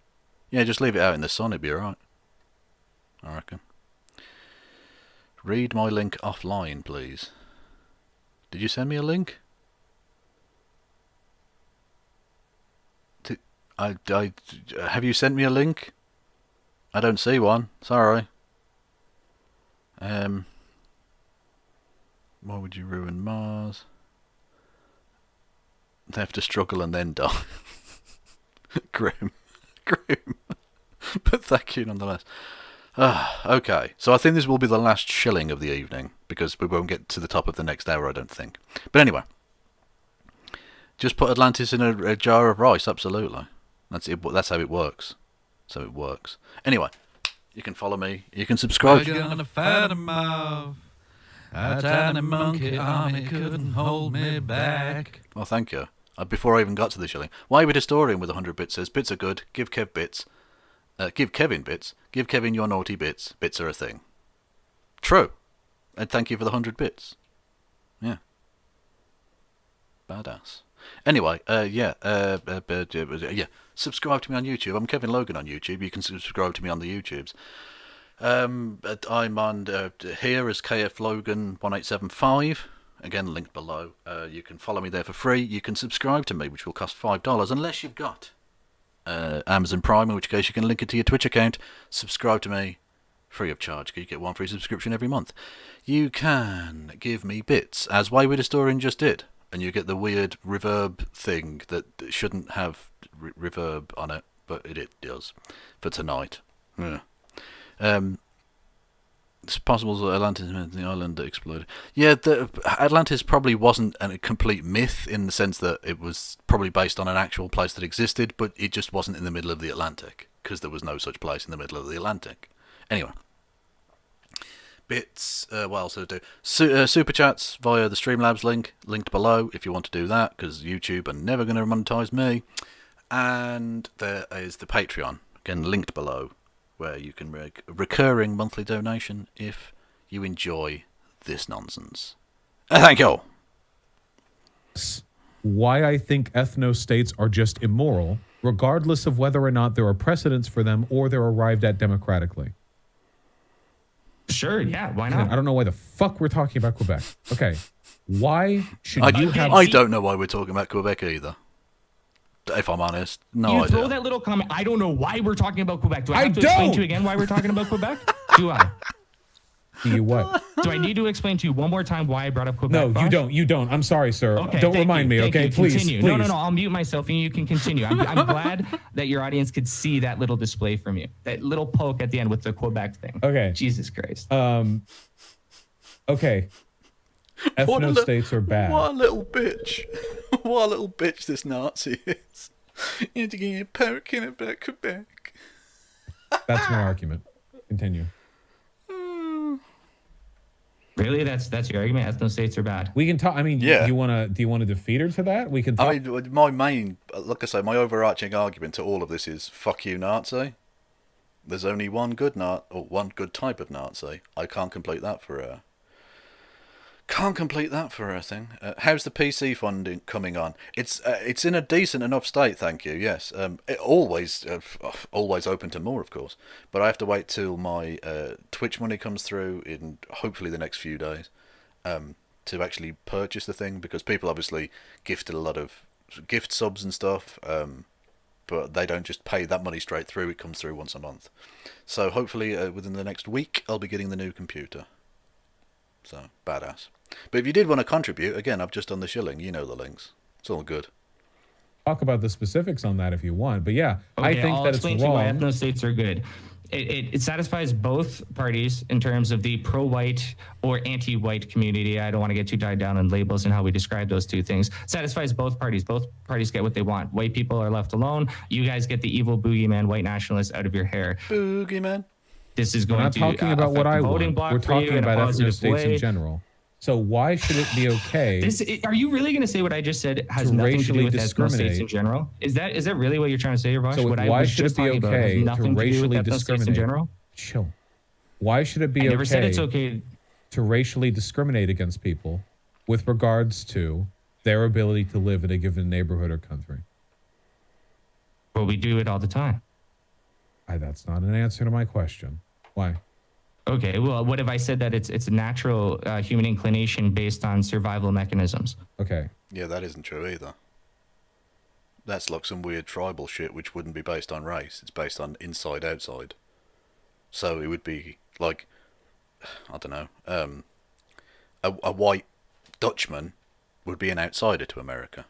Yeah, just leave it out in the sun, it'd be alright. I reckon. Read my link offline, please. Did you send me a link? Have you sent me a link? I don't see one. Sorry. Why would you ruin Mars? They have to struggle and then die. Grim. Grim. But thank you nonetheless. Okay, so I think this will be the last shilling of the evening, because we won't get to the top of the next hour, I don't think. But anyway, just put Atlantis in a jar of rice, absolutely. That's it. That's how it works. So it works. Anyway, you can follow me. You can subscribe. I'm gonna fight 'em off. A tiny monkey army couldn't hold me back. Well, thank you. Before I even got to the shilling. Why would historian with 100 bits says, bits are good, give Kev bits. Give Kevin bits. Give Kevin your naughty bits. Bits are a thing. True. And thank you for the 100 bits. Yeah. Badass. Anyway, yeah. Subscribe to me on YouTube. I'm Kevin Logan on YouTube. You can subscribe to me on the YouTubes. I'm on here as KF Logan 1875. Again, linked below. You can follow me there for free. You can subscribe to me, which will cost $5, unless you've got Amazon Prime, in which case you can link it to your Twitch account. Subscribe to me free of charge. You get one free subscription every month. You can give me bits, as Wayward Historian just did, and you get the weird reverb thing that shouldn't have reverb on it, but it does for tonight. Yeah. It's possible that Atlantis meant the island that exploded. Yeah, Atlantis probably wasn't a complete myth in the sense that it was probably based on an actual place that existed, but it just wasn't in the middle of the Atlantic, because there was no such place in the middle of the Atlantic. Anyway. Bits, what else did I do? Super chats via the Streamlabs link, linked below if you want to do that, because YouTube are never going to monetize me. And there is the Patreon, again linked below, where you can make a recurring monthly donation if you enjoy this nonsense. Thank you all. Why I think ethno-states are just immoral, regardless of whether or not there are precedents for them or they're arrived at democratically. Sure, yeah, why not? I don't know why the fuck we're talking about Quebec. Okay, why should you have... I don't know why we're talking about Quebec either. If I'm honest, no idea. You throw that little comment, I don't know why we're talking about Quebec. Do I have to explain to you again why we're talking about Quebec? Do I? Do you what? Do I need to explain to you one more time why I brought up Quebec? No, Bosh? you don't. You don't. I'm sorry, sir. Okay, don't remind me, okay? Please, continue. please. No, I'll mute myself and you can continue. I'm glad that your audience could see that little display from you. That little poke at the end with the Quebec thing. Okay. Jesus Christ. Okay. Ethno-states are bad. What a little bitch. What a little bitch this Nazi is. You need to get your poking about Quebec. That's my argument. Continue. Really? That's your argument? Ethno-states are bad. We can talk. I mean, Yeah. do you want to defeat her to that? We can talk. I mean, my main, like I say, my overarching argument to all of this is fuck you, Nazi. There's only one good one good type of Nazi. I can't complete that for her. Can't complete that for her thing. How's the PC funding coming on? It's in a decent enough state, thank you. Yes, always open to more, of course. But I have to wait till my Twitch money comes through in hopefully the next few days to actually purchase the thing, because people obviously gifted a lot of gift subs and stuff, but they don't just pay that money straight through. It comes through once a month. So hopefully within the next week I'll be getting the new computer. So badass. But if you did want to contribute, again, I've just done the shilling. You know the links. It's all good. Talk about the specifics on that if you want. But yeah, Okay, I think I'll that it's explain to you why wrong. ethno-states are good. It satisfies both parties in terms of the pro-white or anti-white community. I don't want to get too tied down on labels and how we describe those two things. It satisfies both parties. Both parties get what they want. White people are left alone. You guys get the evil boogeyman, white nationalists out of your hair. Boogeyman. This is We're going not to talking about what I voting want. block We're for you talking in a about positive ethno-states in way. general. So why should it be okay Are you really going to say what I just said has to nothing to racially do with ethno-states discriminate? in general? Is that really what you're trying to say, Vosh? So What I why was should just it be talking about has okay to nothing to do racially with ethno-states in discriminate? general? Chill. Why should it be I never okay said it's okay to racially discriminate against people with regards to their ability to live in a given neighborhood or country? Well, we do it all the time. That's not an answer to my question. Why? Okay, well, what if I said that it's a natural human inclination based on survival mechanisms? Okay. Yeah, that isn't true either. That's like some weird tribal shit which wouldn't be based on race. It's based on inside-outside. So it would be like, I don't know, a white Dutchman would be an outsider to America.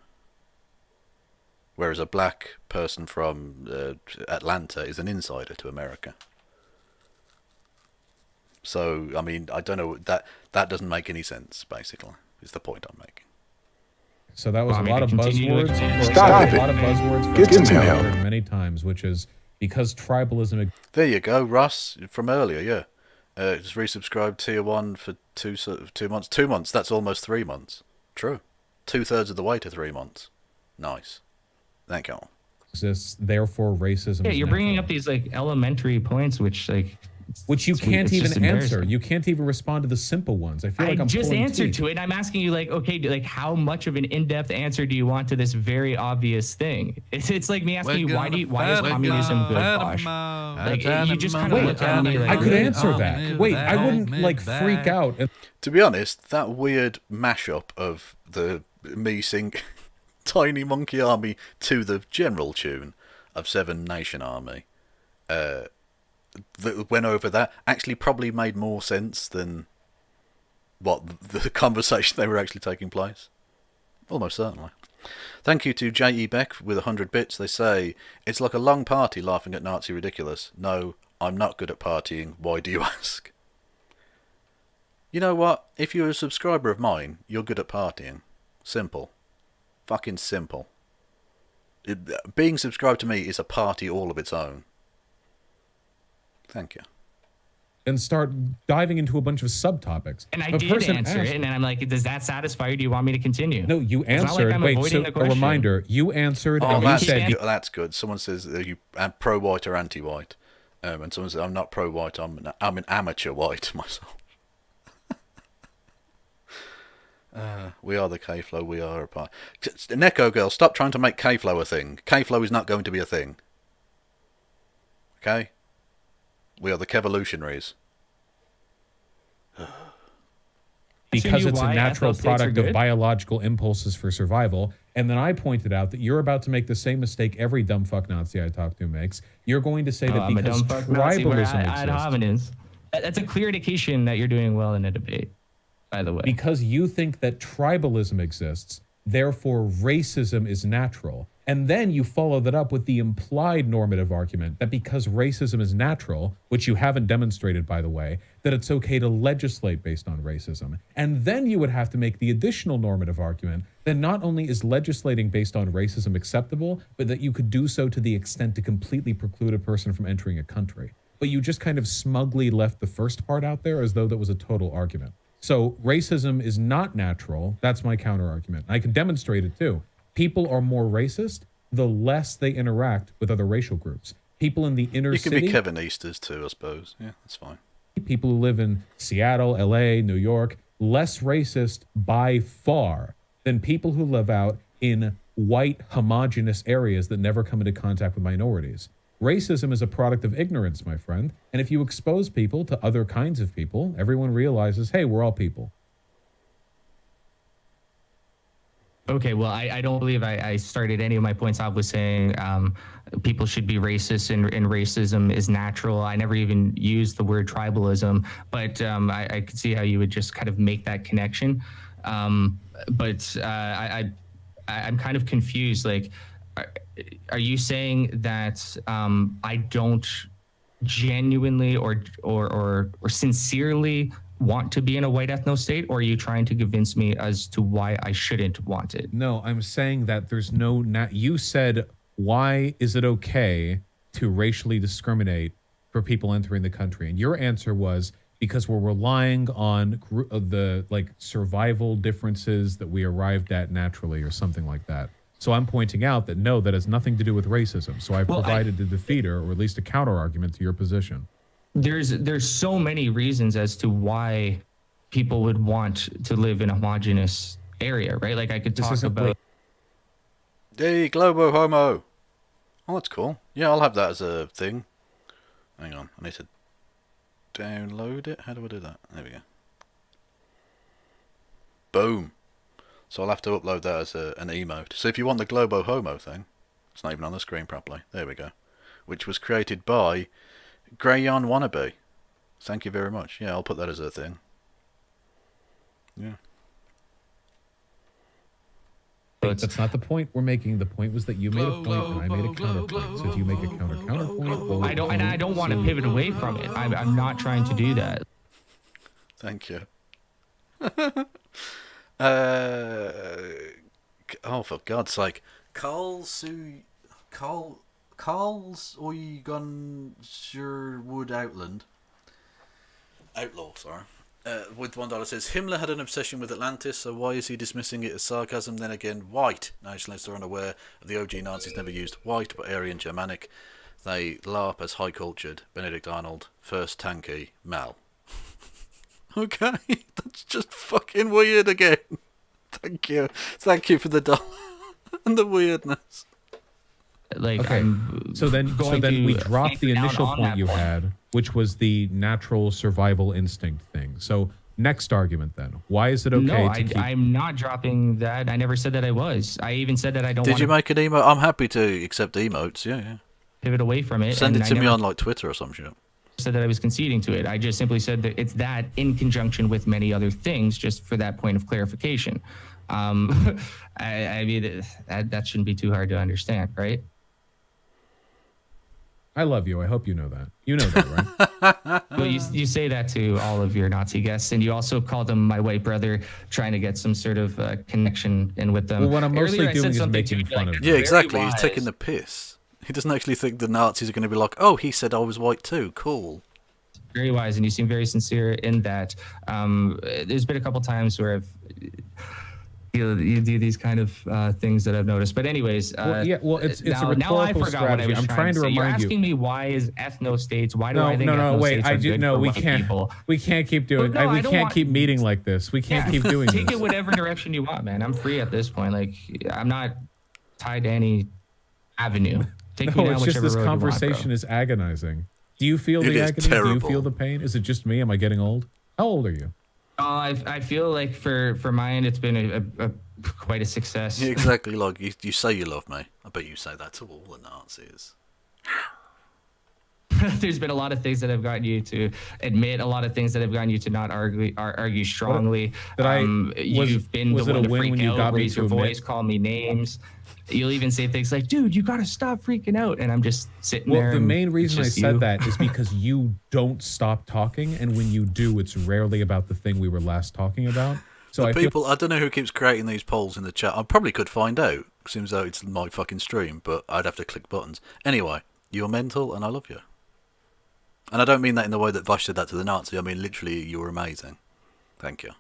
Whereas a black person from Atlanta is an insider to America. So, I mean, I don't know, that doesn't make any sense, basically, is the point I'm making. So that was Well, a lot of buzzwords. Stop A lot of buzzwords. Get some I've help. heard many times, which is because tribalism. There you go, Russ, from earlier, yeah. Just resubscribed tier 1 for 2 months. 2 months, that's almost 3 months. True. 2/3 of the way to 3 months. Nice. Thank you. Exists, therefore racism. Yeah, is you're bringing natural. up these like elementary points, which like Which you it's can't just even answer. embarrassing. You can't even respond to the simple ones. I feel like I I'm just pulling answered teeth. to it. And I'm asking you, like, okay, like, how much of an in-depth answer do you want to this very obvious thing? It's like me asking you, why is communism good, Bosh? Like, you just kind of look at me like, I could answer that. Wait, I wouldn't like freak out. To be honest, that weird mashup of me sing Tiny Monkey Army to the general tune of Seven Nation Army that went over that actually probably made more sense than what the conversation they were actually taking place. Almost certainly. Thank you to J.E. Beck with 100 bits. They say, it's like a long party laughing at Nazi ridiculous. No, I'm not good at partying. Why do you ask? You know what? If you're a subscriber of mine, you're good at partying. Simple. Fucking simple. Being subscribed to me is a party all of its own. Thank you. And start diving into a bunch of subtopics. And I A did person answer asked- it, and then I'm like, does that satisfy you? Do you want me to continue? No, you It's not like answered. I'm Wait, avoiding so the a question. reminder. You answered, Oh, and you that's, said that's good. Someone says, are you pro-white or anti-white? And someone says, I'm not pro-white, I'm an amateur white myself. We are the K-Flow, we are a part. Neko girl, stop trying to make K-Flow a thing. K-Flow is not going to be a thing. Okay? We are the Kevolutionaries. because you it's a why natural ethno states are product of good? biological impulses for survival. And then I pointed out that you're about to make the same mistake every dumb fuck Nazi I talk to makes. You're going to say that I'm a because dumb fuck Nazi, we're tribalism ad hominems. That's a clear indication that you're doing well in a debate, by the way. Because you think that tribalism exists, therefore racism is natural. And then you follow that up with the implied normative argument that because racism is natural, which you haven't demonstrated, by the way, that it's okay to legislate based on racism. And then you would have to make the additional normative argument that not only is legislating based on racism acceptable, but that you could do so to the extent to completely preclude a person from entering a country. But you just kind of smugly left the first part out there as though that was a total argument. So racism is not natural. That's my counter argument. I can demonstrate it too. People are more racist the less they interact with other racial groups. People in the inner city... You can be Kevin Easters too, I suppose. Yeah, that's fine. People who live in Seattle, LA, New York, less racist by far than people who live out in white, homogenous areas that never come into contact with minorities. Racism is a product of ignorance, my friend. And if you expose people to other kinds of people, everyone realizes, hey, we're all people. Okay, well, I don't believe I started any of my points off with saying people should be racist and racism is natural. I never even used the word tribalism, but I could see how you would just kind of make that connection. I'm kind of confused. Like, are you saying that I don't genuinely or sincerely want to be in a white ethno state, or are you trying to convince me as to why I shouldn't want it? No, I'm saying that there's no... You said, why is it okay to racially discriminate for people entering the country? And your answer was, because we're relying on the survival differences that we arrived at naturally or something like that. So I'm pointing out that no, that has nothing to do with racism. So I provided a defeater, or at least a counter argument to your position. There's so many reasons as to why people would want to live in a homogenous area, right? Like I could talk about... Hey, Globo Homo. Oh, that's cool. Yeah, I'll have that as a thing. Hang on, I need to download it. How do I do that? There we go. Boom. So I'll have to upload that as an emote. So if you want the Globo Homo thing, it's not even on the screen properly. There we go. Which was created by Grayon Wannabe. Thank you very much. Yeah, I'll put that as a thing. Yeah. Wait, that's not the point we're making. The point was that you made a point and I made a counterpoint. So do you make a counterpoint? I don't want to pivot away from it. I'm not trying to do that. Thank you. Oh, for God's sake. Carl's Oygun Sherwood Outlaw, sorry. With $1 says, Himmler had an obsession with Atlantis, so why is he dismissing it as sarcasm? Then again, white nationalists are unaware of the OG Nazis never used white but Aryan Germanic. They LARP as high-cultured. Benedict Arnold, first tanky, Mal. Okay, that's just fucking weird again. Thank you. Thank you for the dollar and the weirdness. Like, okay. So then we dropped the initial point you had, which was the natural survival instinct thing. So next argument then. Why is it okay to keep... I'm not dropping that. I never said that I was. I even said that I don't Did you make an emote? I'm happy to accept emotes, yeah. Pivot away from it. Send it to me on like Twitter or some shit. Said that I was conceding to it. I just simply said that it's that in conjunction with many other things, just for that point of clarification. I mean, that shouldn't be too hard to understand, right? I love you. I hope you know that. You know that, right? Well, you say that to all of your Nazi guests, and you also call them my white brother, trying to get some sort of connection in with them. Well, what I'm mostly Earlier, I doing said is something making to you, fun like, of Yeah, them. exactly. He's wise. taking the piss. He doesn't actually think the Nazis are going to be like, oh, he said I was white too. Cool. Very wise, and you seem very sincere in that. There's been a couple times where you do these kind of things that I've noticed. But anyways, it's now, a now I rhetorical forgot what I strategy. was I'm trying to say. You're remind you. asking me why is ethno-states? Why do I think No, wait. ethno-states are good for We white can't. people? We can't keep doing. No, we I don't can't want- keep meeting like this. We can't keep doing Take this. it whatever direction you want, man. I'm free at this point. Like, I'm not tied to any avenue. Take me No, down it's just whichever this road you want, bro. conversation is agonizing. Do you feel It the is agony? Do you terrible. feel the pain? Is it just me? Am I getting old? How old are you? I feel like for mine, it's been a quite a success. Yeah, exactly. Like you say you love me. I bet you say that to all the Nazis. There's been a lot of things that have gotten you to admit, a lot of things that have gotten you to not argue strongly. You've been was the it a one to win freak when you out, got me raise to your admit? voice, call me names. You'll even say things like, dude, you got to stop freaking out. And I'm just sitting there. Well, the and main it's reason I just said you. that is because you don't stop talking, and when you do, it's rarely about the thing we were last talking about. So The I people, I don't know who keeps creating these polls in the chat. I probably could find out. Seems though it's my fucking stream, but I'd have to click buttons. Anyway, you're mental and I love you. And I don't mean that in the way that Vosh said that to the Nazi. I mean literally, you're amazing. Thank you.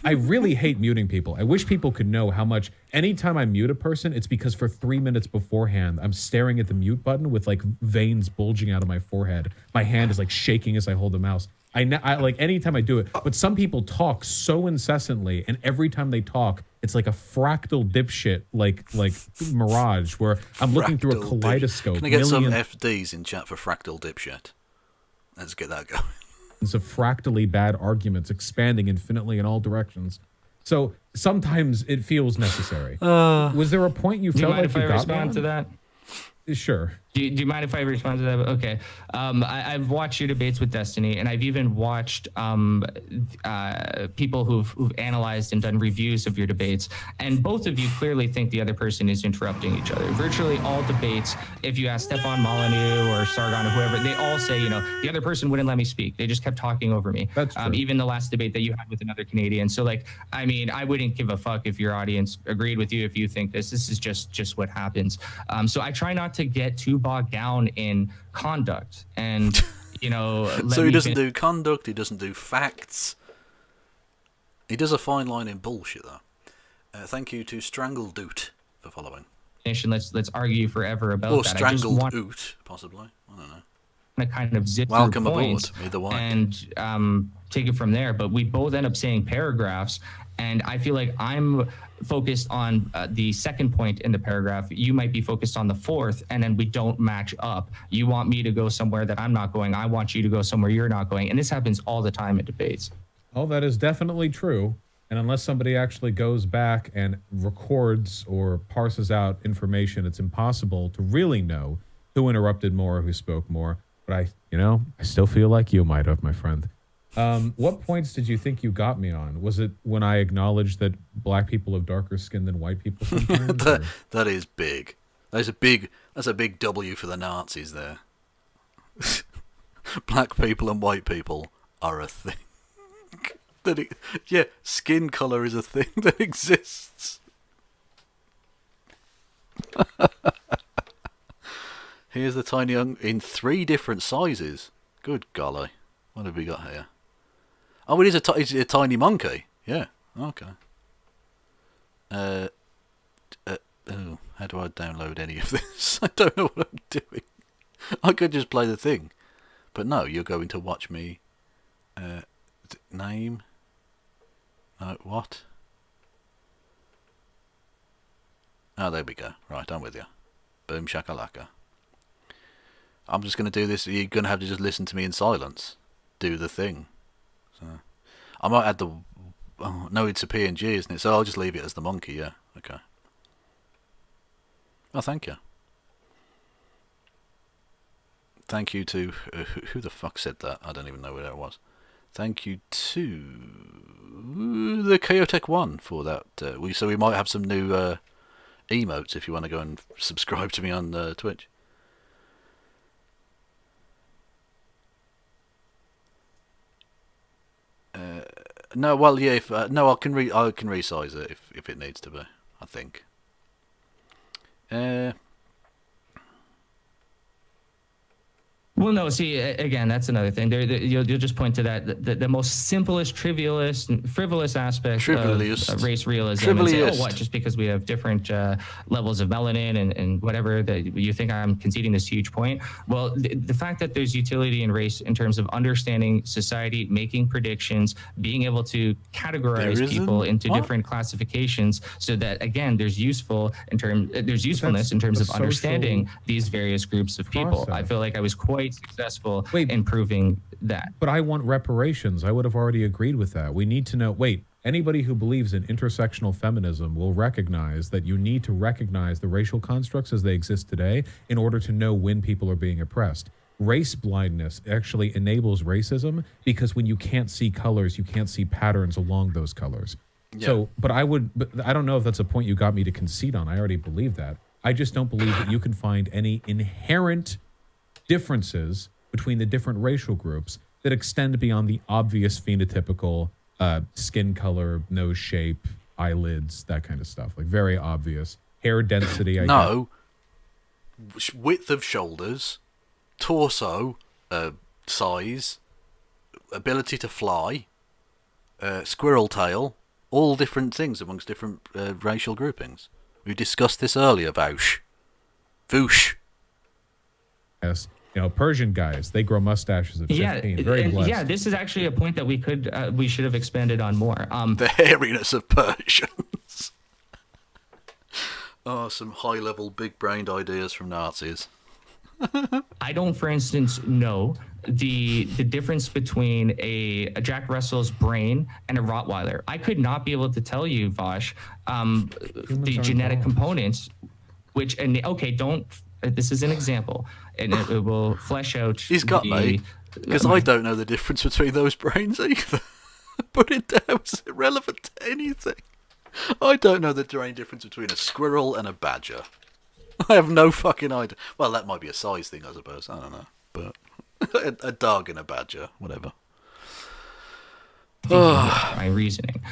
I really hate muting people. I wish people could know how much anytime I mute a person, it's because for 3 minutes beforehand, I'm staring at the mute button with like veins bulging out of my forehead. My hand is like shaking as I hold the mouse. I like anytime I do it, but some people talk so incessantly, and every time they talk, it's like a fractal dipshit, like mirage, where I'm looking through a Fractal kaleidoscope. Can I get some millions FDs in chat for fractal dipshit? Let's get that going. of fractally bad arguments expanding infinitely in all directions. So sometimes it feels necessary. Was there a point you Do you felt mind like if you I got respond me to on? that? Sure. Do you mind if I respond to that? Okay. I've watched your debates with Destiny, and I've even watched people who've analyzed and done reviews of your debates. And both of you clearly think the other person is interrupting each other. Virtually all debates, if you ask Stefan Molyneux or Sargon or whoever, they all say, the other person wouldn't let me speak. They just kept talking over me. That's true. Even the last debate that you had with another Canadian. So, I wouldn't give a fuck if your audience agreed with you if you think this. This is just what happens. So I try not to get too bogged down in conduct and So he doesn't do conduct, he doesn't do facts. He does a fine line in bullshit though. Thank you to Strangle Doot for following. Let's argue forever about Or that. Strangled Oot, possibly. I don't know. To kind of zip Welcome through aboard, points either way. and take it from there. But we both end up saying paragraphs, and I feel like I'm focused on the second point in the paragraph. You might be focused on the fourth, and then we don't match up. You want me to go somewhere that I'm not going. I want you to go somewhere you're not going, and this happens all the time in debates. Oh, that is definitely true. And unless somebody actually goes back and records or parses out information, it's impossible to really know who interrupted more or who spoke more. But I still feel like you might have, my friend. What points did you think you got me on? Was it when I acknowledged that black people have darker skin than white people sometimes? that is big. That's a big W for the Nazis there. Black people and white people are a thing. Skin colour is a thing that exists. Here's the tiny young in 3 different sizes. Good golly. What have we got here? Oh, it is a tiny monkey. Yeah. Okay. Oh, how do I download any of this? I don't know what I'm doing. I could just play the thing. But no, you're going to watch me. Name. No, what? Oh, there we go. Right, I'm with you. Boom shakalaka. I'm just going to do this. You're going to have to just listen to me in silence. Do the thing. So I might add the... Oh, no, it's a PNG, isn't it? So I'll just leave it as the monkey, yeah. Okay. Oh, thank you. Thank you to... who the fuck said that? I don't even know where that was. Thank you to the Chaotech One for that. So we might have some new emotes if you want to go and subscribe to me on Twitch. No, well, yeah. If no, I can resize it if it needs to be. I think. Well, no. See, again, that's another thing. You'll just point to that the most simplest, frivolous aspect of race realism. And say, oh, what? Just because we have different levels of melanin and whatever, that you think I'm conceding this huge point? Well, the fact that there's utility in race in terms of understanding society, making predictions, being able to categorize people into different classifications, so that again, there's usefulness in terms of understanding these various groups of people. I feel like I was quite successful in proving that. But I want reparations. I would have already agreed with that. We need to know. Anybody who believes in intersectional feminism will recognize that you need to recognize the racial constructs as they exist today in order to know when people are being oppressed. Race blindness actually enables racism, because when you can't see colors, you can't see patterns along those colors. Yeah. So, but I don't know if that's a point you got me to concede on. I already believe that. I just don't believe that you can find any inherent differences between the different racial groups that extend beyond the obvious phenotypical skin color, nose shape, eyelids, that kind of stuff. Like very obvious. Hair density. Width of shoulders, torso size, ability to fly, squirrel tail, all different things amongst different racial groupings. We discussed this earlier, Vooooosh. Yes. Persian guys, they grow mustaches at 15. Very blessed. Yeah, this is actually a point that we should have expanded on more. The hairiness of Persians. Some high-level, big-brained ideas from Nazis. I don't, for instance, know the difference between a Jack Russell's brain and a Rottweiler. I could not be able to tell you, Vosh, the genetic components, this is an example, and it will flesh out. He's got me, because I don't know the difference between those brains either. Put it down, it's irrelevant to anything. I don't know the difference between a squirrel and a badger. I have no fucking idea. Well, that might be a size thing, I suppose. I don't know. But a dog and a badger, whatever. My reasoning.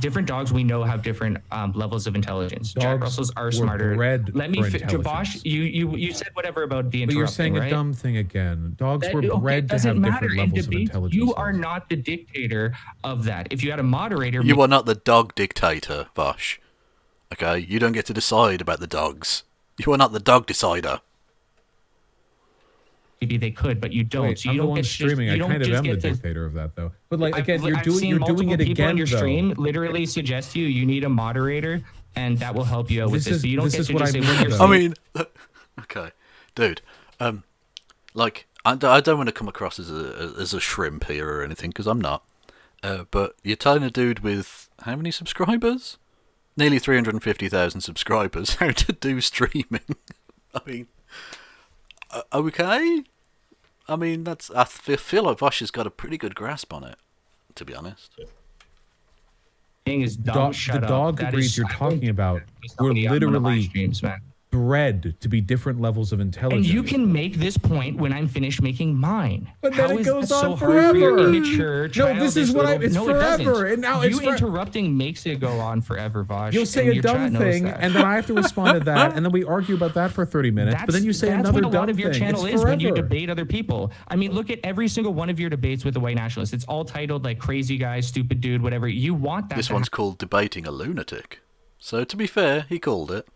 Different dogs we know have different levels of intelligence. Jack Russells are smarter. Let me Josh, you said whatever about the interrupting, but you're saying right? a dumb thing again. Dogs were bred to have different levels of intelligence. You are not the dictator of that. If you had a moderator... You are not the dog dictator, Vosh. Okay? You don't get to decide about the dogs. You are not the dog decider. Maybe they could, but you don't. Wait, so you I'm don't the one get streaming. I kind of am the dictator of that, though. But again, you're doing it people again. On your stream literally suggest you need a moderator, and that will help you out with this. But you don't get to just say when you're. I mean, okay, dude. I don't want to come across as a shrimp here or anything, because I'm not. But you're telling a dude with how many subscribers? Nearly 350,000 subscribers how to do streaming. I mean. Okay. I mean, I feel like Vosh has got a pretty good grasp on it, to be honest. The dog breeds you're talking about were literally bred to be different levels of intelligence. And you can make this point when I'm finished making mine. But then How it goes on so forever. Hard for your immature, no, this is what it's forever. It and now you interrupting makes it go on forever, Vosh. You'll say a dumb thing, and then I have to respond to that, and then we argue about that for 30 minutes. But then you say another dumb thing. That's what a lot of your channel is when you debate other people. I mean, look at every single one of your debates with the white nationalists. It's all titled like crazy guy, stupid dude, whatever. You want that. This one's called debating a lunatic. So to be fair, he called it.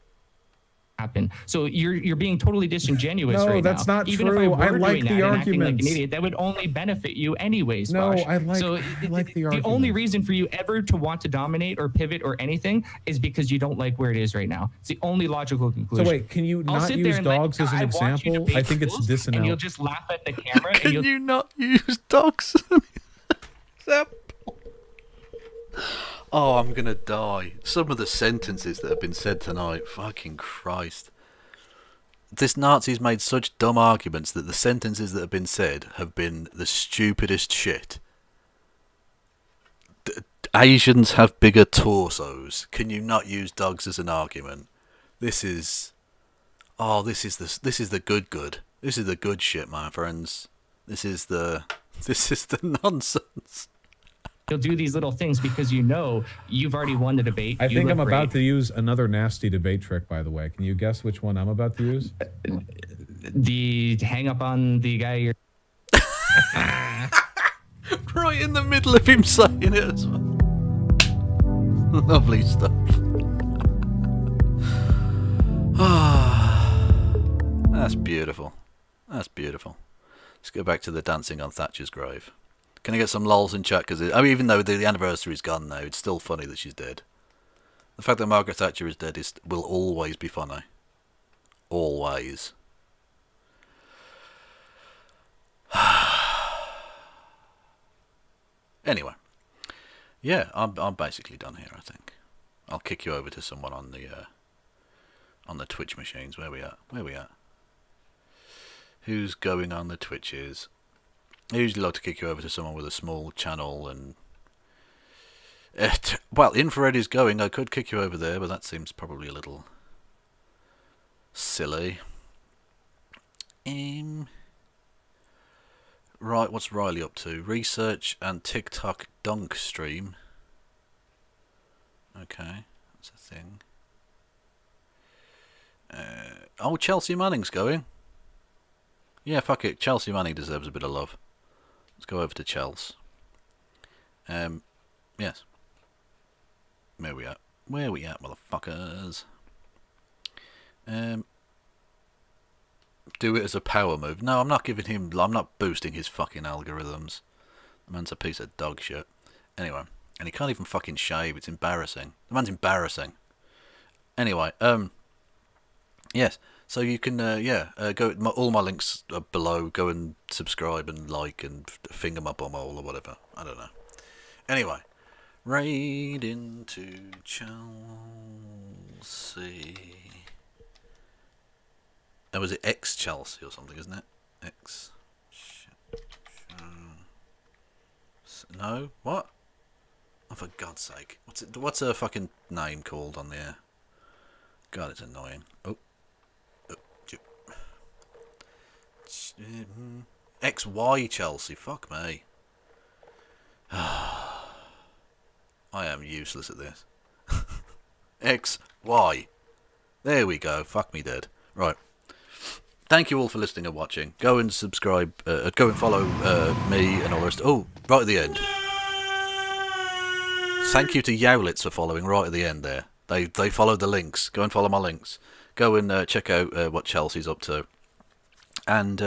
Happen. So you're being totally disingenuous right now. No, that's not Even true. If I like doing the that arguments. And acting like an idiot, that would only benefit you anyways. No, Vosh. I like the arguments. The only reason for you ever to want to dominate or pivot or anything is because you don't like where it is right now. It's the only logical conclusion. So wait, can you not use dogs as an example? I think it's disannounced. And you'll just laugh at the camera. Can you not use dogs as an example? Oh, I'm gonna die. Some of the sentences that have been said tonight, fucking Christ. This Nazi's made such dumb arguments that the sentences that have been said have been the stupidest shit. Asians have bigger torsos. Can you not use dogs as an argument? This is the good. This is the good shit, my friends. This is the nonsense. He'll do these little things because you know you've already won the debate. I You think look I'm about great. to use another nasty debate trick, by the way. Can you guess which one I'm about to use? The hang up on the guy you're. Right in the middle of him saying it as well. Lovely stuff. That's beautiful. That's beautiful. Let's go back to the dancing on Thatcher's grave. Can I get some lols in chat? Because even though the anniversary's gone now, it's still funny that she's dead. The fact that Margaret Thatcher is dead will always be funny. Always. Anyway, yeah, I'm basically done here. I think I'll kick you over to someone on the Twitch machines. Where we at? Who's going on the Twitches? I usually like to kick you over to someone with a small channel and. Well, Infrared is going. I could kick you over there, but that seems probably a little silly. Right, what's Riley up to? Research and TikTok dunk stream. Okay, that's a thing. Oh, Chelsea Manning's going. Yeah, fuck it. Chelsea Manning deserves a bit of love. Let's go over to Chelsea. Yes. Where we at? Where we at, motherfuckers? Do it as a power move. No, I'm not giving him. I'm not boosting his fucking algorithms. The man's a piece of dog shit. Anyway, and he can't even fucking shave. It's embarrassing. The man's embarrassing. Anyway, yes. So you can, go. All my links are below. Go and subscribe and like and finger my bum hole or whatever. I don't know. Anyway, raid into Chelsea. That was it, ex-Chelsea or something, isn't it? No? What? Oh, for God's sake. What's her fucking name called on there? God, it's annoying. XY Chelsea, fuck me. I am useless at this. XY. There we go, fuck me dead. Right. Thank you all for listening and watching. Go and subscribe, go and follow me and all the rest. Oh, right at the end. Thank you to Yowlitz for following right at the end there. They followed the links. Go and follow my links. Go and check out what Chelsea's up to. And,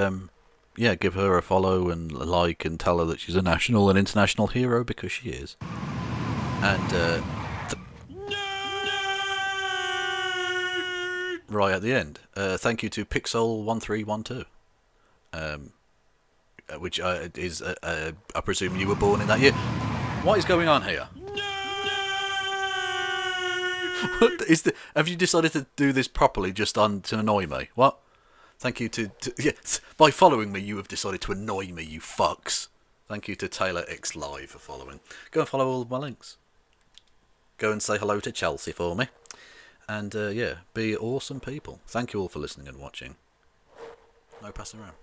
yeah, give her a follow and a like and tell her that she's a national and international hero because she is. And, right at the end. Thank you to Pixel1312, which is, I presume you were born in that year. What is going on here? What is have you decided to do this properly just to annoy me? What? Thank you to yes, by following me you have decided to annoy me, you fucks. Thank you to Taylor X Live for following. Go and follow all of my links. Go and say hello to Chelsea for me. And, yeah, be awesome people. Thank you all for listening and watching. No passing around.